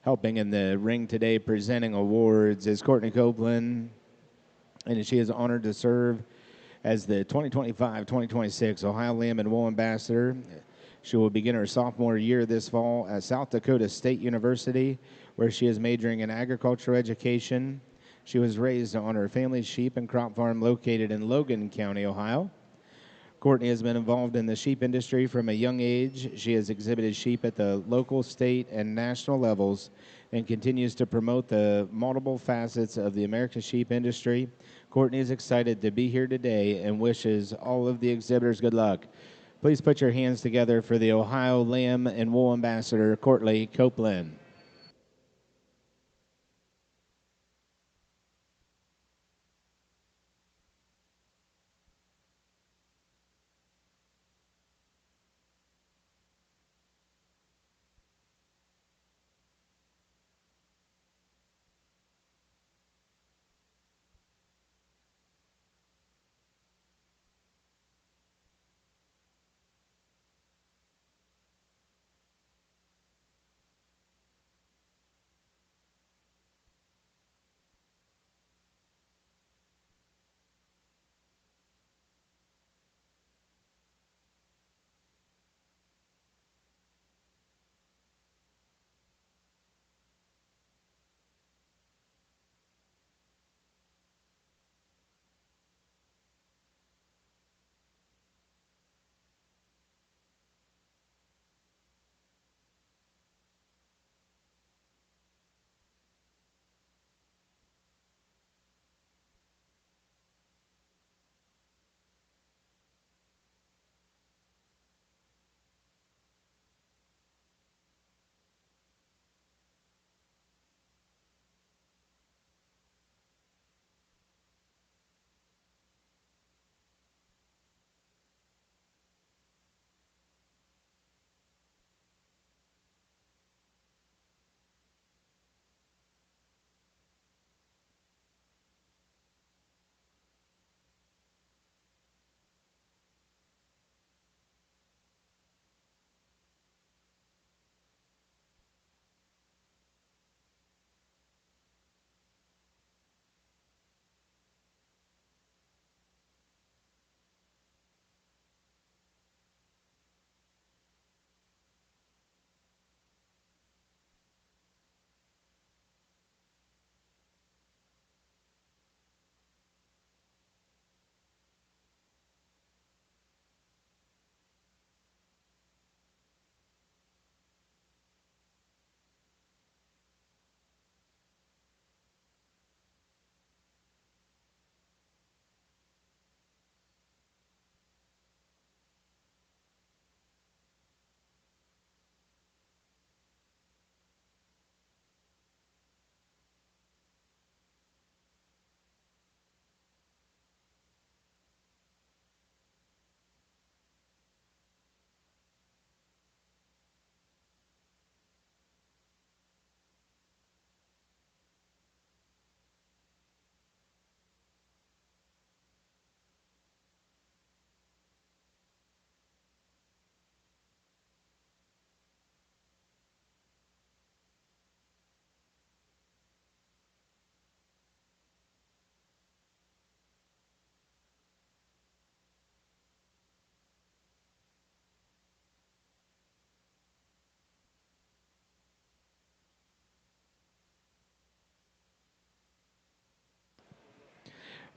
Helping in the ring today, presenting awards, is Courtney Copeland, and she is honored to serve as the 2025-2026 Ohio Lamb and Wool Ambassador. She will begin her sophomore year this fall at South Dakota State University, where she is majoring in agricultural education. She was raised on her family's sheep and crop farm located in Logan County, Ohio. Courtney has been involved in the sheep industry from a young age. She has exhibited sheep at the local, state, and national levels and continues to promote the multiple facets of the American sheep industry. Courtney is excited to be here today and wishes all of the exhibitors good luck. Please put your hands together for the Ohio Lamb and Wool Ambassador, Courtney Copeland.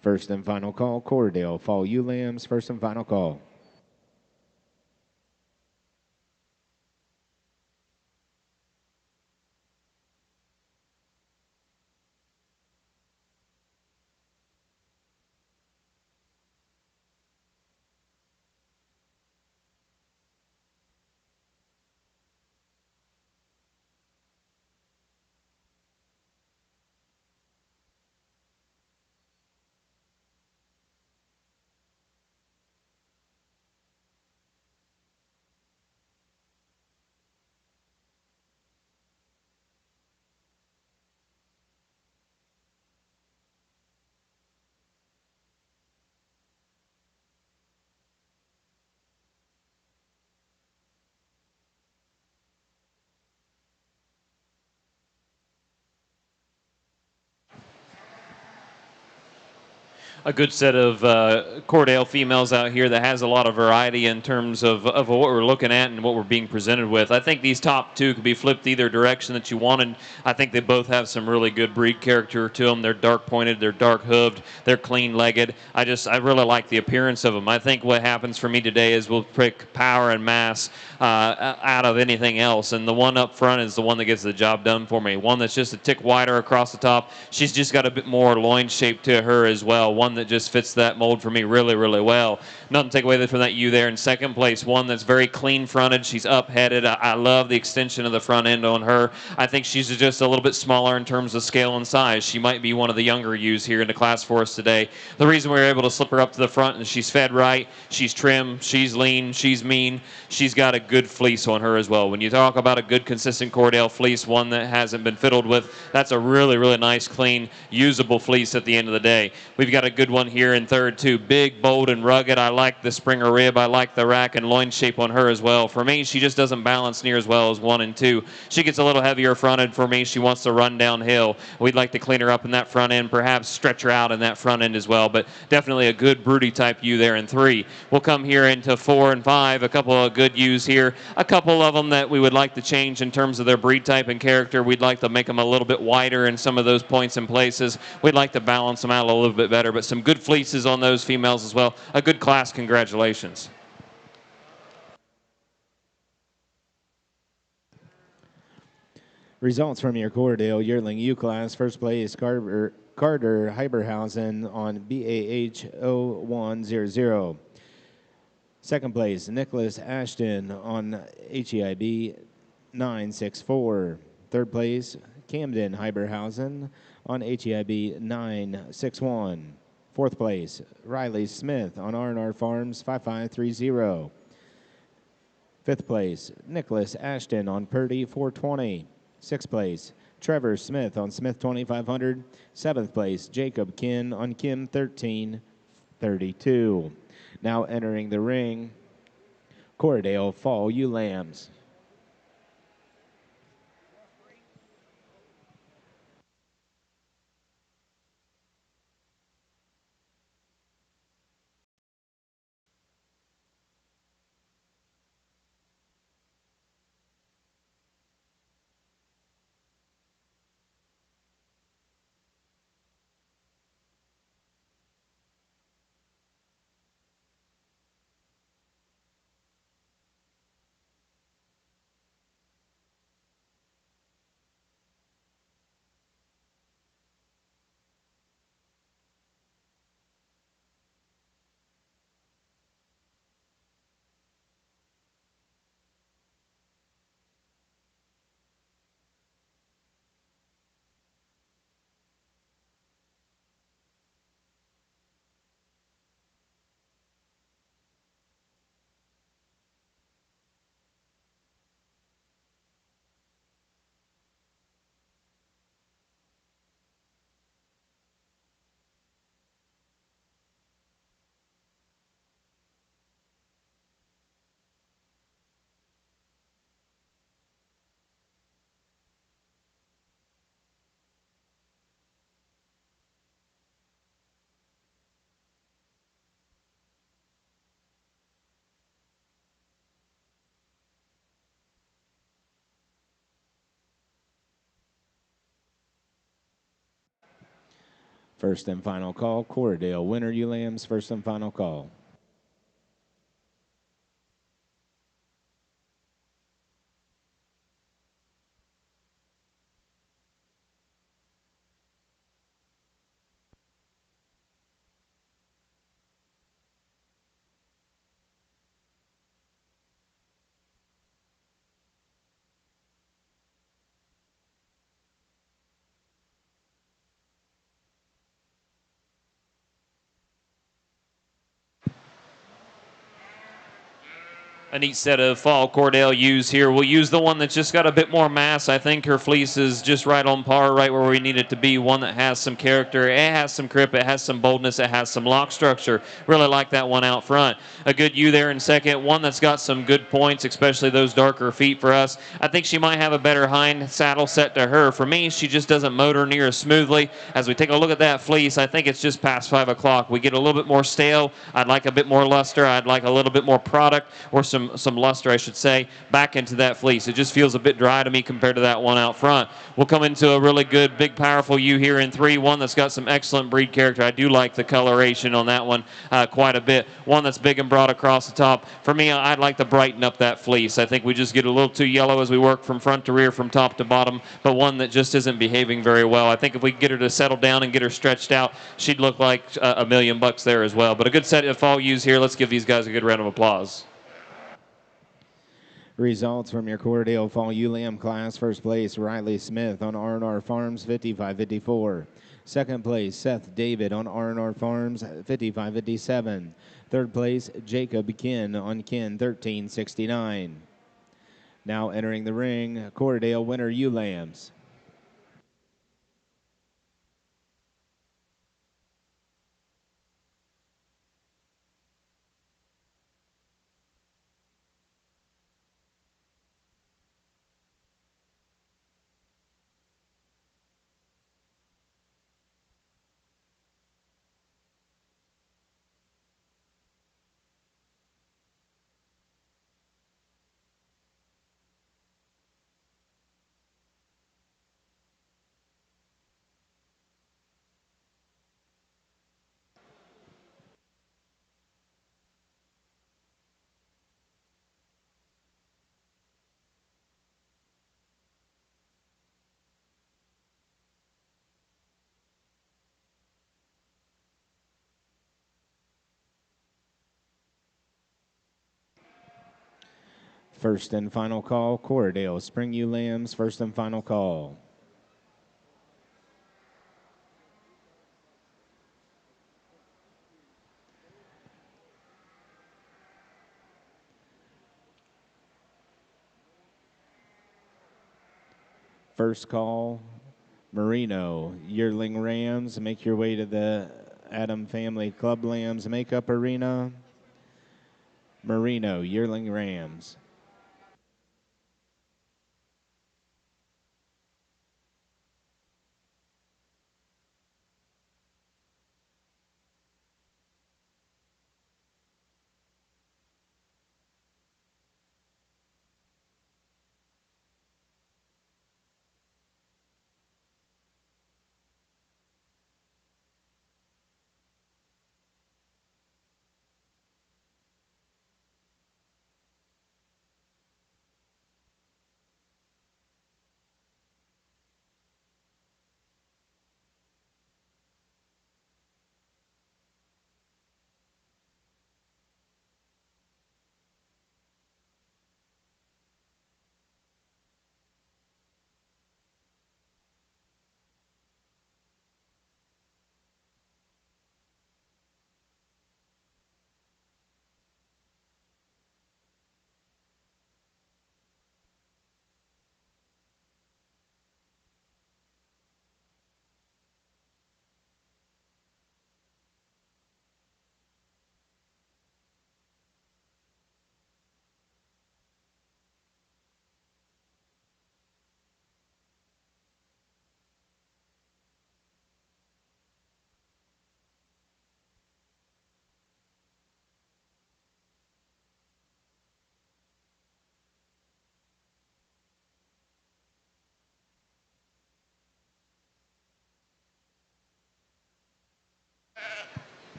First and final call, Cordell Fall Ewe Lambs. First and final call. A good set of Cordell females out here that has a lot of variety in terms of what we're looking at and what we're being presented with. I think these top two could be flipped either direction that you wanted. I think they both have some really good breed character to them. They're dark pointed, they're dark hooved, they're clean legged. I really like the appearance of them. I think what happens for me today is we'll pick power and mass out of anything else, and the one up front is the one that gets the job done for me. One that's just a tick wider across the top. She's just got a bit more loin shape to her as well. One that just fits that mold for me really, really well. Nothing to take away from that ewe there in second place. One that's very clean fronted. She's up headed. I love the extension of the front end on her. I think she's just a little bit smaller in terms of scale and size. She might be one of the younger ewes here in the class for us today. The reason we were able to slip her up to the front is she's fed right, she's trim, she's lean, she's mean. She's got a good fleece on her as well. When you talk about a good, consistent Cordell fleece, one that hasn't been fiddled with, that's a really, really nice, clean, usable fleece at the end of the day. We've got a good one here in third, too. Big, bold, and rugged. I like the Springer rib. I like the rack and loin shape on her as well. For me, she just doesn't balance near as well as 1 and 2. She gets a little heavier fronted for me. She wants to run downhill. We'd like to clean her up in that front end, perhaps stretch her out in that front end as well, but definitely a good broody type ewe there in 3. We'll come here into 4 and 5, a couple of good ewes here, a couple of them that we would like to change in terms of their breed type and character. We'd like to make them a little bit wider in some of those points and places. We'd like to balance them out a little bit better, but some good fleeces on those females as well. A good class. Congratulations. Results from your Cordell Yearling U class. First place, Carter Hyberhausen on BAH 0100. Second place, Nicholas Ashton on HEIB 964. Third place, Camden Hyberhausen on HEIB 961. Fourth place, Riley Smith on R&R Farms 5530. Fifth place, Nicholas Ashton on Purdy 420. Sixth place, Trevor Smith on Smith 2500. Seventh place, Jacob Kin on Kim 1332. Now entering the ring, Cordell Fall Ewe Lambs. First and final call, Coradale. Winner, you lambs. First and final call. A neat set of fall Cordell ewes here. We'll use the one that's just got a bit more mass. I think her fleece is just right on par, right where we need it to be. One that has some character. It has some crip. It has some boldness. It has some lock structure. Really like that one out front. A good ewe there in second. One that's got some good points, especially those darker feet for us. I think she might have a better hind saddle set to her. For me, she just doesn't motor near as smoothly. As we take a look at that fleece, I think it's just past 5 o'clock. We get a little bit more stale. I'd like a bit more luster. I'd like a little bit more product, or some luster, I should say, back into that fleece. It just feels a bit dry to me compared to that one out front. We'll come into a really good, big, powerful ewe here in 3. One that's got some excellent breed character. I do like the coloration on that one quite a bit. One that's big and broad across the top. For me, I'd like to brighten up that fleece. I think we just get a little too yellow as we work from front to rear, from top to bottom, but one that just isn't behaving very well. I think if we get her to settle down and get her stretched out, she'd look like $1 million there as well. But a good set of fall ewes here. Let's give these guys a good round of applause. Results from your Coradale Fall Ewe Lamb class. First place, Riley Smith on R&R Farms, 55-54. Second place, Seth David on R&R Farms, 55-57. Third place, Jacob Kin on Kin, 13-69. Now entering the ring, Coradale winner Ewe Lambs. First and final call, Coradale Spring Ewe Lambs. First and final call. First call, Merino Yearling Rams. Make your way to the Adam Family Club Lambs Makeup Arena. Merino Yearling Rams.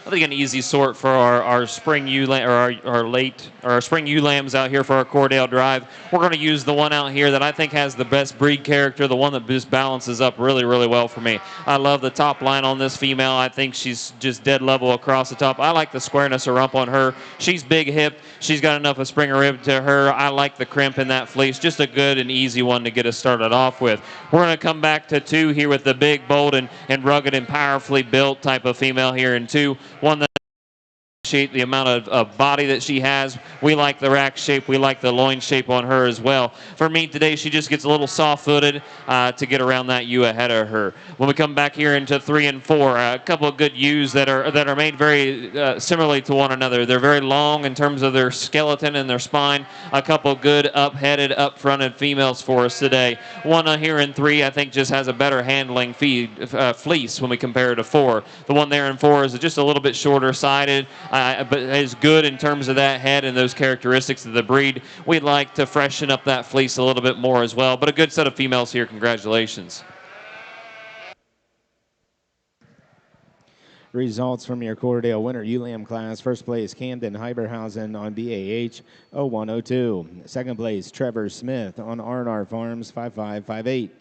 I think an easy sort for our spring ewe or our spring ewe lambs out here for our Cordale Drive. We're going to use the one out here that I think has the best breed character, the one that just balances up really, really well for me. I love the top line on this female. I think she's just dead level across the top. I like the squareness of rump on her. She's big hipped. She's got enough of springer rib to her. I like the crimp in that fleece. Just a good and easy one to get us started off with. We're going to come back to 2 here with the big, bold, and rugged and powerfully built type of female here in 2. One that the amount of body that she has. We like the rack shape. We like the loin shape on her as well. For me today, she just gets a little soft-footed to get around that ewe ahead of her. When we come back here into 3 and 4, a couple of good ewes that are made very similarly to one another. They're very long in terms of their skeleton and their spine. A couple good up-headed, up-fronted females for us today. One here in 3, I think, just has a better handling fleece when we compare it to 4. The one there in 4 is just a little bit shorter-sided. But is good in terms of that head and those characteristics of the breed. We'd like to freshen up that fleece a little bit more as well. But a good set of females here. Congratulations. Results from your Cordale winner ewe lamb class. First place, Camden Hyberhausen on BAH 0102. Second place, Trevor Smith on R&R Farms 5558.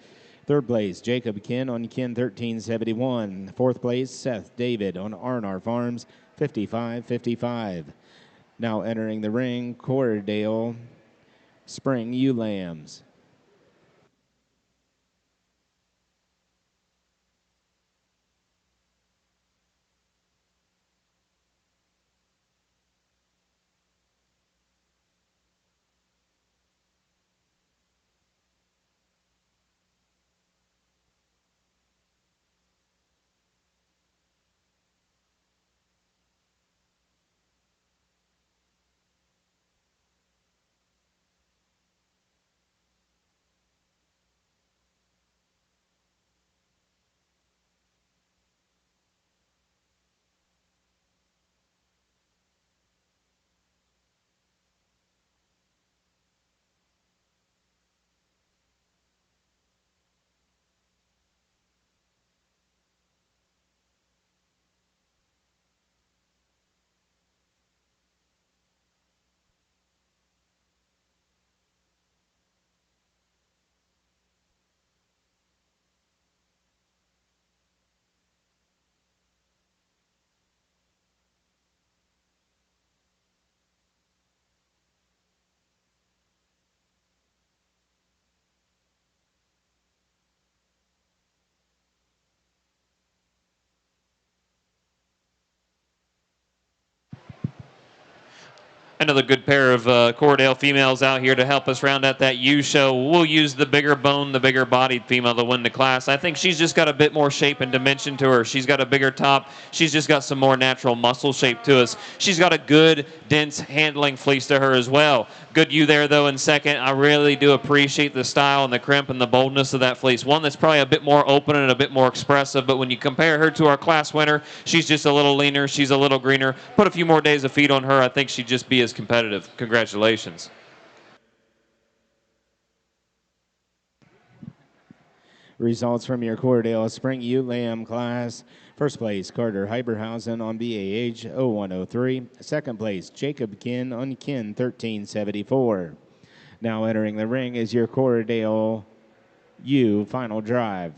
Third place, Jacob Kin on Kin 1371. Fourth place, Seth David on R&R Farms 5555. Now entering the ring, Cordale Spring Ewe Lambs. Another good pair of Cordale females out here to help us round out that ewe show. We'll use the bigger bone, the bigger bodied female to win the class. I think she's just got a bit more shape and dimension to her. She's got a bigger top. She's just got some more natural muscle shape to us. She's got a good, dense handling fleece to her as well. Good ewe there, though, in second. I really do appreciate the style and the crimp and the boldness of that fleece. One that's probably a bit more open and a bit more expressive, but when you compare her to our class winner, she's just a little leaner. She's a little greener. Put a few more days of feed on her. I think she'd just be as competitive. Congratulations. Results from your Cordale Spring Ewe Lamb class. First place, Carter Hyberhausen on BAH 0103. Second place, Jacob Kin on Kin 1374. Now entering the ring is your Cordale Ewe final drive.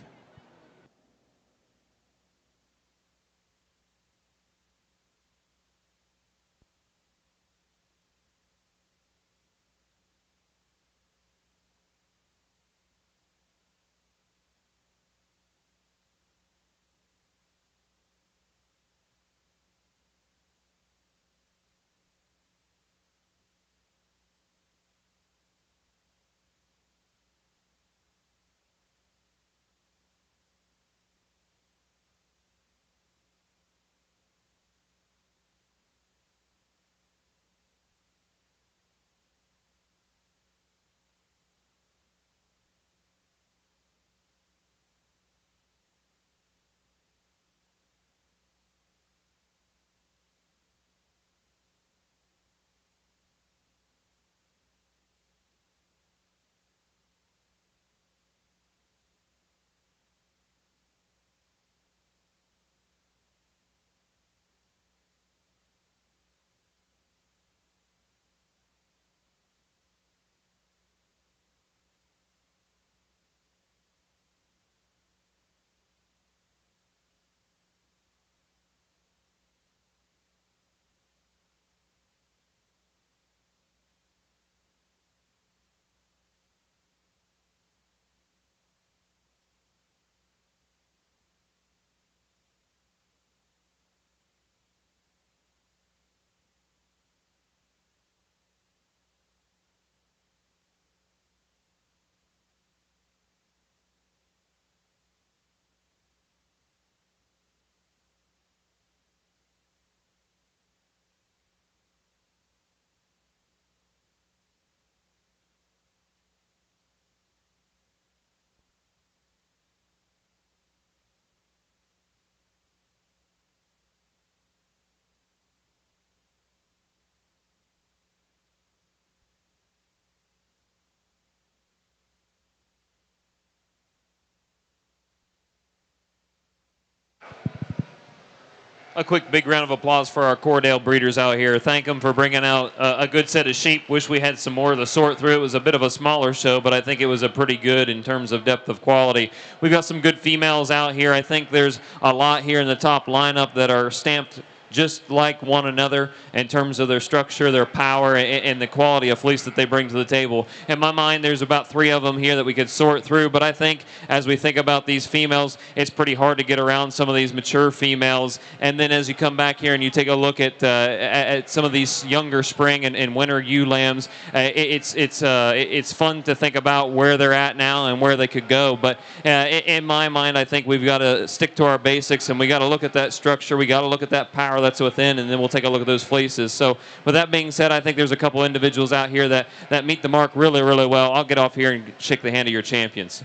A quick big round of applause for our Cordell breeders out here. Thank them for bringing out a good set of sheep. Wish we had some more to sort through. It was a bit of a smaller show, but I think it was a pretty good in terms of depth of quality. We've got some good females out here. I think there's a lot here in the top lineup that are stamped just like one another in terms of their structure, their power, and the quality of fleece that they bring to the table. In my mind, there's about 3 of them here that we could sort through, but I think as we think about these females, it's pretty hard to get around some of these mature females. And then as you come back here and you take a look at some of these younger spring and winter ewe lambs, it's fun to think about where they're at now and where they could go. But in my mind, I think we've got to stick to our basics, and we got to look at that structure. We got to look at that power that's within, and then we'll take a look at those fleeces. So with that being said, I think there's a couple individuals out here that meet the mark really, really well. I'll get off here and shake the hand of your champions.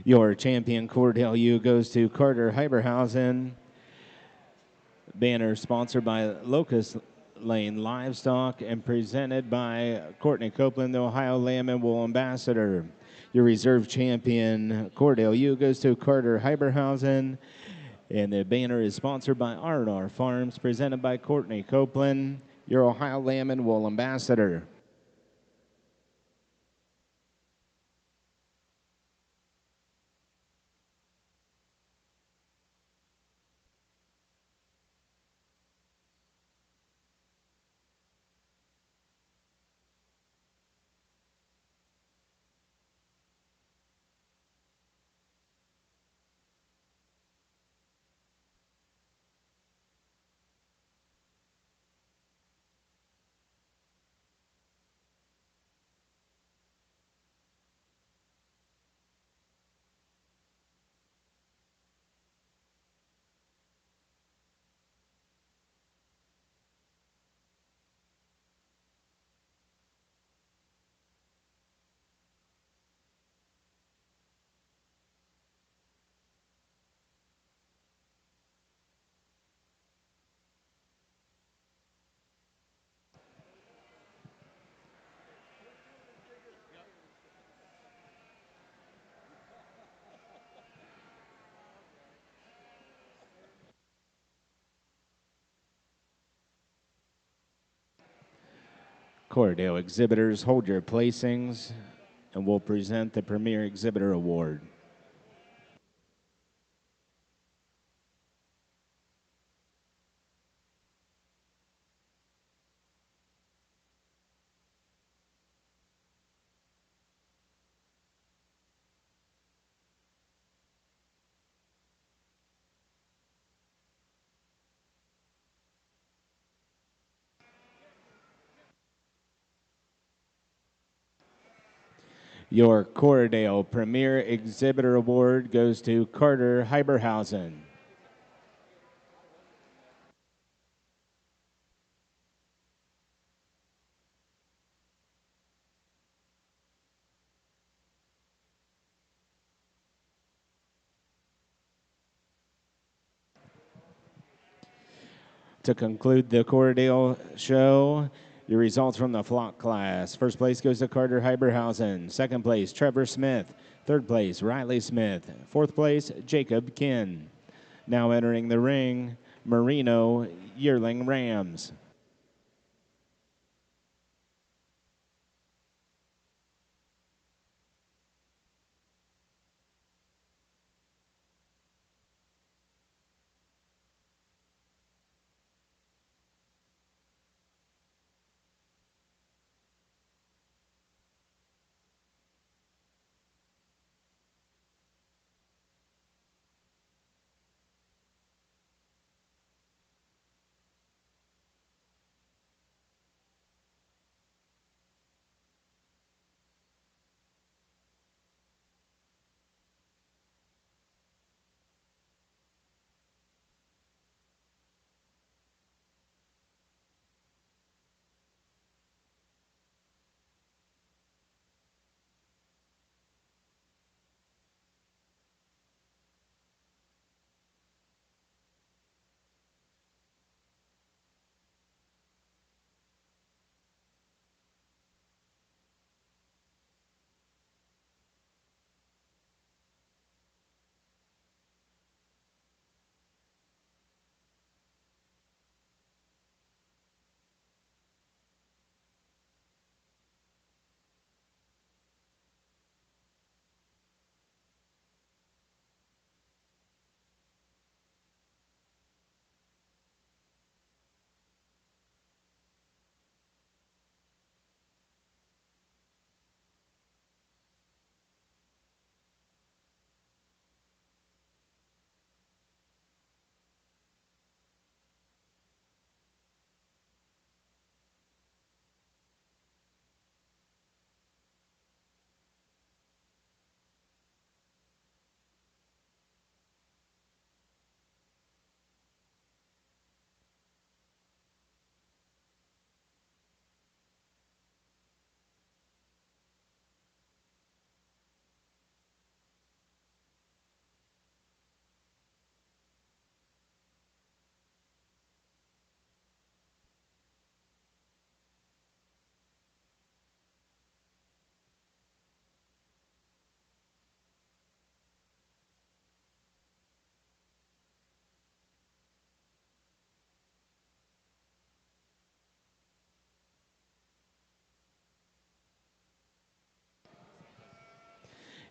Your champion Cordell U goes to Carter Hyberhausen. Banner sponsored by Locust Lane Livestock and presented by Courtney Copeland, the Ohio Lamb and Wool Ambassador. Your reserve champion Cordell U goes to Carter Hyberhausen. And the banner is sponsored by R&R Farms, presented by Courtney Copeland, your Ohio Lamb and Wool Ambassador. Cordell exhibitors, hold your placings, and we'll present the Premier Exhibitor Award. Your Cordell Premier Exhibitor Award goes to Carter Hyberhausen. To conclude the Cordell show, your results from the flock class. First place goes to Carter Hyberhausen. Second place, Trevor Smith. Third place, Riley Smith. Fourth place, Jacob Kinn. Now entering the ring, Merino Yearling Rams.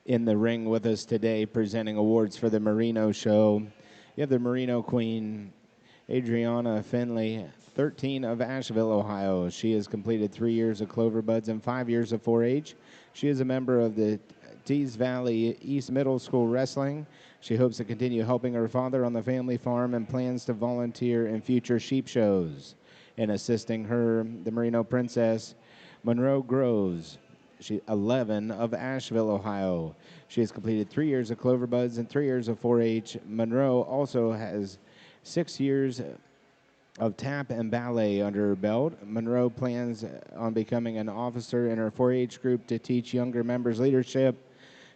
in the ring with us today presenting awards for the Merino show. You have the Merino Queen, Adriana Finley, 13 of Asheville, Ohio. She has completed 3 years of Clover Buds and 5 years of 4-H. She is a member of the Tees Valley East Middle School Wrestling. She hopes to continue helping her father on the family farm and plans to volunteer in future sheep shows. And assisting her, the Merino Princess, Monroe Groves. She 11 of Asheville, Ohio. She has completed 3 years of Clover Buds and 3 years of 4-H. Monroe also has 6 years of tap and ballet under her belt. Monroe plans on becoming an officer in her 4-H group to teach younger members leadership.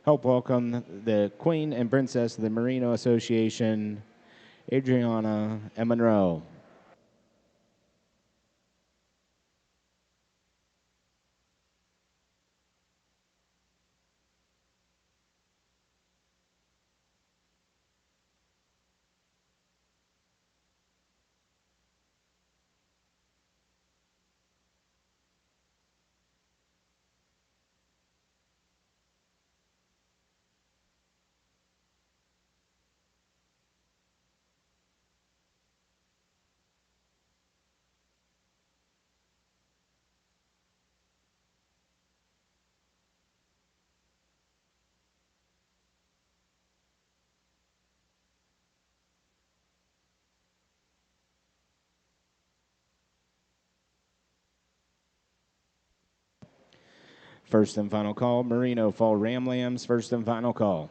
Help welcome the Queen and Princess of the Merino Association, Adriana and Monroe. First and final call, Merino Fall Ram Lambs, first and final call.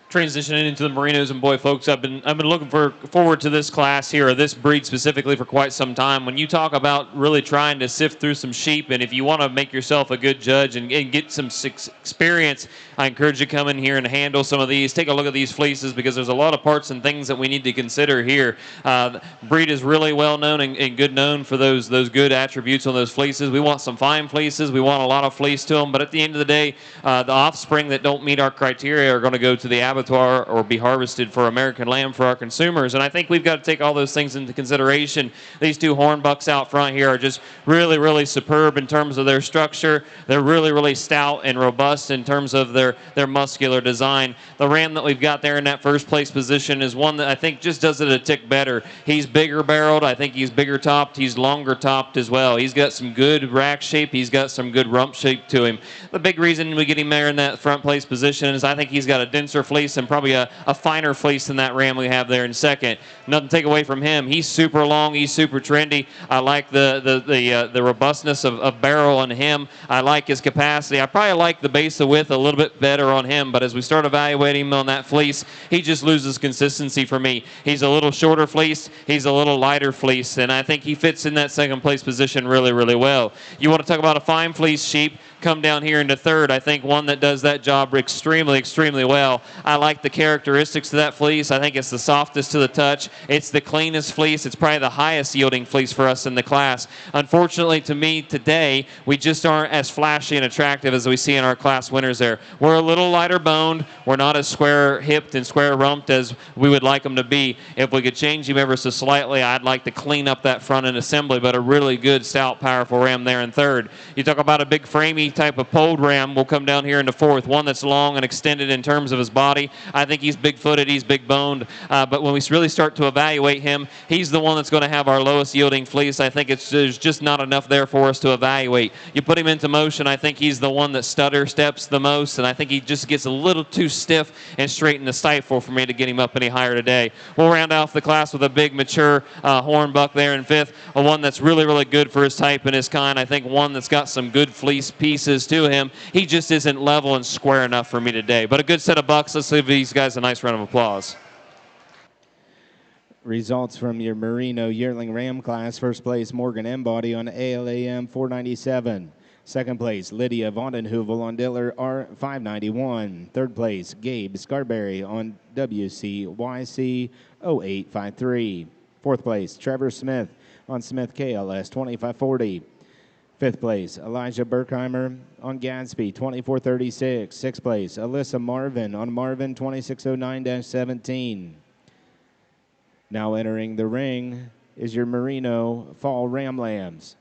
Transitioning into the Merinos, and boy, folks, I've been looking forward to this class here, or this breed specifically, for quite some time. When you talk about really trying to sift through some sheep, and if you want to make yourself a good judge and get some experience, I encourage you to come in here and handle some of these. Take a look at these fleeces, because there's a lot of parts and things that we need to consider here. Breed is really well known and good known for those good attributes on those fleeces. We want some fine fleeces. We want a lot of fleece to them, but at the end of the day, the offspring that don't meet our criteria are going to go to the abattoir or be harvested for American lamb for our consumers. And I think we've got to take all those things into consideration. These two horn bucks out front here are just really, really superb in terms of their structure. They're really, really stout and robust in terms of their muscular design. The ram that we've got there in that first place position is one that I think just does it a tick better. He's bigger barreled. I think he's bigger topped. He's longer topped as well. He's got some good rack shape. He's got some good rump shape to him. The big reason we get him there in that front place position is I think he's got a denser fleece and probably a finer fleece than that ram we have there in second. Nothing to take away from him. He's super long. He's super trendy. I like the robustness of barrel on him. I like his capacity. I probably like the base of width a little bit better on him, but as we start evaluating him on that fleece, he just loses consistency for me. He's a little shorter fleece. He's a little lighter fleece, and I think he fits in that second place position really, really well. You want to talk about a fine fleece sheep? Come down here into third. I think one that does that job extremely, extremely well. I like the characteristics of that fleece. I think it's the softest to the touch. It's the cleanest fleece. It's probably the highest yielding fleece for us in the class. Unfortunately, to me today, we just aren't as flashy and attractive as we see in our class winners there. We're a little lighter boned. We're not as square hipped and square rumped as we would like them to be. If we could change him ever so slightly, I'd like to clean up that front end assembly, but a really good, stout, powerful ram there in third. You talk about a big framey type of polled ram will come down here into fourth, one that's long and extended in terms of his body. I think he's big-footed, he's big-boned, but when we really start to evaluate him, he's the one that's going to have our lowest yielding fleece. I think there's just not enough there for us to evaluate. You put him into motion, I think he's the one that stutter steps the most, and I think he just gets a little too stiff and straight in the stifle for me to get him up any higher today. We'll round off the class with a big, mature horn buck there in fifth, a one that's really, really good for his type and his kind. I think one that's got some good fleece pieces to him. He just isn't level and square enough for me today. But a good set of bucks. Let's give these guys a nice round of applause. Results from your Merino Yearling Ram class. First place, Morgan Embody on ALAM 497. Second place, Lydia Vondenheuvel on Diller R591. Third place, Gabe Scarberry on WCYC 0853. Fourth place, Trevor Smith on Smith KLS 2540. Fifth place, Elijah Berkheimer on Gadsby 2436. Sixth place, Alyssa Marvin on Marvin 2609-17. Now entering the ring is your Merino Fall Ram Lambs.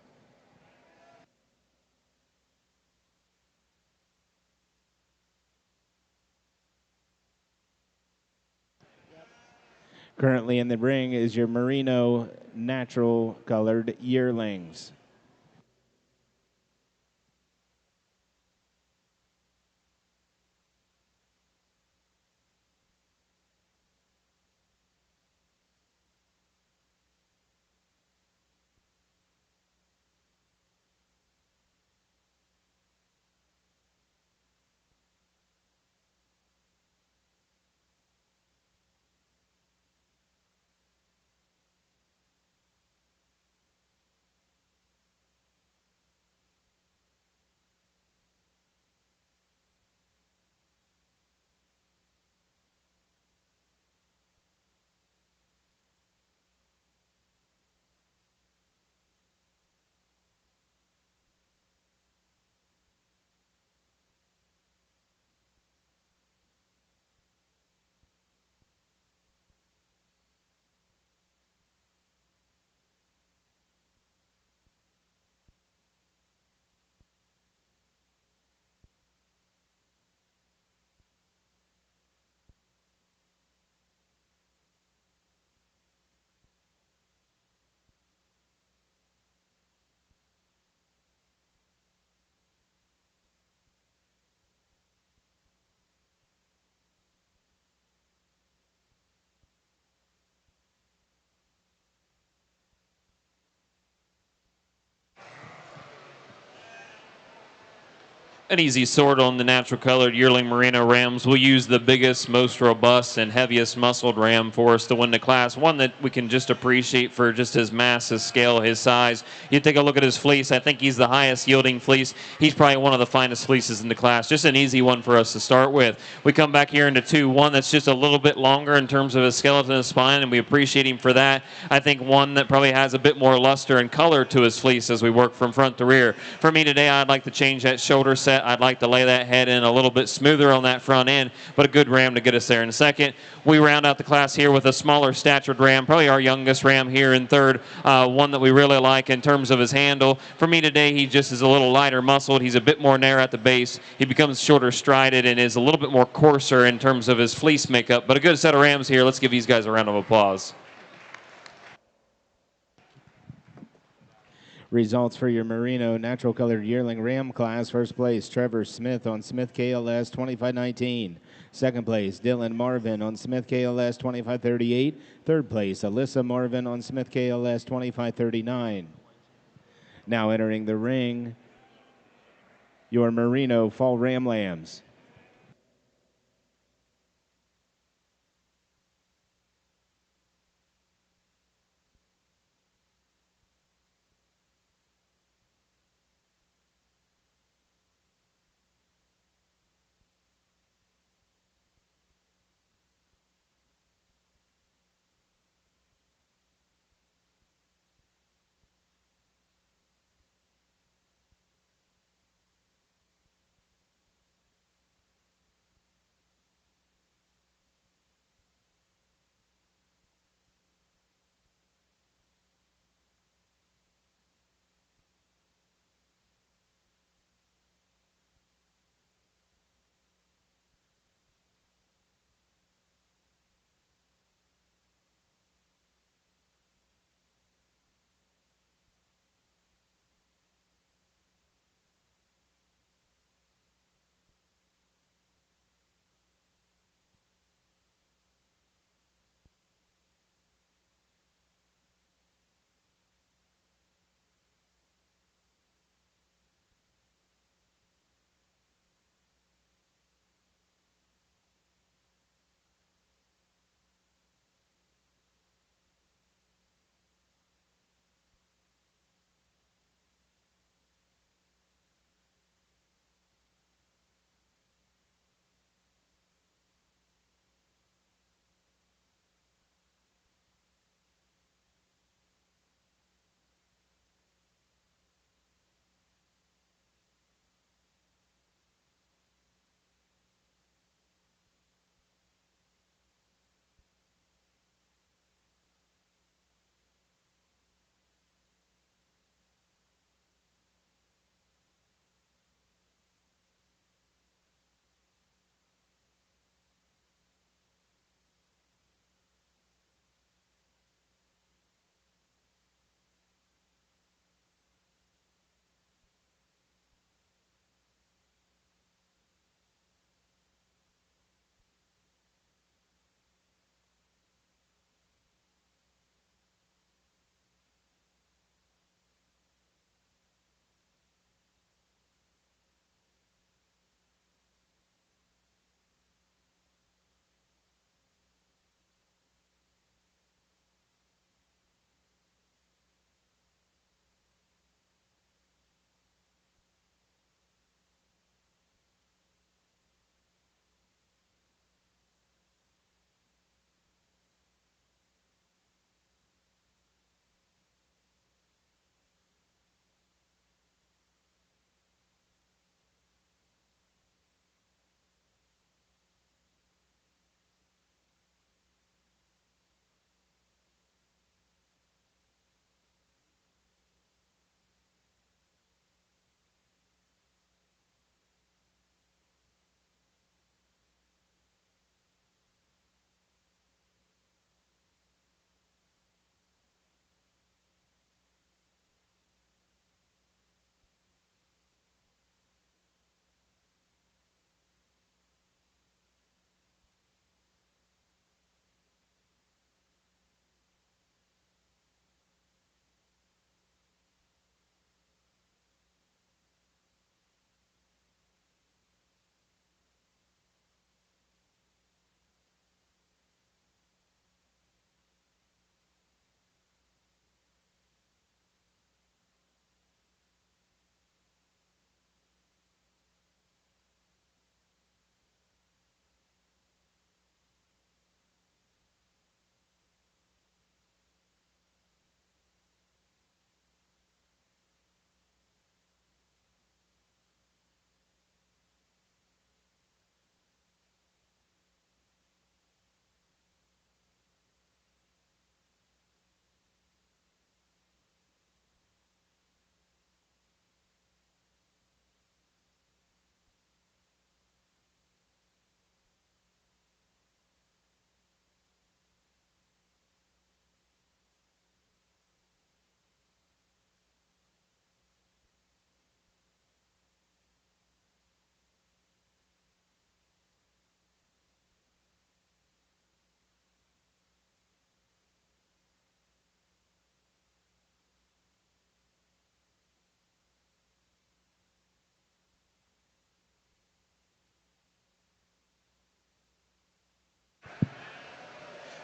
Currently in the ring is your Merino Natural Colored Yearlings. An easy sort on the natural colored yearling Merino rams. We'll use the biggest, most robust, and heaviest muscled ram for us to win the class. One that we can just appreciate for just his mass, his scale, his size. You take a look at his fleece. I think he's the highest yielding fleece. He's probably one of the finest fleeces in the class. Just an easy one for us to start with. We come back here into two. One that's just a little bit longer in terms of his skeleton and spine, and we appreciate him for that. I think one that probably has a bit more luster and color to his fleece as we work from front to rear. For me today, I'd like to change that shoulder set set. I'd like to lay that head in a little bit smoother on that front end, but a good ram to get us there in second. We round out the class here with a smaller statured ram, probably our youngest ram here in third, one that we really like in terms of his handle. For me today, he just is a little lighter muscled. He's a bit more narrow at the base. He becomes shorter strided and is a little bit more coarser in terms of his fleece makeup, but a good set of rams here. Let's give these guys a round of applause. Results for your Merino Natural Colored Yearling Ram class. First place, Trevor Smith on Smith KLS 2519. Second place, Dylan Marvin on Smith KLS 2538. Third place, Alyssa Marvin on Smith KLS 2539. Now entering the ring, your Merino Fall Ram Lambs.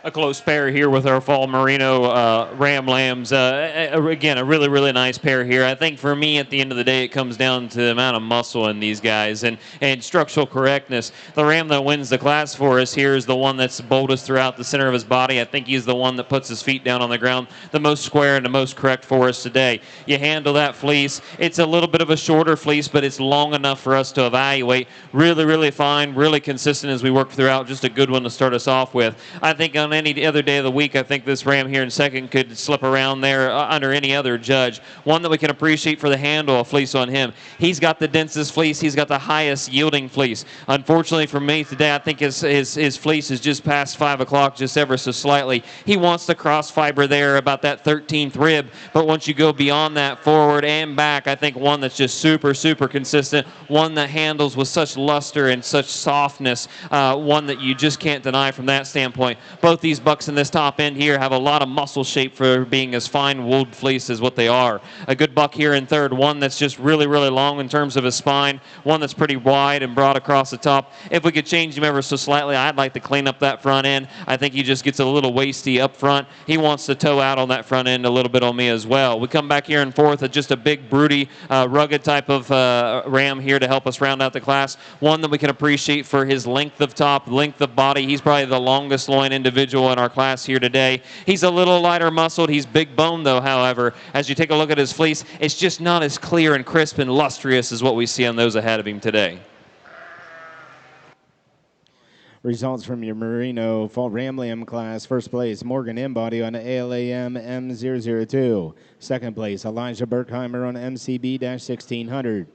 A close pair here with our fall merino ram lambs. Again, a really, really nice pair here. I think for me, at the end of the day, it comes down to the amount of muscle in these guys and structural correctness. The ram that wins the class for us here is the one that's boldest throughout the center of his body. I think he's the one that puts his feet down on the ground the most square and the most correct for us today. You handle that fleece. It's a little bit of a shorter fleece, but it's long enough for us to evaluate. Really, really fine, really consistent as we work throughout. Just a good one to start us off with. I think on any other day of the week, I think this ram here in second could slip around there under any other judge. One that we can appreciate for the handle of fleece on him. He's got the densest fleece. He's got the highest yielding fleece. Unfortunately for me today, I think his fleece is just past 5 o'clock, just ever so slightly. He wants the cross fiber there about that 13th rib, but once you go beyond that forward and back, I think one that's just super, super consistent, one that handles with such luster and such softness, one that you just can't deny from that standpoint. Both these bucks in this top end here have a lot of muscle shape for being as fine wooled fleece as what they are. A good buck here in third, one that's just really, really long in terms of his spine, one that's pretty wide and broad across the top. If we could change him ever so slightly, I'd like to clean up that front end. I think he just gets a little waisty up front. He wants to toe out on that front end a little bit on me as well. We come back here in fourth, just a big, broody, rugged type of ram here to help us round out the class. One that we can appreciate for his length of top, length of body. He's probably the longest loin individual in our class here today. He's a little lighter muscled. He's big boned though, however. As you take a look at his fleece, it's just not as clear and crisp and lustrous as what we see on those ahead of him today. Results from your Merino Fall Ram Lamb class. First place, Morgan Embody on ALAM M002. Second place, Elijah Berkheimer on MCB-1600.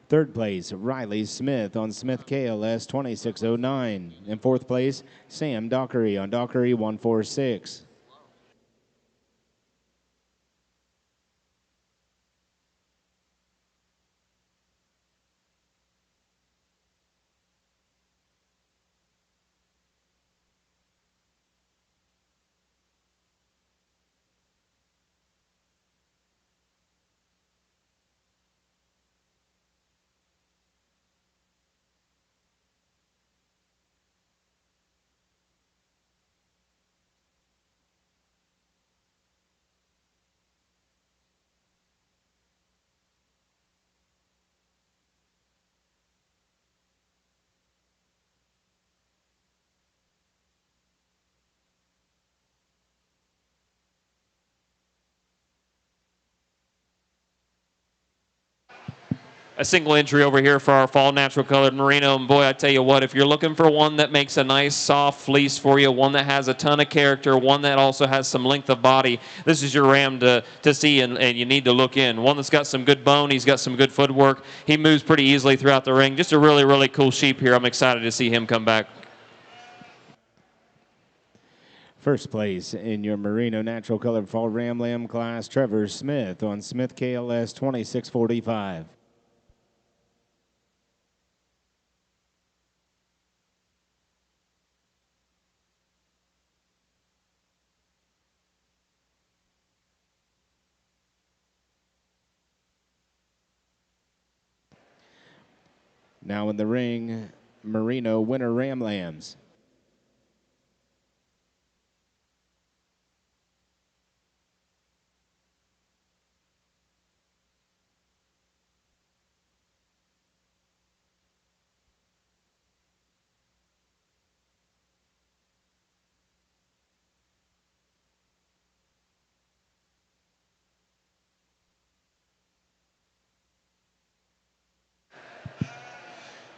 Third place, Riley Smith on Smith KLS 2609. And fourth place, Sam Dockery on Dockery 146. A single entry over here for our fall natural colored merino. And boy, I tell you what, if you're looking for one that makes a nice soft fleece for you, one that has a ton of character, one that also has some length of body, this is your ram to see, and you need to look in. One that's got some good bone, he's got some good footwork. He moves pretty easily throughout the ring. Just a really, really cool sheep here. I'm excited to see him come back. First place in your Merino Natural Colored Fall Ram Lamb class, Trevor Smith on Smith KLS 2645. Now in the ring, Merino Winter Ram Lambs.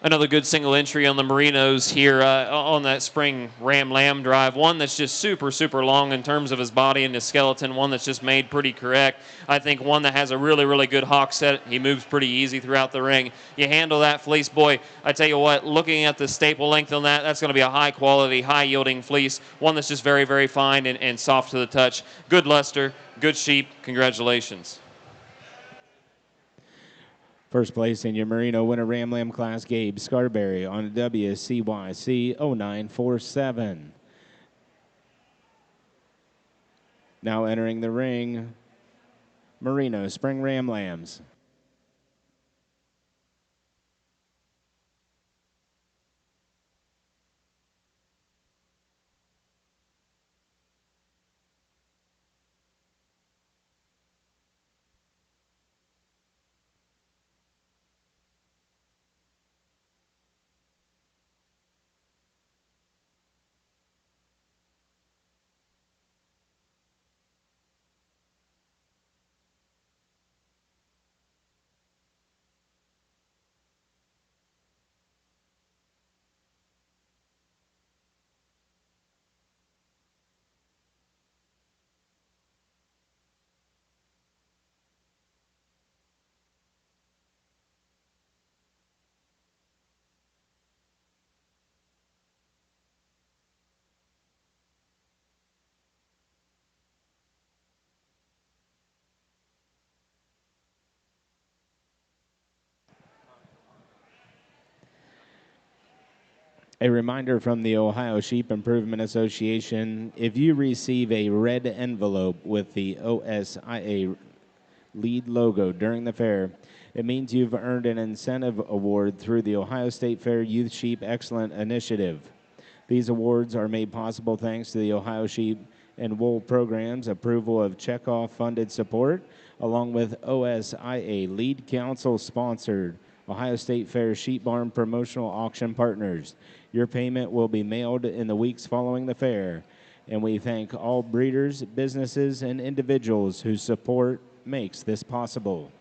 Another good single entry on the Merinos here on that spring Ram Lamb drive. One that's just super, super long in terms of his body and his skeleton. One that's just made pretty correct. I think one that has a really, really good hawk set. He moves pretty easy throughout the ring. You handle that fleece, boy, I tell you what, looking at the staple length on that, that's going to be a high quality, high yielding fleece. One that's just very, very fine and soft to the touch. Good luster, good sheep. Congratulations. First place in your Merino Winter Ram Lamb class, Gabe Scarberry on WCYC 0947. Now entering the ring, Merino Spring Ram Lambs. A reminder from the Ohio Sheep Improvement Association, if you receive a red envelope with the OSIA lead logo during the fair, it means you've earned an incentive award through the Ohio State Fair Youth Sheep Excellent Initiative. These awards are made possible thanks to the Ohio Sheep and Wool Program's approval of checkoff funded support, along with OSIA lead council sponsored Ohio State Fair Sheep Barn promotional auction partners. Your payment will be mailed in the weeks following the fair, and we thank all breeders, businesses, and individuals whose support makes this possible.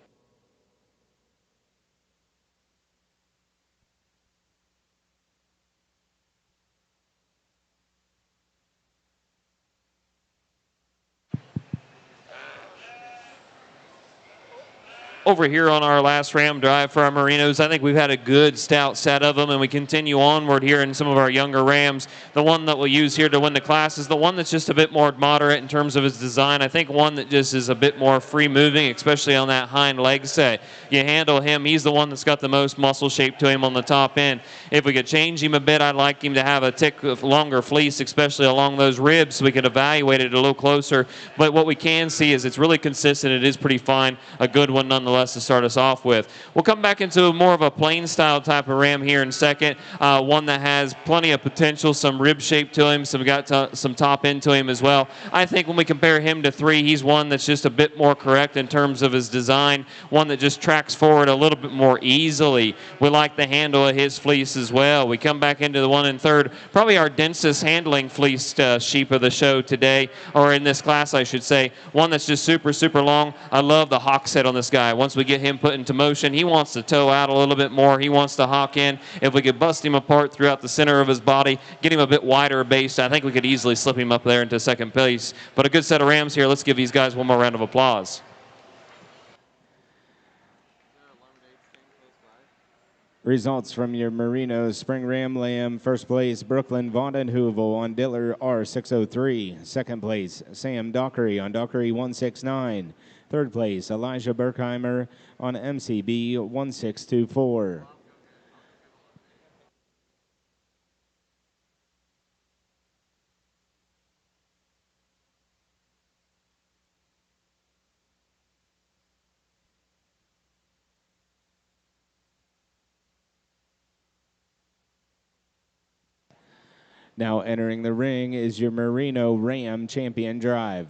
Over here on our last Ram drive for our Merinos, I think we've had a good stout set of them, and we continue onward here in some of our younger Rams. The one that we'll use here to win the class is the one that's just a bit more moderate in terms of his design. I think one that just is a bit more free moving, especially on that hind leg set. You handle him, he's the one that's got the most muscle shape to him on the top end. If we could change him a bit, I'd like him to have a tick of longer fleece, especially along those ribs, so we could evaluate it a little closer. But what we can see is it's really consistent. It is pretty fine. A good one nonetheless to start us off with. We'll come back into more of a plain style type of ram here in a second. One that has plenty of potential, some rib shape to him, some top end to him as well. I think when we compare him to 3, he's one that's just a bit more correct in terms of his design, one that just tracks forward a little bit more easily. We like the handle of his fleece as well. We come back into the 1 and 3rd, probably our densest handling fleeced sheep of the show today, or in this class I should say. One that's just super, super long. I love the hock set on this guy. Once we get him put into motion, he wants to toe out a little bit more. He wants to hawk in. If we could bust him apart throughout the center of his body, get him a bit wider base, I think we could easily slip him up there into second place. But a good set of Rams here. Let's give these guys one more round of applause. Results from your Merinos Spring Ram Lamb. First place, Brooklyn Vondenheuvel on Diller R603. Second place, Sam Dockery on Dockery 169. Third place, Elijah Berkheimer on MCB 1624. Now entering the ring is your Merino Ram Champion Drive.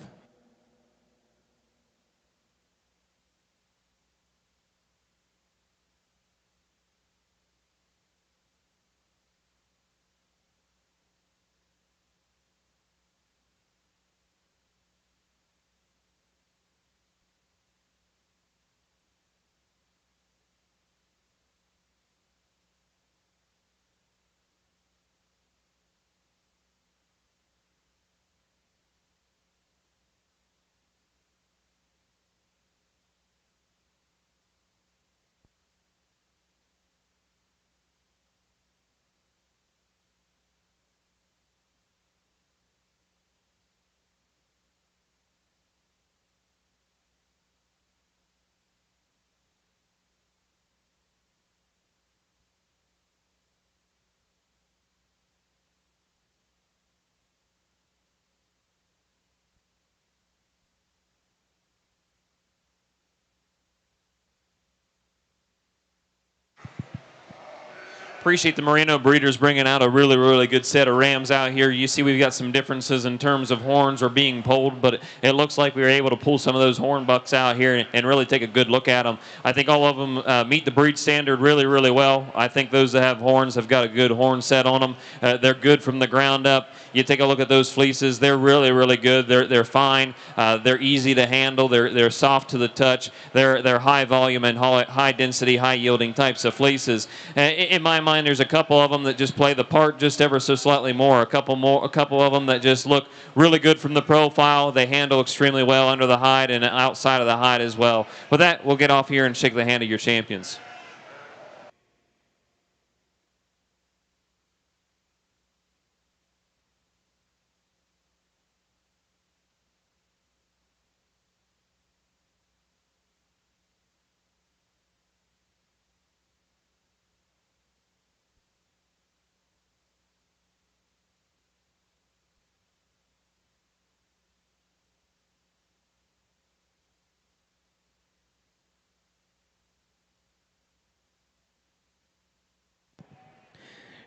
Appreciate the Merino breeders bringing out a really, really good set of Rams out here. You see we've got some differences in terms of horns are being pulled, but it looks like we were able to pull some of those horn bucks out here and really take a good look at them. I think all of them meet the breed standard really, really well. I think those that have horns have got a good horn set on them. They're good from the ground up. You take a look at those fleeces. They're really, really good. They're fine. They're easy to handle. They're soft to the touch. They're high volume and high density, high yielding types of fleeces. In my mind, there's a couple of them that just play the part just ever so slightly more. A couple of them that just look really good from the profile. They handle extremely well under the hide and outside of the hide as well. With that, we'll get off here and shake the hand of your champions.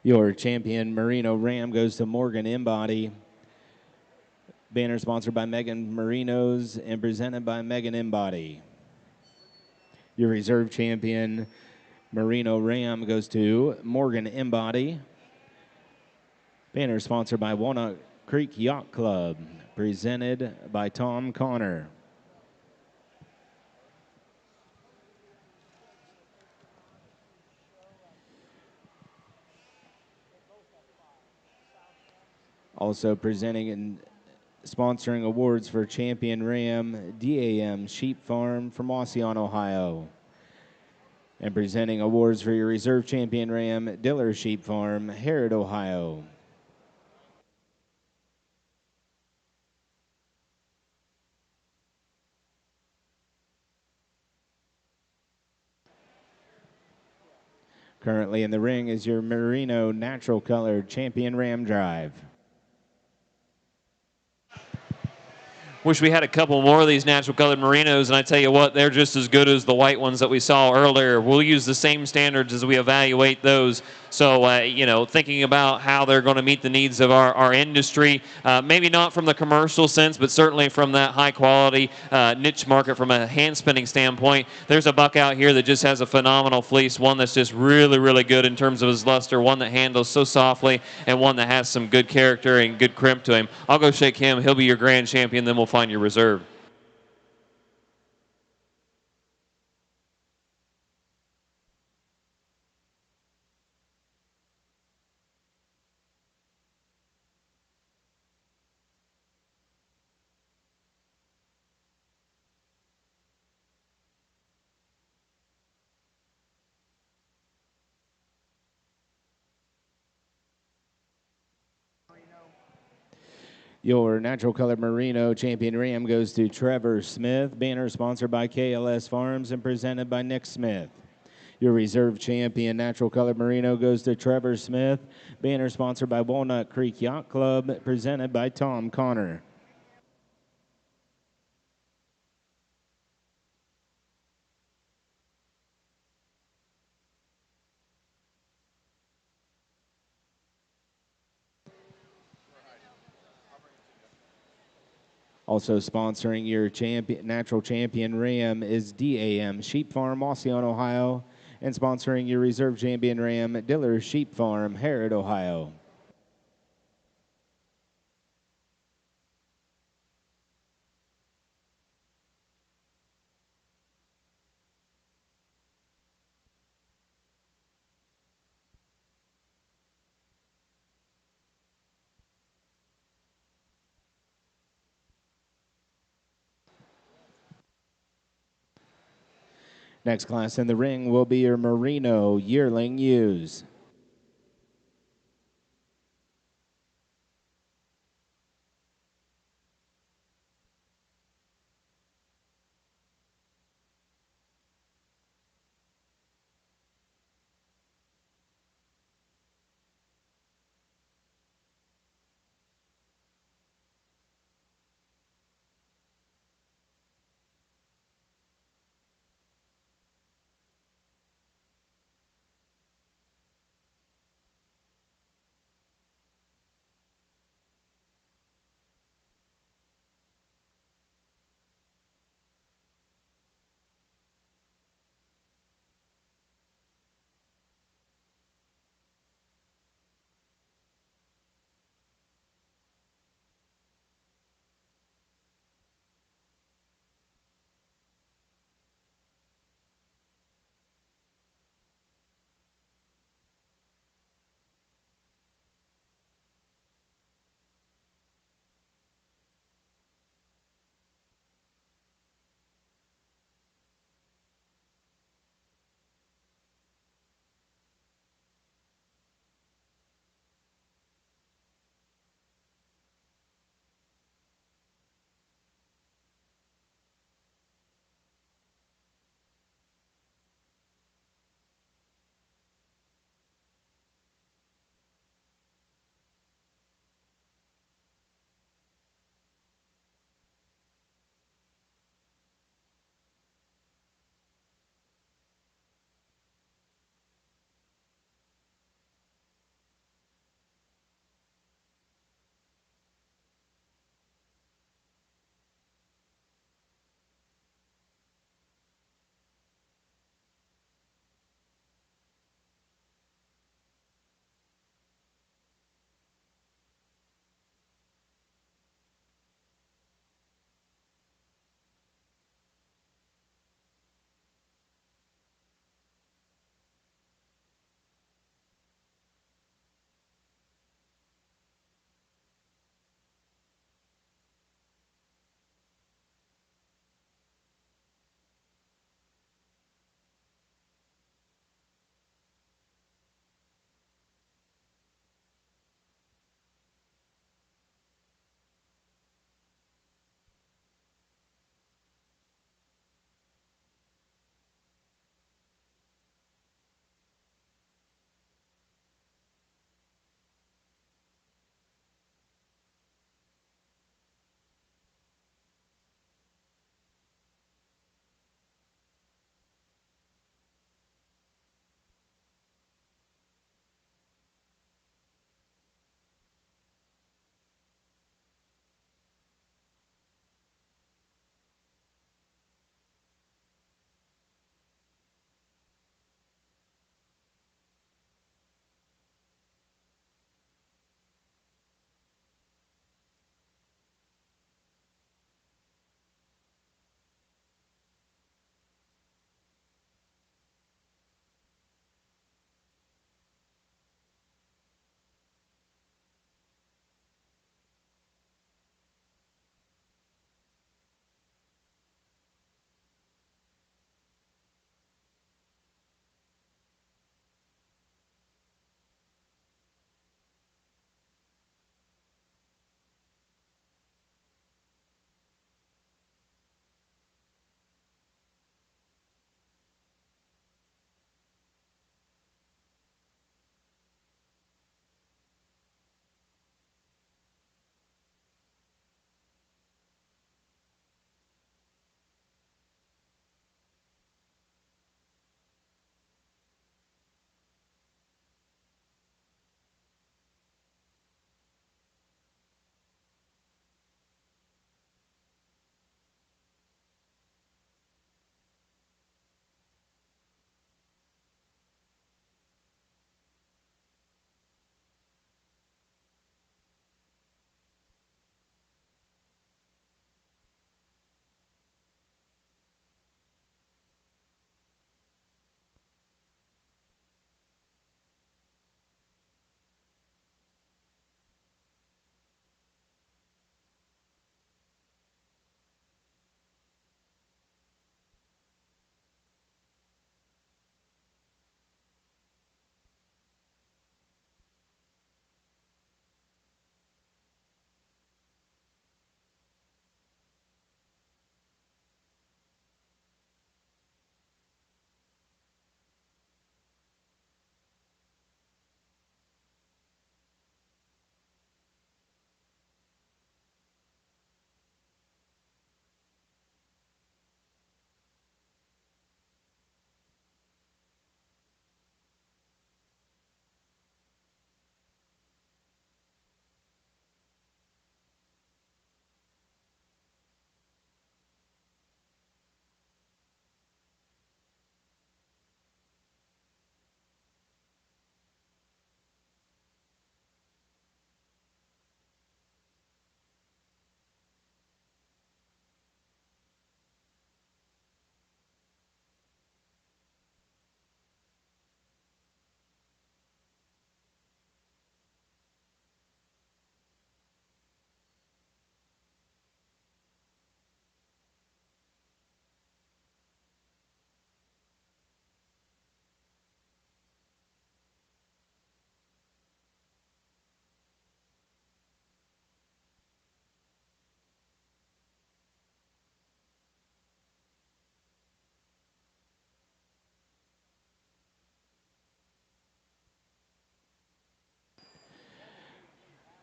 Your champion Merino Ram goes to Morgan Embody. Banner sponsored by Megan Marinos and presented by Megan Embody. Your reserve champion Merino Ram goes to Morgan Embody. Banner sponsored by Walnut Creek Yacht Club, presented by Tom Connor. Also presenting and sponsoring awards for Champion Ram, DAM Sheep Farm from Ossian, Ohio. And presenting awards for your reserve champion Ram, Diller Sheep Farm, Harrod, Ohio. Currently in the ring is your Merino Natural Colored Champion Ram Drive. Wish we had a couple more of these natural colored merinos, and I tell you what, they're just as good as the white ones that we saw earlier. We'll use the same standards as we evaluate those. So, you know, thinking about how they're going to meet the needs of our industry, maybe not from the commercial sense, but certainly from that high quality niche market from a hand spinning standpoint. There's a buck out here that just has a phenomenal fleece, one that's just really, really good in terms of his luster, one that handles so softly, and one that has some good character and good crimp to him. I'll go shake him. He'll be your grand champion, then we'll find your reserve. Your natural colored Merino Champion Ram goes to Trevor Smith. Banner sponsored by KLS Farms and presented by Nick Smith. Your reserve champion natural colored Merino goes to Trevor Smith. Banner sponsored by Walnut Creek Yacht Club, presented by Tom Connor. Also sponsoring your natural champion Ram is DAM Sheep Farm, Ossian, Ohio, and sponsoring your reserve champion Ram, Diller Sheep Farm, Harrod, Ohio. Next class in the ring will be your Merino Yearling Ewes.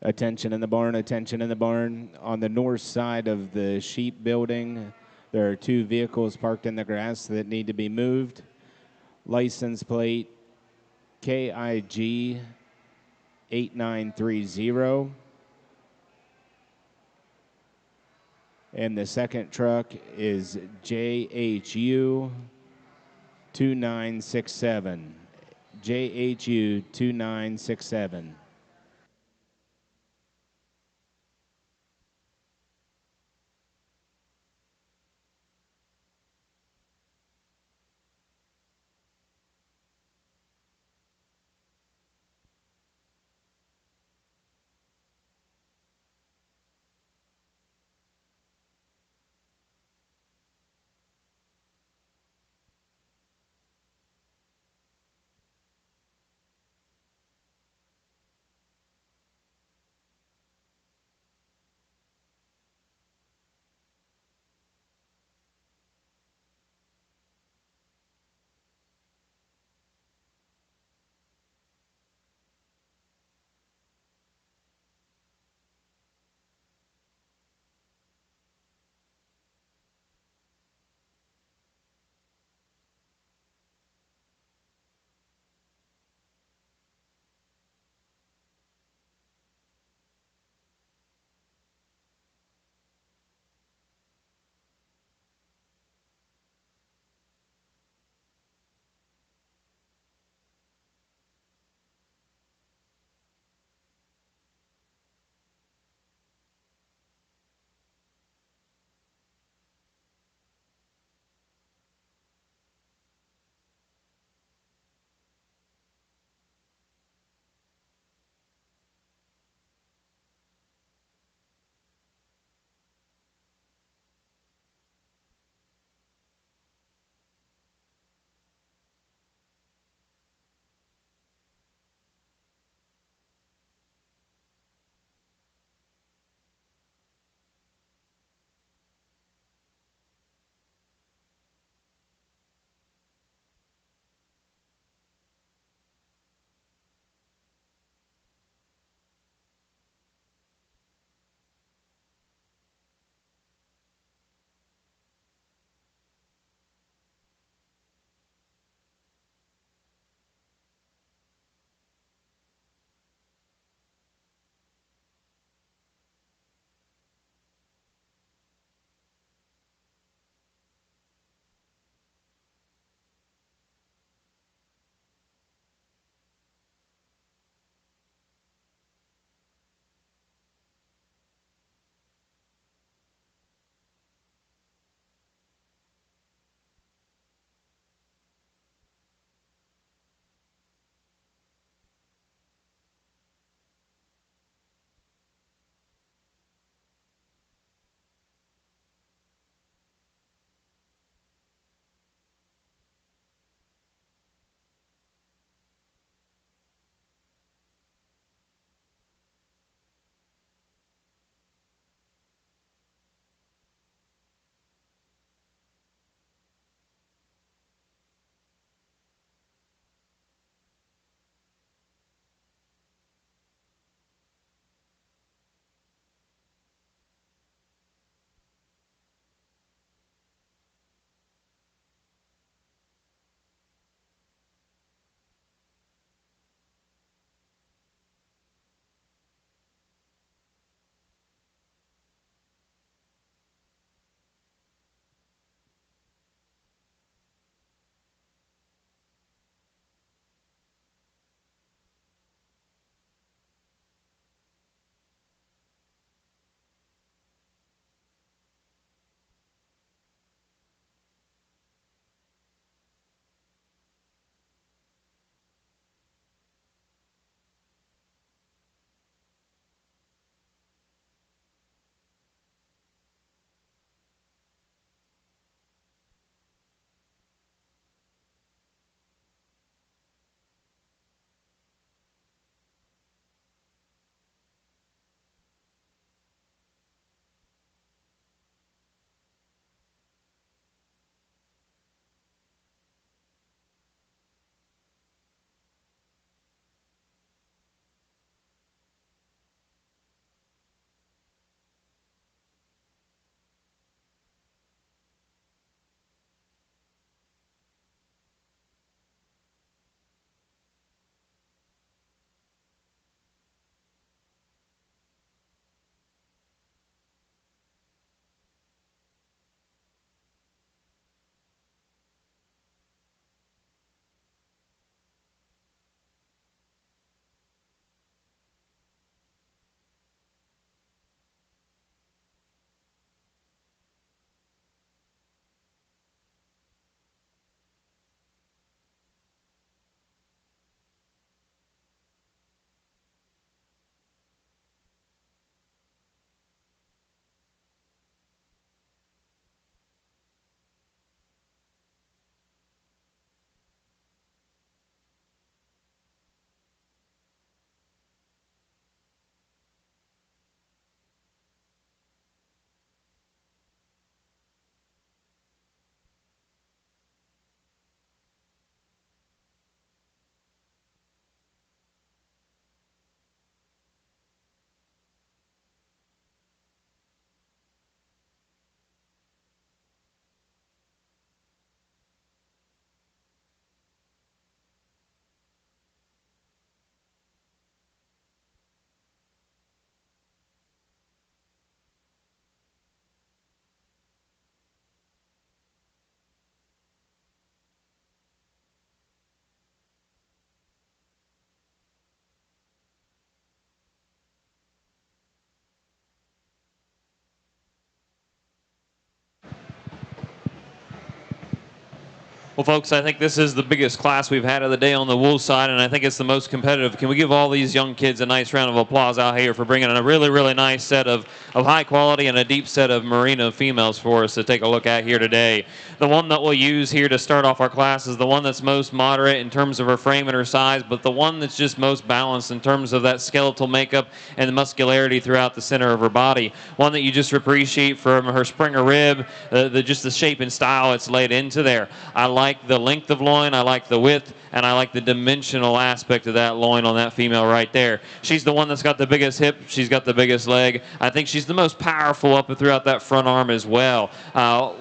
Attention in the barn, attention in the barn. On the north side of the sheep building, there are 2 vehicles parked in the grass that need to be moved. License plate KIG 8930. And the second truck is JHU 2967. JHU 2967. Well, folks, I think this is the biggest class we've had of the day on the wool side, and I think it's the most competitive. Can we give all these young kids a nice round of applause out here for bringing in a really, really nice set of high quality and a deep set of merino females for us to take a look at here today. The one that we'll use here to start off our class is the one that's most moderate in terms of her frame and her size, but the one that's just most balanced in terms of that skeletal makeup and the muscularity throughout the center of her body. One that you just appreciate from her Springer rib, just the shape and style it's laid into there. I like the length of loin, I like the width, and I like the dimensional aspect of that loin on that female right there. She's the one that's got the biggest hip, she's got the biggest leg. I think she's the most powerful up and throughout that front arm as well.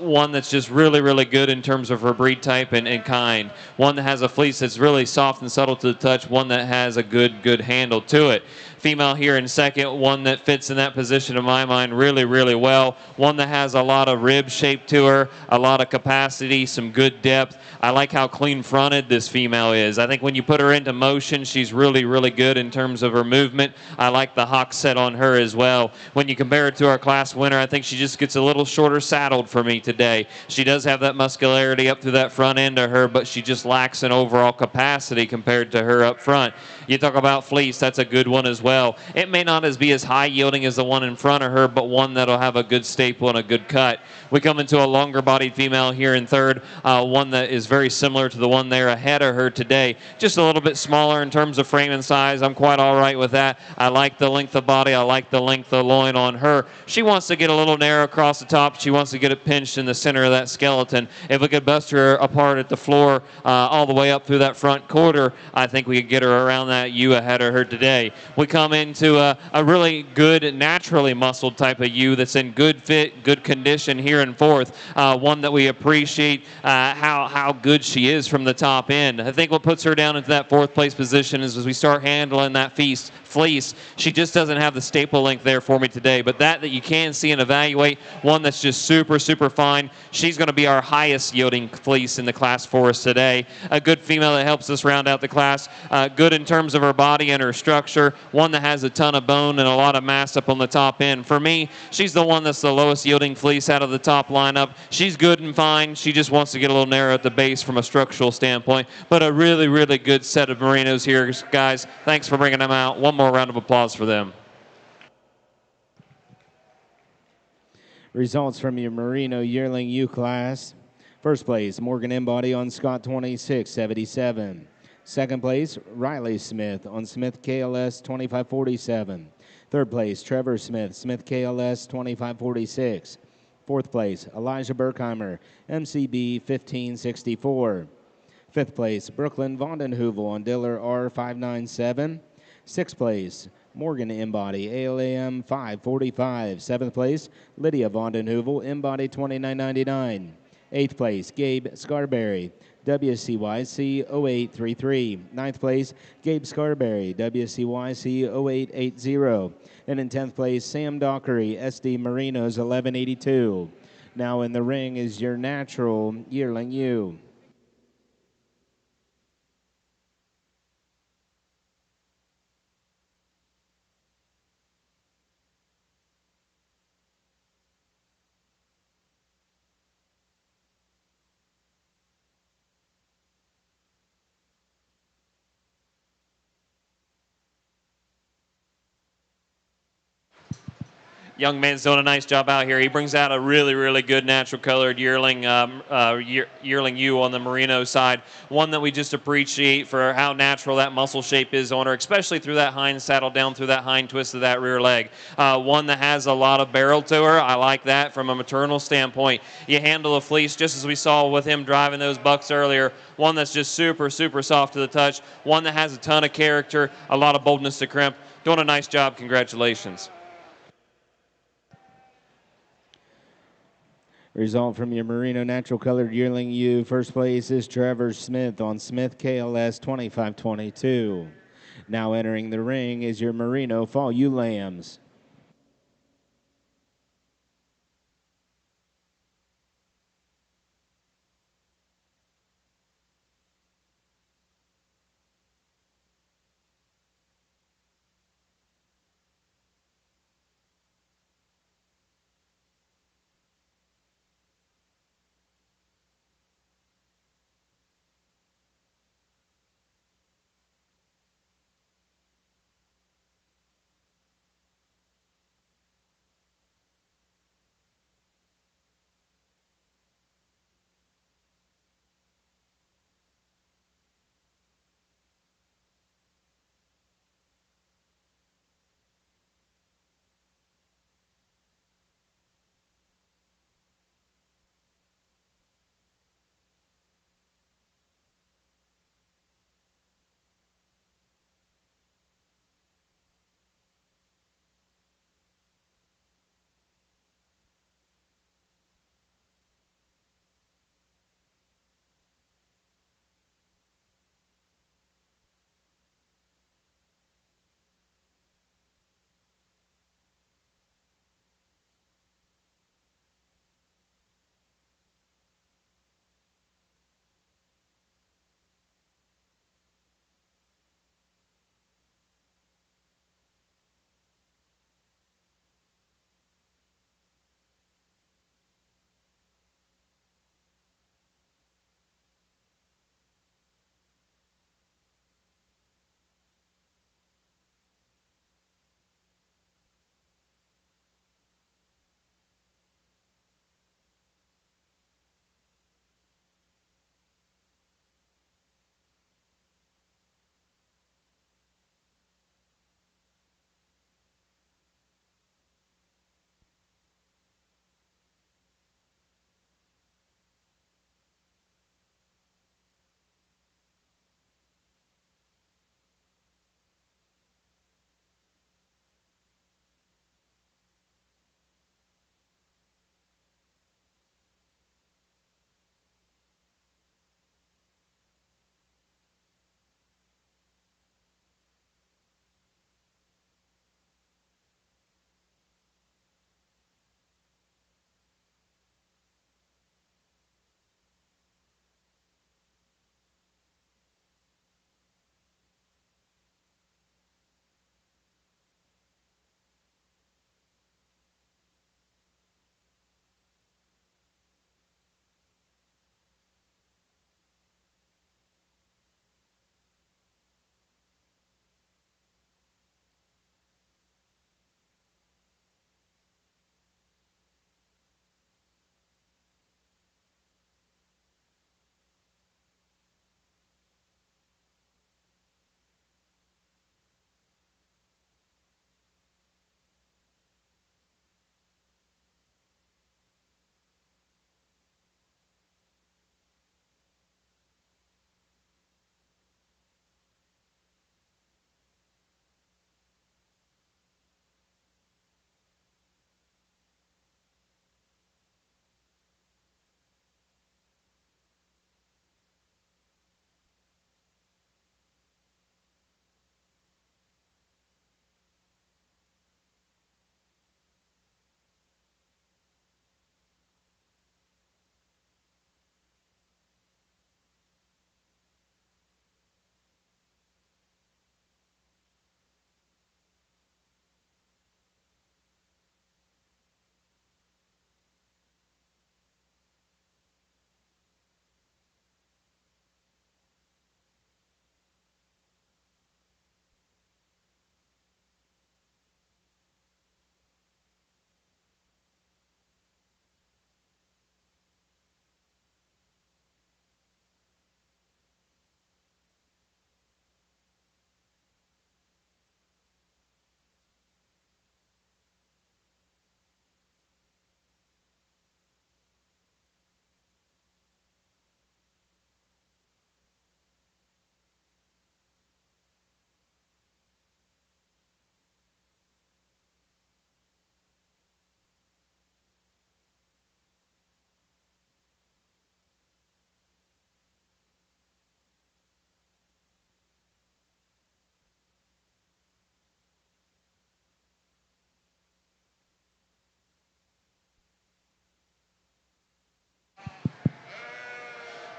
One that's just really, really good in terms of her breed type and kind. One that has a fleece that's really soft and subtle to the touch, one that has a good handle to it. Female here in second, one that fits in that position in my mind really, really well. One that has a lot of rib shape to her, a lot of capacity, some good depth. I like how clean fronted this female is. I think when you put her into motion, she's really, really good in terms of her movement. I like the hock set on her as well. When you compare her to our class winner, I think she just gets a little shorter saddled for me today. She does have that muscularity up through that front end of her, but she just lacks an overall capacity compared to her up front. You talk about fleece, that's a good one as well. It may not be as high yielding as the one in front of her, but one that'll have a good staple and a good cut. We come into a longer bodied female here in third, one that is very similar to the one there ahead of her today. Just a little bit smaller in terms of frame and size. I'm quite all right with that. I like the length of body. I like the length of loin on her. She wants to get a little narrow across the top. She wants to get it pinched in the center of that skeleton. If we could bust her apart at the floor all the way up through that front quarter, I think we could get her around that U ahead of her today. We come into a really good, naturally muscled type of U that's in good fit, good condition here in fourth. One that we appreciate how good she is from the top end. I think what puts her down into that fourth place position is as we start handling that fleece, she just doesn't have the staple length there for me today. But that you can see and evaluate, one that's just super, super fine. She's going to be our highest yielding fleece in the class for us today. A good female that helps us round out the class. Good in terms of her body and her structure. One that has a ton of bone and a lot of mass up on the top end. For me, she's the one that's the lowest yielding fleece out of the top lineup. She's good and fine. She just wants to get a little narrow at the base from a structural standpoint. But a really, really good set of merinos here, guys. Thanks for bringing them out. One more round of applause for them. Results from your Merino Yearling U class. First place, Morgan Embody on Scott 2677. Second place, Riley Smith on Smith KLS 2547. Third place, Trevor Smith, Smith KLS 2546. Fourth place, Elijah Berkheimer, MCB 1564. Fifth place, Brooklyn Vondenheuvel on Diller R597. Sixth place, Morgan Embody, ALAM 545. Seventh place, Lydia Vondenheuvel, Embody 2999. Eighth place, Gabe Scarberry, WCYC 0833. Ninth place, Gabe Scarberry, WCYC 0880. And in 10th place, Sam Dockery, SD Merinos 1182. Now in the ring is your natural Yearling U. Young man's doing a nice job out here. He brings out a really, really good natural colored yearling U on the merino side. One that we just appreciate for how natural that muscle shape is on her, especially through that hind saddle down through that hind twist of that rear leg. One that has a lot of barrel to her. I like that from a maternal standpoint. You handle the fleece just as we saw with him driving those bucks earlier. One that's just super, super soft to the touch. One that has a ton of character, a lot of boldness to crimp. Doing a nice job. Congratulations. Result from your Merino Natural Colored Yearling U. First place is Trevor Smith on Smith KLS 2522. Now entering the ring is your Merino Fall Ewe Lambs.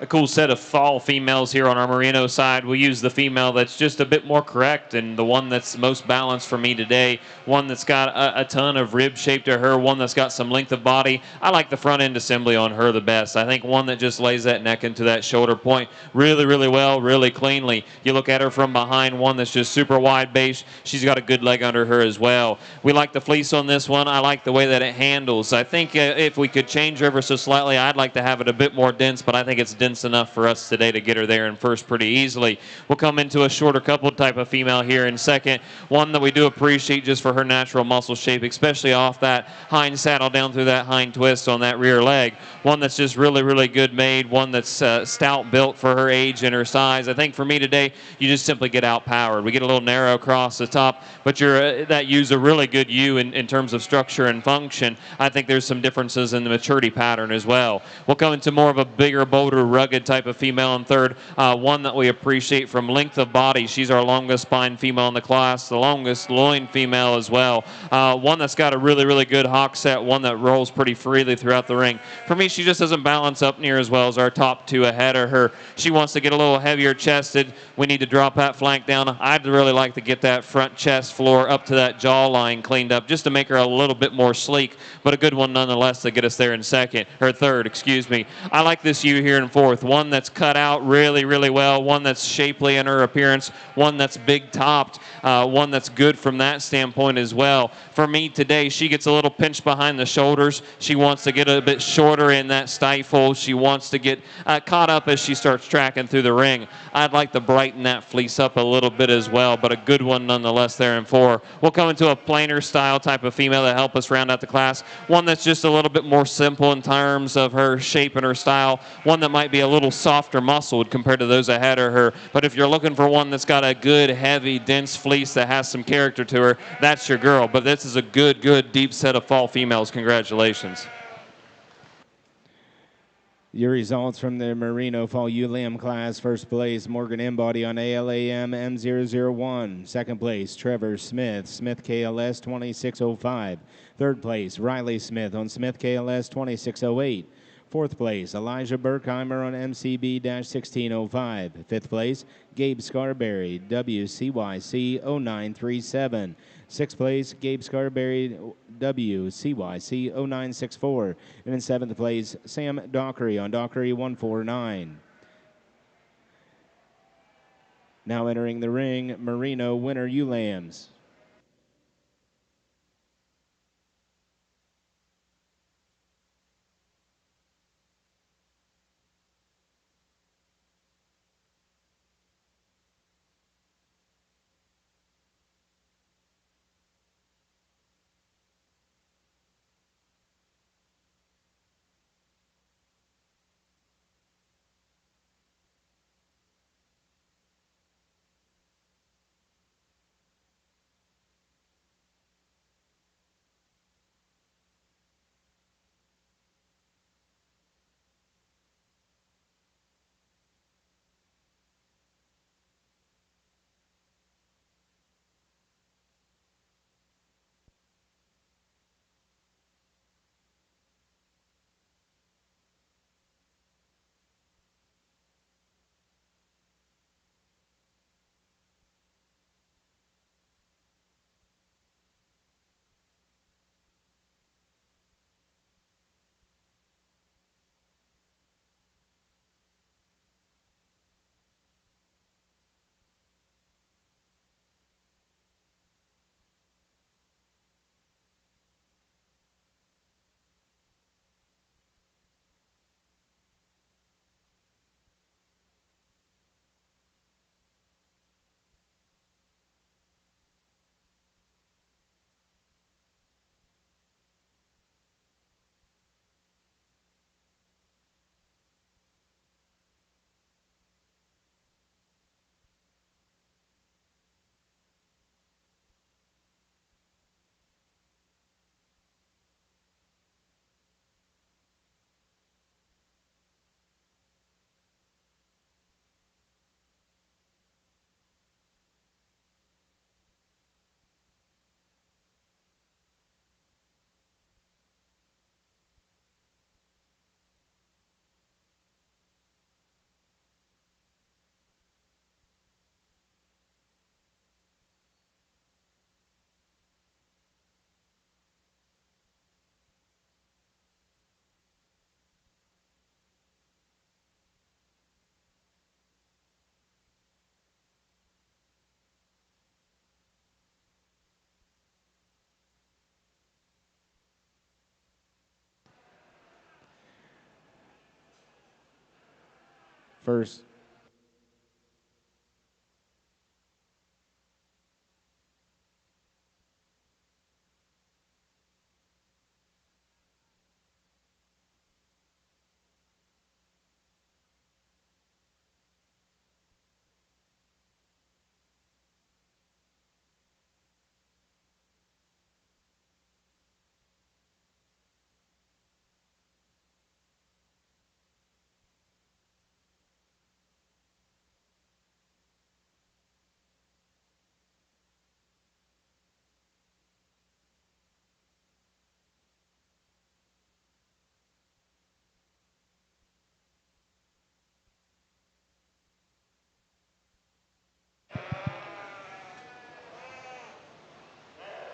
a cool set of fall females here on our merino side. We use the female that's just a bit more correct and the one that's most balanced for me today. One that's got a ton of rib shape to her, one that's got some length of body. I like the front end assembly on her the best. I think one that just lays that neck into that shoulder point really, really well, really cleanly. You look at her from behind, one that's just super wide base. She's got a good leg under her as well. We like the fleece on this one. I like the way that it handles. I think if we could change her ever so slightly, I'd like to have it a bit more dense, but I think it's dense enough for us today to get her there in first pretty easily. We'll come into a shorter couple type of female here in second. One that we do appreciate just for her natural muscle shape, especially off that hind saddle down through that hind twist on that rear leg. One that's just really, really good made. One that's stout built for her age and her size. I think for me today, you just simply get outpowered. We get a little narrow across the top, but that ewes a really good ewe in terms of structure and function. I think there's some differences in the maturity pattern as well. We'll come into more of a bigger, bolder, rugged type of female in third. One that we appreciate from length of body. She's our longest spine female in the class, the longest loin female as well. One that's got a really, really good hock set, one that rolls pretty freely throughout the ring. For me, she just doesn't balance up near as well as our top two ahead of her. She wants to get a little heavier chested. We need to drop that flank down. I'd really like to get that front chest floor up to that jawline cleaned up just to make her a little bit more sleek, but a good one nonetheless to get us there in third, excuse me. I like this ewe here in fourth. One that's cut out really, really well. One that's shapely in her appearance. One that's big topped. One that's good from that standpoint as well. For me today, she gets a little pinched behind the shoulders. She wants to get a bit shorter in that stifle. She wants to get caught up as she starts tracking through the ring. I'd like to brighten that fleece up a little bit as well, but a good one nonetheless there in four. We'll come into a plainer style type of female to help us round out the class. One that's just a little bit more simple in terms of her shape and her style. One that might be a little softer muscled compared to those ahead of her. But if you're looking for one that's got a good, heavy, dense fleece that has some character to her, that's your girl. But this is a good, deep set of fall females. Congratulations. Your results from the Merino Fall Ewe Lamb class. First place, Morgan Embody on ALAM M001. Second place, Trevor Smith, Smith KLS 2605. Third place, Riley Smith on Smith KLS 2608. Fourth place, Elijah Berkheimer on MCB-1605. Fifth place, Gabe Scarberry, WCYC 0937. Sixth place, Gabe Scarberry, WCYC 0964. And in seventh place, Sam Dockery on Dockery 149. Now entering the ring, Merino winner ewe lambs. First.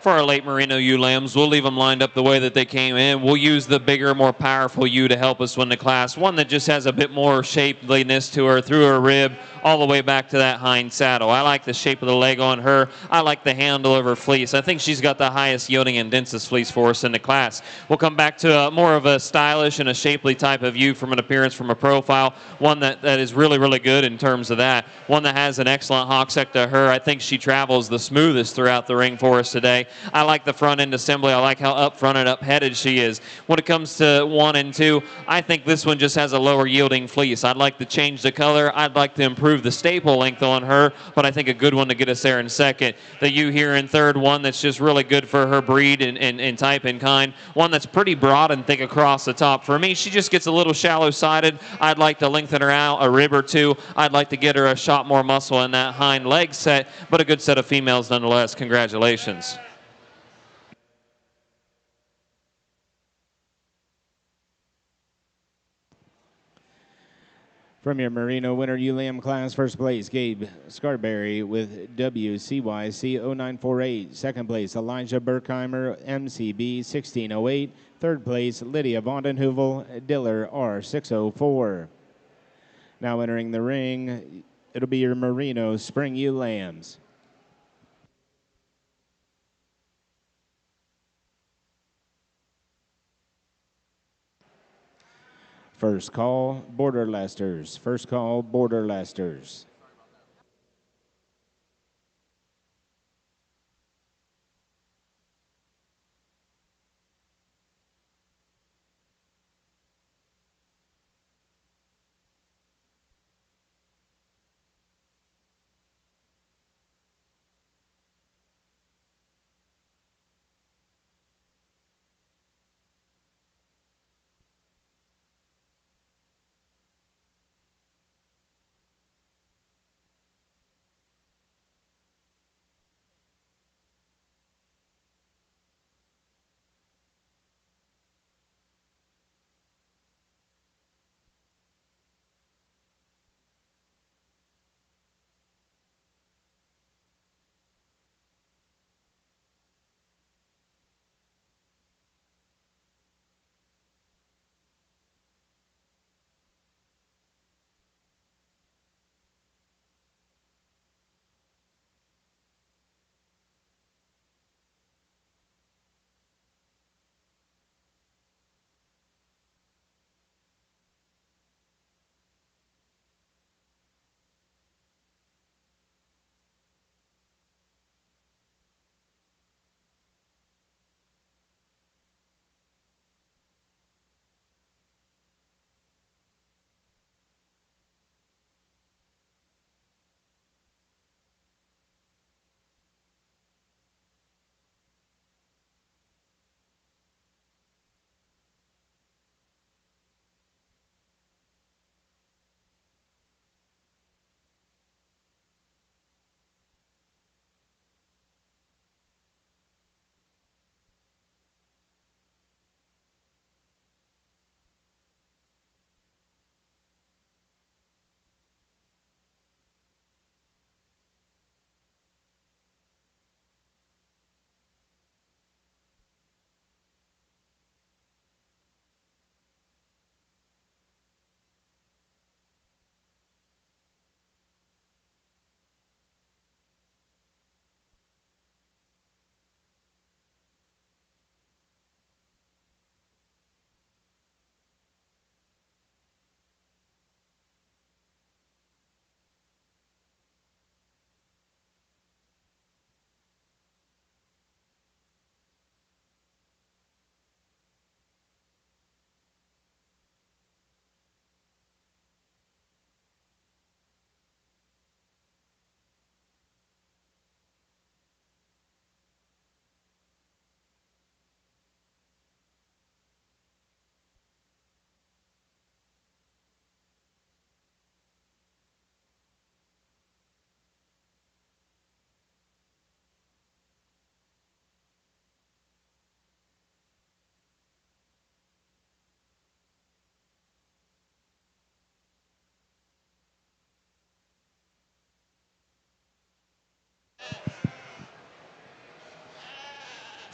For our late Merino ewe lambs, we'll leave them lined up the way that they came in. We'll use the bigger, more powerful ewe to help us win the class. One that just has a bit more shapeliness to her through her rib all the way back to that hind saddle. I like the shape of the leg on her. I like the handle of her fleece. I think she's got the highest yielding and densest fleece for us in the class. We'll come back to more of a stylish and a shapely type of ewe from an appearance, from a profile. One that is really, really good in terms of that. One that has an excellent hock set to her. I think she travels the smoothest throughout the ring for us today. I like the front end assembly. I like how up front and up headed she is. When it comes to 1 and 2, I think this one just has a lower yielding fleece. I'd like to change the color. I'd like to improve the staple length on her, but I think a good one to get us there in second. The ewe here in third, one that's just really good for her breed and type and kind. One that's pretty broad and thick across the top. For me, she just gets a little shallow sided. I'd like to lengthen her out a rib or two. I'd like to get her a shot more muscle in that hind leg set, but a good set of females nonetheless. Congratulations. From your Merino Winter ewe lamb class, first place, Gabe Scarberry with WCYC 0948. Second place, Elijah Berkheimer, MCB 1608. Third place, Lydia Vondenheuvel, Diller R604. Now entering the ring, it'll be your Merino Spring ewe lambs. First call, Border Lesters. First call, Border Lesters.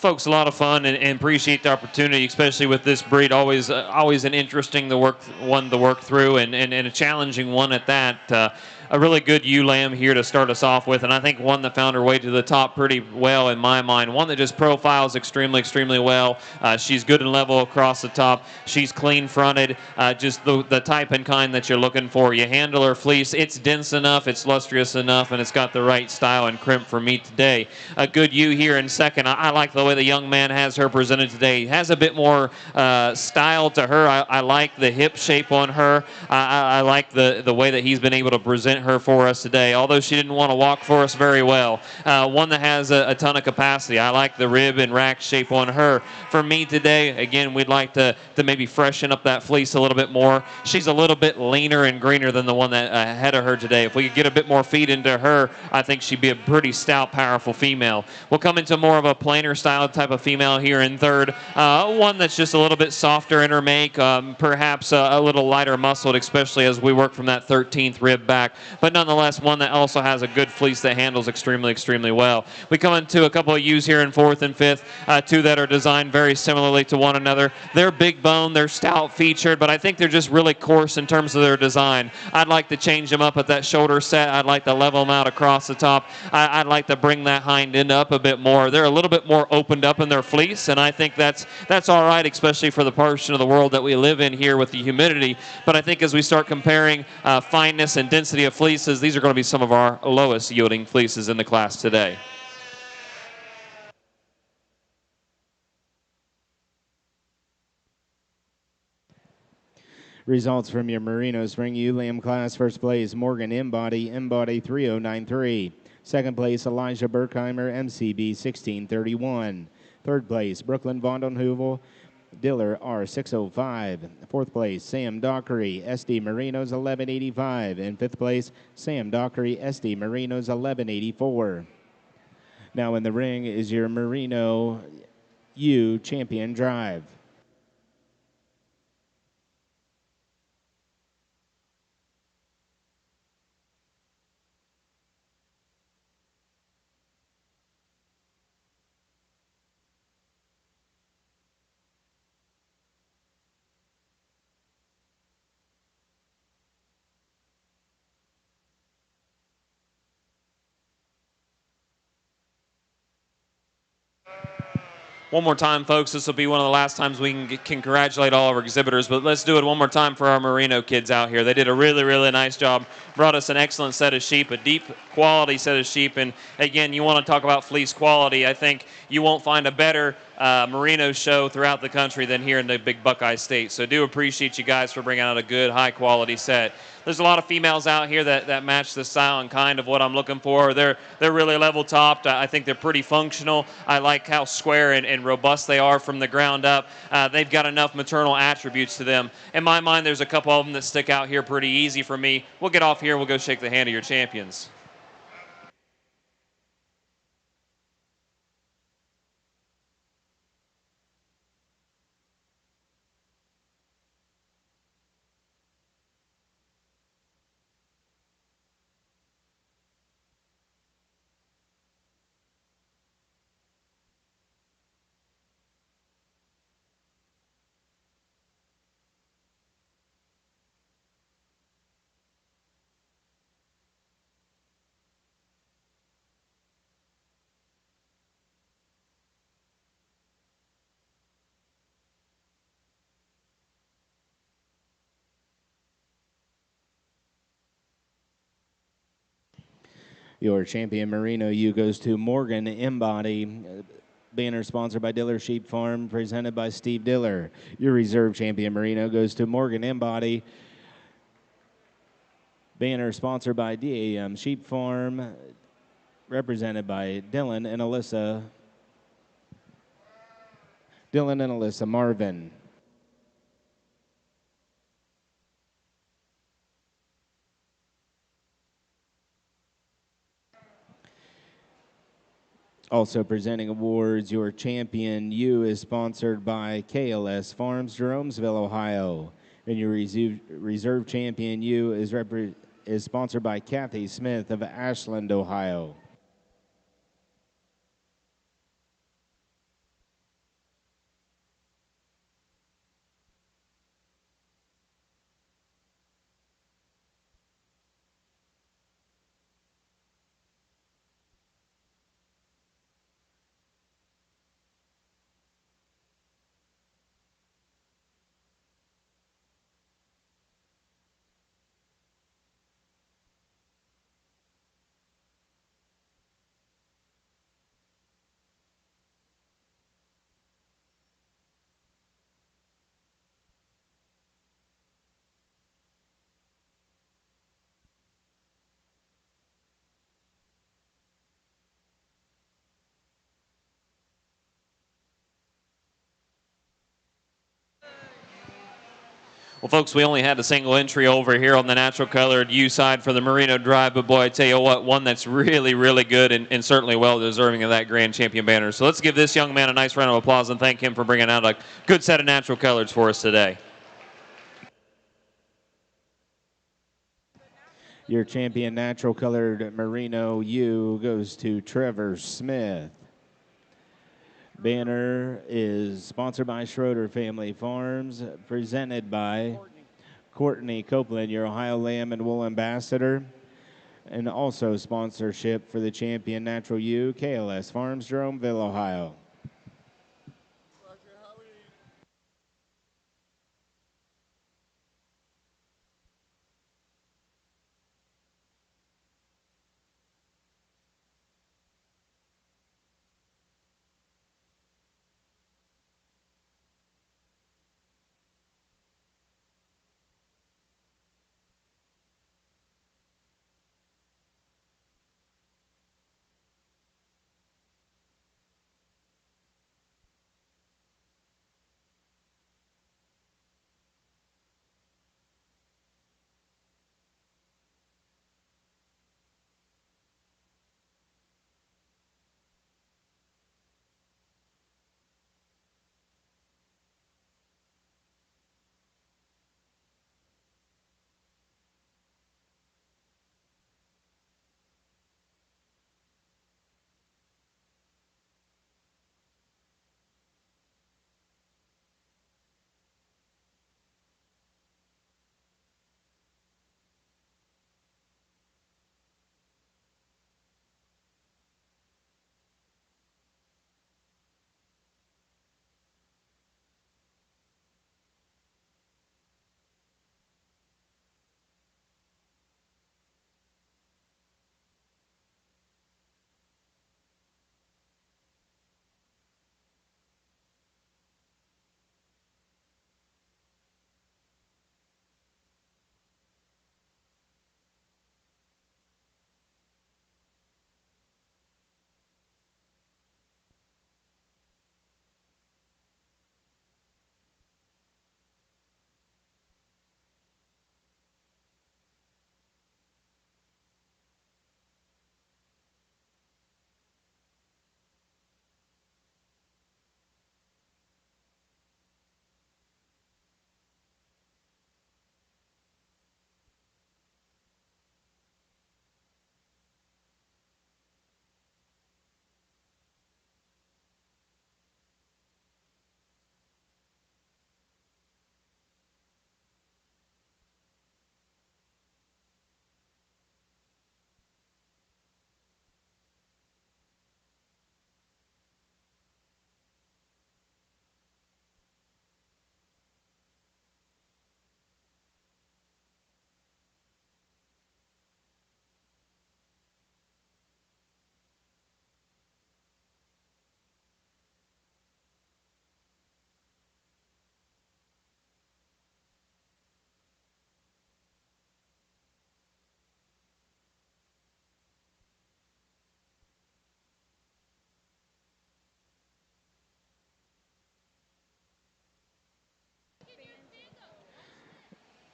folks, a lot of fun and appreciate the opportunity, especially with this breed. Always an interesting one to work through, and a challenging one at that. A really good ewe lamb here to start us off with, and I think one that found her way to the top pretty well in my mind. One that just profiles extremely well. She's good and level across the top. She's clean fronted, just the type and kind that you're looking for. You handle her fleece, it's dense enough, it's lustrous enough, and it's got the right style and crimp for me today. A good ewe here in second. I like the way the young man has her presented today. Has a bit more style to her. I like the hip shape on her. I like the way that he's been able to present her for us today, although she didn't want to walk for us very well. One that has a ton of capacity. I like the rib and rack shape on her. For me today, again, we'd like to maybe freshen up that fleece a little bit more. She's a little bit leaner and greener than the one that ahead of her today. If we could get a bit more feed into her, I think she'd be a pretty stout, powerful female. We'll come into more of a plainer style type of female here in third. One that's just a little bit softer in her make, perhaps a little lighter muscled, especially as we work from that 13th rib back. But nonetheless, one that also has a good fleece that handles extremely well. We come into a couple of ewes here in fourth and fifth, two that are designed very similarly to one another. They're big bone, they're stout featured, but I think they're just really coarse in terms of their design. I'd like to change them up at that shoulder set. I'd like to level them out across the top. I'd like to bring that hind end up a bit more. They're a little bit more opened up in their fleece, and I think that's all right, especially for the portion of the world that we live in here with the humidity. But I think as we start comparing fineness and density of fleeces, these are going to be some of our lowest yielding fleeces in the class today. Results from your Merino Spring Ewe Lamb class. First place, Morgan Embody 3093. Second place, Elijah Berkheimer, MCB 1631. Third place, Brooklyn Vondenheuvel, Diller R605. Fourth place, Sam Dockery, SD Merinos 1185. And fifth place, Sam Dockery, SD Merinos 1184. Now in the ring is your Merino Ewe Champion Drive. One more time, folks. This will be one of the last times we can congratulate all of our exhibitors, but let's do it one more time for our Merino kids out here. They did a really nice job. Brought us an excellent set of sheep, a deep quality set of sheep. And again, you want to talk about fleece quality. I think you won't find a better Merino show throughout the country than here in the Big Buckeye State. So do appreciate you guys for bringing out a good, high quality set. There's a lot of females out here that match the style and kind of what I'm looking for. They're really level topped. I think they're pretty functional. I like how square and robust they are from the ground up. They've got enough maternal attributes to them. In my mind, there's a couple of them that stick out here pretty easy for me. We'll get off here and we'll go shake the hand of your champions. Your champion Merino Ewe goes to Morgan Embody. Banner sponsored by Diller Sheep Farm, presented by Steve Diller. Your reserve champion Merino goes to Morgan Embody. Banner sponsored by DAM Sheep Farm, represented by Dylan and Alyssa Marvin. Also presenting awards, your champion ewe is sponsored by KLS Farms, Jeromesville, Ohio. And your reserve champion ewe is sponsored by Kathy Smith of Ashland, Ohio. Well, folks, we only had a single entry over here on the natural colored U side for the Merino Drive, but boy, I tell you what, one that's really, really good and certainly well deserving of that grand champion banner. So let's give this young man a nice round of applause and thank him for bringing out a good set of natural colors for us today. Your champion natural colored Merino U goes to Trevor Smith. Banner is sponsored by Schroeder Family Farms, presented by Courtney Copeland, your Ohio Lamb and Wool Ambassador, and also sponsorship for the champion natural U, KLS Farms, Jeromeville, Ohio.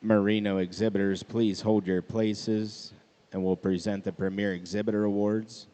Merino exhibitors, please hold your places, and we'll present the Premier Exhibitor Awards.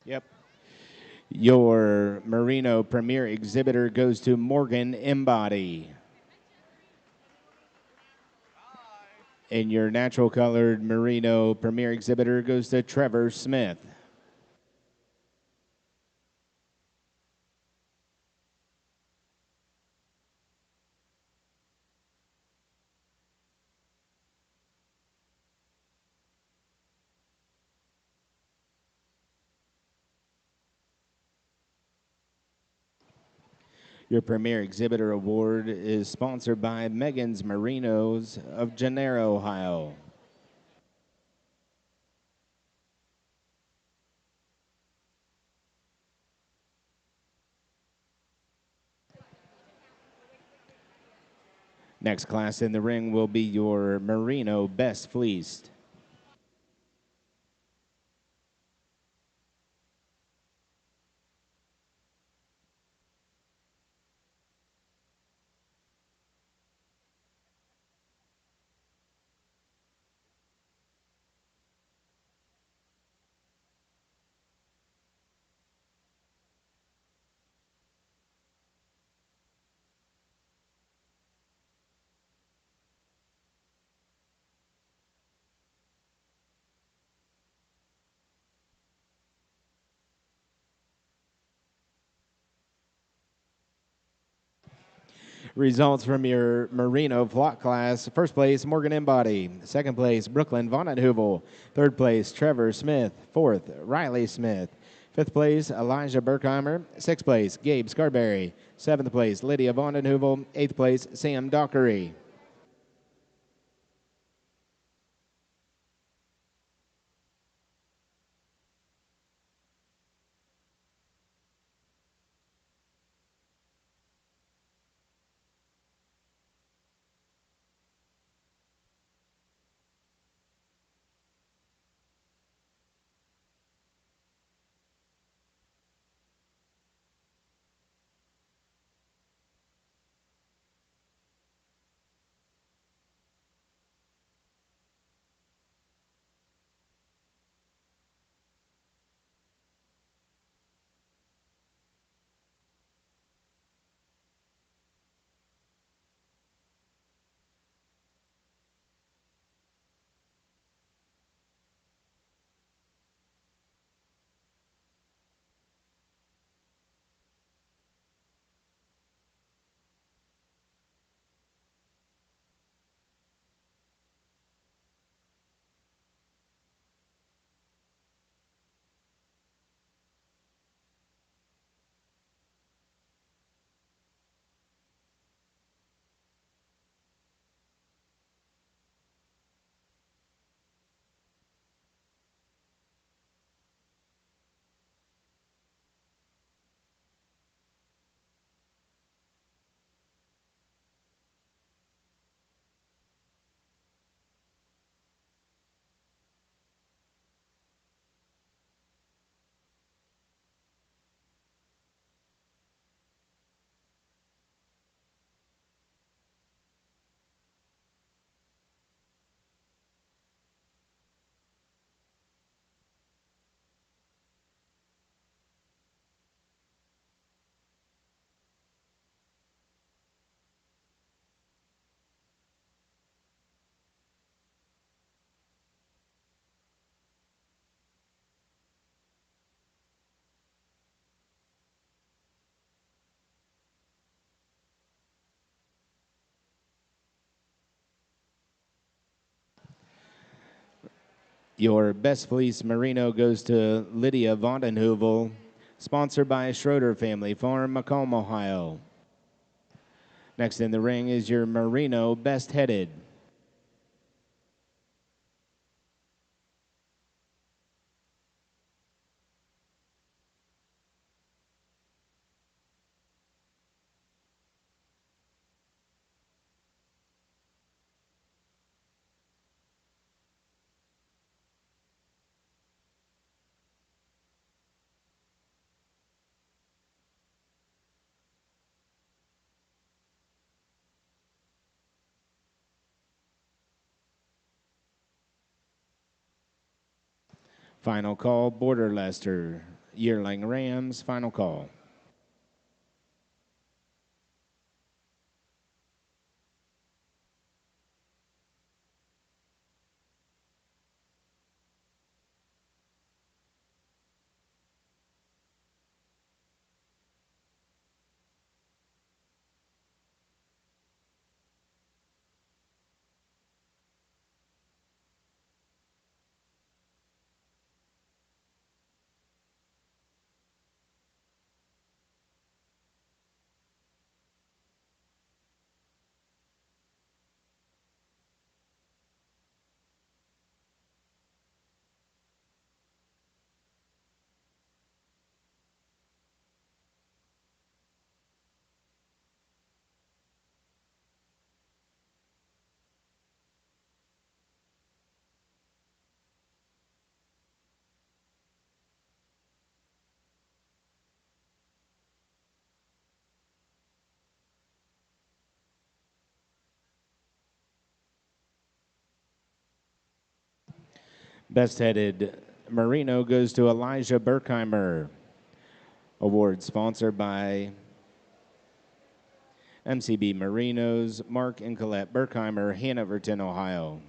Yep. Your Merino Premier Exhibitor goes to Morgan Embody. And your natural colored Merino Premier Exhibitor goes to Trevor Smith. Your Premier Exhibitor Award is sponsored by Megan's Merinos of Gennaro, Ohio. Next class in the ring will be your Merino Best Fleeced. Results from your Merino flock class. First place, Morgan Embody. Second place, Brooklyn Vondenheuvel. Third place, Trevor Smith. Fourth, Riley Smith. Fifth place, Elijah Berkheimer. Sixth place, Gabe Scarberry. Seventh place, Lydia Vondenheuvel. Eighth place, Sam Dockery. Your Best Fleece Merino goes to Lydia Vondenheuvel, sponsored by Schroeder Family Farm, Macomb, Ohio. Next in the ring is your Merino Best Headed. Final call, Border Lester. Yearling Rams. Final call. Best headed Merino goes to Elijah Berkheimer. Award sponsored by MCB Marinos, Mark and Colette Berkheimer, Hanoverton, Ohio.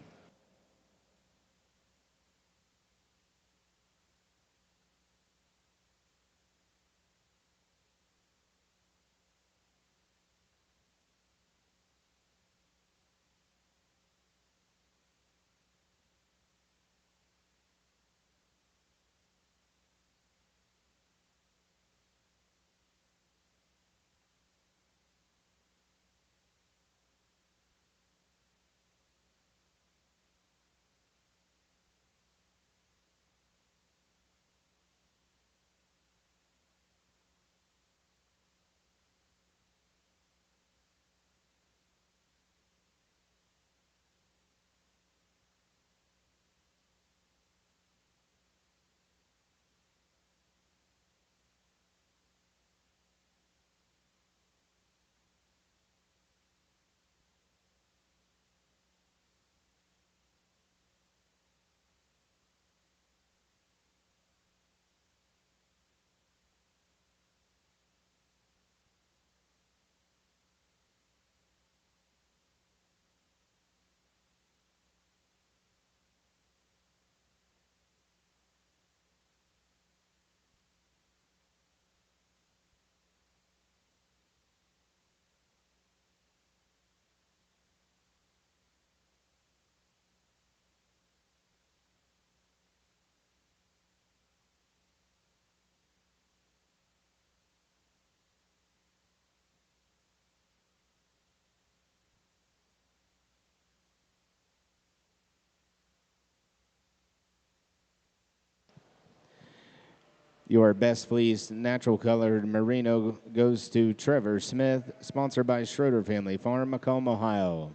Your best fleece natural colored merino goes to Trevor Smith, sponsored by Schroeder Family Farm, Macomb, Ohio.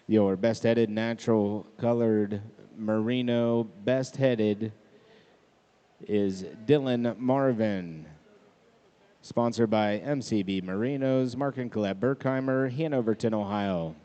Your best headed natural colored merino best headed is Dylan Marvin, sponsored by MCB Marinos, Mark and Colette Berkheimer, Hanoverton, Ohio.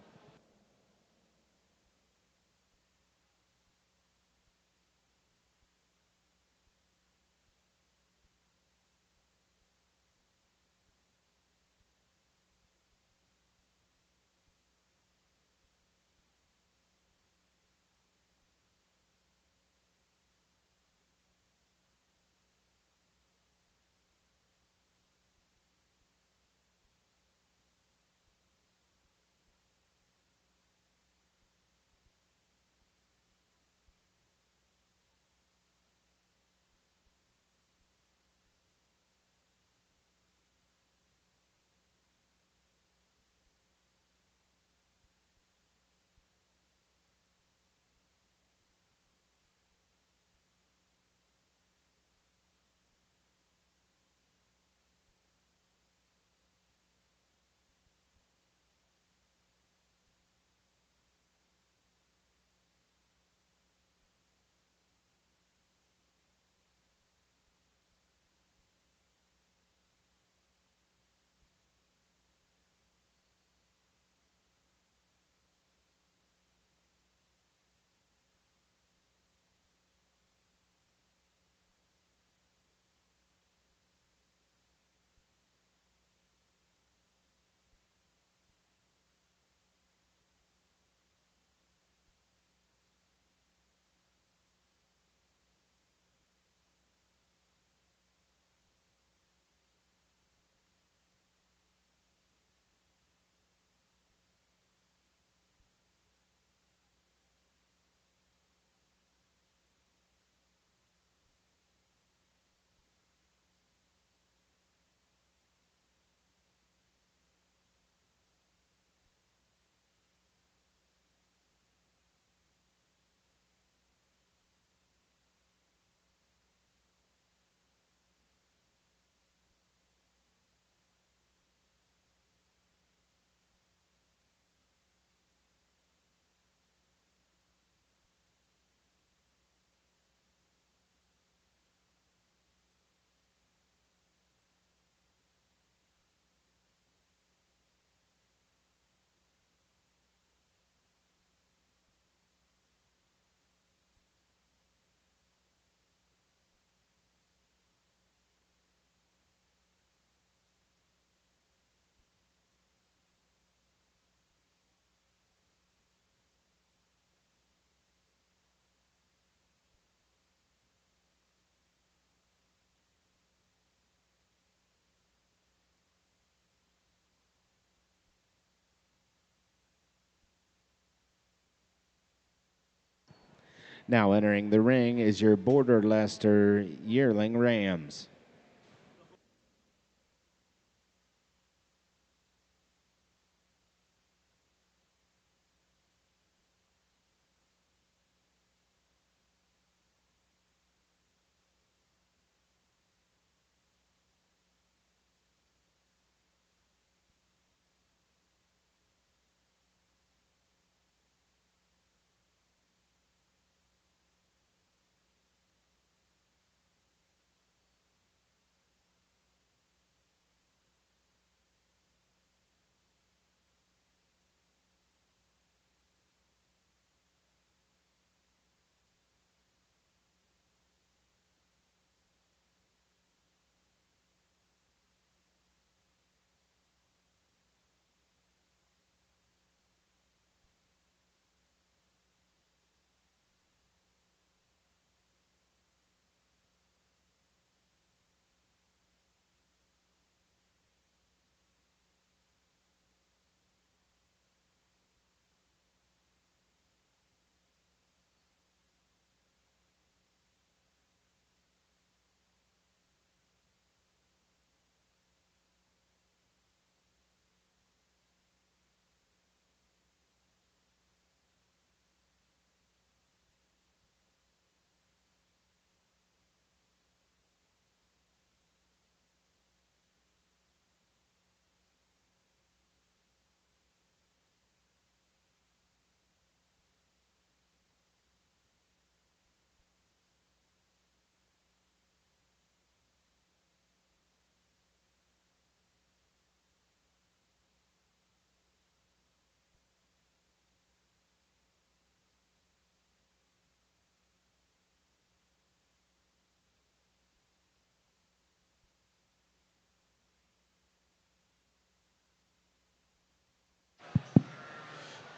Now entering the ring is your Border Leicester Yearling Rams.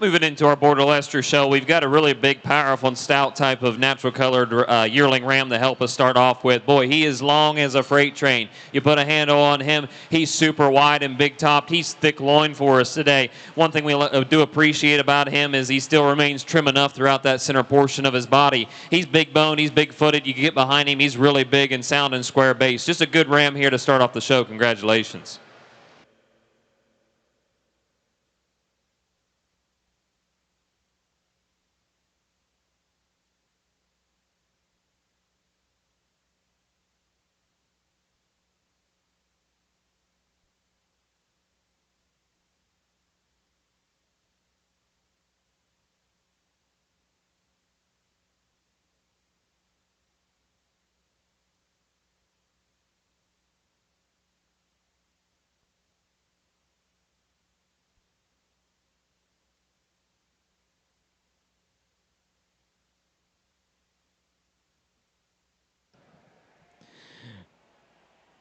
Moving into our Border Leicester show, we've got a really big, powerful, and stout type of natural colored yearling ram to help us start off with. Boy, he is long as a freight train. You put a handle on him, he's super wide and big topped. He's thick loin for us today. One thing we do appreciate about him is he still remains trim enough throughout that center portion of his body. He's big boned, he's big footed. You get behind him, he's really big and sound and square base. Just a good ram here to start off the show. Congratulations.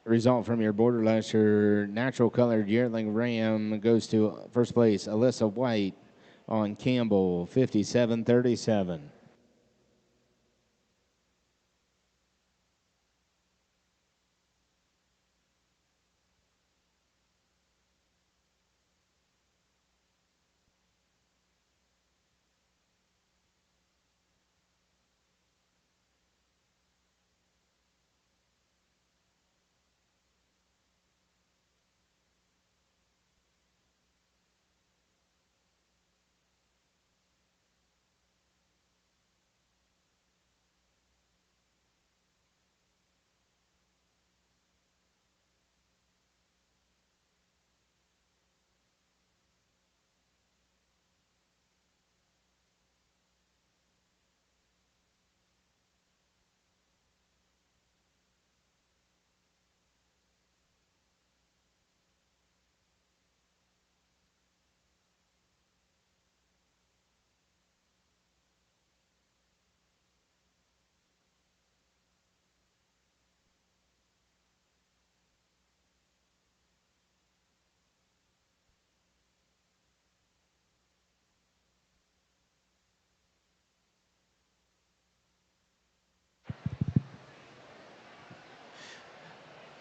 Result from your Border Leicester natural colored yearling ram goes to first place, Alyssa White on Campbell, 57-37.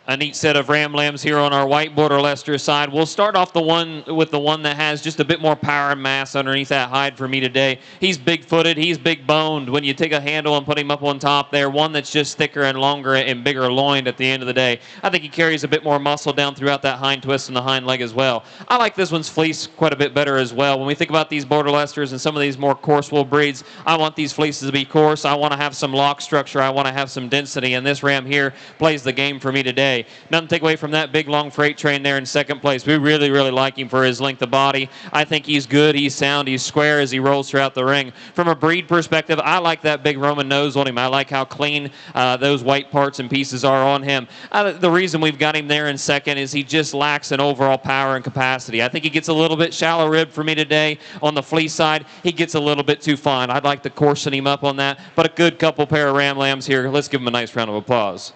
A neat set of ram lambs here on our white border Leicester side. We'll start off the one that has just a bit more power and mass underneath that hide for me today. He's big-footed. He's big-boned. When you take a handle and put him up on top there, one that's just thicker and longer and bigger loined at the end of the day. I think he carries a bit more muscle down throughout that hind twist and the hind leg as well. I like this one's fleece quite a bit better as well. When we think about these border Leicesters and some of these more coarse wool breeds, I want these fleeces to be coarse. I want to have some lock structure. I want to have some density, and this ram here plays the game for me today. Nothing to take away from that big long freight train there in second place. We really, really like him for his length of body. I think he's good, he's sound, he's square as he rolls throughout the ring. From a breed perspective, I like that big Roman nose on him. I like how clean those white parts and pieces are on him. The reason we've got him there in second is he just lacks an overall power and capacity. I think he gets a little bit shallow ribbed for me today. On the fleece side, he gets a little bit too fine. I'd like to coarsen him up on that, but a good couple pair of ram lambs here. Let's give him a nice round of applause.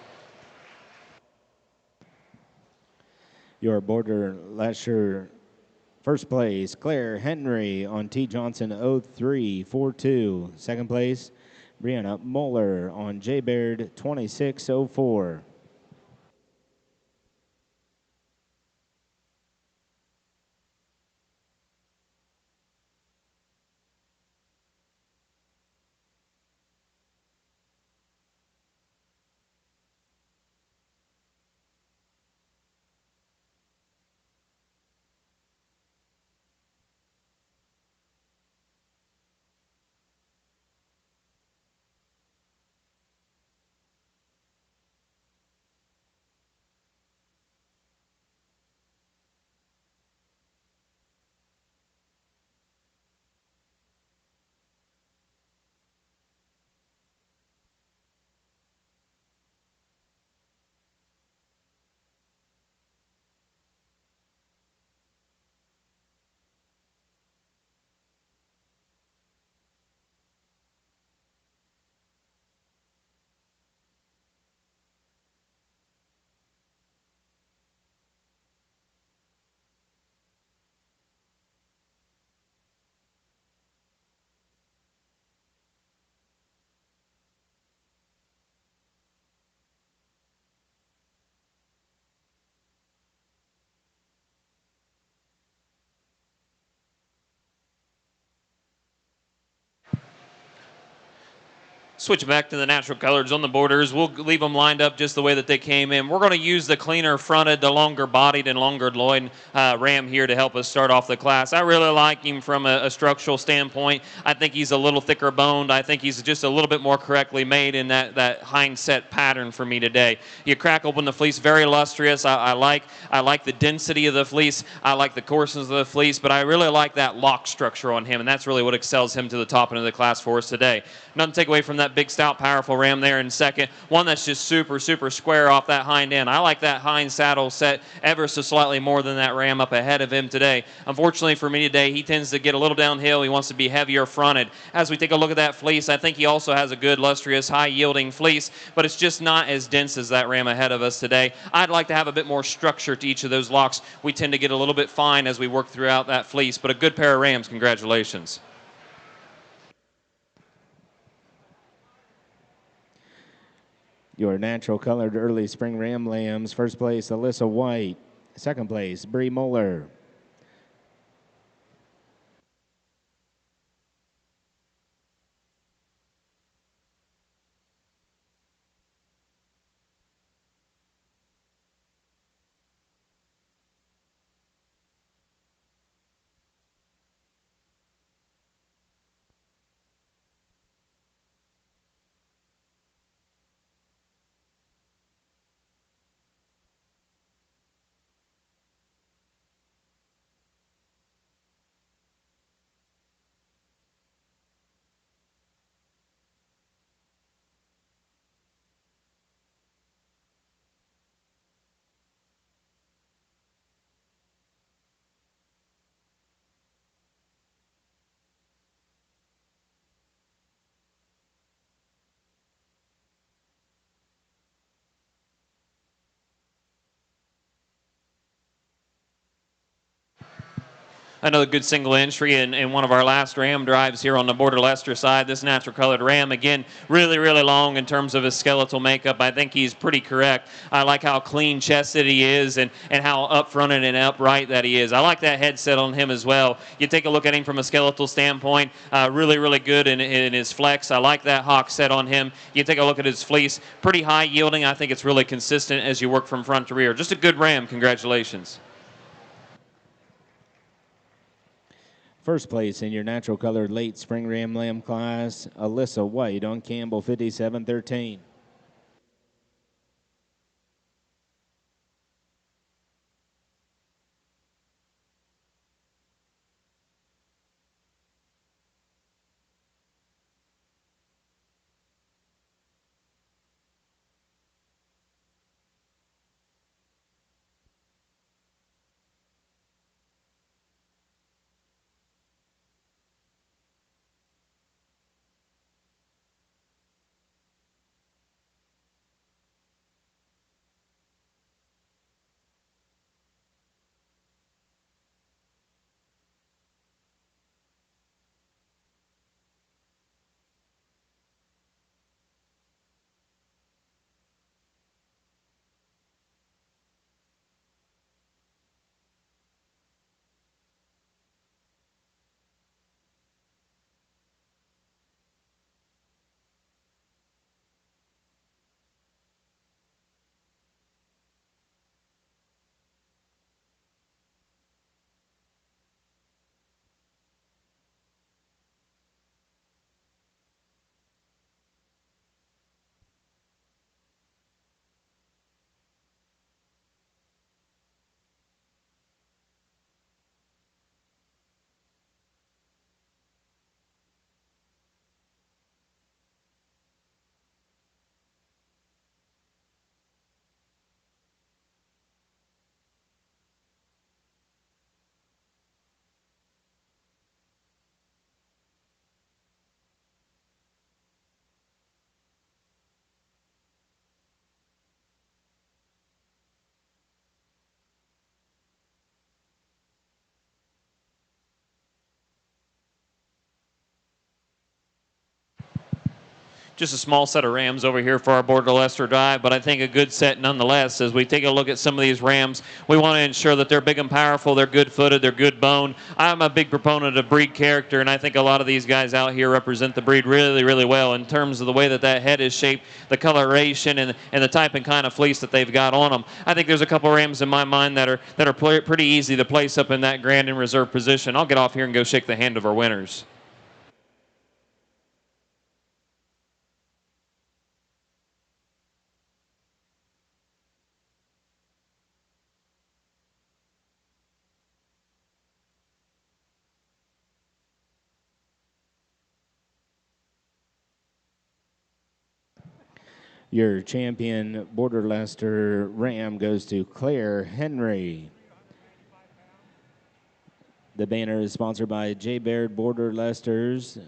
Your border Leicester first place, Claire Henry on T. Johnson 0342. Second place, Brianna Moeller on J. Baird 2604. Switch back to the natural colors on the borders. We'll leave them lined up just the way that they came in. We're going to use the cleaner fronted, the longer bodied and longer loin ram here to help us start off the class. I really like him from a structural standpoint. I think he's a little thicker boned. I think he's just a little bit more correctly made in that hind set pattern for me today. You crack open the fleece, very lustrous. I like the density of the fleece. I like the coarseness of the fleece, but I really like that lock structure on him, and that's really what excels him to the top end of the class for us today. Nothing to take away from that big, stout, powerful ram there in second. One that's just super, super square off that hind end. I like that hind saddle set ever so slightly more than that ram up ahead of him today. Unfortunately for me today, he tends to get a little downhill. He wants to be heavier fronted. As we take a look at that fleece, I think he also has a good, lustrous, high-yielding fleece, but it's just not as dense as that ram ahead of us today. I'd like to have a bit more structure to each of those locks. We tend to get a little bit fine as we work throughout that fleece, but a good pair of rams. Congratulations. Your natural colored early spring ram lambs. First place, Alyssa White. Second place, Bree Moeller. Another good single entry in one of our last ram drives here on the Border Leicester side. This natural colored ram, again, really, really long in terms of his skeletal makeup. I think he's pretty correct. I like how clean chested he is and how upfronted and upright that he is. I like that headset on him as well. You take a look at him from a skeletal standpoint, really, really good in his flex. I like that hock set on him. You take a look at his fleece, pretty high yielding. I think it's really consistent as you work from front to rear. Just a good ram. Congratulations. First place in your natural colored late spring ram lamb class, Alyssa White on Campbell 5713. Just a small set of rams over here for our Border Leicester drive, but I think a good set nonetheless. As we take a look at some of these rams, we want to ensure that they're big and powerful, they're good-footed, they're good bone. I'm a big proponent of breed character, and I think a lot of these guys out here represent the breed really, really well in terms of the way that that head is shaped, the coloration, and the type and kind of fleece that they've got on them. I think there's a couple rams in my mind that are pretty easy to place up in that grand and reserve position. I'll get off here and go shake the hand of our winners. Your champion Border Leicester ram goes to Claire Henry. The banner is sponsored by J. Baird Border Leicesters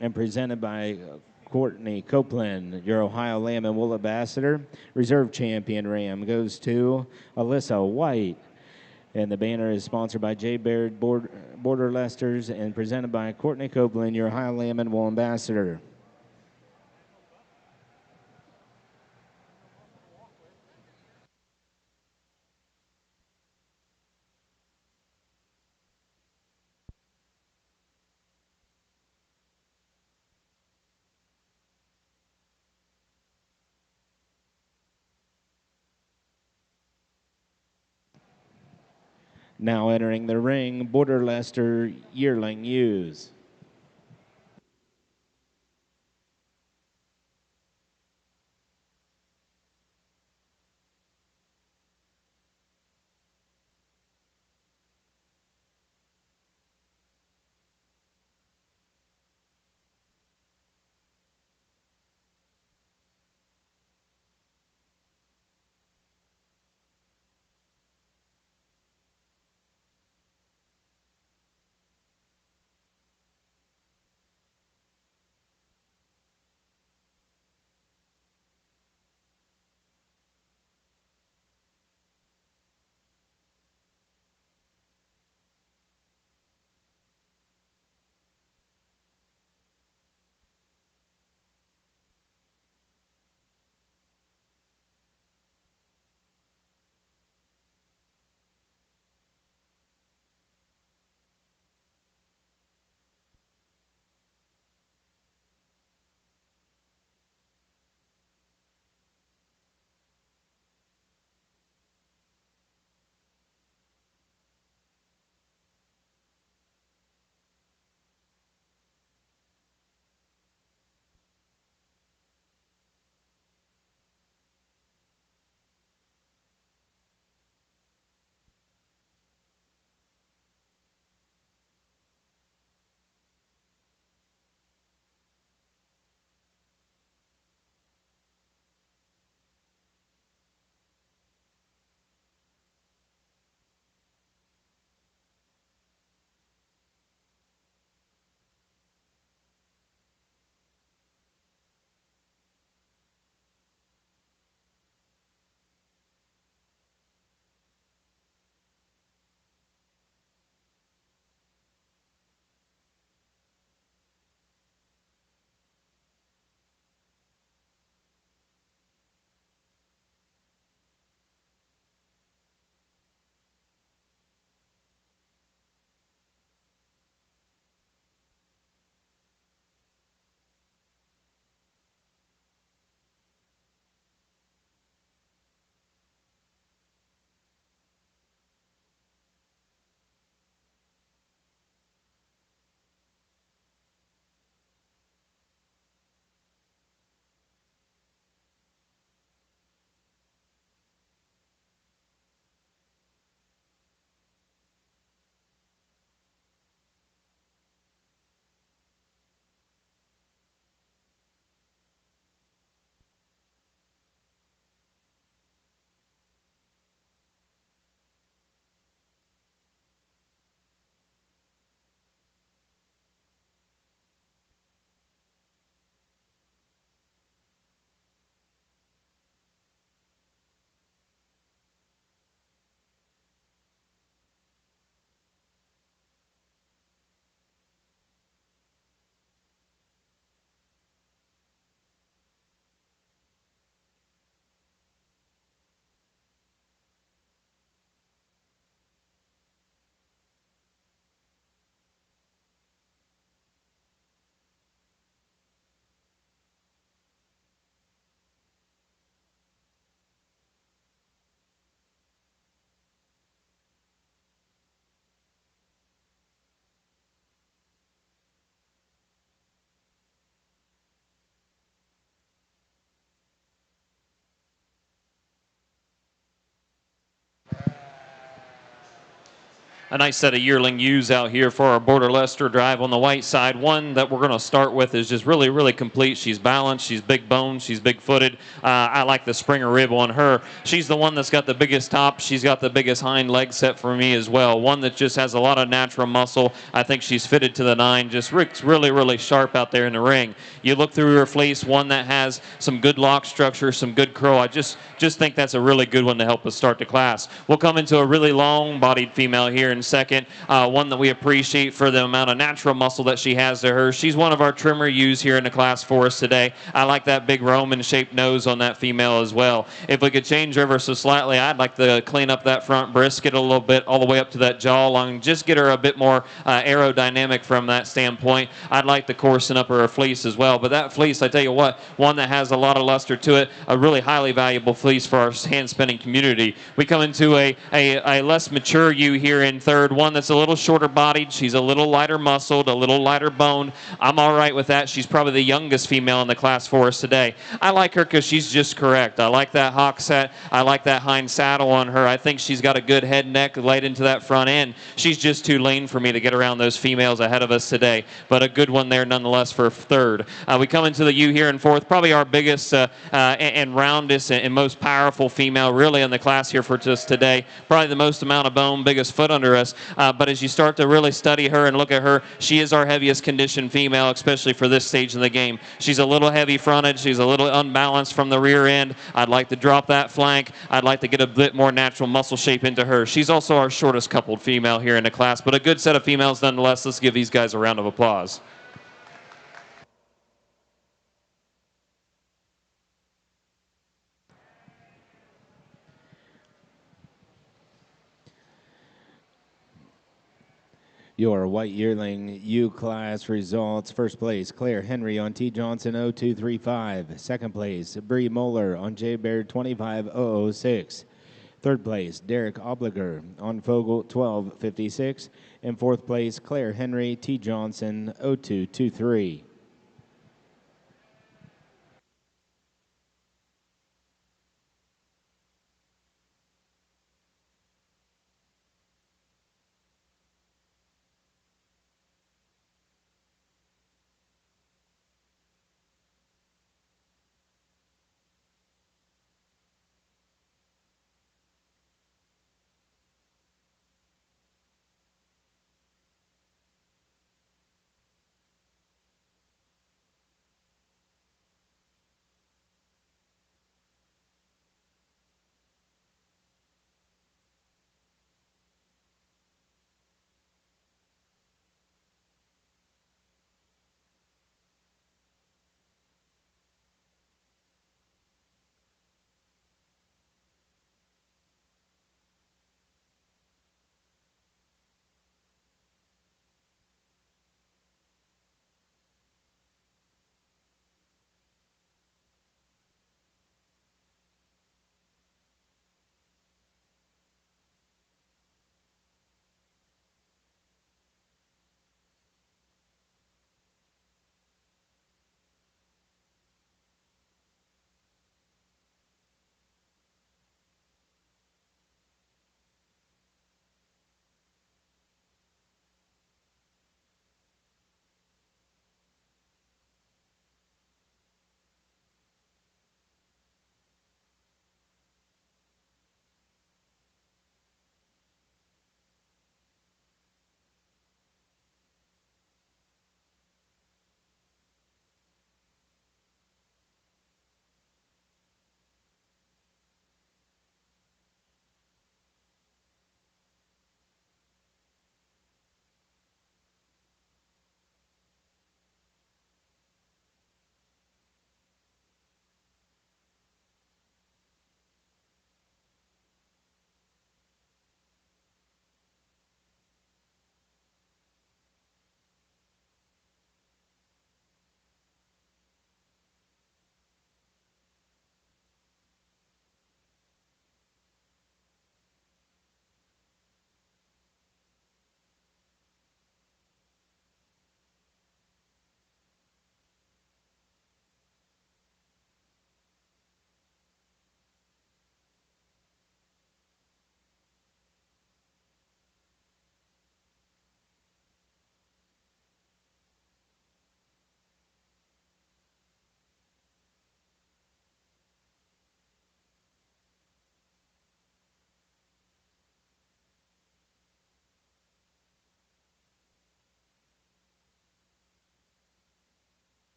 and presented by Courtney Copeland, your Ohio Lamb and Wool Ambassador. Reserve champion ram goes to Alyssa White. And the banner is sponsored by J. Baird Border Leicesters and presented by Courtney Copeland, your Ohio Lamb and Wool Ambassador. Now entering the ring, Border Leicester yearling ewes. A nice set of yearling ewes out here for our Border Leicester drive on the white side. One that we're going to start with is just really, really complete. She's balanced. She's big boned. She's big footed. I like the Springer rib on her. She's the one that's got the biggest top. She's got the biggest hind leg set for me as well. One that just has a lot of natural muscle. I think she's fitted to the nine. Just really, really sharp out there in the ring. You look through her fleece, one that has some good lock structure, some good curl. I just think that's a really good one to help us start the class. We'll come into a really long-bodied female here in second, one that we appreciate for the amount of natural muscle that she has to her. She's one of our trimmer ewes here in the class for us today. I like that big Roman-shaped nose on that female as well. If we could change ever so slightly, I'd like to clean up that front brisket a little bit all the way up to that jawline, just get her a bit more aerodynamic from that standpoint. I'd like to coarsen up her fleece as well, but that fleece, I tell you what, one that has a lot of luster to it, a really highly valuable fleece for our hand-spinning community. We come into a less mature ewe here in third, one that's a little shorter bodied. She's a little lighter muscled, a little lighter boned. I'm all right with that. She's probably the youngest female in the class for us today. I like her because she's just correct. I like that hock set. I like that hind saddle on her. I think she's got a good head neck laid into that front end. She's just too lean for me to get around those females ahead of us today, but a good one there nonetheless for third. We come into the ewe here in fourth, probably our biggest and roundest and most powerful female really in the class here for us today. Probably the most amount of bone, biggest foot under us. But as you start to really study her and look at her, she is our heaviest conditioned female, especially for this stage in the game. She's a little heavy fronted. She's a little unbalanced from the rear end. I'd like to drop that flank. I'd like to get a bit more natural muscle shape into her. She's also our shortest coupled female here in the class, but a good set of females nonetheless. Let's give these guys a round of applause. Your white yearling U class results: first place, Claire Henry on T. Johnson 0235. Second place, Bree Moeller on J. Baird 25006. Third place, Derek Obliger on Fogel 1256. And fourth place, Claire Henry T. Johnson 0223.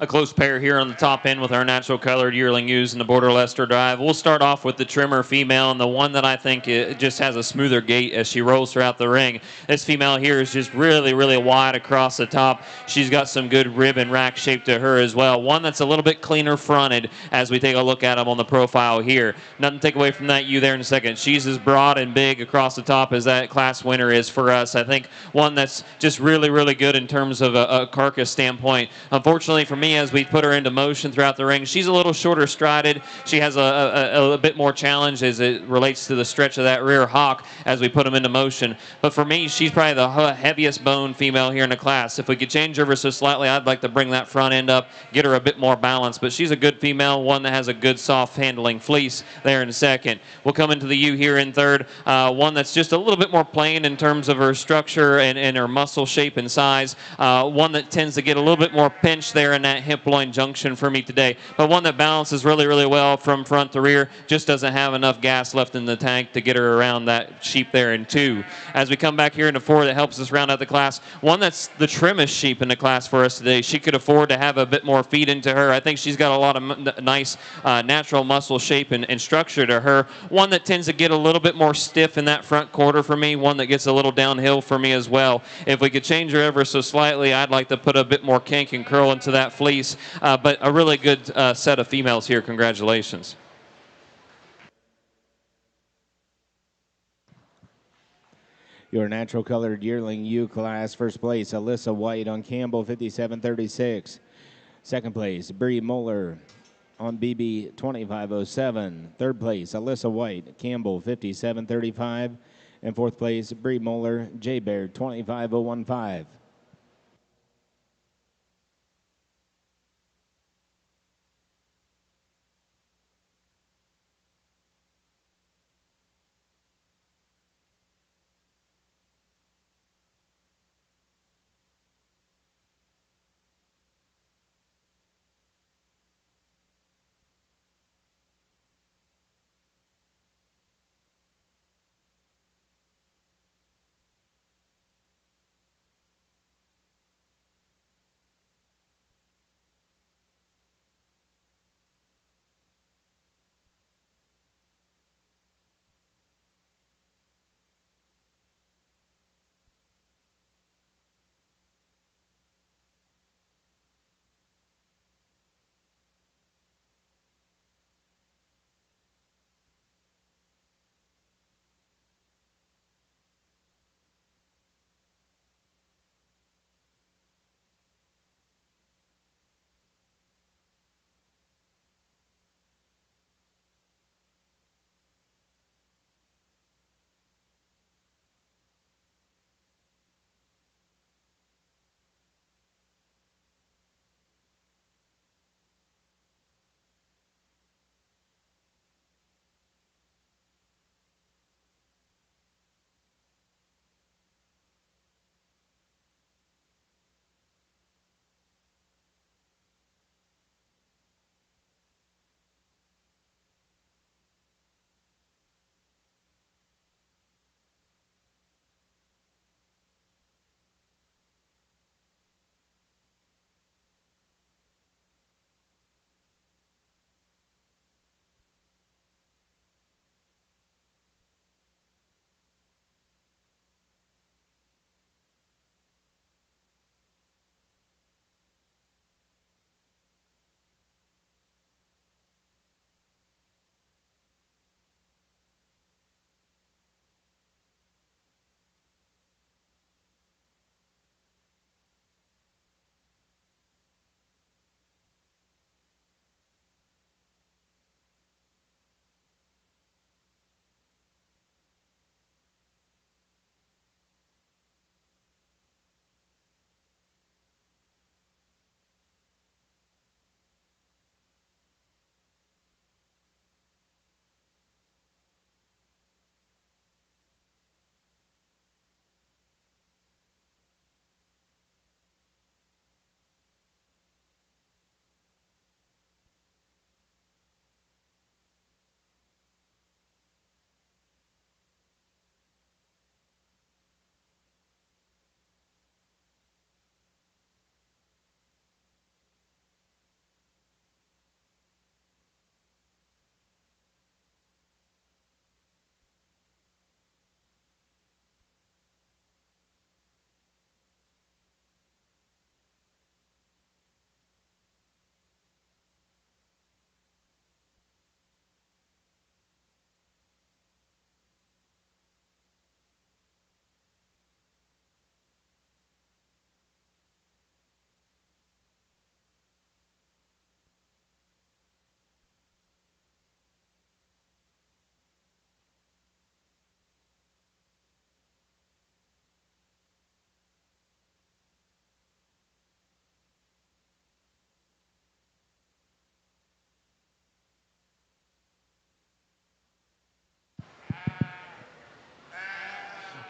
a close pair here on the top end with our natural colored yearling ewes in the Border Leicester Drive. We'll start off with the trimmer female, and the one that I think it just has a smoother gait as she rolls throughout the ring. This female here is just really, really wide across the top. She's got some good rib and rack shape to her as well. One that's a little bit cleaner fronted as we take a look at them on the profile here. Nothing to take away from that ewe there in a second. She's as broad and big across the top as that class winner is for us. I think one that's just really, really good in terms of a carcass standpoint. Unfortunately for me, as we put her into motion throughout the ring, she's a little shorter strided. She has a bit more challenge as it relates to the stretch of that rear hock as we put them into motion. But for me, she's probably the heaviest bone female here in the class. If we could change her ever so slightly, I'd like to bring that front end up, get her a bit more balance. But she's a good female, one that has a good soft handling fleece there in second. We'll come into the ewe here in third, one that's just a little bit more plain in terms of her structure and her muscle shape and size. One that tends to get a little bit more pinch there in that hip-loin junction for me today, but one that balances really, really well from front to rear, just doesn't have enough gas left in the tank to get her around that sheep there in two. As we come back here into four, that helps us round out the class. One that's the trimmest sheep in the class for us today. She could afford to have a bit more feed into her. I think she's got a lot of nice natural muscle shape and structure to her. One that tends to get a little bit more stiff in that front quarter for me, one that gets a little downhill for me as well. If we could change her ever so slightly, I'd like to put a bit more kink and curl into that fleece, but a really good set of females here. Congratulations. Your natural colored yearling ewe class, first place, Alyssa White on Campbell, 5736. Second place, Bree Moeller on BB, 2507. Third place, Alyssa White, Campbell, 5735. And fourth place, Bree Moeller, J Baird, 25015.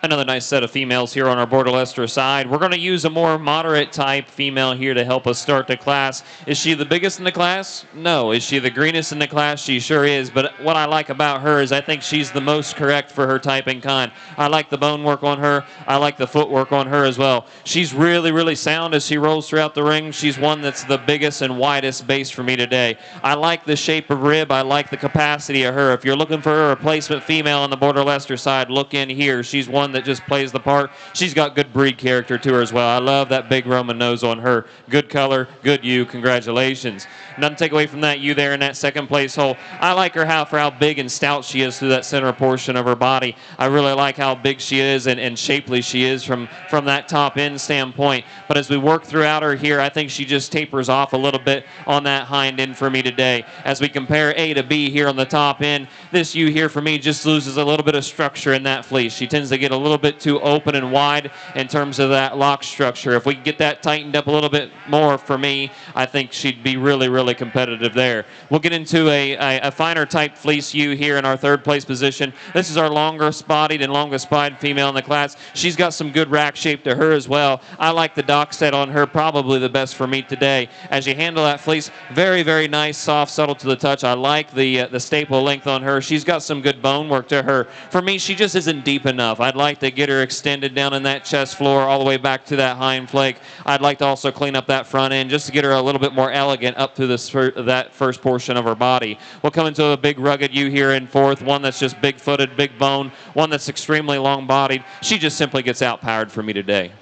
Another nice set of females here on our Border Leicester side. We're going to use a more moderate type female here to help us start the class. Is she the biggest in the class? No. Is she the greenest in the class? She sure is. But what I like about her is I think she's the most correct for her type and kind. I like the bone work on her. I like the footwork on her as well. She's really, really sound as she rolls throughout the ring. She's one that's the biggest and widest base for me today. I like the shape of rib. I like the capacity of her. If you're looking for a replacement female on the Border Leicester side, look in here. She's one that just plays the part. She's got good breed character to her as well. I love that big Roman nose on her. Good color, good you. Congratulations. Nothing to take away from that you there in that second place hole. I like her for how big and stout she is through that center portion of her body. I really like how big she is and shapely she is from that top end standpoint. But as we work throughout her here, I think she just tapers off a little bit on that hind end for me today. As we compare A to B here on the top end, this ewe here for me just loses a little bit of structure in that fleece. She tends to get a little bit too open and wide in terms of that lock structure. If we could get that tightened up a little bit more for me, I think she'd be really, really competitive there. We'll get into a finer type fleece ewe here in our third place position. This is our longest bodied and longest spine female in the class. She's got some good rack shape to her as well. I like the dock set on her, probably the best for me today. As you handle that fleece, very, very nice, soft, subtle to the touch. I like the staple length on her. She's got some good bone work to her. For me, she just isn't deep enough. I'd like to get her extended down in that chest floor all the way back to that hind flake. I'd like to also clean up that front end just to get her a little bit more elegant up through that first portion of her body. We'll come into a big rugged ewe here in fourth, one that's just big-footed, big bone, one that's extremely long-bodied. She just simply gets outpowered for me today.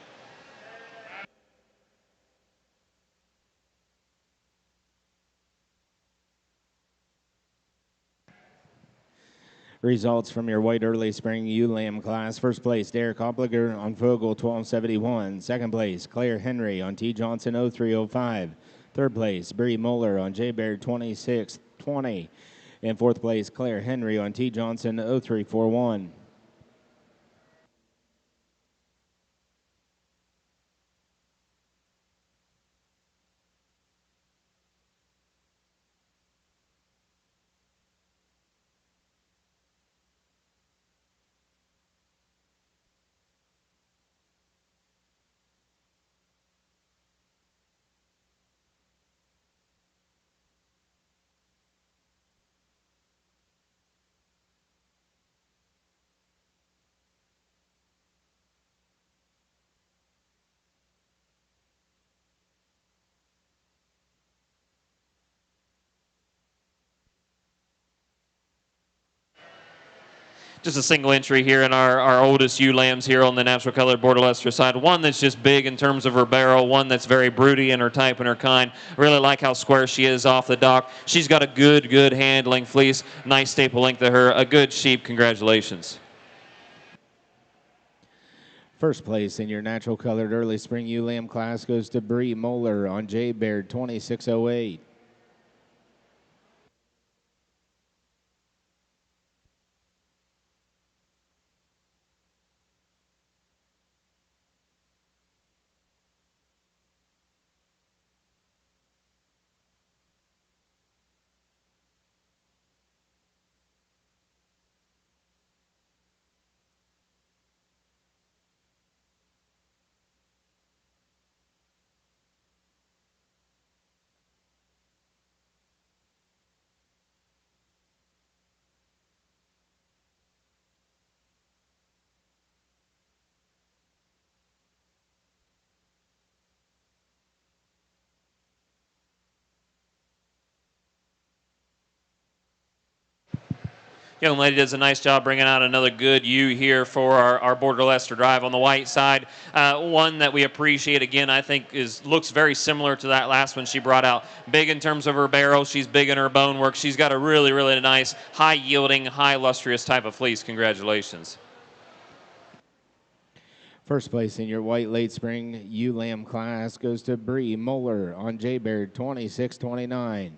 Results from your white early spring ewe lamb class. First place, Derek Opliger on Fogel 1271. Second place, Claire Henry on T. Johnson 0305. Third place, Bree Moeller on J. Baird 2620. And fourth place, Claire Henry on T. Johnson 0341. Just a single entry here in our oldest ewe lambs here on the natural colored Border Leicester side. One that's just big in terms of her barrel, one that's very broody in her type and her kind. Really like how square she is off the dock. She's got a good handling fleece, nice staple length to her, a good sheep. Congratulations. First place in your natural colored early spring ewe lamb class goes to Bree Moeller on J. Baird 2608. Young lady does a nice job bringing out another good ewe here for our Border Leicester drive on the white side. One that we appreciate, again, I think looks very similar to that last one she brought out. Big in terms of her barrel. She's big in her bone work. She's got a really, really nice, high-yielding, high-lustrous type of fleece. Congratulations. First place in your white late spring ewe lamb class goes to Bree Moeller on J. Baird 2629.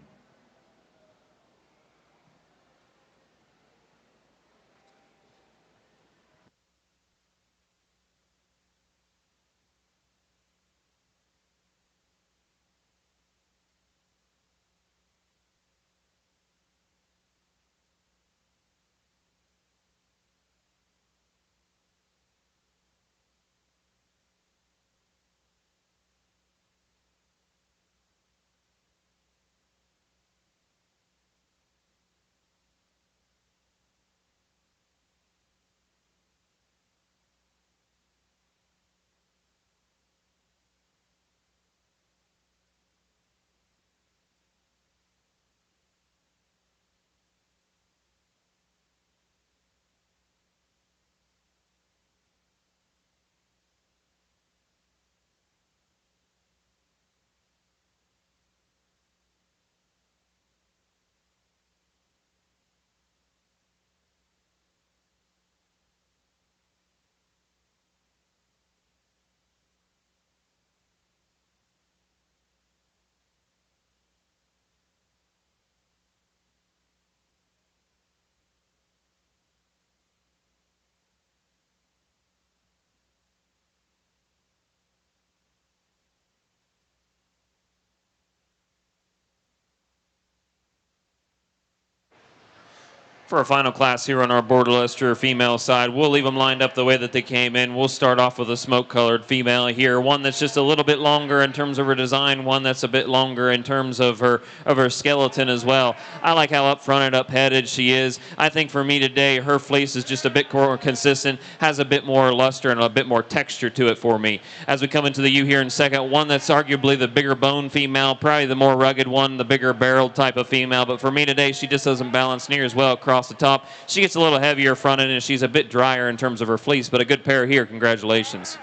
For our final class here on our Border Leicester female side, we'll leave them lined up the way that they came in. We'll start off with a smoke-colored female here, one that's just a little bit longer in terms of her design, one that's a bit longer in terms of her skeleton as well. I like how up-fronted, up-headed she is. I think for me today, her fleece is just a bit more consistent, has a bit more luster and a bit more texture to it for me. As we come into the U here in second, one that's arguably the bigger bone female, probably the more rugged one, the bigger barreled type of female. But for me today, she just doesn't balance near as well across the top. She gets a little heavier fronted and she's a bit drier in terms of her fleece, but a good pair here. Congratulations.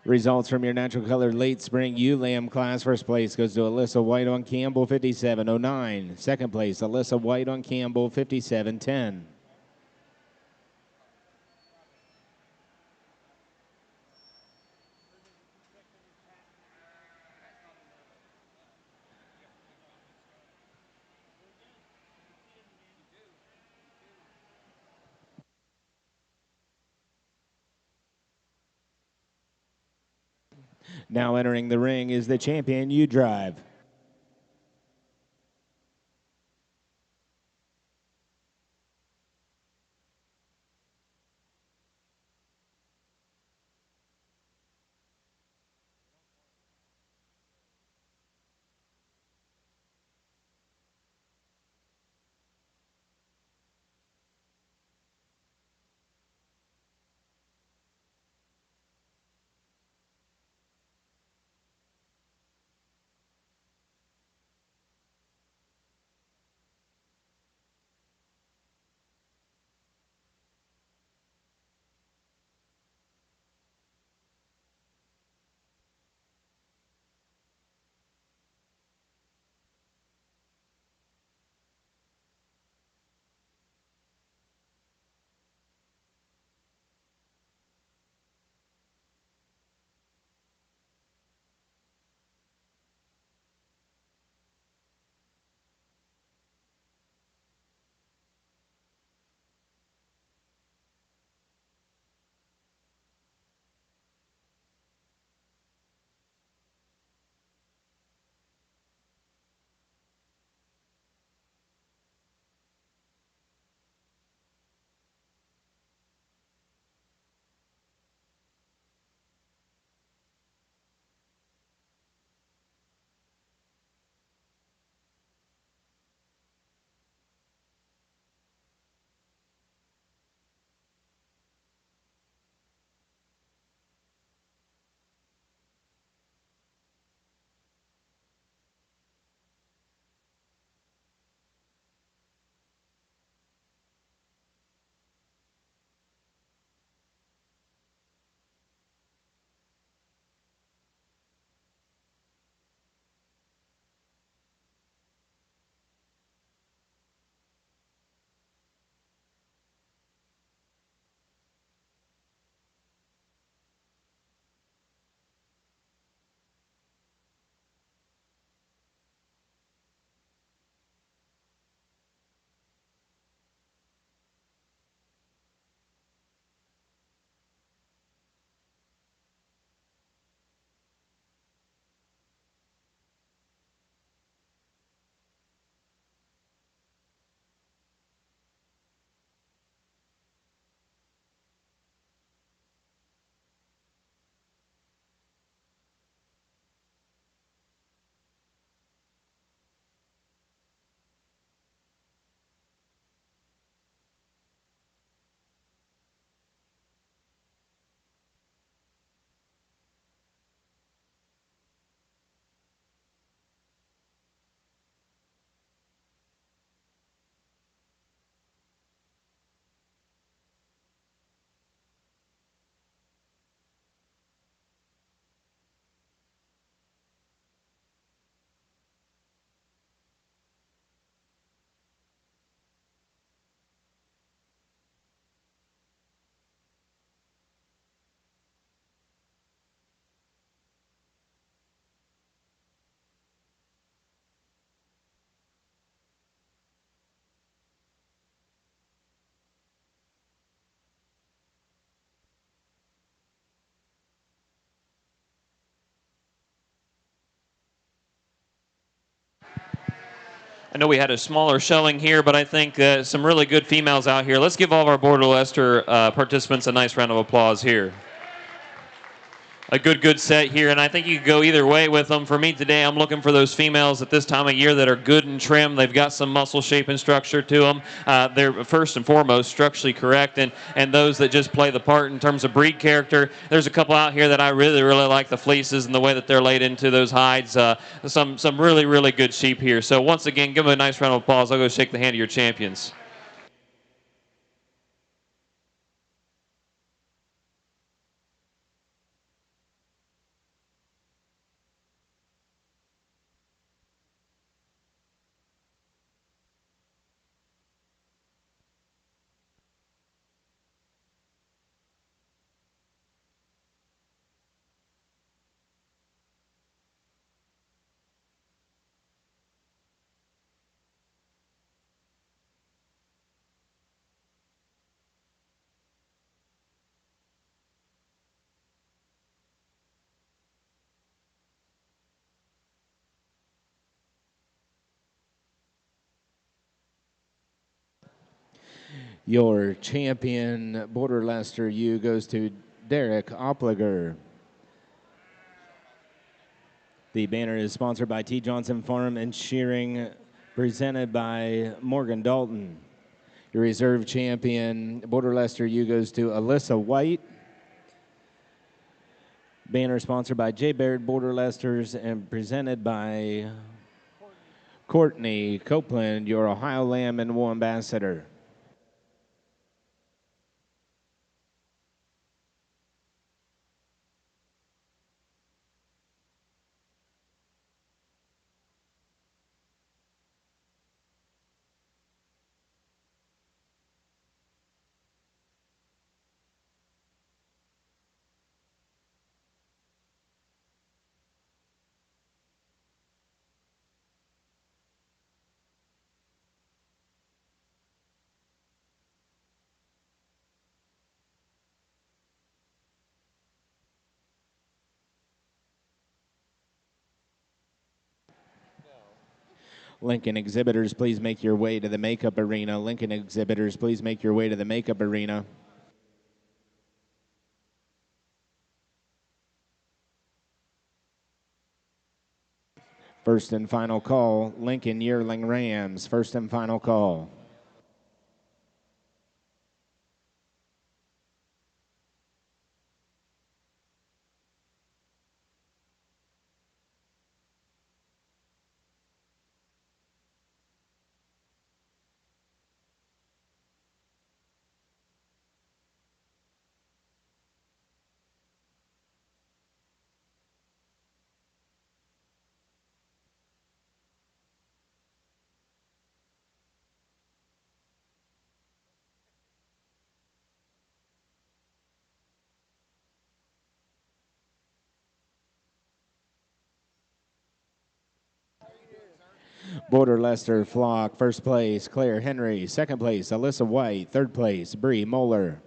Results from your natural colored late spring ewe lamb class. First place goes to Alyssa White on Campbell, 57.09. Second place, Alyssa White on Campbell, 57.10. Now entering the ring is the champion U-Drive. I know we had a smaller showing here, but I think some really good females out here. Let's give all of our Border Leicester participants a nice round of applause here. A good set here, and I think you could go either way with them. For me today, I'm looking for those females at this time of year that are good and trim. They've got some muscle shape and structure to them. They're first and foremost structurally correct, and those that just play the part in terms of breed character. There's a couple out here that I really like the fleeces and the way that they're laid into those hides. Some really good sheep here. So once again, give them a nice round of applause. I'll go shake the hand of your champions. Your champion, Border Leicester U, goes to Derek Opliger. The banner is sponsored by T. Johnson Farm and Shearing, presented by Morgan Dalton. Your reserve champion, Border Leicester U, goes to Alyssa White. Banner sponsored by J. Baird Border Leicesters and presented by Courtney Copeland, your Ohio Lamb and Wool ambassador. Lincoln exhibitors, please make your way to the makeup arena. Lincoln exhibitors, please make your way to the makeup arena. First and final call, Lincoln Yearling Rams. First and final call. Border Leicester Flock, first place, Claire Henry. Second place, Alyssa White. Third place, Bree Moeller.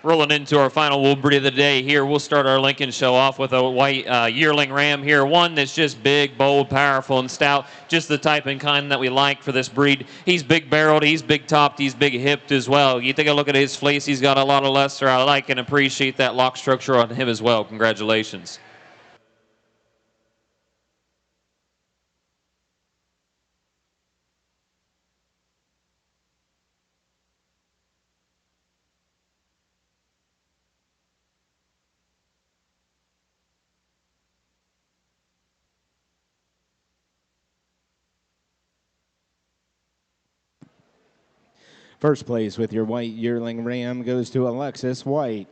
Rolling into our final wool breed of the day here, we'll start our Lincoln show off with a white yearling ram here. One that's just big, bold, powerful, and stout. Just the type and kind that we like for this breed. He's big barreled, he's big topped, he's big hipped as well. You take a look at his fleece, he's got a lot of luster. I like and appreciate that lock structure on him as well. Congratulations. First place with your white yearling ram goes to Alexis White.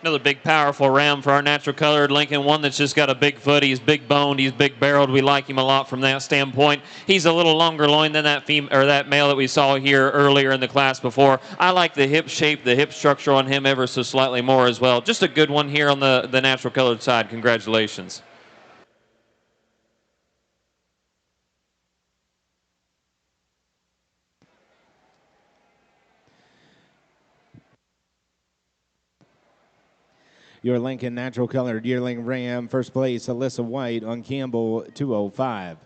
Another big, powerful ram for our natural colored Lincoln. One that's just got a big foot. He's big boned. He's big barreled. We like him a lot from that standpoint. He's a little longer loin than that that male that we saw here earlier in the class before. I like the hip shape, the hip structure on him ever so slightly more as well. Just a good one here on the natural colored side. Congratulations. Your Lincoln natural colored yearling ram, first place, Alyssa White on Campbell 205.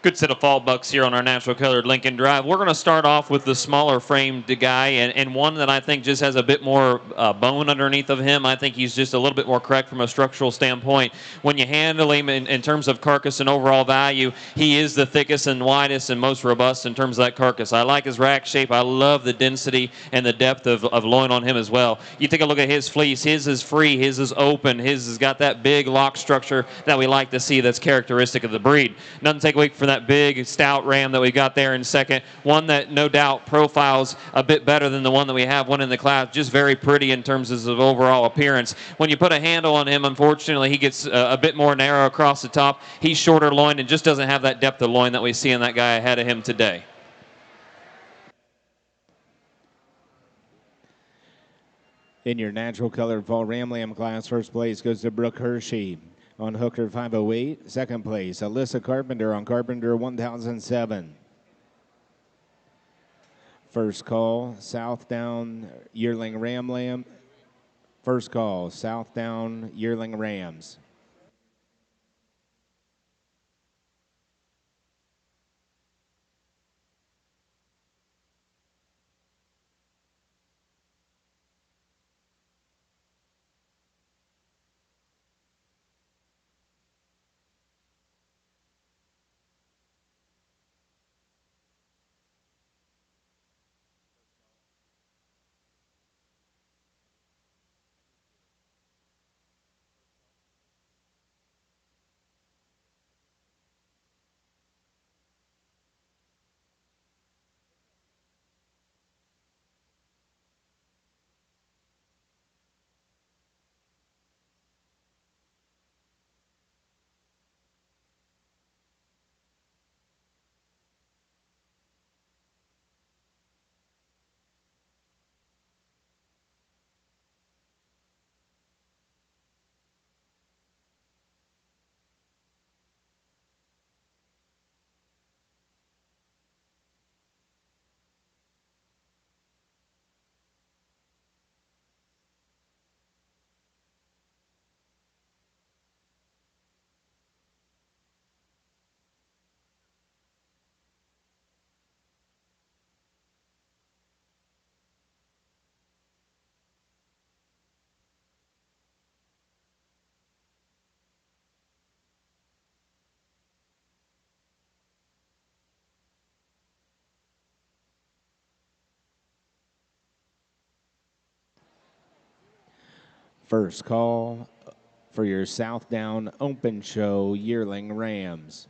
Good set of fall bucks here on our natural colored Lincoln Drive. We're going to start off with the smaller framed guy and one that I think just has a bit more bone underneath of him. I think he's just a little bit more correct from a structural standpoint. When you handle him in terms of carcass and overall value, he is the thickest and widest and most robust in terms of that carcass. I like his rack shape. I love the density and the depth of loin on him as well. You take a look at his fleece. His is free. His is open. His has got that big lock structure that we like to see that's characteristic of the breed. Nothing to take away from that big stout ram that we got there in second. One that no doubt profiles a bit better than the one that we have one in the class. Just very pretty in terms of overall appearance. When you put a handle on him, unfortunately, he gets a bit more narrow across the top. He's shorter loin and just doesn't have that depth of loin that we see in that guy ahead of him today. In your natural colored fall Ram Lamb class, first place goes to Brooke Hershey on Hooker 508. Second place, Alyssa Carpenter on Carpenter 1007. First call, Southdown Yearling Ram Lamb. First call, Southdown Yearling Rams. First call for your Southdown Open Show Yearling Rams.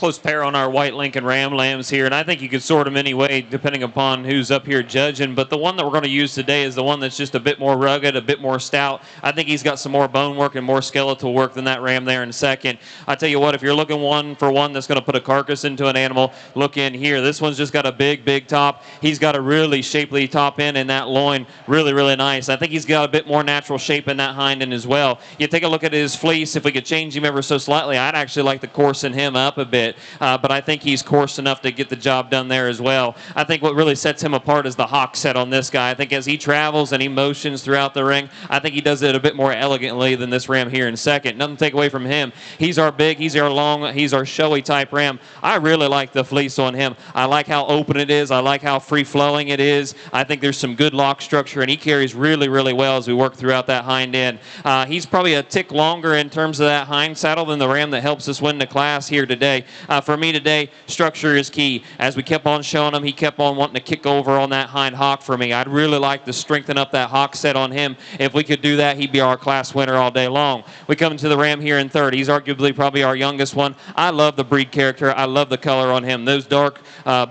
close pair on our white Lincoln Ram lambs here, and I think you could sort them any way depending upon who's up here judging. But the one that we're going to use today is the one that's just a bit more rugged, a bit more stout. I think he's got some more bone work and more skeletal work than that ram there in second. I tell you what, if you're looking one for one that's going to put a carcass into an animal, look in here. This one's just got a big top. He's got a really shapely top end and that loin really, really nice. I think he's got a bit more natural shape in that hind end as well. You take a look at his fleece. If we could change him ever so slightly, I'd actually like to coarsen him up a bit. But I think he's coarse enough to get the job done there as well. I think what really sets him apart is the hock set on this guy. I think as he travels and he motions throughout the ring, I think he does it a bit more elegantly than this ram here in second. Nothing to take away from him. He's our big, he's our long, he's our showy type ram. I really like the fleece on him. I like how open it is. I like how free-flowing it is. I think there's some good lock structure, and he carries really, really well as we work throughout that hind end. He's probably a tick longer in terms of that hind saddle than the ram that helps us win the class here today. For me today, structure is key. As we kept on showing him, he kept on wanting to kick over on that hind hock for me. I'd really like to strengthen up that hock set on him. If we could do that, he'd be our class winner all day long. We come into the ram here in third. He's arguably probably our youngest one. I love the breed character. I love the color on him. Those dark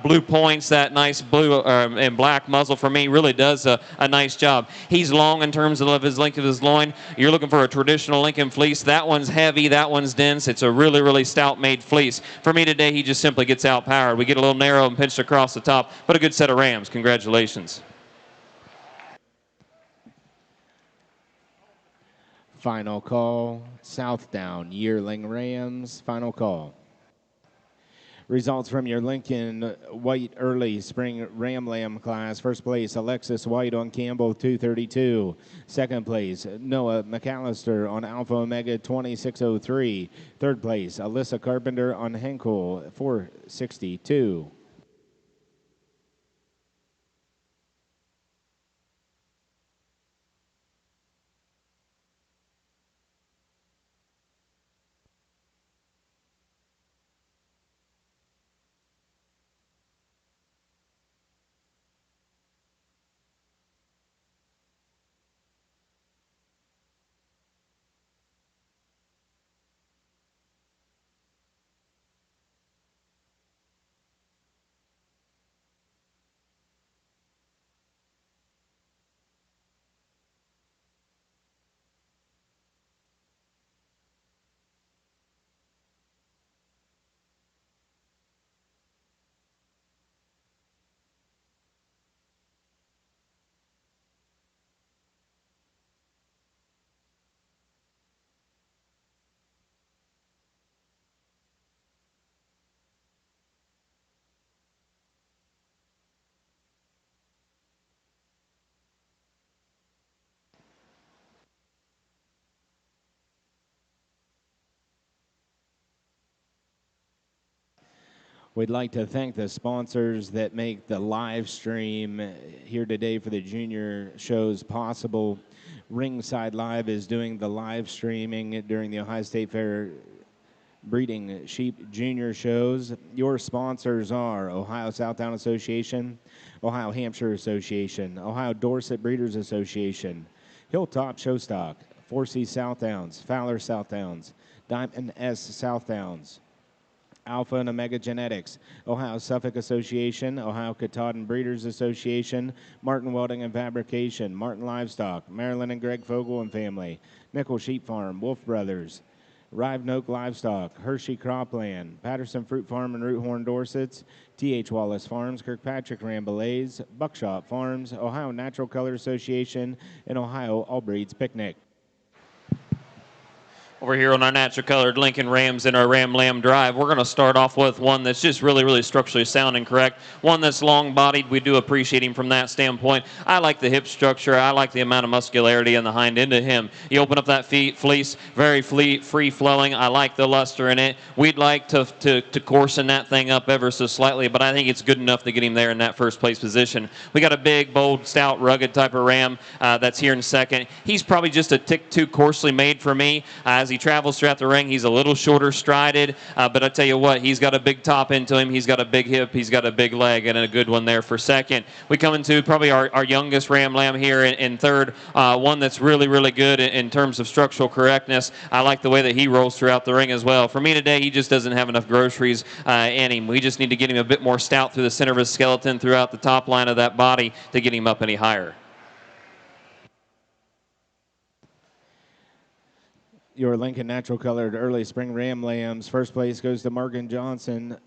blue points, that nice blue and black muzzle for me really does a nice job. He's long in terms of his length of his loin. You're looking for a traditional Lincoln fleece. That one's heavy. That one's dense. It's a really, really stout made fleece. For me today, he just simply gets outpowered. We get a little narrow and pinched across the top, but a good set of rams. Congratulations. Final call, Southdown Yearling Rams. Final call. Results from your Lincoln White Early Spring Ram Lamb class. First place, Alexis White on Campbell, 232. Second place, Noah McAllister on Alpha Omega, 2603. Third place, Alyssa Carpenter on Henkel, 462. We'd like to thank the sponsors that make the live stream here today for the junior shows possible. Ringside Live is doing the live streaming during the Ohio State Fair breeding sheep junior shows. Your sponsors are Ohio Southdown Association, Ohio Hampshire Association, Ohio Dorset Breeders Association, Hilltop Showstock, 4C Southdowns, Fowler Southdowns, Diamond S Southdowns, Alpha and Omega Genetics, Ohio Suffolk Association, Ohio Katahdin Breeders Association, Martin Welding and Fabrication, Martin Livestock, Marilyn and Greg Fogel and Family, Nickel Sheep Farm, Wolf Brothers, Rivenoak Livestock, Hershey Cropland, Patterson Fruit Farm and Roothorn Dorsets, T.H. Wallace Farms, Kirkpatrick Ramblets, Buckshot Farms, Ohio Natural Color Association, and Ohio All Breeds Picnic. Over here on our natural colored Lincoln Rams in our Ram Lamb Drive, we're going to start off with one that's just really, really structurally sound and correct. One that's long-bodied. We do appreciate him from that standpoint. I like the hip structure. I like the amount of muscularity in the hind end of him. You open up that fleece, very free-flowing. I like the luster in it. We'd like to coarsen that thing up ever so slightly, but I think it's good enough to get him there in that first-place position. We got a big, bold, stout, rugged type of ram that's here in second. He's probably just a tick too coarsely made for me. As he travels throughout the ring, he's a little shorter strided, but I tell you what, he's got a big top into him. He's got a big hip. He's got a big leg, and a good one there for second. We come into probably our youngest Ram Lamb here in third, one that's really, really good in terms of structural correctness. I like the way that he rolls throughout the ring as well. For me today, he just doesn't have enough groceries in him. We just need to get him a bit more stout through the center of his skeleton, throughout the top line of that body to get him up any higher. Your Lincoln Natural Colored Early Spring Ram Lambs. First place goes to Margot Johnson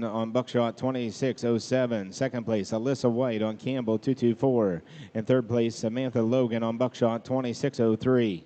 on Buckshot 2607. Second place, Alyssa White on Campbell 224. And third place, Samantha Logan on Buckshot 2603.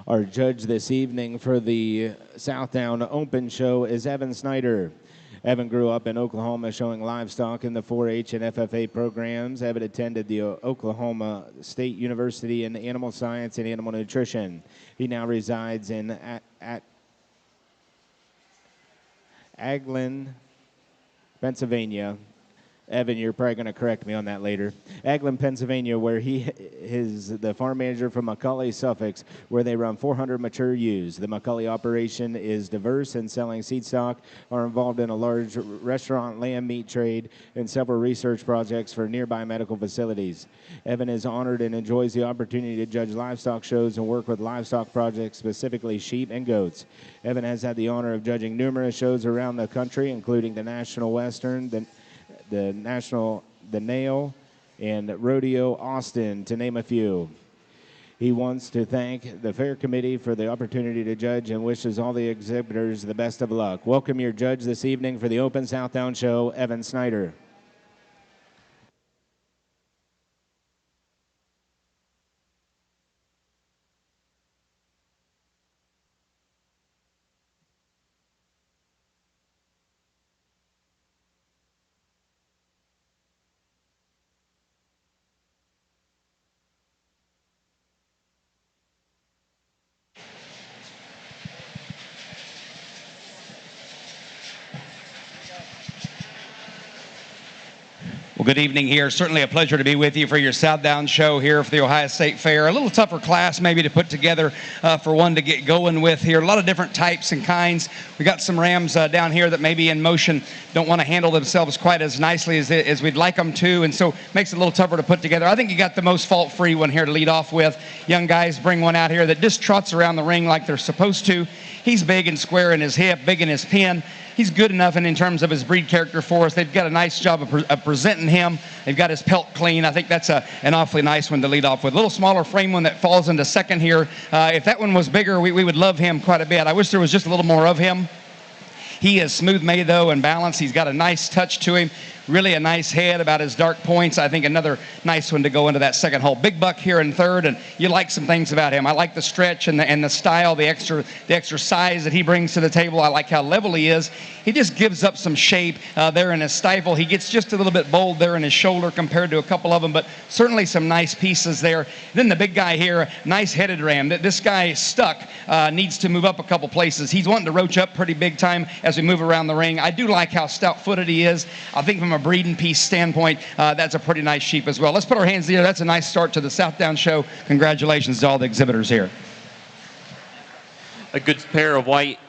Our judge this evening for the Southdown Open Show is Evan Snyder. Evan grew up in Oklahoma showing livestock in the 4-H and FFA programs. Evan attended the Oklahoma State University in Animal Science and Animal Nutrition. He now resides in Aglin, Pennsylvania. Evan, you're probably going to correct me on that later. Aglin, Pennsylvania, where he is the farm manager for McCully, Suffolk, where they run 400 mature ewes. The McCully operation is diverse in selling seed stock, are involved in a large restaurant lamb meat trade, and several research projects for nearby medical facilities. Evan is honored and enjoys the opportunity to judge livestock shows and work with livestock projects, specifically sheep and goats. Evan has had the honor of judging numerous shows around the country, including the National Western, the Nail, and Rodeo Austin, to name a few. He wants to thank the Fair Committee for the opportunity to judge and wishes all the exhibitors the best of luck. Welcome your judge this evening for the Open Southdown Show, Evan Snyder. Well, good evening here. Certainly a pleasure to be with you for your Southdown show here for the Ohio State Fair. A little tougher class maybe to put together for one to get going with here. A lot of different types and kinds. We got some rams down here that maybe in motion don't want to handle themselves quite as nicely as we'd like them to, and so makes it a little tougher to put together. I think you got the most fault-free one here to lead off with. Young guys bring one out here that just trots around the ring like they're supposed to. He's big and square in his hip, big in his pin. He's good enough in terms of his breed character for us. They've got a nice job of presenting him. They've got his pelt clean. I think that's an awfully nice one to lead off with. A little smaller frame one that falls into second here. If that one was bigger, we would love him quite a bit. I wish there was just a little more of him. He is smooth made, though, and balanced. He's got a nice touch to him. Really a nice head about his dark points. I think another nice one to go into that second hole. Big buck here in third, and you like some things about him. I like the stretch and the style, the extra size that he brings to the table. I like how level he is. He just gives up some shape there in his stifle. He gets just a little bit bold there in his shoulder compared to a couple of them, but certainly some nice pieces there. Then the big guy here, nice headed ram. This guy Stuck needs to move up a couple places. He's wanting to roach up pretty big time as we move around the ring. I do like how stout-footed he is. I think from a breeding piece standpoint, that's a pretty nice sheep as well. Let's put our hands there. That's a nice start to the Southdown show. Congratulations to all the exhibitors here. A good pair of white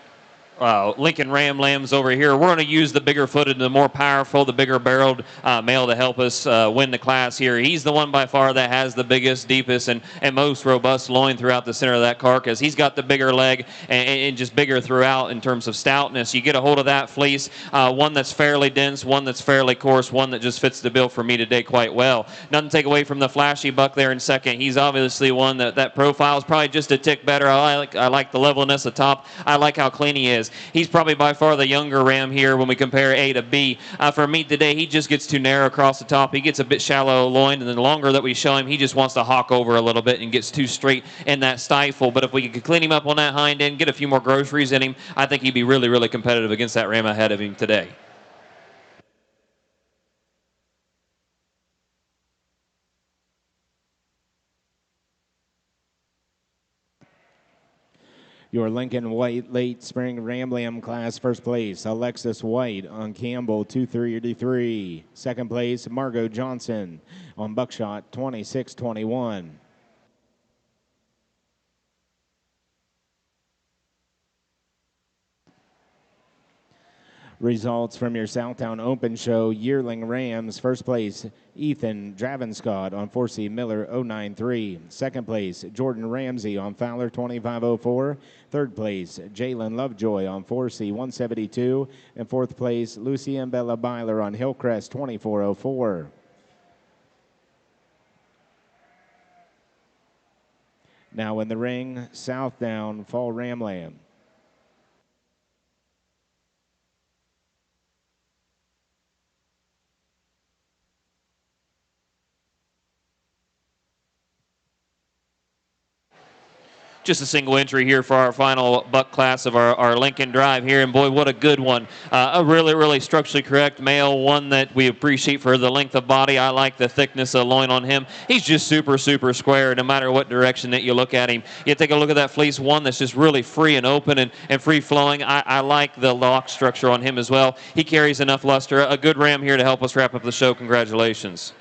Lincoln Ram lambs over here. We're going to use the bigger footed, the more powerful, the bigger barreled male to help us win the class here. He's the one by far that has the biggest, deepest, and most robust loin throughout the center of that carcass. He's got the bigger leg and just bigger throughout in terms of stoutness. You get a hold of that fleece, one that's fairly dense, one that's fairly coarse, one that just fits the bill for me today quite well. Nothing to take away from the flashy buck there in second. He's obviously one that profile is probably just a tick better. I like the levelness of top. I like how clean he is. He's probably by far the younger ram here when we compare A to B. For meat today, he just gets too narrow across the top. He gets a bit shallow loin, and then the longer that we show him, he just wants to hawk over a little bit and gets too straight in that stifle. But if we could clean him up on that hind end, get a few more groceries in him, I think he'd be really, really competitive against that ram ahead of him today. Your Lincoln White Late Spring Ram Lamb class, first place, Alexis White on Campbell, 233. Second place, Margot Johnson on Buckshot, 2621. Results from your Southtown Open Show Yearling Rams. First place, Ethan Dravenscott on 4C Miller 093. Second place, Jordan Ramsey on Fowler 2504. Third place, Jalen Lovejoy on 4C 172. And fourth place, Lucien Bella Byler on Hillcrest 2404. Now in the ring, Southdown Fall Ram Lamb. Just a single entry here for our final buck class of our Lincoln Drive here. And boy, what a good one. A really, really structurally correct male, one that we appreciate for the length of body. I like the thickness of loin on him. He's just super, super square no matter what direction that you look at him. You take a look at that fleece, one that's just really free and open and free flowing. I like the lock structure on him as well. He carries enough luster. A good ram here to help us wrap up the show. Congratulations.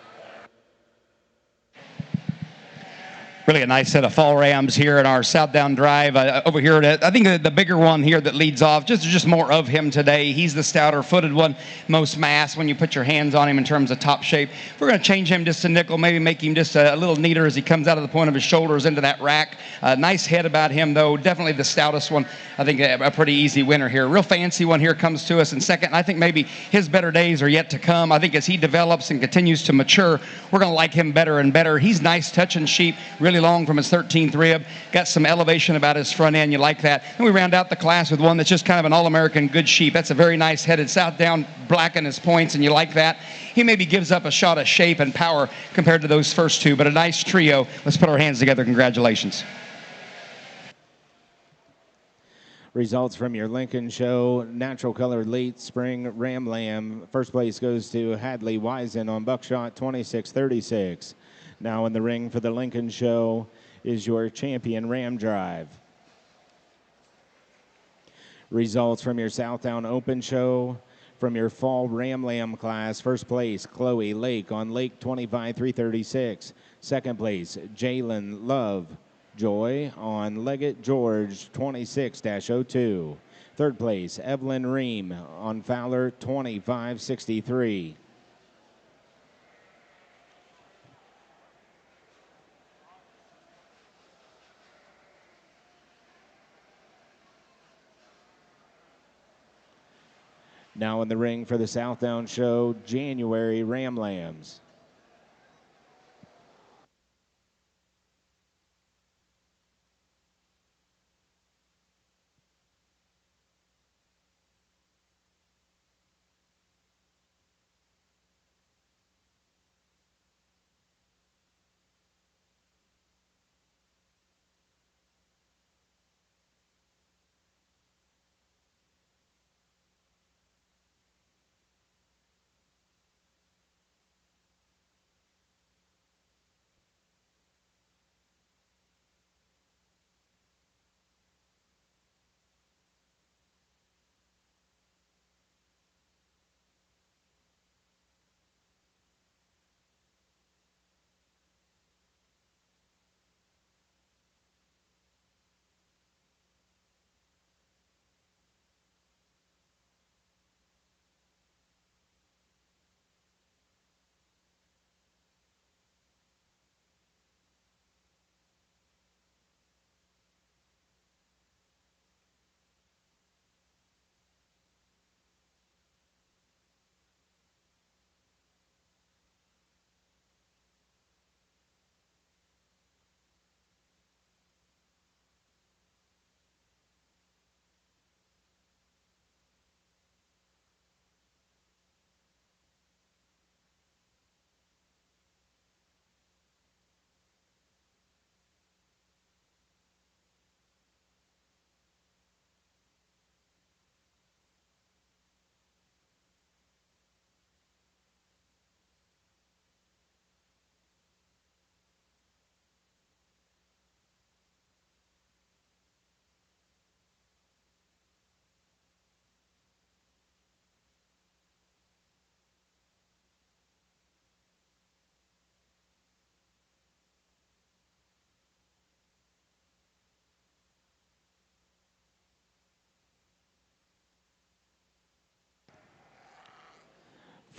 Really a nice set of fall rams here in our Southdown Drive. Over here, I think the bigger one here that leads off, just more of him today. He's the stouter footed one, most mass when you put your hands on him in terms of top shape. We're going to change him just to nickel, maybe make him just a little neater as he comes out of the point of his shoulders into that rack. Nice head about him, though. Definitely the stoutest one. I think a pretty easy winner here. Real fancy one here comes to us in second. I think maybe his better days are yet to come. I think as he develops and continues to mature, we're going to like him better and better. He's nice touching sheep, really long from his 13th rib, got some elevation about his front end. You like that. And we round out the class with one that's just kind of an all-American good sheep. That's a very nice headed Southdown, black in his points, and you like that. He maybe gives up a shot of shape and power compared to those first two, but a nice trio. Let's put our hands together. Congratulations. Results from your Lincoln Show Natural Color Late Spring Ram Lamb. First place goes to Hadley Wisen on Buckshot 2636. Now in the ring for the Lincoln Show is your champion Ram Drive. Results from your Southtown Open Show from your fall Ram Lamb class. First place, Chloe Lake on Lake 25336. Second place, Jalen Lovejoy on Leggett George 26-02. Third place, Evelyn Ream on Fowler 2563. Now in the ring for the Southdown Show, January Ram Lambs.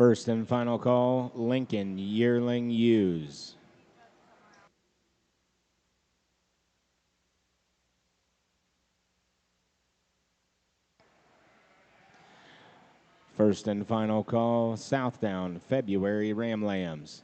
First and final call, Lincoln Yearling Ewes. First and final call, Southdown February Ram Lambs.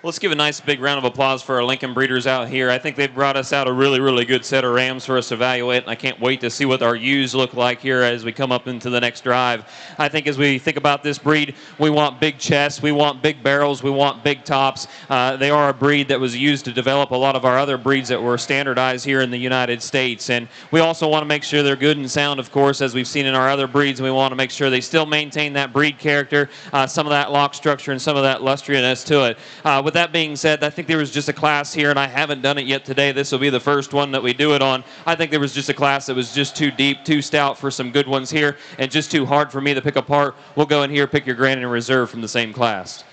Let's give a nice big round of applause for our Lincoln breeders out here. I think they've brought us out a really, really good set of rams for us to evaluate, and I can't wait to see what our ewes look like here as we come up into the next drive. I think as we think about this breed, we want big chests, we want big barrels, we want big tops. They are a breed that was used to develop a lot of our other breeds that were standardized here in the United States, and we also want to make sure they're good and sound, of course, as we've seen in our other breeds, and we want to make sure they still maintain that breed character, some of that lock structure, and some of that lustriousness to it. With that being said, I think there was just a class here, and I haven't done it yet today. This will be the first one that we do it on. I think there was just a class that was just too deep, too stout for some good ones here, and just too hard for me to pick apart. We'll go in here, pick your Grand and Reserve from the same class.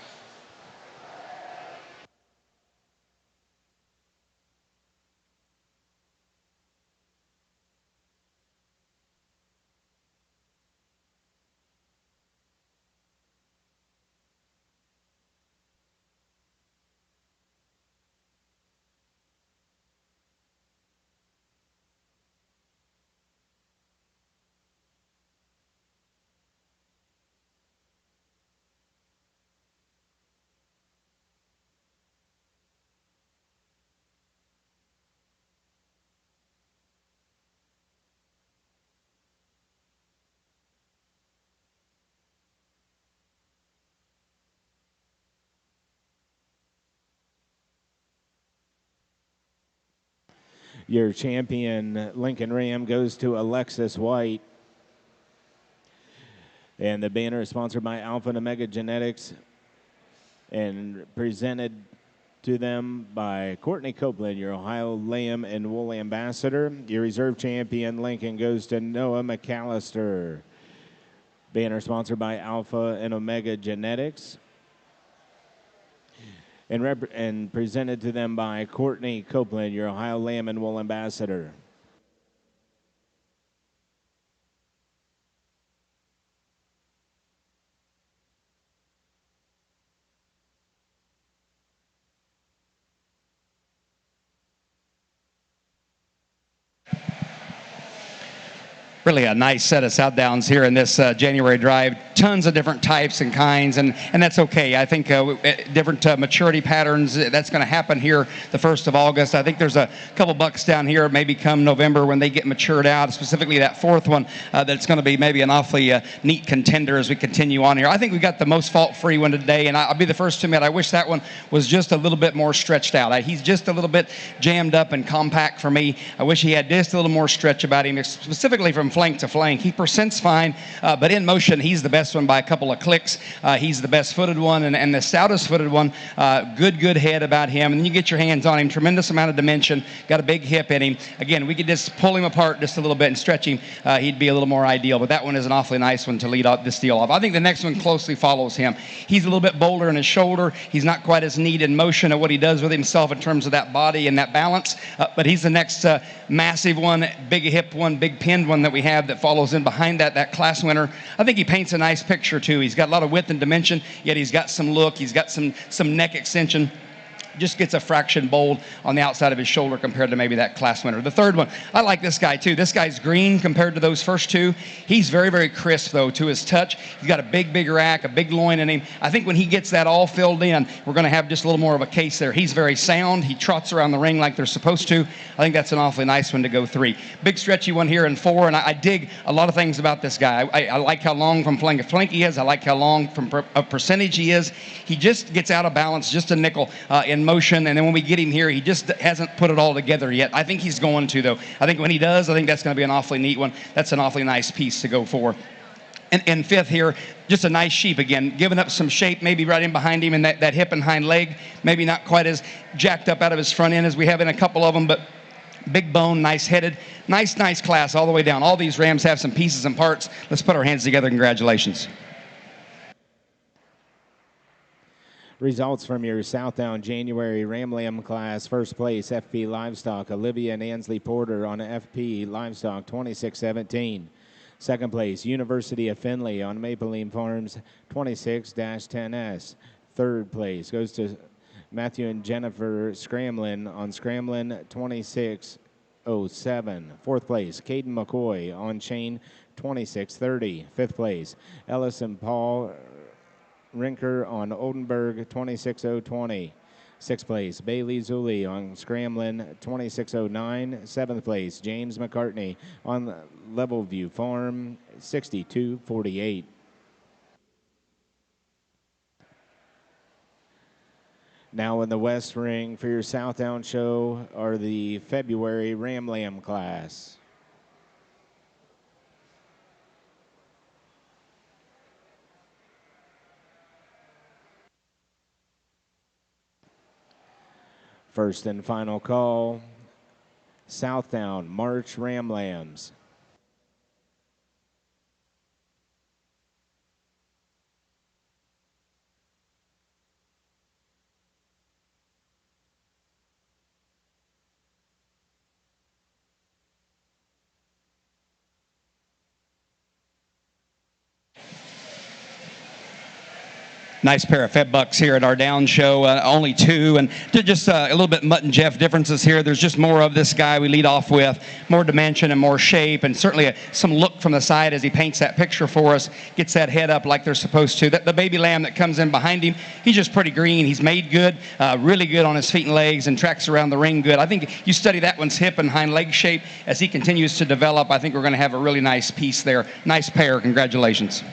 Your champion, Lincoln Ram, goes to Alexis White. And the banner is sponsored by Alpha and Omega Genetics and presented to them by Courtney Copeland, your Ohio Lamb and Wool Ambassador. Your reserve champion, Lincoln, goes to Noah McAllister. Banner sponsored by Alpha and Omega Genetics and presented to them by Courtney Copeland, your Ohio Lamb and Wool Ambassador. Really a nice set of Southdowns here in this January drive. Tons of different types and kinds, and that's okay. I think different maturity patterns, that's going to happen here the 1st of August. I think there's a couple bucks down here maybe come November when they get matured out, specifically that 4th one that's going to be maybe an awfully neat contender as we continue on here. I think we got the most fault-free one today, and I'll be the first to admit I wish that one was just a little bit more stretched out. He's just a little bit jammed up and compact for me. I wish he had just a little more stretch about him, specifically from flank to flank. He percents fine, but in motion, he's the best one by a couple of clicks. He's the best footed one and the stoutest footed one. Good head about him. And then you get your hands on him. Tremendous amount of dimension. Got a big hip in him. Again, we could just pull him apart just a little bit and stretch him. He'd be a little more ideal. But that one is an awfully nice one to lead off this deal off. I think the next one closely follows him. He's a little bit bolder in his shoulder. He's not quite as neat in motion of what he does with himself in terms of that body and that balance. But he's the next massive one, big hip one, big pinned one that we have that follows in behind that class winner. I think he paints a nice picture too. He's got a lot of width and dimension, yet he's got some look. He's got some neck extension. Just gets a fraction bold on the outside of his shoulder compared to maybe that class winner. The third one, I like this guy too. This guy's green compared to those first two. He's very crisp though to his touch. He's got a big rack, a big loin in him. I think when he gets that all filled in, we're going to have just a little more of a case there. He's very sound. He trots around the ring like they're supposed to. I think that's an awfully nice one to go 3. Big stretchy one here in 4, and I dig a lot of things about this guy. I like how long from flank to flank he is. I like how long from a percentage he is. He just gets out of balance, just a nickel in motion, and then when we get him here, he just hasn't put it all together yet. I think he's going to, though. I think when he does, I think that's going to be an awfully neat one. That's an awfully nice piece to go for. And 5th here, just a nice sheep again, giving up some shape, maybe right in behind him, and that hip and hind leg, maybe not quite as jacked up out of his front end as we have in a couple of them, but big bone, nice headed, nice class all the way down. All these rams have some pieces and parts. Let's put our hands together. Congratulations. Results from your Southdown January Ram Lamb class. First place, FP Livestock, Olivia and Ansley Porter on FP Livestock, 26-17. Second place, University of Findlay on Maple Leaf Farms, 26-10S. Third place goes to Matthew and Jennifer Scramlin on Scramlin, 26-07. Fourth place, Caden McCoy on Chain, 26-30. Fifth place, Ellis and Paul Rinker on Oldenburg, 26-020. Sixth place, Bailey Zuli on Scramlin, 26-09. Seventh place, James McCartney on Level View Farm, 62-48. Now in the West Ring for your Southdown show are the February Ram Lamb class. First and final call, Southdown March Ram Lambs. Nice pair of fed bucks here at our down show, only 2, and just a little bit Mutt and Jeff differences here. There's just more of this guy we lead off with, more dimension and more shape, and certainly some look from the side as he paints that picture for us, gets that head up like they're supposed to. The baby lamb that comes in behind him, he's just pretty green. He's made good, really good on his feet and legs, and tracks around the ring good. I think you study that one's hip and hind leg shape as he continues to develop. I think we're going to have a really nice piece there. Nice pair. Congratulations.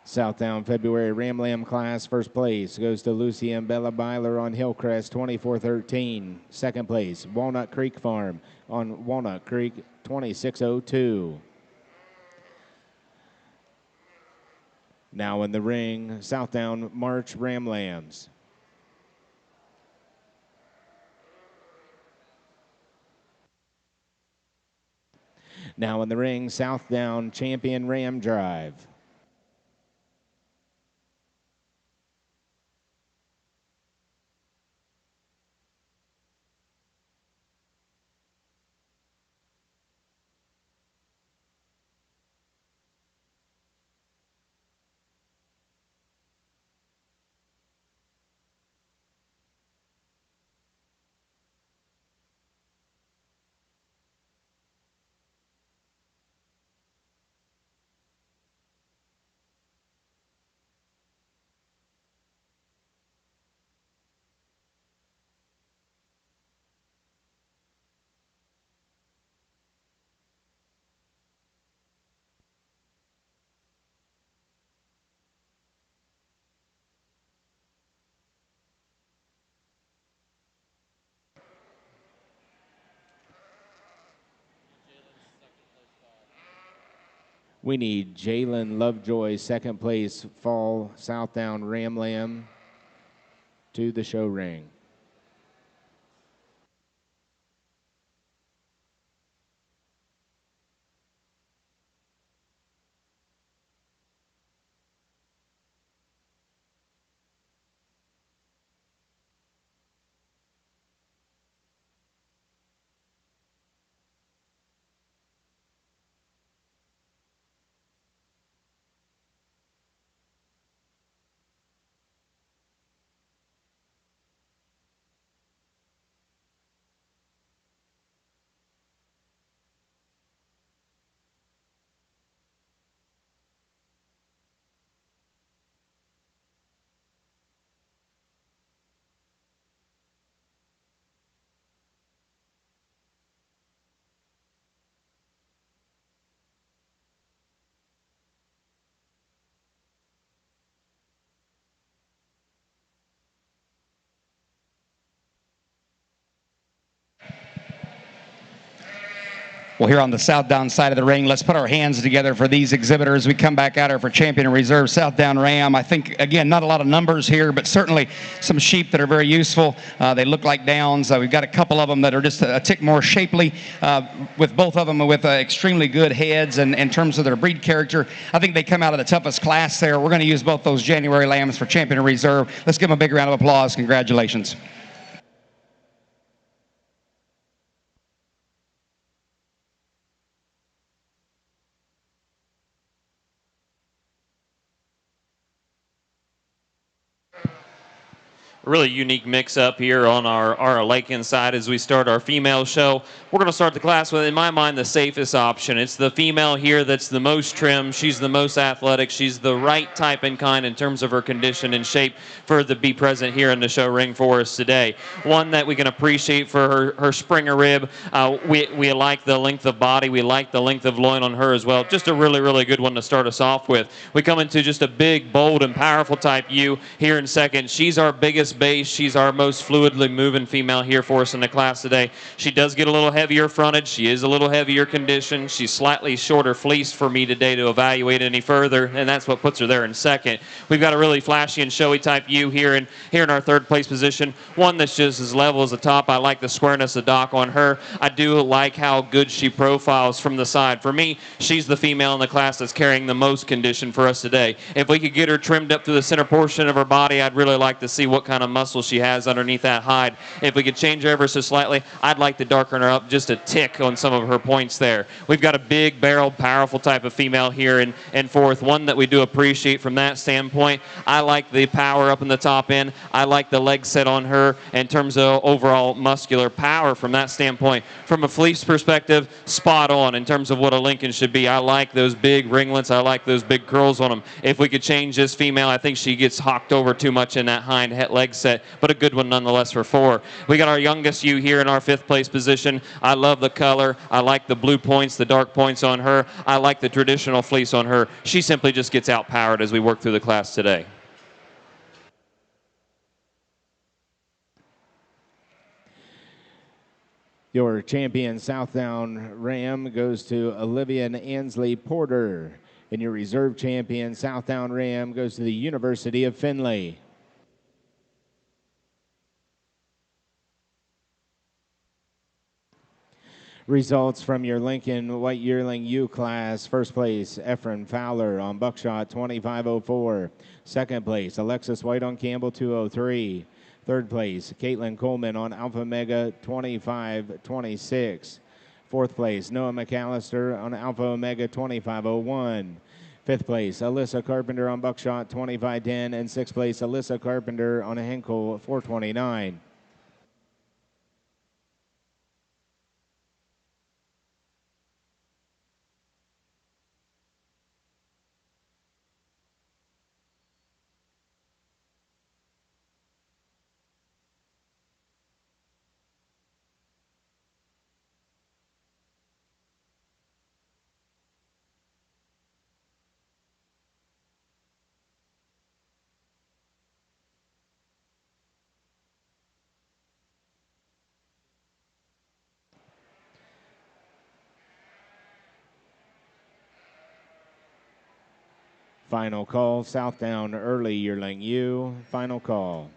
Southdown February Ram Lamb class. First place goes to Lucy and Bella Byler on Hillcrest, 24-13. Second place, Walnut Creek Farm on Walnut Creek, 26-02. Now in the ring, Southdown March Ram Lambs. Now in the ring, Southdown Champion Ram Drive. We need Jalen Lovejoy, second place, Fall Southdown Ram Lamb, to the show ring. Well, here on the Southdown side of the ring, let's put our hands together for these exhibitors. We come back out here for Champion and Reserve Southdown Ram. I think, again, not a lot of numbers here, but certainly some sheep that are very useful. They look like downs. We've got a couple of them that are just a tick more shapely, with both of them with extremely good heads. And in terms of their breed character, I think they come out of the toughest class there. We're going to use both those January lambs for Champion and Reserve. Let's give them a big round of applause. Congratulations. Really unique mix up here on our Lakin side as we start our female show. We're going to start the class with, in my mind, the safest option. It's the female here that's the most trim. She's the most athletic. She's the right type and kind in terms of her condition and shape for to be present here in the show ring for us today. One that we can appreciate for her Springer rib. We like the length of body. We like the length of loin on her as well. Just a really, really good one to start us off with. We come into just a big, bold, and powerful type ewe here in second. She's our biggest base. She's our most fluidly moving female here for us in the class today. She does get a little heavier frontage. She is a little heavier condition. She's slightly shorter fleeced for me today to evaluate any further, and that's what puts her there in second. We've got a really flashy and showy type ewe here in our third place position. One that's just as level as the top. I like the squareness of dock on her. I do like how good she profiles from the side. For me, she's the female in the class that's carrying the most condition for us today. If we could get her trimmed up to the center portion of her body, I'd really like to see what kind of muscle she has underneath that hide. If we could change her ever so slightly, I'd like to darken her up just a tick on some of her points there. We've got a big barreled, powerful type of female here in fourth, one that we do appreciate from that standpoint. I like the power up in the top end. I like the leg set on her in terms of overall muscular power from that standpoint. From a fleece perspective, spot on in terms of what a Lincoln should be. I like those big ringlets. I like those big curls on them. If we could change this female, I think she gets hawked over too much in that hind leg set, but a good one nonetheless for four. We got our youngest ewe here in our fifth place position. I love the color. I like the blue points, the dark points on her. I like the traditional fleece on her. She simply just gets outpowered as we work through the class today. Your champion Southdown Ram goes to Olivia Ansley Porter. And your reserve champion Southdown Ram goes to the University of Findlay. Results from your Lincoln White Yearling U class. First place, Efren Fowler on Buckshot, 2504. Second place, Alexis White on Campbell, 203. Third place, Caitlin Coleman on Alpha Omega, 2526. Fourth place, Noah McAllister on Alpha Omega, 2501. Fifth place, Alyssa Carpenter on Buckshot, 2510. And sixth place, Alyssa Carpenter on Henkel, 429. Final call, Southdown Early Yearling U. Final call.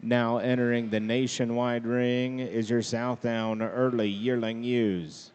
Now entering the nationwide ring is your Southdown Early Yearling Ewes.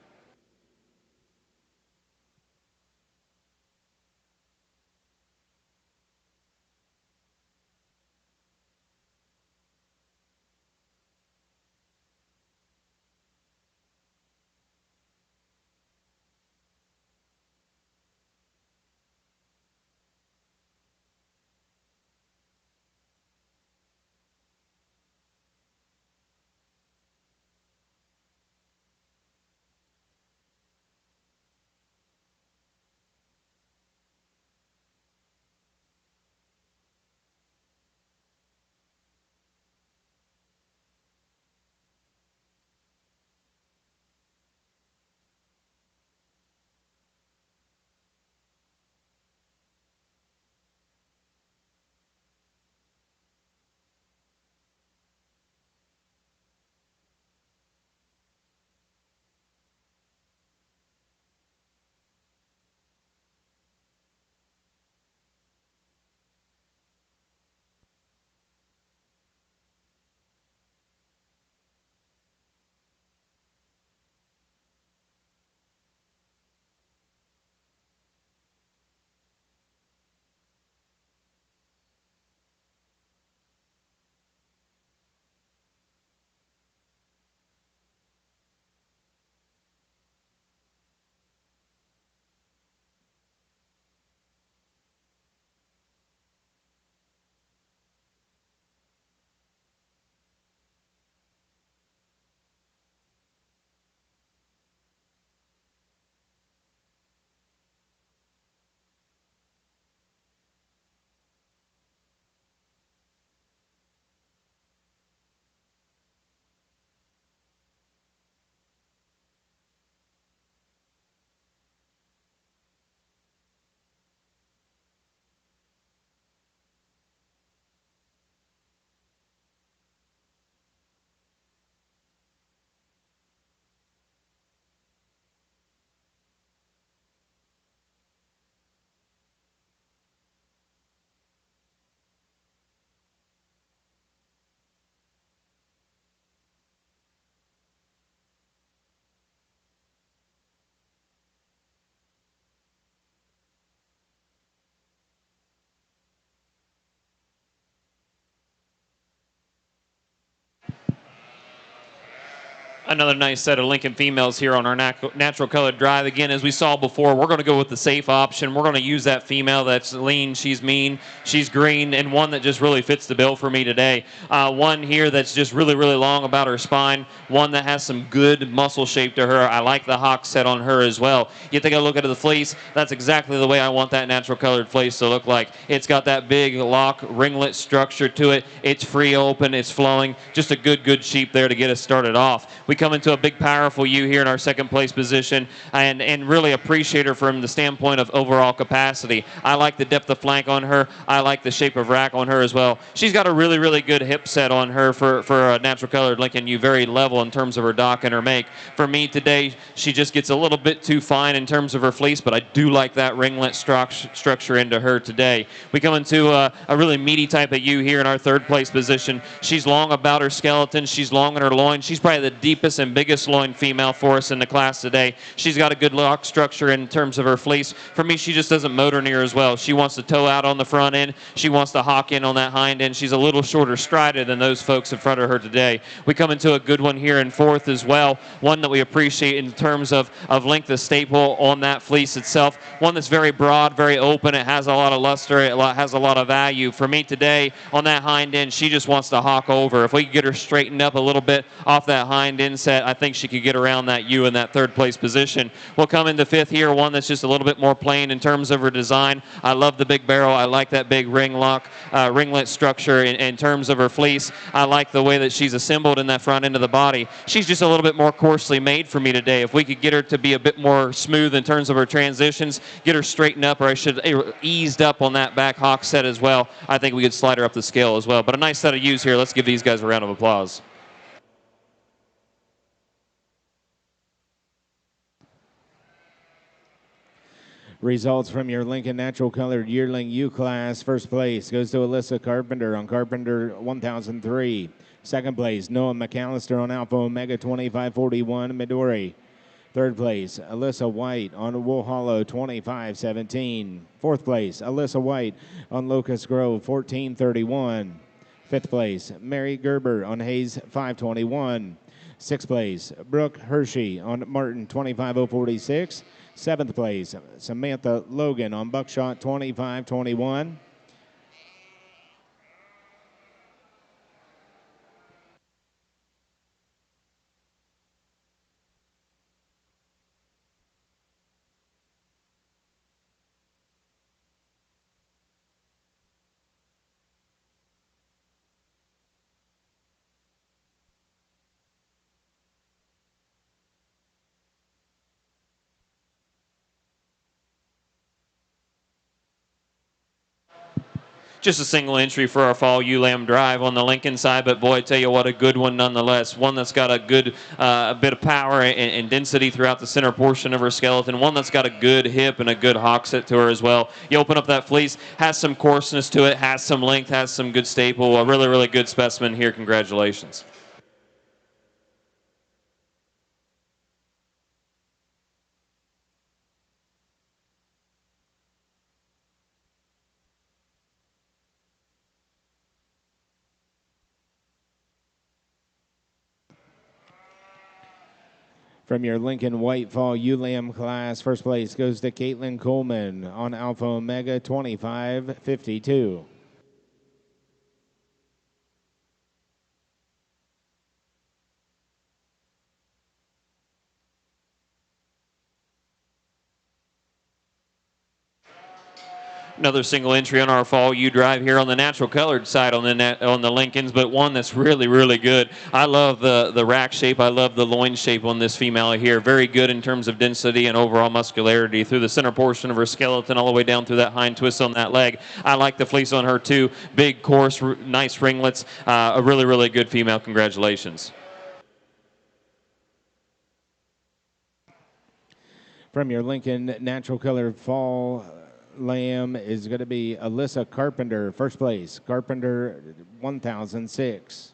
Another nice set of Lincoln females here on our natural colored drive. Again, as we saw before, we're going to go with the safe option. We're going to use that female that's lean, she's mean, she's green, and one that just really fits the bill for me today. One here that's just really, really long about her spine. One that has some good muscle shape to her. I like the hock set on her as well. You take a look at the fleece. That's exactly the way I want that natural colored fleece to look like. It's got that big lock ringlet structure to it. It's free open. It's flowing. Just a good sheep there to get us started off. We come into a big, powerful ewe here in our second place position, and really appreciate her from the standpoint of overall capacity. I like the depth of flank on her. I like the shape of rack on her as well. She's got a really, really good hip set on her for a natural colored Lincoln ewe, very level in terms of her dock and her make. For me today, she just gets a little bit too fine in terms of her fleece, but I do like that ringlet structure into her today. We come into a really meaty type of ewe here in our third place position. She's long about her skeleton. She's long in her loin. She's probably the deepest deepest and biggest loin female for us in the class today. She's got a good lock structure in terms of her fleece. For me, she just doesn't motor near as well. She wants to toe out on the front end. She wants to hawk in on that hind end. She's a little shorter strider than those folks in front of her today. We come into a good one here in fourth as well, one that we appreciate in terms of length of staple on that fleece itself, one that's very broad, very open. It has a lot of luster. It has a lot of value. For me today, on that hind end, she just wants to hawk over. If we could get her straightened up a little bit off that hind inset, I think she could get around that U in that third place position. We'll come into fifth here, one that's just a little bit more plain in terms of her design. I love the big barrel. I like that big ringlet structure in terms of her fleece. I like the way that she's assembled in that front end of the body. She's just a little bit more coarsely made for me today. If we could get her to be a bit more smooth in terms of her transitions, get her straightened up, or I should eased up on that back hawk set as well, I think we could slide her up the scale as well. But a nice set of ewes here. Let's give these guys a round of applause. Results from your Lincoln Natural Colored Yearling U class. First place goes to Alyssa Carpenter on Carpenter 1003. Second place, Noah McAllister on Alpha Omega 2541 Midori. Third place, Alyssa White on Wool Hollow 2517. Fourth place, Alyssa White on Locust Grove 1431. Fifth place, Mary Gerber on Hayes 521. Sixth place, Brooke Hershey on Martin 25046. Seventh place, Samantha Logan on Buckshot 2521. Just a single entry for our fall ewe lamb drive on the Lincoln side, but boy, I tell you what, a good one nonetheless. One that's got a good bit of power and density throughout the center portion of her skeleton. One that's got a good hip and a good hawk set to her as well. You open up that fleece, has some coarseness to it, has some length, has some good staple. A really, really good specimen here. Congratulations. From your Lincoln White Fall ewe lamb class, first place goes to Caitlin Coleman on Alpha Omega 2552. Another single entry on our fall ewe drive here on the natural colored side on the Lincolns, but one that's really, really good. I love the rack shape. I love the loin shape on this female here. Very good in terms of density and overall muscularity through the center portion of her skeleton all the way down through that hind twist on that leg. I like the fleece on her too. Big, coarse, nice ringlets. A really, really good female. Congratulations. From your Lincoln Natural Colored Fall lamb is going to be Alyssa Carpenter, first place, Carpenter 1006.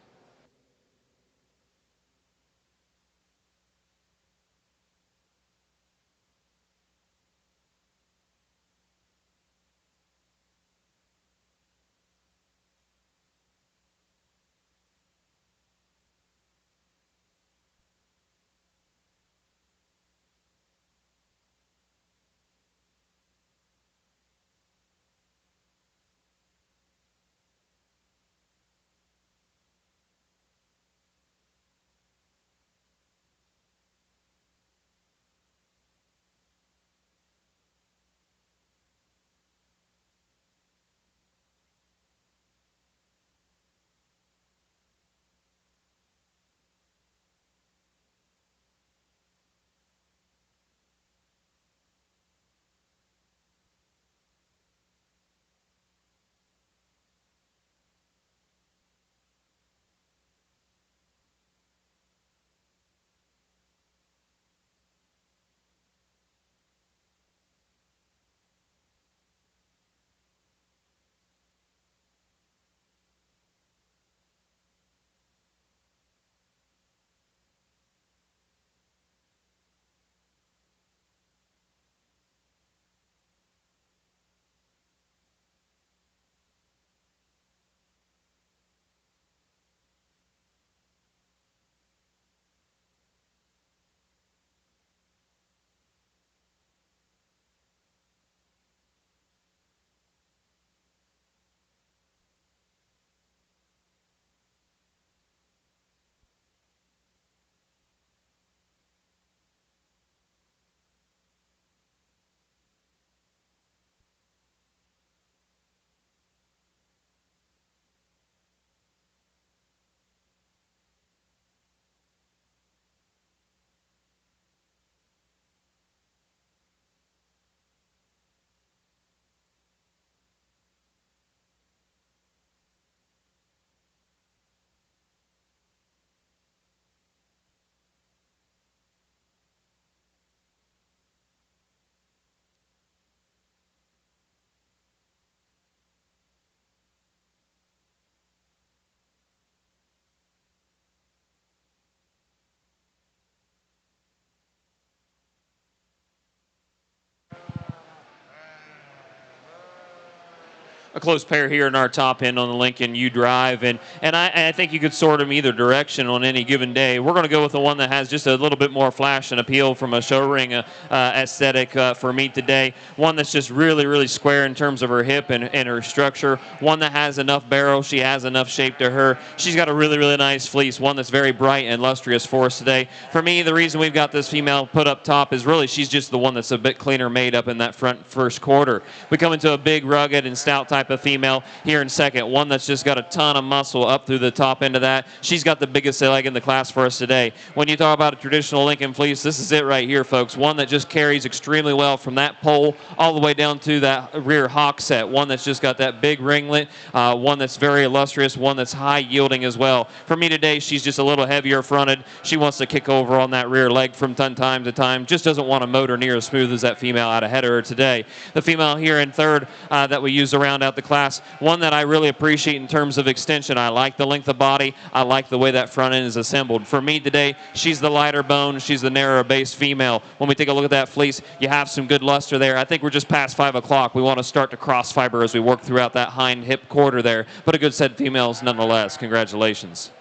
a close pair here in our top end on the Lincoln U Drive, and I think you could sort them either direction on any given day. We're going to go with the one that has just a little bit more flash and appeal from a show ring aesthetic for me today. One that's just really, really square in terms of her hip and her structure. One that has enough barrel. She has enough shape to her. She's got a really, really nice fleece. One that's very bright and lustrous for us today. For me, the reason we've got this female put up top is really she's just the one that's a bit cleaner made up in that front first quarter. We come into a big, rugged, and stout type of female here in second. One that's just got a ton of muscle up through the top end of that. She's got the biggest leg in the class for us today. When you talk about a traditional Lincoln fleece, this is it right here, folks. One that just carries extremely well from that pole all the way down to that rear hock set. One that's just got that big ringlet. One that's very illustrious. One that's high yielding as well. For me today, she's just a little heavier fronted. She wants to kick over on that rear leg from time to time. Just doesn't want to motor near as smooth as that female out ahead of her today. The female here in third that we use to round out the class, one that I really appreciate in terms of extension. I like the length of body. I like the way that front end is assembled. For me today, she's the lighter bone. She's the narrower base female. When we take a look at that fleece, you have some good luster there. I think we're just past 5 o'clock. We want to start to cross fiber as we work throughout that hind hip quarter there, but a good set of females nonetheless. Congratulations.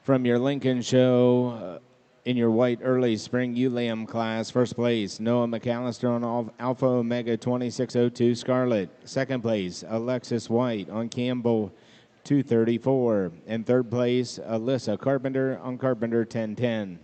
From your Lincoln show, in your white early spring ULAM class, first place, Noah McAllister on Alpha Omega 2602 Scarlet. Second place, Alexis White on Campbell 234. And third place, Alyssa Carpenter on Carpenter 1010.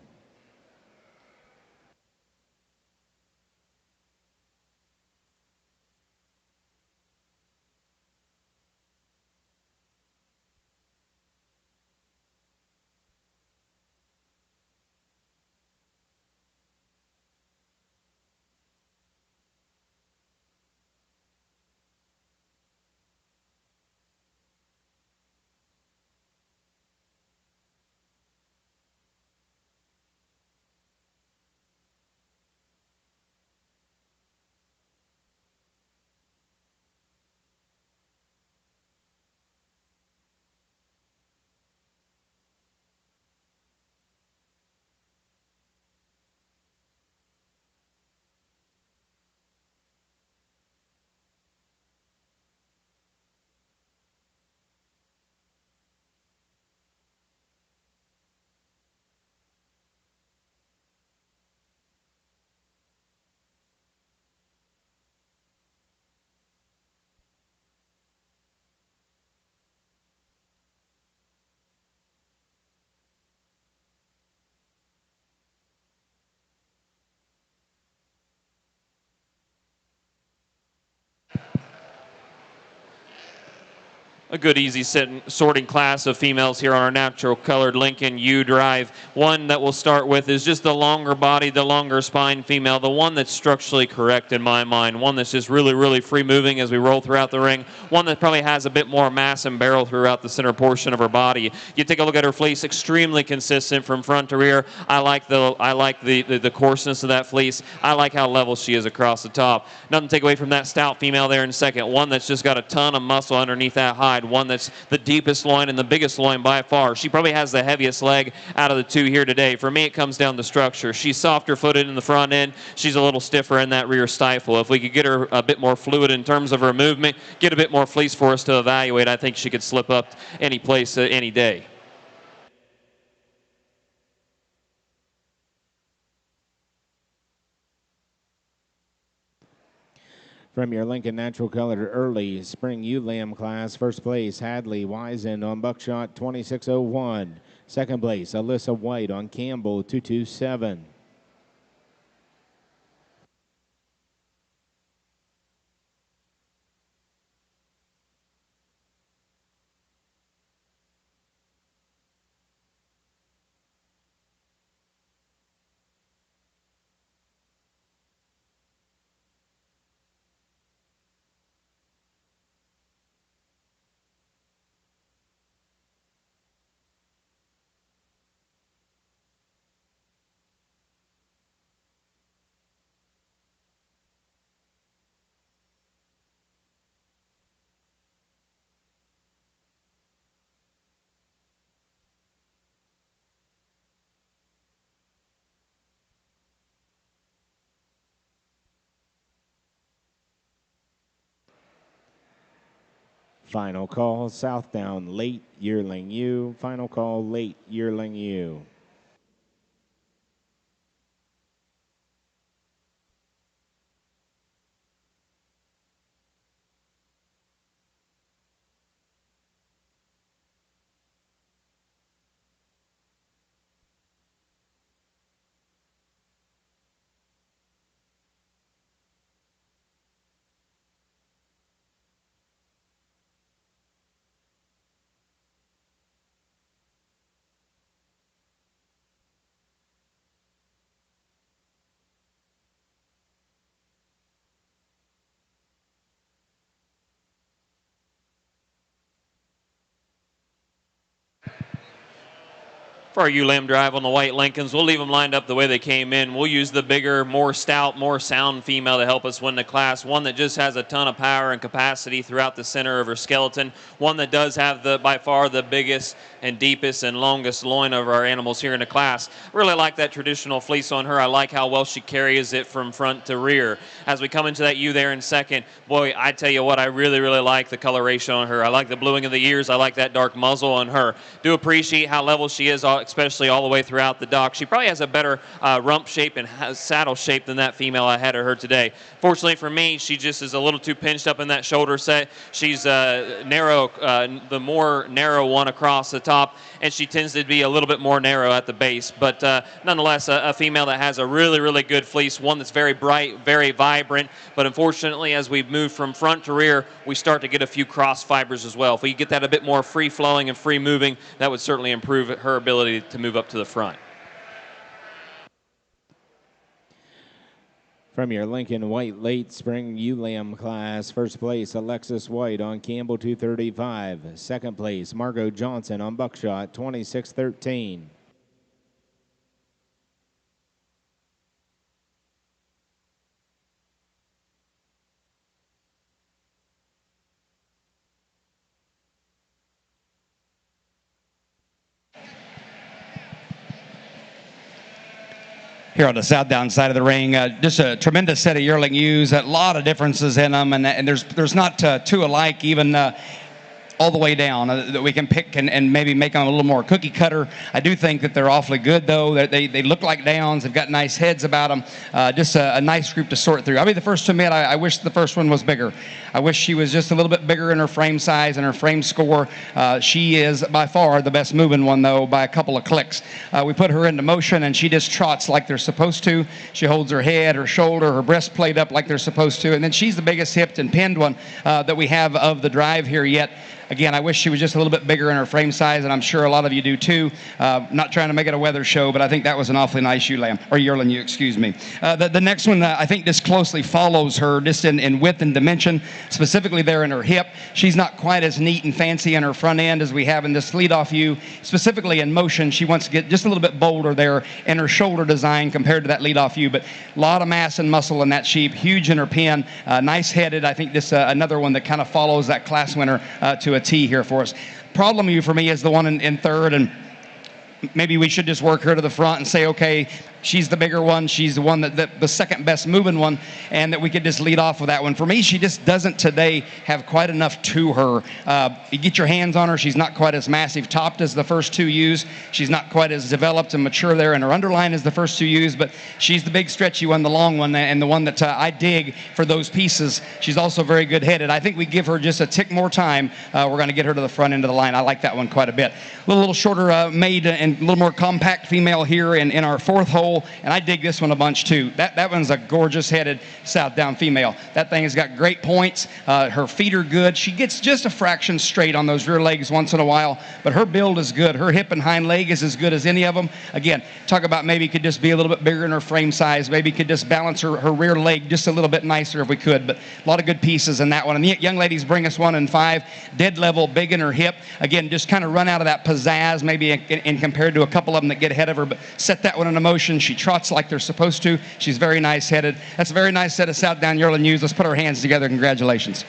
A good easy sorting class of females here on our natural colored Lincoln U Drive. One that we'll start with is just the longer body, the longer spine female, the one that's structurally correct in my mind, one that's just really, really free moving as we roll throughout the ring, one that probably has a bit more mass and barrel throughout the center portion of her body. You take a look at her fleece, extremely consistent from front to rear. I like the coarseness of that fleece. I like how level she is across the top. Nothing to take away from that stout female there in second, one that's just got a ton of muscle underneath that hide, one that's the deepest loin and the biggest loin by far. She probably has the heaviest leg out of the two here today. For me, it comes down to structure. She's softer footed in the front end. She's a little stiffer in that rear stifle. If we could get her a bit more fluid in terms of her movement, get a bit more fleece for us to evaluate, I think she could slip up any place any day. From your Lincoln Natural Colored Early Spring ULAM class, first place, Hadley Wisen on Buckshot 2601. Second place, Alyssa White on Campbell 227. Final call, Southdown late yearling ewe. Final call, late yearling ewe. For our ewe lamb drive on the white Lincolns, we'll leave them lined up the way they came in. We'll use the bigger, more stout, more sound female to help us win the class. One that just has a ton of power and capacity throughout the center of her skeleton. One that does have by far the biggest and deepest and longest loin of our animals here in the class. I really like that traditional fleece on her. I like how well she carries it from front to rear. As we come into that ewe there in second, boy, I tell you what, I really, really like the coloration on her. I like the bluing of the ears. I like that dark muzzle on her. Do appreciate how level she is, especially all the way throughout the dock. She probably has a better rump shape and saddle shape than that female I had of her today. Fortunately for me, she just is a little too pinched up in that shoulder set. She's narrow, the more narrow one across the top, and she tends to be a little bit more narrow at the base. But nonetheless, a female that has a really, really good fleece, one that's very bright, very vibrant. But unfortunately, as we move from front to rear, we start to get a few cross fibers as well. If we get that a bit more free-flowing and free-moving, that would certainly improve her ability to move up to the front. From your Lincoln White Late Spring Ewe Lamb class, first place Alexis White on Campbell 235. Second place Margot Johnson on Buckshot 2613. Here on the Southdown side of the ring, just a tremendous set of yearling ewes. A lot of differences in them, and there's not two alike even all the way down that we can pick and maybe make them a little more cookie cutter. I do think that they're awfully good though. They look like downs. They've got nice heads about them. Just a nice group to sort through. I'll be the first to admit I wish the first one was bigger. I wish she was just a little bit bigger in her frame size and her frame score. She is by far the best moving one though by a couple of clicks. We put her into motion and she just trots like they're supposed to. She holds her head, her shoulder, her breastplate up like they're supposed to, and then she's the biggest hipped and pinned one that we have of the drive here yet. Again, I wish she was just a little bit bigger in her frame size, and I'm sure a lot of you do too. Not trying to make it a weather show, but I think that was an awfully nice ewe lamb, or yearling ewe, excuse me. The next one, I think this closely follows her, just in width and dimension, specifically there in her hip. She's not quite as neat and fancy in her front end as we have in this leadoff ewe. Specifically in motion, she wants to get just a little bit bolder there in her shoulder design compared to that leadoff ewe, but a lot of mass and muscle in that sheep, huge in her pin, nice headed. I think this another one that kind of follows that class winner to a T here for us. Problem ewe for me is the one in third, and maybe we should just work her to the front and say, okay, she's the bigger one. She's the one that the second best moving one, and that we could just lead off with that one. For me, she just doesn't today have quite enough to her. You get your hands on her, she's not quite as massive topped as the first two ewes. She's not quite as developed and mature there in her underline as the first two ewes, but she's the big stretchy one, the long one, and the one that I dig for those pieces. She's also very good headed. I think we give her just a tick more time. We're going to get her to the front end of the line. I like that one quite a bit. A little shorter made and a little more compact female here in our fourth hole. And I dig this one a bunch too. That one's a gorgeous headed Southdown female. That thing has got great points. Her feet are good. She gets just a fraction straight on those rear legs once in a while, but her build is good. Her hip and hind leg is as good as any of them. Again, talk about maybe could just be a little bit bigger in her frame size. Maybe could just balance her rear leg just a little bit nicer if we could, but a lot of good pieces in that one. And the young ladies bring us 1 and 5, dead level, big in her hip. Again, just kind of run out of that pizzazz maybe in compared to a couple of them that get ahead of her, but set that one into motion. She trots like they're supposed to. She's very nice headed. That's a very nice set of Southdown yearling ewes. Let's put our hands together. Congratulations.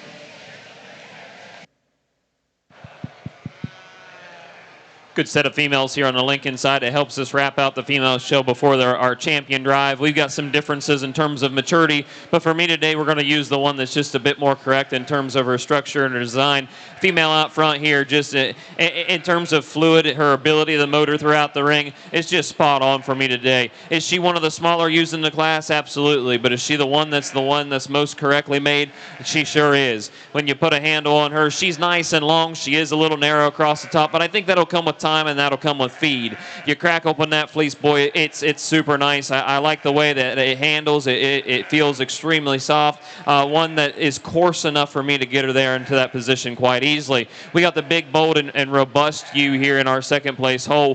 Good set of females here on the Lincoln side. It helps us wrap out the female show before our champion drive. We've got some differences in terms of maturity, but for me today, we're going to use the one that's just a bit more correct in terms of her structure and her design. Female out front here, just in terms of fluid, her ability to motor throughout the ring, is just spot on for me today. Is she one of the smaller ewes in the class? Absolutely. But is she the one that's most correctly made? She sure is. When you put a handle on her, she's nice and long. She is a little narrow across the top, but I think that'll come with time and that'll come with feed. You crack open that fleece, boy, it's super nice. I like the way that it handles. It feels extremely soft. One that is coarse enough for me to get her there into that position quite easily. We got the big, bold, and robust ewe here in our second place hole.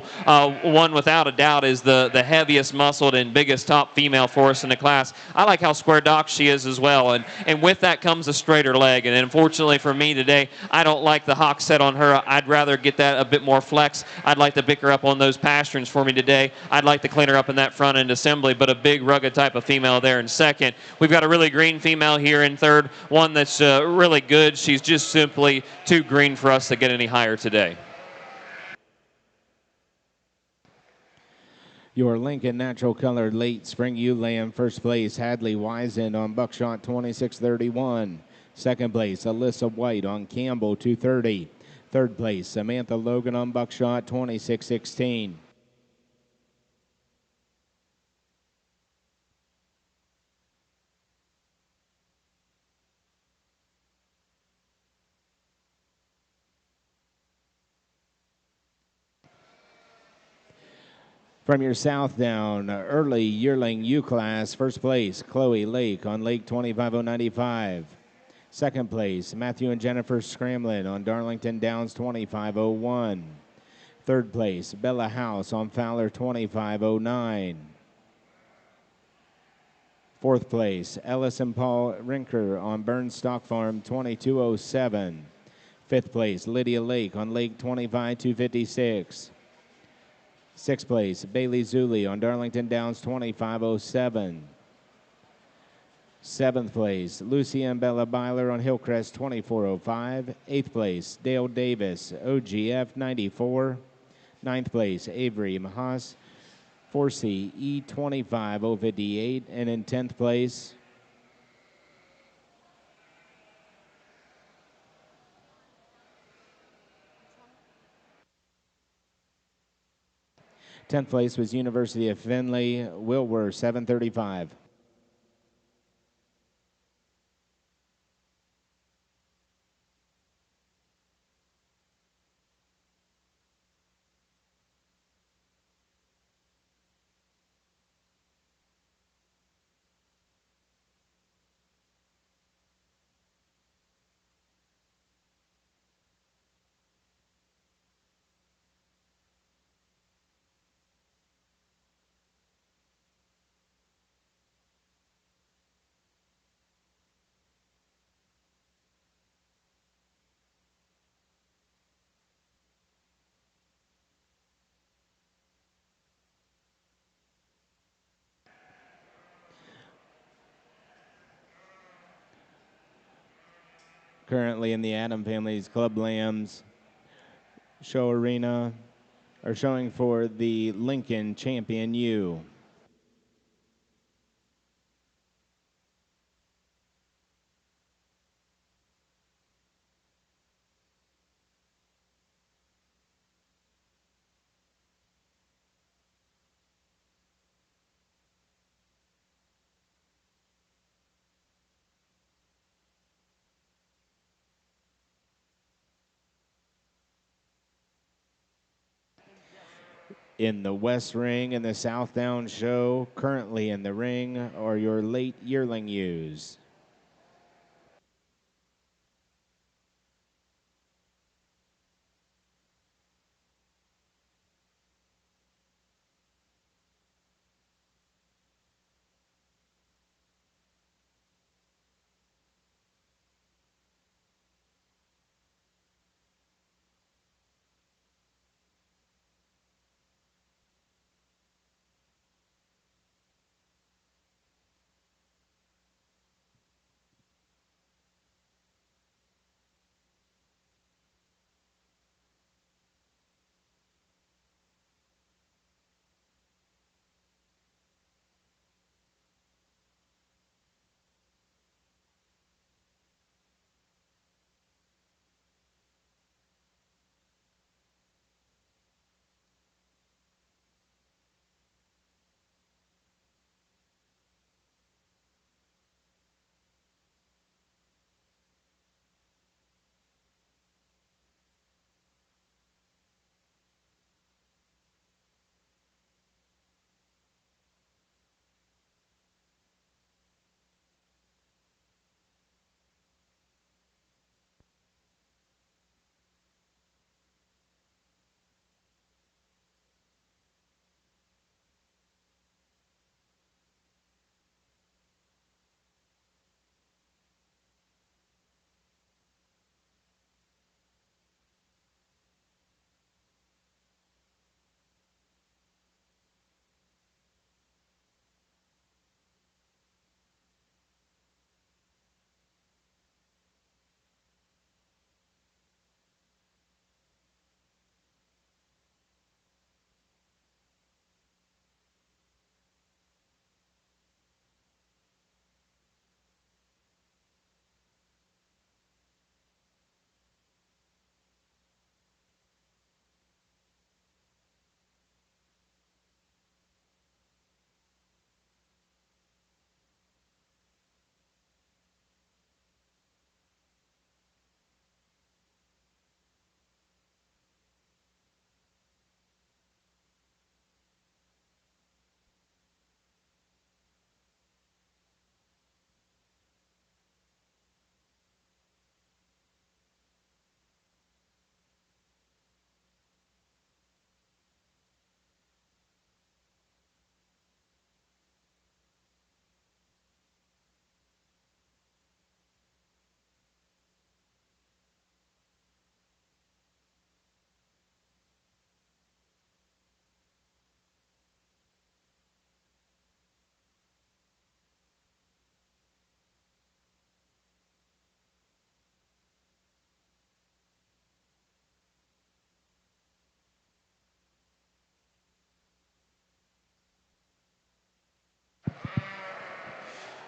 One without a doubt is the heaviest muscled and biggest top female for us in the class. I like how square docked she is as well, and with that comes a straighter leg. And unfortunately for me today, I don't like the hock set on her. I'd rather get that a bit more flex. I'd like to pick her up on those pasterns for me today. I'd like to clean her up in that front end assembly, but a big rugged type of female there in second. We've got a really green female here in third, one that's really good. She's just simply too green for us to get any higher today. Your Lincoln Natural Colored Late Spring Ewe lay in first place, Hadley Wiesen on Buckshot 2631. Second place, Alyssa White on Campbell 230. Third place, Samantha Logan on Buckshot 2616. From your Southdown early yearling U class, first place, Chloe Lake on Lake 25095. Second place, Matthew and Jennifer Scramlin on Darlington Downs 2501. Third place, Bella House on Fowler 2509. Fourth place, Ellis and Paul Rinker on Burns Stock Farm 2207. Fifth place, Lydia Lake on Lake 25256. Sixth place, Bailey Zuli on Darlington Downs 2507. Seventh place, Lucy and Bella Byler on Hillcrest 2405. Eighth place, Dale Davis, OGF 94. Ninth place, Avery Mahas, 4C E25 058. And in 10th place, was University of Findlay, Wilwer 735. Currently in the Adam Family's Club Lambs show arena are showing for the Lincoln Champion ewe. In the West Ring and the Southdown show, currently in the ring are your late yearling ewes.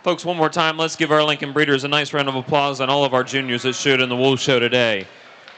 Folks, one more time, let's give our Lincoln Breeders a nice round of applause and all of our juniors that showed in the Wool Show today.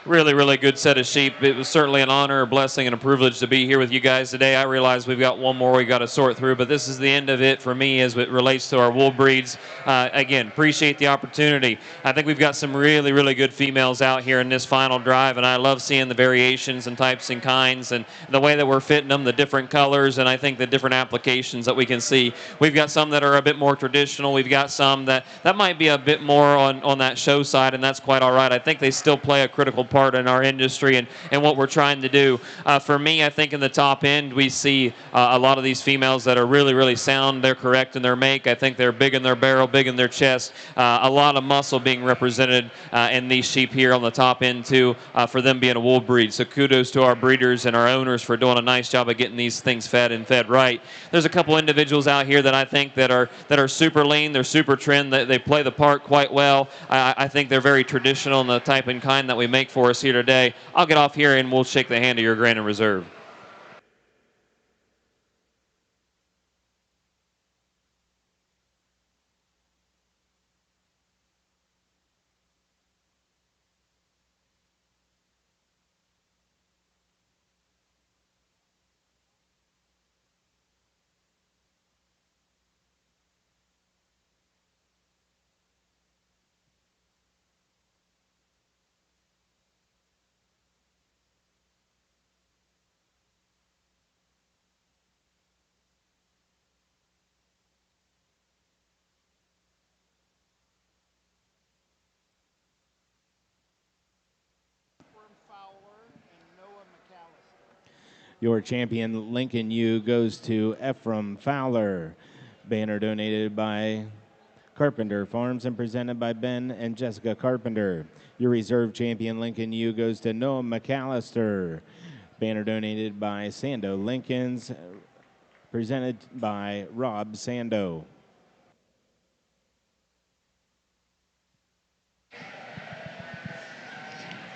Really, really good set of sheep. It was certainly an honor, a blessing, and a privilege to be here with you guys today. I realize we've got one more we got to sort through, but this is the end of it for me as it relates to our wool breeds. Again, appreciate the opportunity. I think we've got some really, really good females out here in this final drive, and I love seeing the variations and types and kinds and the way that we're fitting them, the different colors, and I think the different applications that we can see. We've got some that are a bit more traditional. We've got some that might be a bit more on that show side, and that's quite all right. I think they still play a critical part in our industry and what we're trying to do. For me, I think in the top end, we see a lot of these females that are really, really sound. They're correct in their make. I think they're big in their barrel, big in their chest. A lot of muscle being represented in these sheep here on the top end, too, for them being a wool breed. So kudos to our breeders and our owners for doing a nice job of getting these things fed and fed right. There's a couple individuals out here that I think that are super lean. They're super trim. They play the part quite well. I think they're very traditional in the type and kind that we make for us here today. I'll get off here and we'll shake the hand of your Grand and Reserve. Your champion, Lincoln Ewe, goes to Ephraim Fowler. Banner donated by Carpenter Farms and presented by Ben and Jessica Carpenter. Your reserve champion, Lincoln Ewe, goes to Noah McAllister. Banner donated by Sando Lincolns, presented by Rob Sando.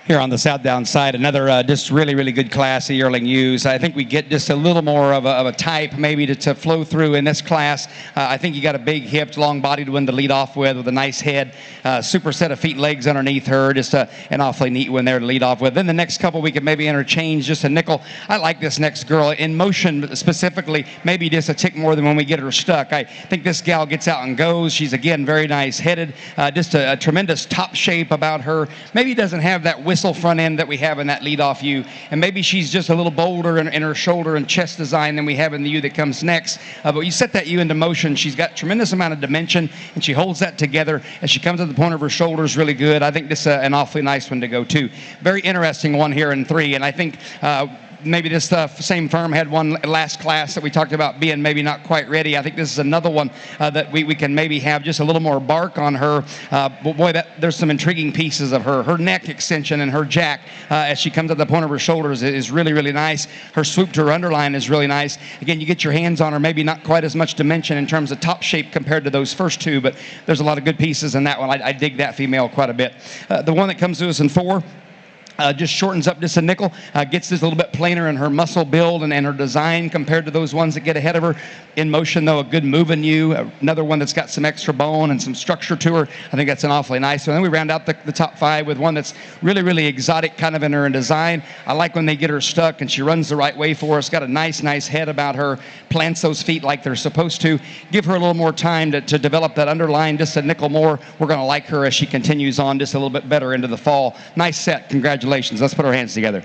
Here on the Southdown side, another just really, really good class of yearling ewes. I think we get just a little more of a type maybe to flow through in this class. I think you got a big hipped, long-bodied one to lead off with a nice head, super set of feet and legs underneath her, just an awfully neat one there to lead off with. Then the next couple we could maybe interchange, just a nickel. I like this next girl in motion specifically, maybe just a tick more than when we get her stuck. I think this gal gets out and goes. She's, again, very nice headed, just a tremendous top shape about her. Maybe doesn't have that whistle front end that we have in that lead-off ewe, and maybe she's just a little bolder in her shoulder and chest design than we have in the ewe that comes next. But you set that ewe into motion, she's got tremendous amount of dimension, and she holds that together as she comes to the point of her shoulders really good. I think this is an awfully nice one to go to. Very interesting one here in 3, and I think maybe this same firm had one last class that we talked about being maybe not quite ready. I think this is another one that we can maybe have just a little more bark on her. But boy, there's some intriguing pieces of her. Her neck extension and her jack as she comes to the point of her shoulders is really, really nice. Her swoop to her underline is really nice. Again, you get your hands on her, maybe not quite as much dimension in terms of top shape compared to those first two, but there's a lot of good pieces in that one. I dig that female quite a bit. The one that comes to us in 4, just shortens up just a nickel, gets this a little bit plainer in her muscle build and her design compared to those ones that get ahead of her. In motion, though, a good moving ewe, another one that's got some extra bone and some structure to her. I think that's an awfully nice one. Then we round out the top 5 with one that's really, really exotic kind of in her design. I like when they get her stuck and she runs the right way for us. Got a nice head about her, plants those feet like they're supposed to. Give her a little more time to develop that underline, just a nickel more. We're going to like her as she continues on just a little bit better into the fall. Nice set. Congratulations. Let's put our hands together.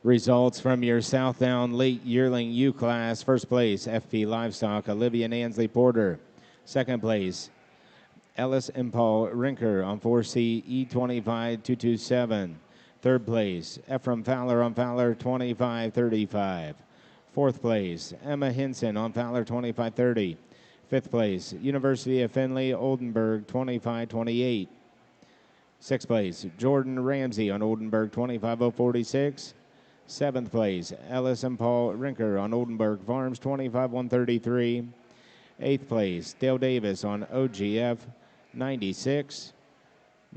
Results from your Southdown Late Yearling U class. First place, FP Livestock, Olivia Nansley Porter. Second place, Ellis and Paul Rinker on 4C E25227. Third place, Ephraim Fowler on Fowler 2535. Fourth place, Emma Hinson on Fowler 2530. Fifth place, University of Findlay, Oldenburg, 2528. Sixth place, Jordan Ramsey on Oldenburg, 25046. Seventh place, Ellis and Paul Rinker on Oldenburg Farms, 25133. Eighth place, Dale Davis on OGF, 96.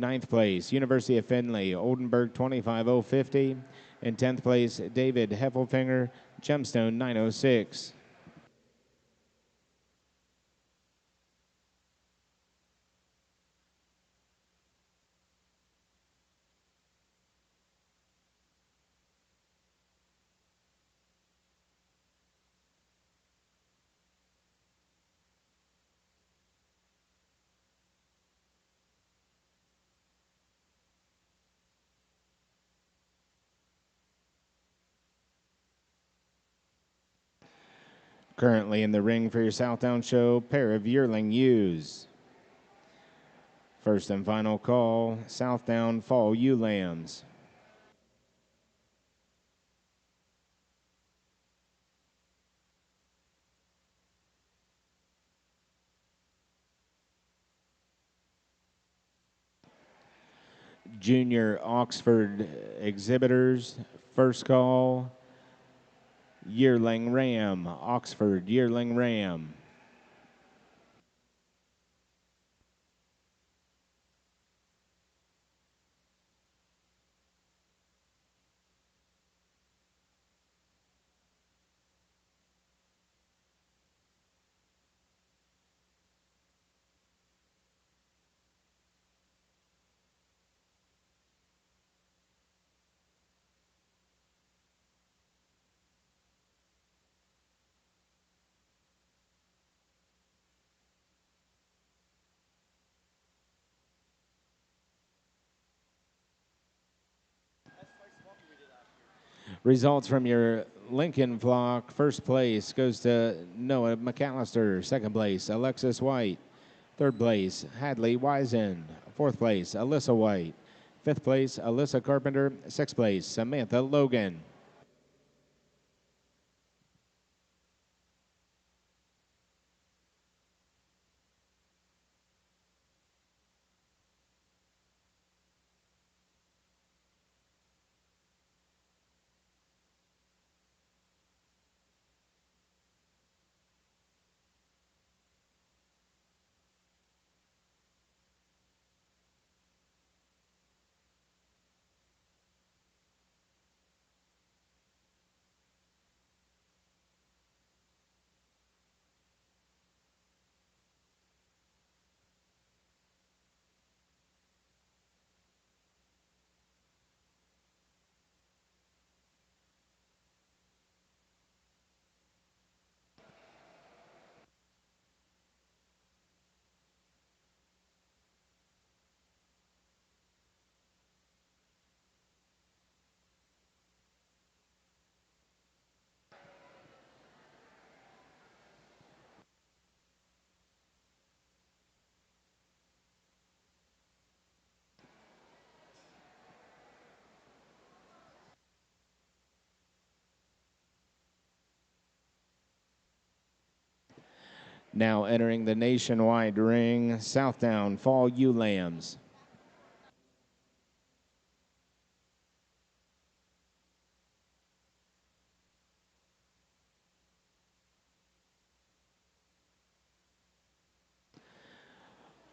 Ninth place, University of Findlay, Oldenburg 25050. In 10th place, David Heffelfinger, Gemstone 906. Currently in the ring for your Southdown Show, pair of yearling ewes. First and final call, Southdown Fall Ewe Lambs. Junior Oxford exhibitors, first call, Yearling Ram, Oxford Yearling Ram. Results from your Lincoln flock. First place goes to Noah McAllister. Second place, Alexis White. Third place, Hadley Wisen. Fourth place, Alyssa White. Fifth place, Alyssa Carpenter. Sixth place, Samantha Logan. Now entering the nationwide ring, Southdown Fall Ewe Lambs.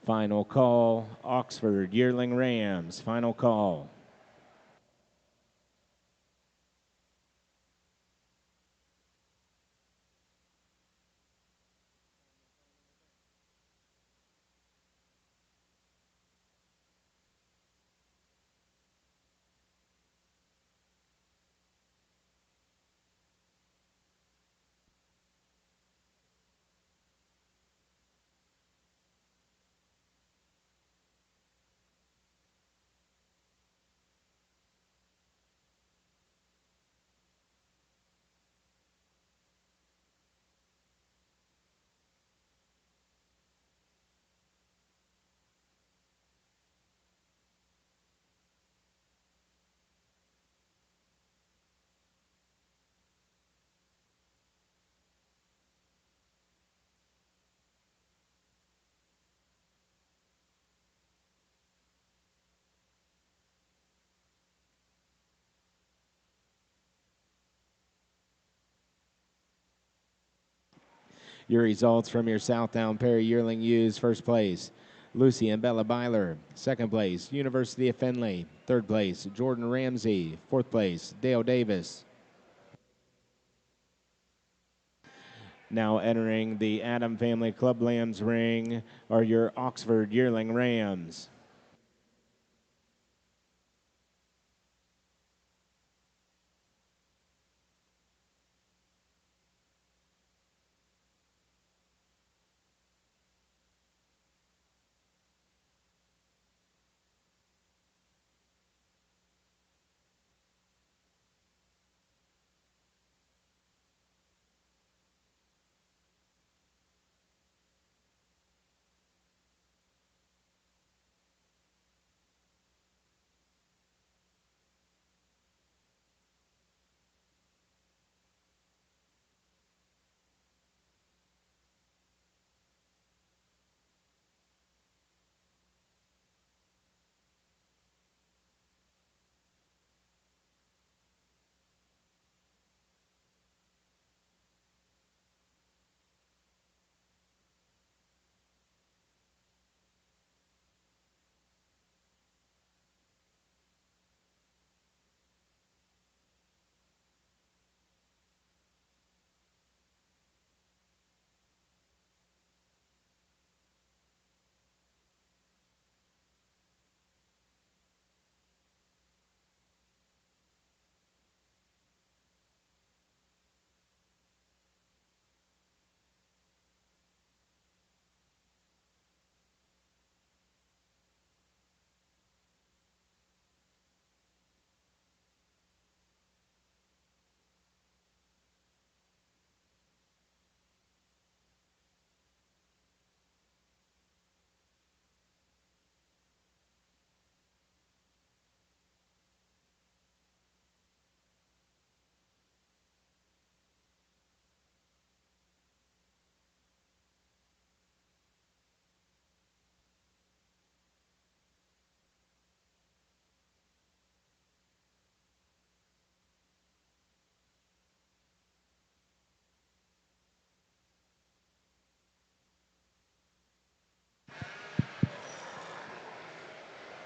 Final call, Oxford Yearling Rams. Final call. Your results from your Southdown pair yearling ewes. First place, Lucy and Bella Byler. Second place, University of Findlay. Third place, Jordan Ramsey. Fourth place, Dale Davis. Now entering the Adam Family Club Lambs ring are your Oxford Yearling Rams.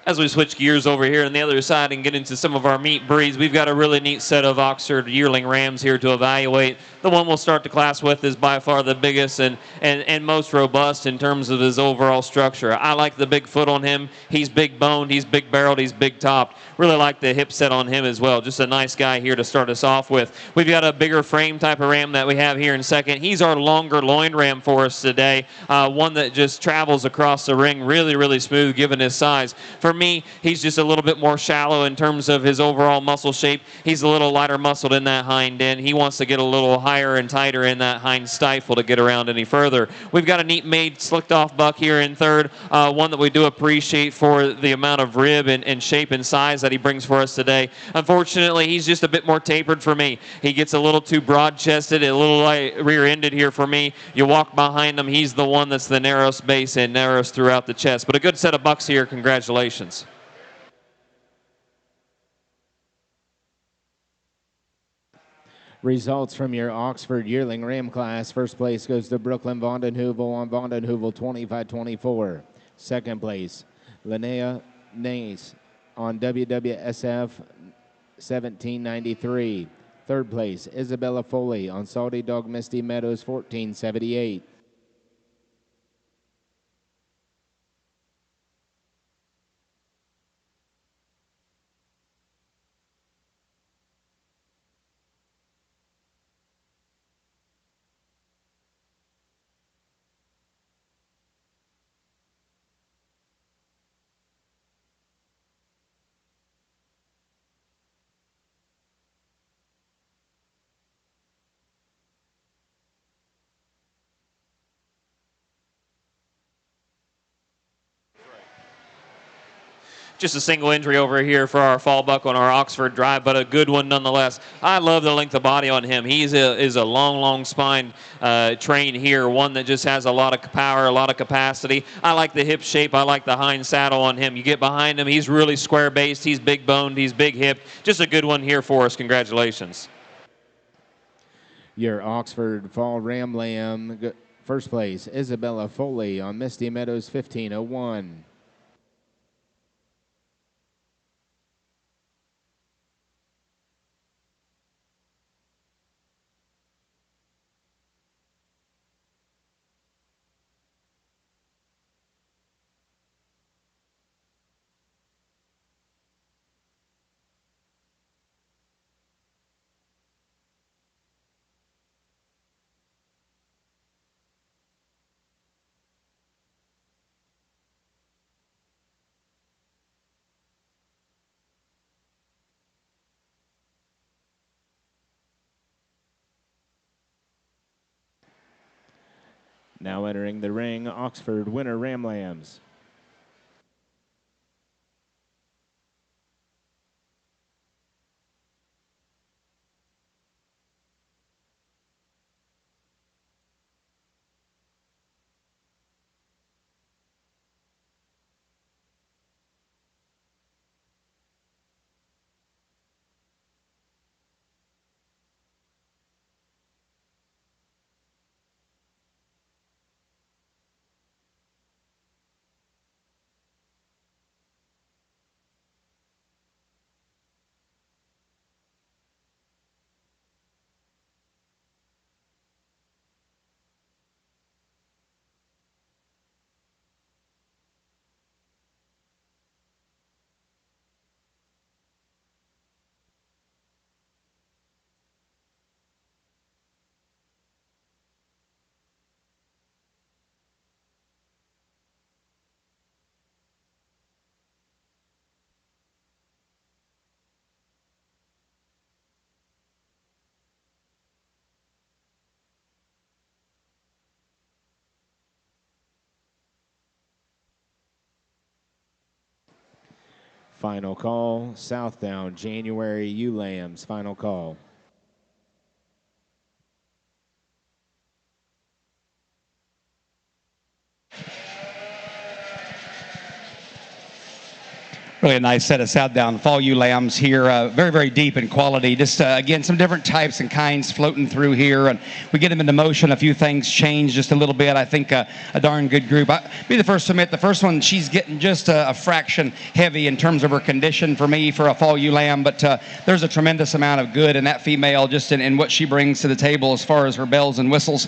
As we switch gears over here on the other side and get into some of our meat breeds, we've got a really neat set of Oxford Yearling Rams here to evaluate. The one we'll start the class with is by far the biggest and most robust in terms of his overall structure. I like the big foot on him. He's big boned, he's big barreled, he's big topped. Really like the hip set on him as well. Just a nice guy here to start us off with. We've got a bigger frame type of ram that we have here in second. He's our longer loin ram for us today. One that just travels across the ring really, really smooth given his size. For me, he's just a little bit more shallow in terms of his overall muscle shape. He's a little lighter muscled in that hind end. He wants to get a little higher and tighter in that hind stifle to get around any further. We've got a neat made slicked off buck here in third, one that we do appreciate for the amount of rib and shape and size that he brings for us today. Unfortunately, he's just a bit more tapered for me. He gets a little too broad chested, a little rear-ended here for me. You walk behind him, he's the one that's the narrowest base and narrowest throughout the chest. But a good set of bucks here. Congratulations. Results from your Oxford Yearling Ram class. First place goes to Brooklyn Vondenheuvel on Vondenheuvel 25-24. Second place, Linnea Nace on WWSF 1793. Third place, Isabella Foley on Salty Dog Misty Meadows 1478. Just a single injury over here for our fall buck on our Oxford drive, but a good one nonetheless. I love the length of body on him. He is a long spine train here, one that just has a lot of power, a lot of capacity. I like the hip shape. I like the hind saddle on him. You get behind him, he's really square based. He's big boned. He's big hipped. Just a good one here for us. Congratulations. Your Oxford Fall Ram Lamb First place, Isabella Foley on Misty Meadows 15:01. Now entering the ring, Oxford winner Ramlams. Final call, Southdown, January Ewe Lambs. Final call. Really a nice set of Southdown fall ewe lambs here. Very, very deep in quality. Just, again, some different types and kinds floating through here. And we get them into motion. A few things change just a little bit. I think a darn good group. I'll be the first to admit, the first one, she's getting just a fraction heavy in terms of her condition for me for a fall ewe lamb. But there's a tremendous amount of good in that female just in what she brings to the table as far as her bells and whistles.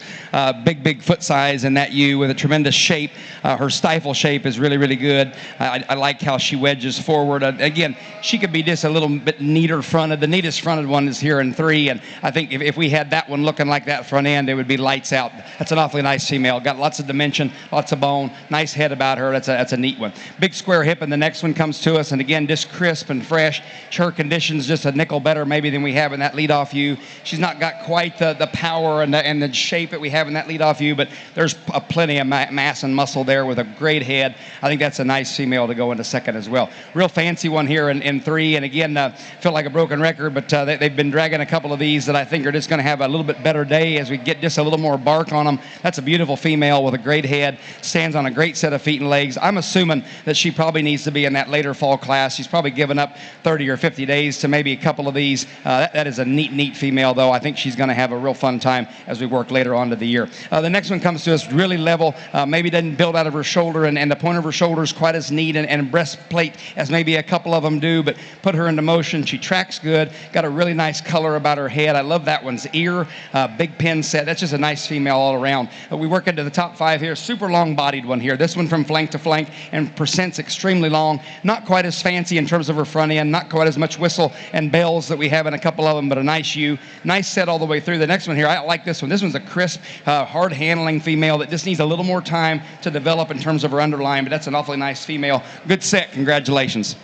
Big foot size in that ewe with a tremendous shape. Her stifle shape is really, really good. I like how she wedges forward. Again, she could be just a little bit neater fronted. The neatest fronted one is here in 3, and I think if we had that one looking like that front end, it would be lights out. That's an awfully nice female. Got lots of dimension, lots of bone, nice head about her. That's a neat one. Big square hip, and the next one comes to us, and again, just crisp and fresh. Her condition's just a nickel better maybe than we have in that leadoff ewe. She's not got quite the power and the shape that we have in that leadoff ewe, but there's plenty of mass and muscle there with a great head. I think that's a nice female to go into second as well. Real fancy one here in 3, and again, feel like a broken record, but they've been dragging a couple of these that I think are just going to have a little bit better day as we get just a little more bark on them. That's a beautiful female with a great head, stands on a great set of feet and legs. I'm assuming that she probably needs to be in that later fall class. She's probably given up 30 or 50 days to maybe a couple of these. That is a neat female, though. I think she's going to have a real fun time as we work later on to the year. The next one comes to us really level, maybe doesn't build out of her shoulder, and the point of her shoulder is quite as neat and breastplate as maybe a couple of them do, but put her into motion. She tracks good, got a really nice color about her head. I love that one's ear, big pin set. That's just a nice female all around. We work into the top 5 here. Super long bodied one here. This one from flank to flank and percent's extremely long. Not quite as fancy in terms of her front end, not quite as much whistle and bells that we have in a couple of them, but a nice ewe. Nice set all the way through. The next one here, I like this one. This one's a crisp, hard handling female that just needs a little more time to develop in terms of her underline, but that's an awfully nice female. Good set. Congratulations.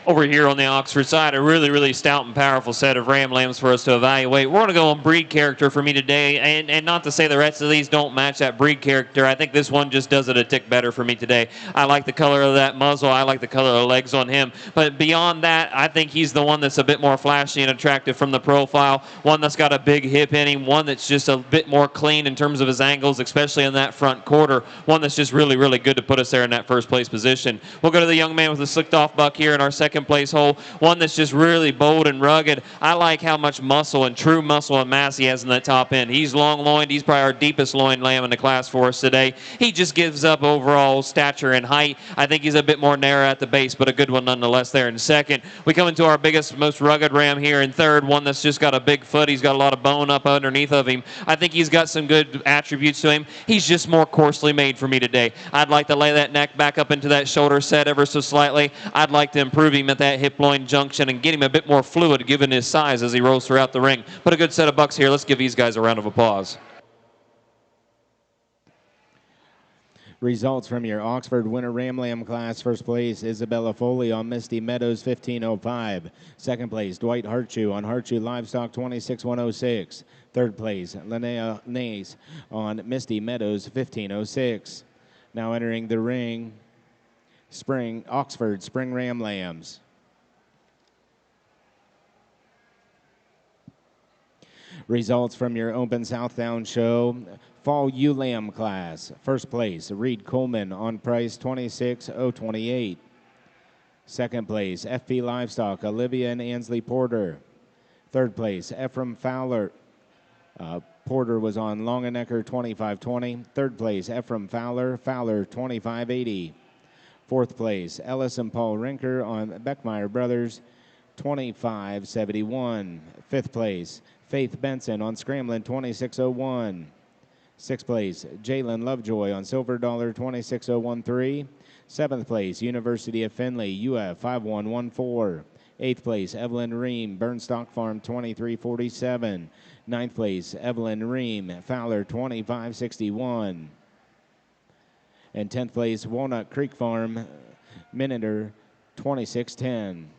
Over here on the Oxford side, a really stout and powerful set of ram lambs for us to evaluate. We're going to go on breed character for me today, and not to say the rest of these don't match that breed character. I think this one just does it a tick better for me today. I like the color of that muzzle. I like the color of the legs on him. But beyond that, I think he's the one that's a bit more flashy and attractive from the profile, one that's got a big hip in him, one that's just a bit more clean in terms of his angles, especially in that front quarter, one that's just really good to put us there in that first place position. We'll go to the young man with the slicked off buck here in our second second place hole. One that's just really bold and rugged. I like how much muscle and true muscle and mass he has in that top end. He's long-loined. He's probably our deepest loin lamb in the class for us today. He just gives up overall stature and height. I think he's a bit more narrow at the base, but a good one nonetheless there in second. We come into our biggest, most rugged ram here in third, one that's just got a big foot. He's got a lot of bone up underneath of him. I think he's got some good attributes to him. He's just more coarsely made for me today. I'd like to lay that neck back up into that shoulder set ever so slightly. I'd like to improve him at that hip-loin junction and get him a bit more fluid given his size as he rolls throughout the ring. But a good set of bucks here. Let's give these guys a round of applause. Results from your Oxford Winter Ram Lamb class. First place, Isabella Foley on Misty Meadows, 15:05. Second place, Dwight Hartshoe on Hartshoe Livestock, 26:106. Third place, Linnea Nace on Misty Meadows, 15:06. Now entering the ring, Oxford Spring Ram Lambs. Results from your Open Southdown show. Fall ewe lamb class. First place, Reed Coleman on price, 26,028. Second place, FP Livestock, Olivia and Ansley Porter. Third place, Ephraim Fowler. Porter was on Longenecker, 2520. Third place, Ephraim Fowler, 2580. Fourth place, Ellis and Paul Rinker on Beckmeyer Brothers, 2571. Fifth place, Faith Benson on Scramlin, 2601. Sixth place, Jalen Lovejoy on Silver Dollar, 26013. Seventh place, University of Findlay, UF, 5114. Eighth place, Evelyn Ream, Burnstock Farm, 2347. Ninth place, Evelyn Ream, Fowler, 2561. And 10th place, Walnut Creek Farm, Miniter, 2610.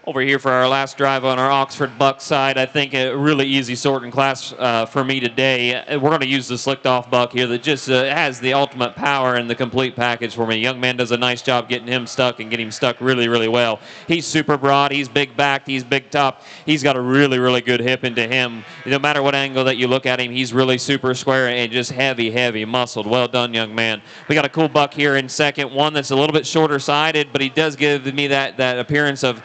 Over here for our last drive on our Oxford buck side, I think a really easy sorting class for me today. We're going to use the slicked off buck here that just has the ultimate power and the complete package for me. Young man does a nice job getting him stuck and getting him stuck really, really well. He's super broad, he's big backed, he's big top. He's got a really, really good hip into him. No matter what angle that you look at him, he's really super square and just heavy, heavy muscled. Well done, young man. We got a cool buck here in second, one that's a little bit shorter sided, but he does give me that appearance of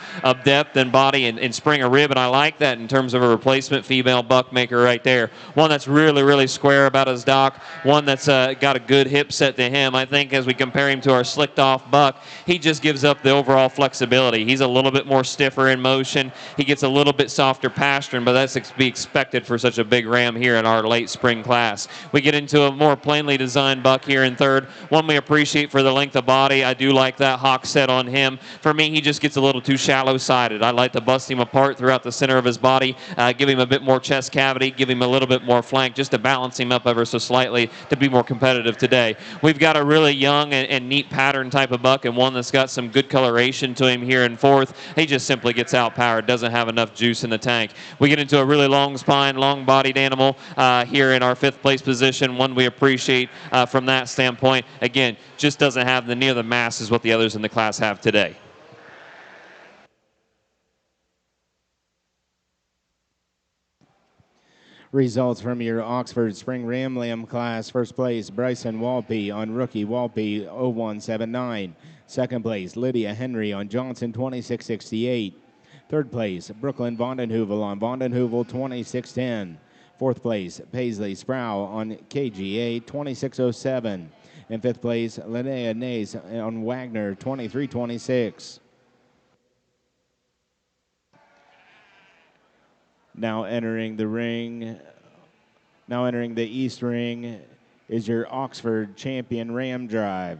depth and body and spring a rib, and I like that in terms of a replacement female buck maker right there. One that's really, really square about his dock, one that's got a good hip set to him. I think as we compare him to our slicked off buck, he just gives up the overall flexibility. He's a little bit more stiffer in motion. He gets a little bit softer pasturing, but that's to be expected for such a big ram here in our late spring class. We get into a more plainly designed buck here in third, one we appreciate for the length of body. I do like that hock set on him. For me, he just gets a little too shallow side excited. I like to bust him apart throughout the center of his body, give him a bit more chest cavity, give him a little bit more flank, just to balance him up ever so slightly to be more competitive today. We've got a really young and neat pattern type of buck, and one that's got some good coloration to him here in fourth. He just simply gets outpowered, doesn't have enough juice in the tank. We get into a really long spine, long bodied animal here in our fifth place position, one we appreciate from that standpoint. Again, just doesn't have near the mass as what the others in the class have today. Results from your Oxford Spring Ram Lamb class. First place, Bryson Walpe on Rookie Walpe 0179. Second place, Lydia Henry on Johnson 2668. Third place, Brooklyn Vondenheuvel on Vondenheuvel 2610. Fourth place, Paisley Sproul on KGA 2607. And fifth place, Linnea Nays on Wagner 2326. Now entering the East Ring is your Oxford Champion Ram Drive.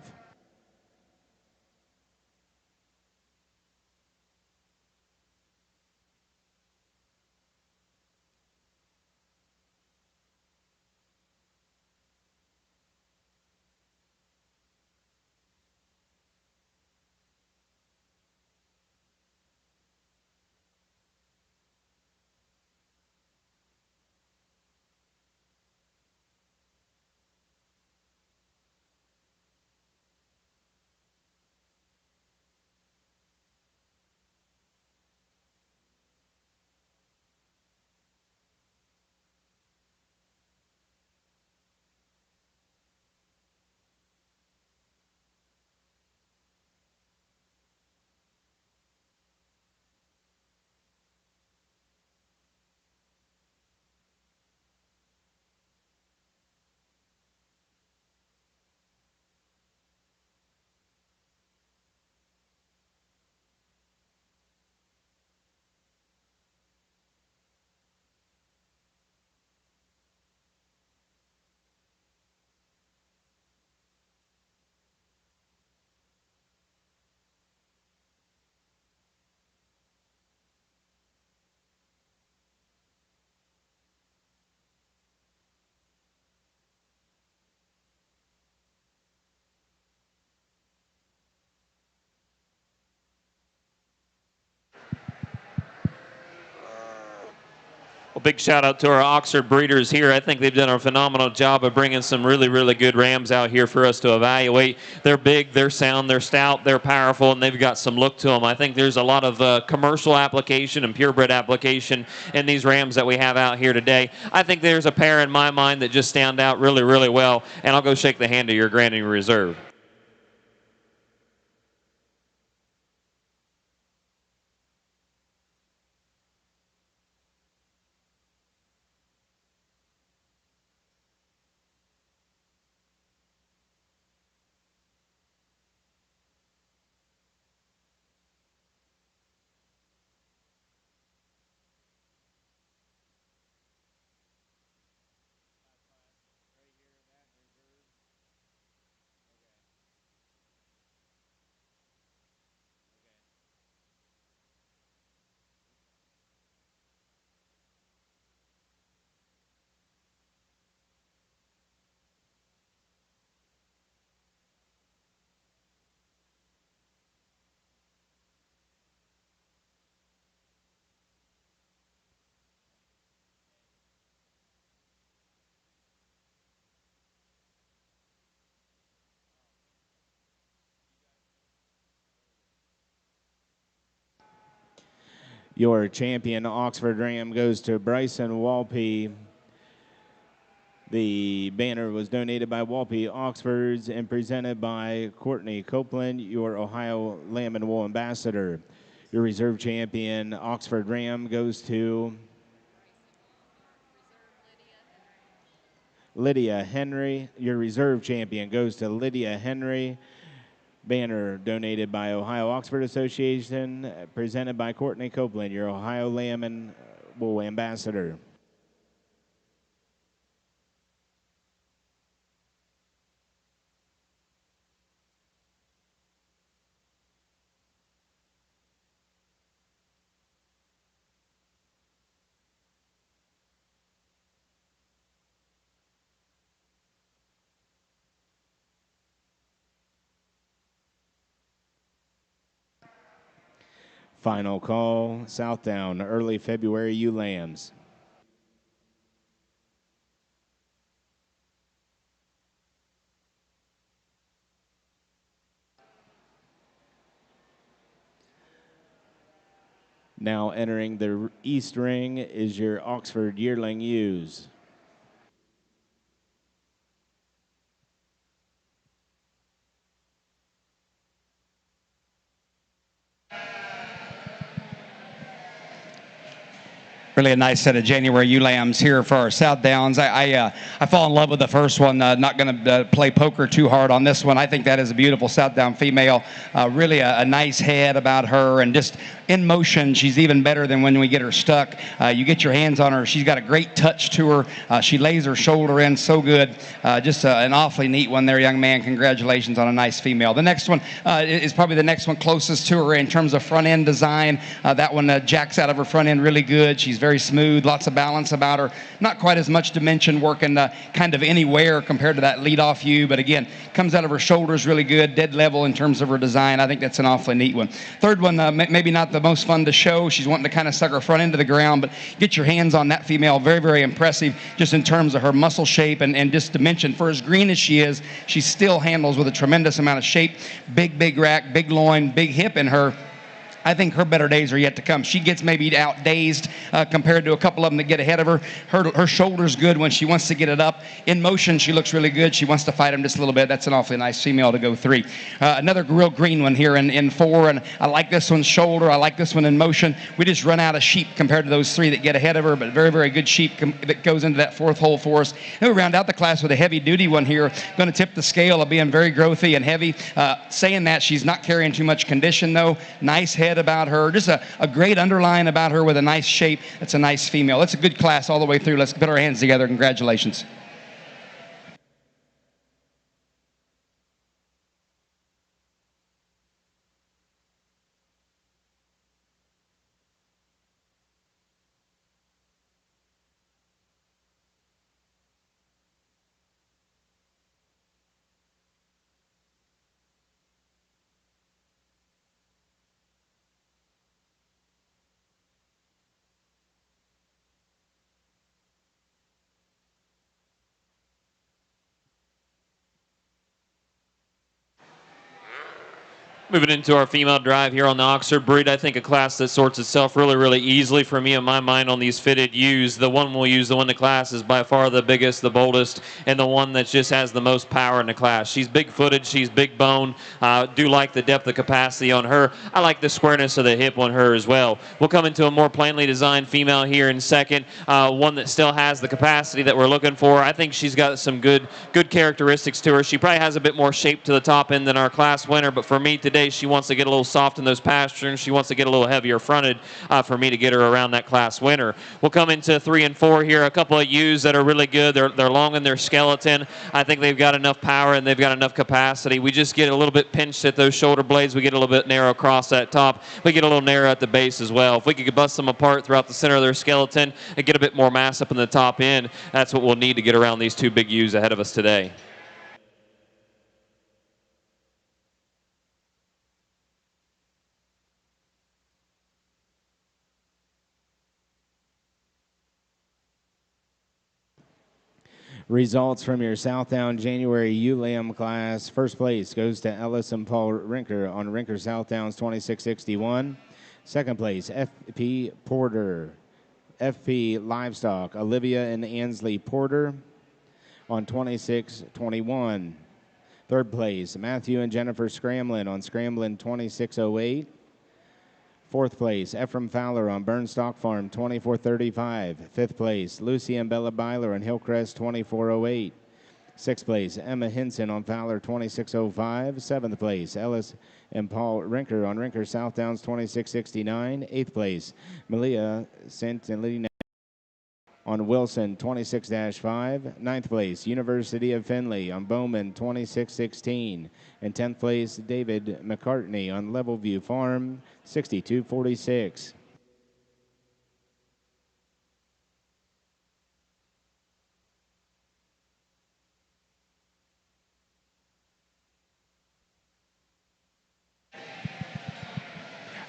Well, big shout out to our Oxford breeders here. I think they've done a phenomenal job of bringing some really, really good rams out here for us to evaluate. They're big, they're sound, they're stout, they're powerful, and they've got some look to them. I think there's a lot of commercial application and purebred application in these rams that we have out here today. I think there's a pair in my mind that just stand out really, really well, and I'll go shake the hand of your Grand Reserve. Your champion Oxford Ram goes to Bryson Walpe. The banner was donated by Walpe Oxfords and presented by Courtney Copeland, your Ohio Lamb and Wool ambassador. Your reserve champion Oxford Ram goes to Lydia Henry. Your reserve champion goes to Lydia Henry. Banner donated by Ohio Oxford Association, presented by Courtney Copeland, your Ohio Lamb and Wool ambassador. Final call, Southdown, early February ewe lambs. Now entering the east ring is your Oxford yearling ewes. Really a nice set of January ewe lambs here for our Southdowns. I fall in love with the first one. Not going to play poker too hard on this one. I think that is a beautiful Southdown female. Really a nice head about her, and just in motion, she's even better than when we get her stuck. You get your hands on her. She's got a great touch to her. She lays her shoulder in so good. Just an awfully neat one there, young man. Congratulations on a nice female. The next one is probably the next one closest to her in terms of front end design. That one jacks out of her front end really good. She's very smooth, lots of balance about her. Not quite as much dimension working kind of anywhere compared to that lead-off ewe, but again, comes out of her shoulders really good, dead level in terms of her design. I think that's an awfully neat one. Third one, maybe not the most fun to show. She's wanting to kind of suck her front end to the ground, but get your hands on that female. Very, very impressive just in terms of her muscle shape and just dimension. For as green as she is, she still handles with a tremendous amount of shape. Big rack, big loin, big hip in her. I think her better days are yet to come. She gets maybe out dazed compared to a couple of them that get ahead of her. Her shoulder's good when she wants to get it up. In motion, she looks really good. She wants to fight him just a little bit. That's an awfully nice female to go 3. Another real green one here in 4, and I like this one's shoulder. I like this one in motion. We just run out of sheep compared to those 3 that get ahead of her, but very, very good sheep that goes into that 4th hole for us. And we round out the class with a heavy-duty one here. Going to tip the scale of being very growthy and heavy. Saying that, she's not carrying too much condition, though. Nice head about her, just a great underline about her with a nice shape. It's a nice female. It's a good class all the way through. Let's put our hands together. Congratulations. Moving into our female drive here on the Oxford breed, I think a class that sorts itself really, really easily for me in my mind on these fitted ewes. The one we'll use to win the class is by far the biggest, the boldest, and the one that just has the most power in the class. She's big-footed, she's big bone. Do like the depth of capacity on her. I like the squareness of the hip on her as well. We'll come into a more plainly designed female here in second, one that still has the capacity that we're looking for. I think she's got some good characteristics to her. She probably has a bit more shape to the top end than our class winner, but for me today, she wants to get a little soft in those pasterns. She wants to get a little heavier fronted for me to get her around that class winner. We'll come into 3 and 4 here. A couple of ewes that are really good. They're long in their skeleton. I think they've got enough power and they've got enough capacity. We just get a little bit pinched at those shoulder blades. We get a little bit narrow across that top. We get a little narrow at the base as well. If we could bust them apart throughout the center of their skeleton and get a bit more mass up in the top end, that's what we'll need to get around these 2 big ewes ahead of us today. Results from your Southdown January ewe lamb class. First place goes to Ellis and Paul Rinker on Rinker Southdowns 2661. Second place, FP Porter. FP Livestock, Olivia and Ansley Porter on 2621. Third place, Matthew and Jennifer Scramlin on Scramlin 2608. Fourth place, Ephraim Fowler on Burnstock Farm, 2435. Fifth place, Lucy and Bella Byler on Hillcrest, 2408. Sixth place, Emma Hinson on Fowler, 2605. Seventh place, Ellis and Paul Rinker on Rinker Southdowns, 2669. Eighth place, Malia Santelina on Wilson, 26-5. Ninth place, University of Findlay on Bowman, 2616. And 10th place, David McCartney on Levelview Farm, 6246.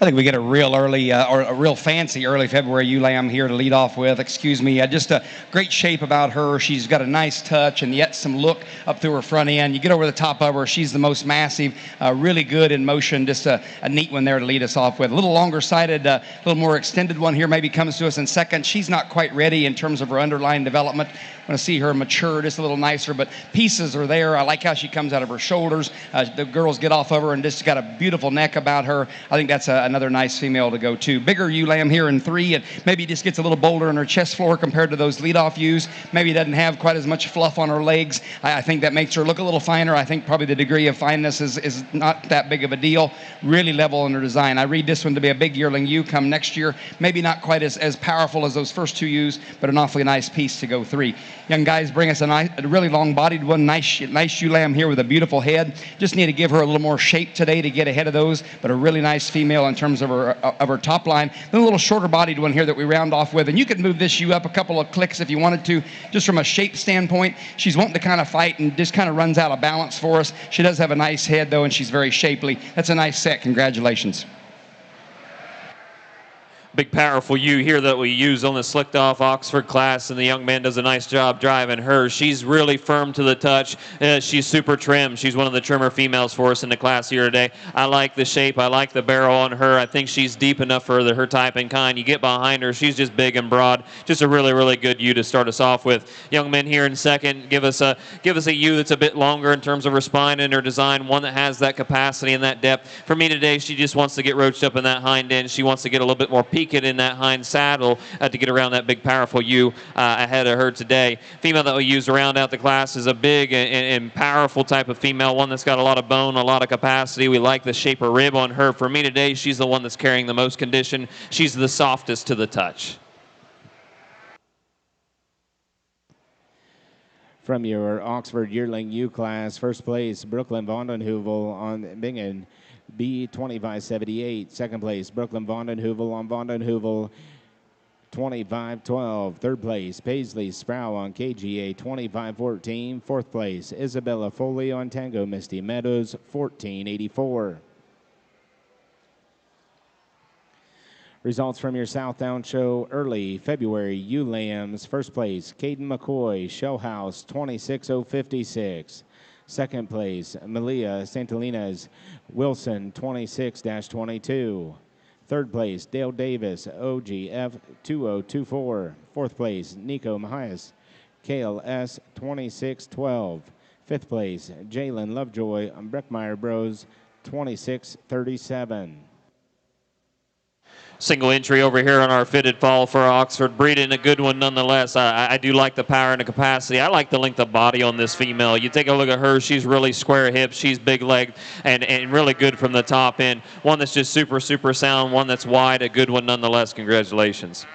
I think we get a real early or a real fancy early February ewe lamb here to lead off with. Excuse me. Just a great shape about her. She's got a nice touch and yet some look up through her front end. You get over the top of her, she's the most massive, really good in motion. Just a neat one there to lead us off with. A little longer sided, a little more extended one here maybe comes to us in second. She's not quite ready in terms of her underlying development. I want to see her mature just a little nicer, but pieces are there. I like how she comes out of her shoulders. The girls get off of her and just got a beautiful neck about her. I think that's another nice female to go to. Bigger ewe lamb here in 3, and maybe just gets a little bolder in her chest floor compared to those leadoff ewes. Maybe doesn't have quite as much fluff on her legs. I think that makes her look a little finer. I think probably the degree of fineness is not that big of a deal. Really level in her design. I read this one to be a big yearling ewe come next year. Maybe not quite as powerful as those first 2 ewes, but an awfully nice piece to go 3. Young guys bring us a really long-bodied one, nice ewe lamb here with a beautiful head. Just need to give her a little more shape today to get ahead of those, but a really nice female in terms of her top line. Then a little shorter-bodied one here that we round off with, and you could move this ewe up a couple of clicks if you wanted to, just from a shape standpoint. She's wanting to kind of fight and just kind of runs out of balance for us. She does have a nice head, though, and she's very shapely. That's a nice set. Congratulations. Big powerful ewe here that we use on the slicked off Oxford class, and the young man does a nice job driving her. She's really firm to the touch. She's super trim. She's one of the trimmer females for us in the class here today. I like the shape. I like the barrel on her. I think she's deep enough for her type and kind. You get behind her, she's just big and broad. Just a really, really good ewe to start us off with. Young men here in second, give us a ewe that's a bit longer in terms of her spine and her design, one that has that capacity and that depth. For me today, she just wants to get roached up in that hind end. She wants to get a little bit more peak it in that hind saddle to get around that big powerful ewe ahead of her today. Female that we use to round out the class is a big and powerful type of female, one that's got a lot of bone, a lot of capacity. We like the shape of rib on her. For me today, she's the one that's carrying the most condition. She's the softest to the touch. From your Oxford yearling ewe class, first place, Brooklyn Vondenheuvel on Bingen, B2578. Second place, Brooklyn Vondenheuvel on Vondenheuvel, 2512. Third place, Paisley Sproul on KGA, 2514. Fourth place, Isabella Foley on Tango Misty Meadows, 1484. Results from your Southdown Show early February ewe lambs. First place, Caden McCoy, Shell House, 26056. Second place, Malia Santalinas Wilson, 26-22. Third place, Dale Davis, OGF, 2024. Fourth place, Nico Mahias, KLS, 2612. Fifth place, Jalen Lovejoy, Breckmeyer Bros, 2637. Single entry over here on our fitted fall for Oxford. Breeding a good one nonetheless. I do like the power and the capacity. I like the length of body on this female. You take a look at her, she's really square hips, she's big legged and really good from the top end. One that's just super, super sound, one that's wide, a good one nonetheless. Congratulations.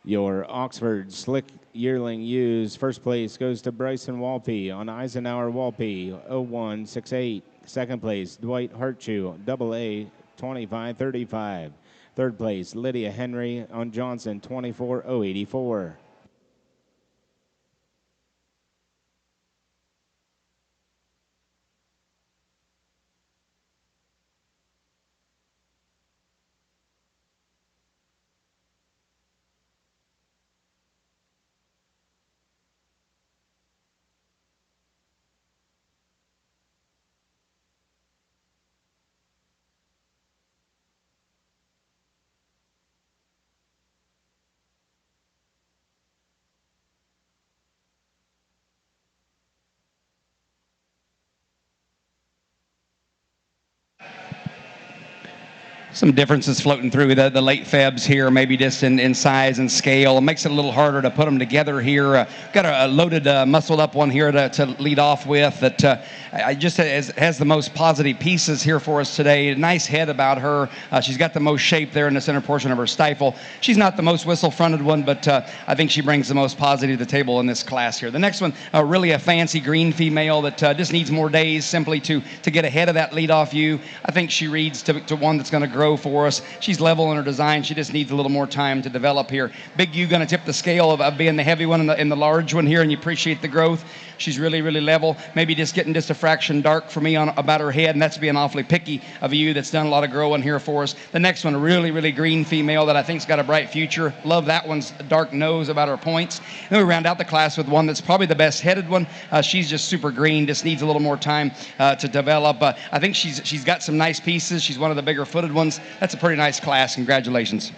Your Oxford Slick yearling ewes. First place goes to Bryson Walpe on Eisenhower Walpe, 0168. Second place, Dwight Hartshoe, AA, 2535. Third place, Lydia Henry on Johnson, 24084. Some differences floating through the late Febs here, maybe just in size and scale. It makes it a little harder to put them together here. Got a loaded, muscled up one here to lead off with that just has the most positive pieces here for us today. Nice head about her. She's got the most shape there in the center portion of her stifle. She's not the most whistle-fronted one, but I think she brings the most positive to the table in this class here. The next one, really a fancy green female that just needs more days simply to get ahead of that lead-off ewe. I think she reads to one that's going to grow grow for us. She's level in her design. She just needs a little more time to develop here. Big U going to tip the scale of being the heavy one and the large one here, and you appreciate the growth. She's really, really level. Maybe just getting just a fraction dark for me on about her head, and that's being awfully picky of you that's done a lot of growing here for us. The next one, a really, really green female that I think's got a bright future. Love that one's dark nose about her points. And then we round out the class with one that's probably the best headed one. She's just super green, just needs a little more time to develop. I think she's got some nice pieces. She's one of the bigger footed ones. That's a pretty nice class. Congratulations.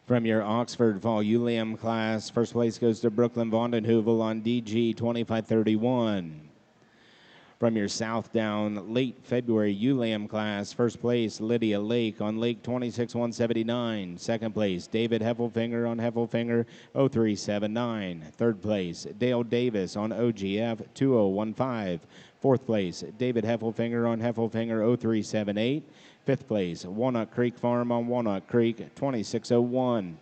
From your Oxford Fall ULAM class, first place goes to Brooklyn Vondenheuvel on DG 2531. From your Southdown late February ULAM class, first place Lydia Lake on Lake 26179. Second place David Heffelfinger on Heffelfinger 0379. Third place Dale Davis on OGF 2015. Fourth place David Heffelfinger on Heffelfinger 0378. Fifth place Walnut Creek Farm on Walnut Creek 2601.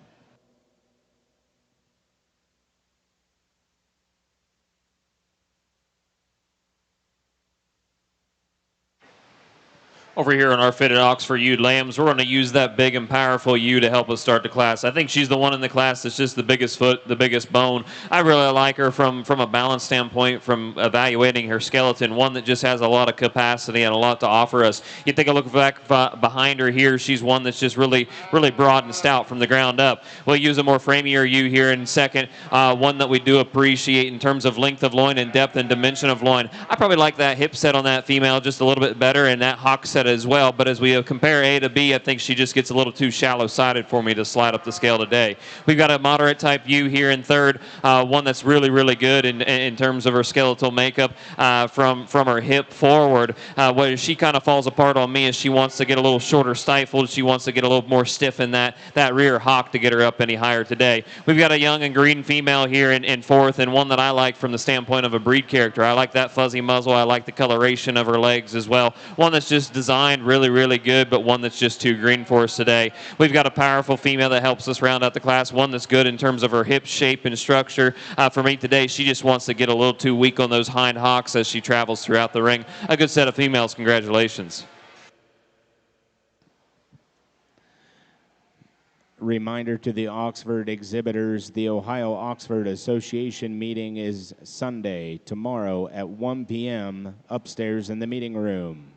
Over here on our fitted ox for you lambs, we're going to use that big and powerful ewe to help us start the class. I think she's the one in the class that's just the biggest foot, the biggest bone. I really like her from a balance standpoint, from evaluating her skeleton, one that just has a lot of capacity and a lot to offer us. You take a look back behind her here, she's one that's just really, really broad and stout from the ground up. We'll use a more framier ewe here in second, one that we do appreciate in terms of length of loin and depth and dimension of loin. I probably like that hip set on that female just a little bit better, and that hock set as well, but as we compare A to B, I think she just gets a little too shallow-sided for me to slide up the scale today. We've got a moderate type U here in third, one that's really, really good in terms of her skeletal makeup from her hip forward. Where she kind of falls apart on me is she wants to get a little shorter stifled. She wants to get a little more stiff in that rear hock to get her up any higher today. We've got a young and green female here in fourth, and one that I like from the standpoint of a breed character. I like that fuzzy muzzle. I like the coloration of her legs as well. One that's just designed really, really good, but one that's just too green for us today. We've got a powerful female that helps us round out the class, one that's good in terms of her hip shape and structure. For me today, she just wants to get a little too weak on those hind hocks as she travels throughout the ring. A good set of females. Congratulations. Reminder to the Oxford exhibitors, the Ohio Oxford Association meeting is Sunday, tomorrow at 1 p.m. upstairs in the meeting room.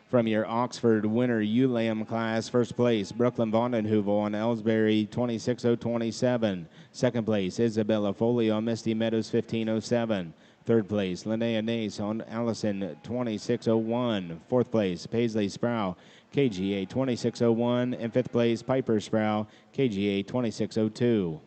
From your Oxford Winter ULAM class, first place, Brooklyn Vondenheuvel on Ellsbury 26027. Second place, Isabella Foley on Misty Meadows 1507. Third place, Linnea Nace on Allison 2601. Fourth place, Paisley Sproul, KGA 2601. And fifth place, Piper Sproul, KGA 2602.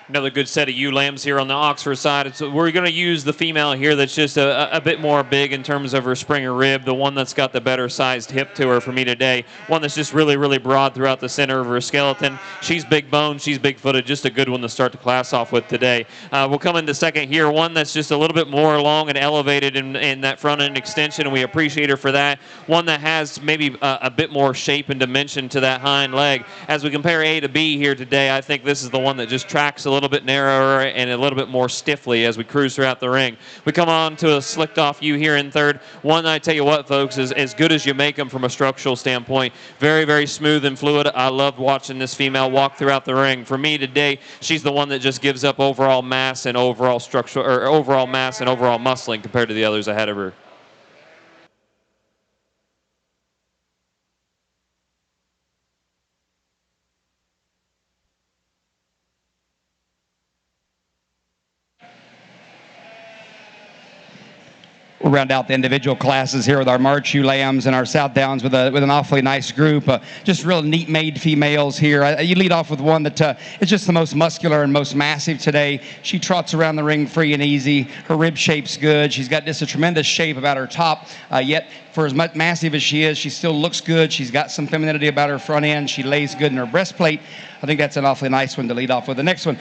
Another good set of ewe lambs here on the Oxford side. So we're going to use the female here that's just a bit more big in terms of her Springer rib, the one that's got the better sized hip to her for me today, one that's just really, really broad throughout the center of her skeleton. She's big boned, she's big footed, just a good one to start the class off with today. We'll come into second here, one that's just a little bit more long and elevated in that front end extension, and we appreciate her for that. One that has maybe a bit more shape and dimension to that hind leg. As we compare A to B here today, I think this is the one that just tracks a little bit narrower and a little bit more stiffly as we cruise throughout the ring. We come on to a slicked off ewe here in third. One, I tell you what, folks, is as good as you make them from a structural standpoint. Very, very smooth and fluid. I love watching this female walk throughout the ring. For me today, she's the one that just gives up overall mass and overall structural, or overall mass and overall muscling compared to the others ahead of her. We'll round out the individual classes here with our March ewe lambs and our South Downs with an awfully nice group. Just real neat made females here. You lead off with one that is just the most muscular and most massive today. She trots around the ring free and easy. Her rib shape's good. She's got just a tremendous shape about her top, yet for as much massive as she is, she still looks good. She's got some femininity about her front end. She lays good in her breastplate. I think that's an awfully nice one to lead off with. The next one,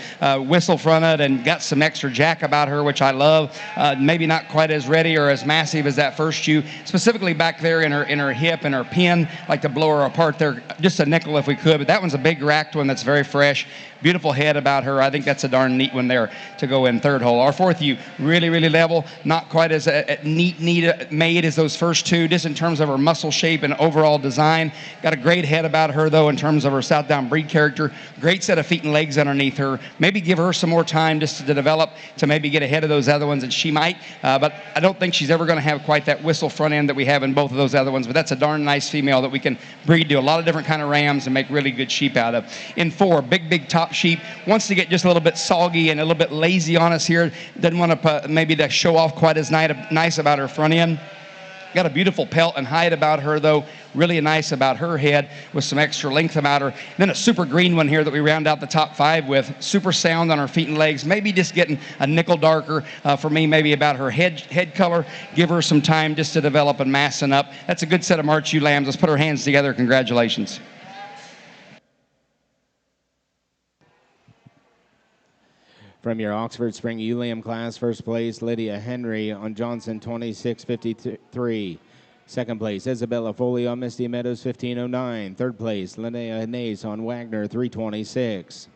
whistle fronted and got some extra jack about her, which I love. Maybe not quite as ready or as massive as that first ewe, specifically back there in her hip and her pin. Like to blow her apart there, just a nickel if we could. But that one's a big racked one that's very fresh. Beautiful head about her. I think that's a darn neat one there to go in third hole. Our fourth ewe, really, really level. Not quite as neat made as those first two, just in terms of her muscle shape and overall design. Got a great head about her, though, in terms of her South Down breed character. Great set of feet and legs underneath her. Maybe give her some more time just to develop, to maybe get ahead of those other ones, and she might. But I don't think she's ever going to have quite that whistle front end that we have in both of those other ones. But that's a darn nice female that we can breed to a lot of different kind of rams and make really good sheep out of. In four, big top sheep. Wants to get just a little bit soggy and a little bit lazy on us here. Doesn't want to maybe to show off quite as nice about her front end. Got a beautiful pelt and hide about her, though. Really nice about her head with some extra length about her. Then a super green one here that we round out the top five with. Super sound on her feet and legs. Maybe just getting a nickel darker for me, maybe about her head color. Give her some time just to develop and massen up. That's a good set of March ewe lambs. Let's put our hands together. Congratulations. From your Oxford Spring ewe lamb class, first place, Lydia Henry on Johnson, 26.53. Second place, Isabella Foley on Misty Meadows, 15.09. Third place, Linnea Nace on Wagner, 3.26.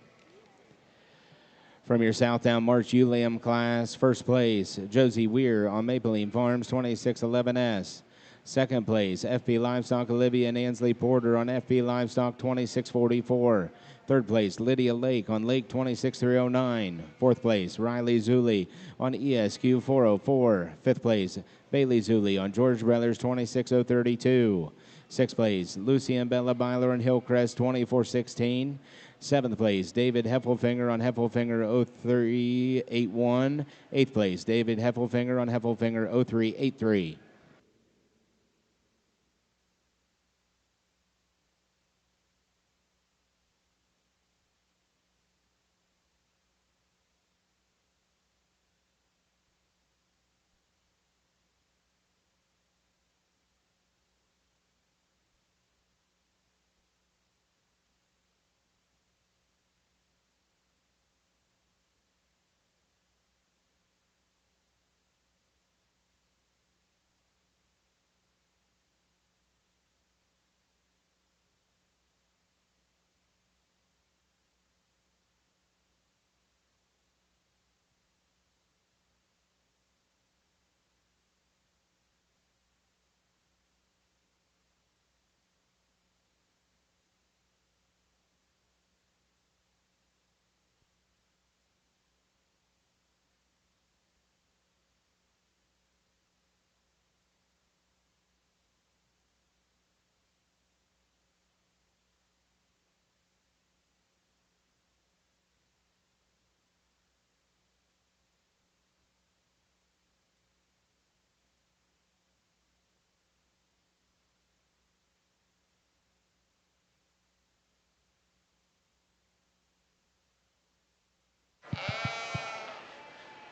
From your Southdown March ewe lamb class, first place, Josie Weir on Mapeline Farms, 26.11S. Second place, FP Livestock, Olivia and Ansley Porter on FP Livestock, 26.44. Third place, Lydia Lake on Lake, 26.309. Fourth place, Riley Zuli on ESQ, 404. Fifth place, Bailey Zuli on George Brothers, 26.032. Sixth place, Lucy and Bella Byler on Hillcrest, 24.16. Seventh place, David Heffelfinger on Heffelfinger, 0381. Eighth place, David Heffelfinger on Heffelfinger, 0383.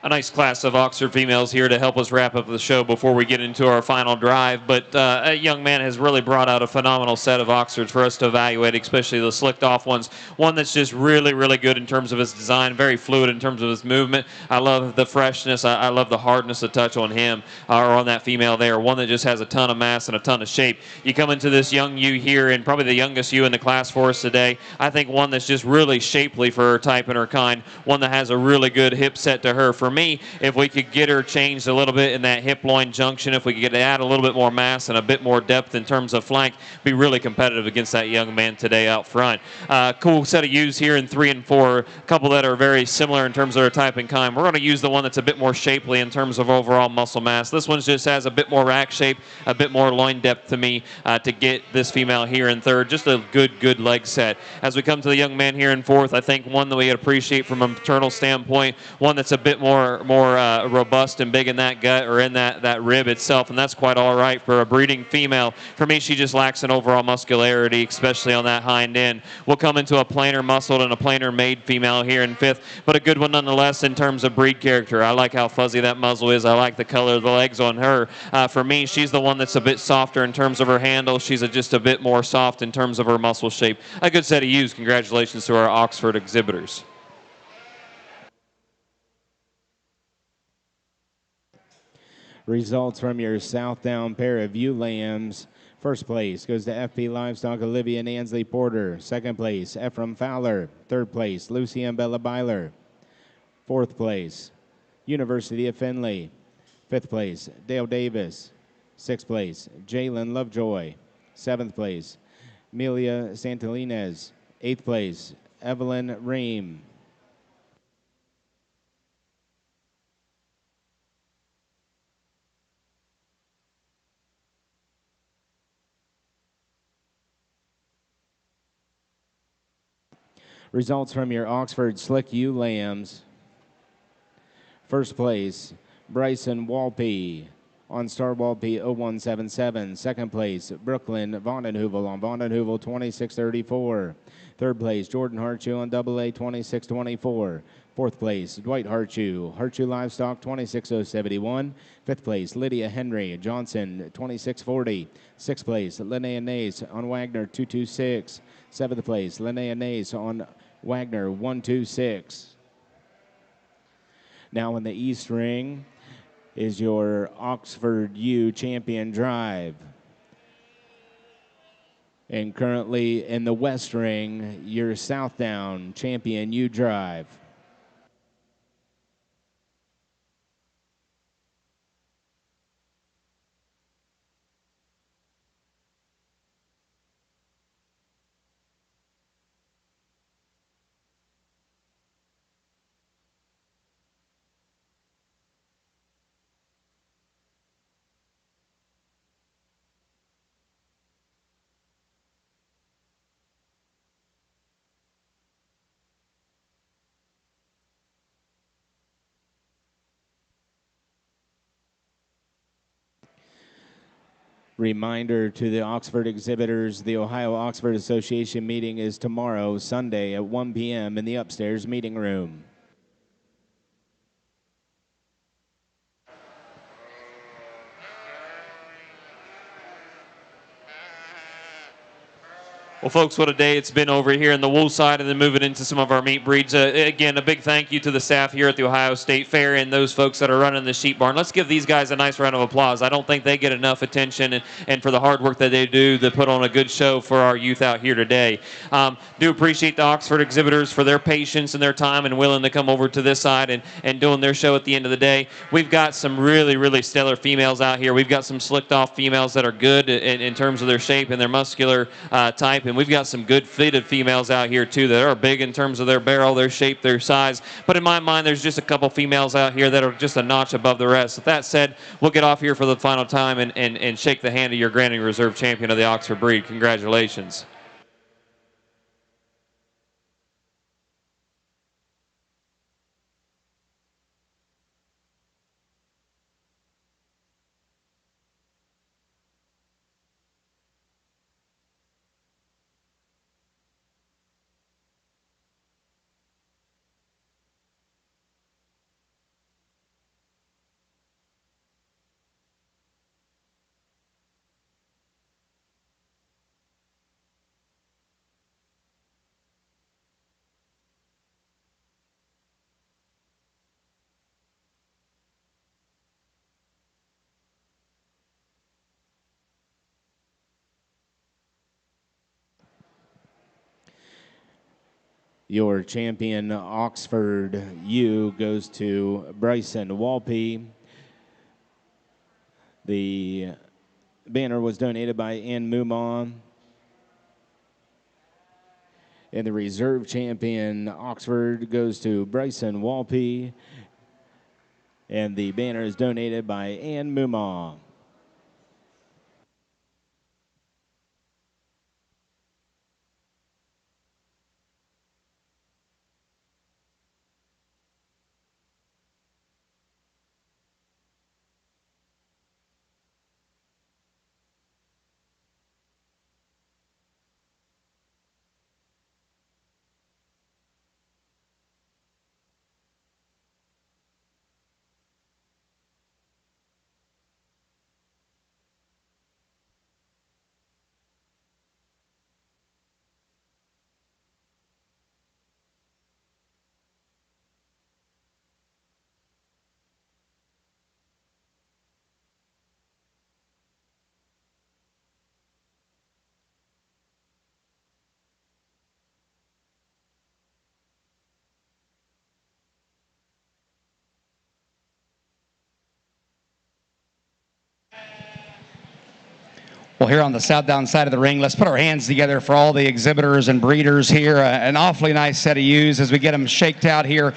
A nice class of Oxford females here to help us wrap up the show before we get into our final drive. But a young man has really brought out a phenomenal set of Oxfords for us to evaluate, especially the slicked off ones. One that's just really, really good in terms of its design, very fluid in terms of its movement. I love the freshness. I love the hardness of touch on him or on that female there. One that just has a ton of mass and a ton of shape. You come into this young ewe here, and probably the youngest ewe in the class for us today. I think one that's just really shapely for her type and her kind. One that has a really good hip set to her. For me, if we could get her changed a little bit in that hip loin junction, if we could add a little bit more mass and a bit more depth in terms of flank, be really competitive against that young man today out front. Cool set of ewes here in 3 and 4, a couple that are very similar in terms of their type and kind. We're going to use the one that's a bit more shapely in terms of overall muscle mass. This one just has a bit more rack shape, a bit more loin depth to me to get this female here in 3rd. Just a good leg set. As we come to the young man here in 4th, I think one that we appreciate from a maternal standpoint, one that's a bit more robust and big in that gut or in that rib itself, and that's quite all right for a breeding female. For me, she just lacks an overall muscularity, especially on that hind end. We'll come into a plainer muscled and a plainer made female here in 5th, but a good one nonetheless in terms of breed character. I like how fuzzy that muzzle is. I like the color of the legs on her. For me, she's the one that's a bit softer in terms of her handle. She's just a bit more soft in terms of her muscle shape. A good set of ewes. Congratulations to our Oxford exhibitors. Results from your Southdown pair of ewe lambs. First place goes to FP Livestock Olivia Nansley Porter. Second place, Ephraim Fowler. Third place, Lucy Bella Byler. Fourth place, University of Findlay. Fifth place, Dale Davis. Sixth place, Jalen Lovejoy. Seventh place, Amelia Santalines. Eighth place, Evelyn Ream. Results from your Oxford Slick ewe lambs. First place, Bryson Walpe on Star Walpe 0177. Second place, Brooklyn Vondenheuvel on Vondenheuvel 2634. Third place, Jordan Harchu on AA 2624. Fourth place, Dwight Harchu, Harchu Livestock 26071. Fifth place, Lydia Henry Johnson 2640. Sixth place, Linnea Nace on Wagner 226. Seventh place, Linnea Nace on Wagner 126. Now in the East Ring is your Oxford U Champion Drive. And currently in the West Ring, your Southdown Champion U Drive. Reminder to the Oxford exhibitors, the Ohio Oxford Association meeting is tomorrow, Sunday at 1 p.m. in the upstairs meeting room. Well, folks, what a day it's been over here in the wool side, and then moving into some of our meat breeds. Again, a big thank you to the staff here at the Ohio State Fair and those folks that are running the sheep barn. Let's give these guys a nice round of applause. I don't think they get enough attention and for the hard work that they do to put on a good show for our youth out here today. Do appreciate the Oxford exhibitors for their patience and their time and willing to come over to this side and doing their show at the end of the day. We've got some really stellar females out here. We've got some slicked off females that are good in terms of their shape and their muscular type, and we've got some good fitted females out here too that are big in terms of their barrel, their shape, their size. But in my mind, there's just a couple females out here that are just a notch above the rest. With that said, we'll get off here for the final time and shake the hand of your Granting Reserve champion of the Oxford breed. Congratulations. Your champion Oxford U goes to Bryson Walpe. The banner was donated by Ann Mumon. And the reserve champion Oxford goes to Bryson Walpe. And the banner is donated by Ann Mumon. Well, here on the southbound side of the ring, let's put our hands together for all the exhibitors and breeders here. An awfully nice set of ewes as we get them shaked out here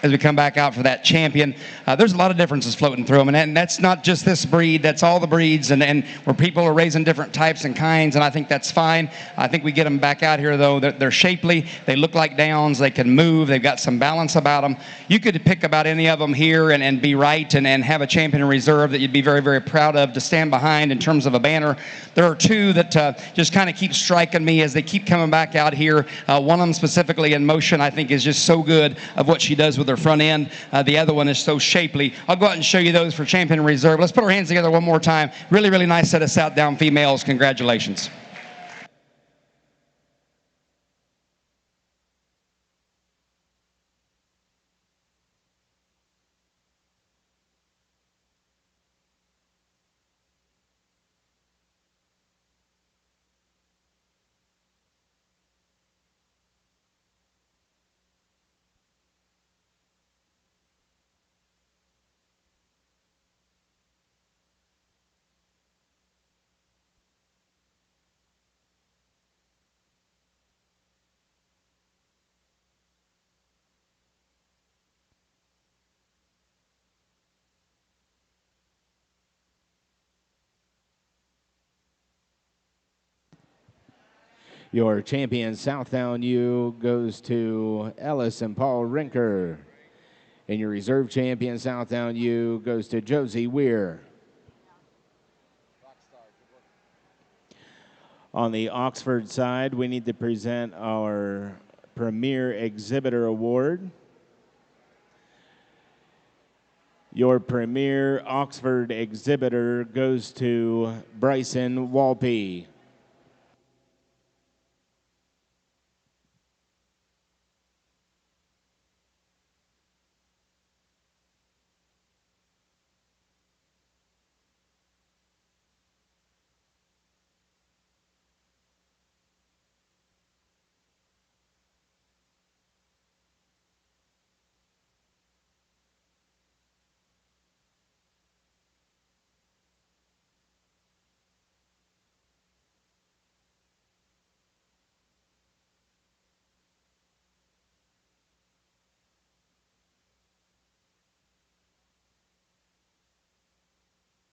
as we come back out for that champion. There's a lot of differences floating through them, and that's not just this breed, that's all the breeds, and where people are raising different types and kinds, and I think that's fine. I think we get them back out here, though. They're shapely, they look like downs, they can move, they've got some balance about them. You could pick about any of them here and be right and have a champion in reserve that you'd be very, very proud of to stand behind in terms of a banner. There are two that just kind of keep striking me as they keep coming back out here. One of them specifically in motion, I think, is just so good of what she does with her front end. The other one is so shapely. I'll go out and show you those for champion in reserve. Let's put our hands together one more time. Really, really nice set of Southdown females. Congratulations. Your champion Southdown U goes to Ellis and Paul Rinker. And your reserve champion Southdown U goes to Josie Weir. On the Oxford side, we need to present our Premier Exhibitor Award. Your Premier Oxford Exhibitor goes to Bryson Walpe.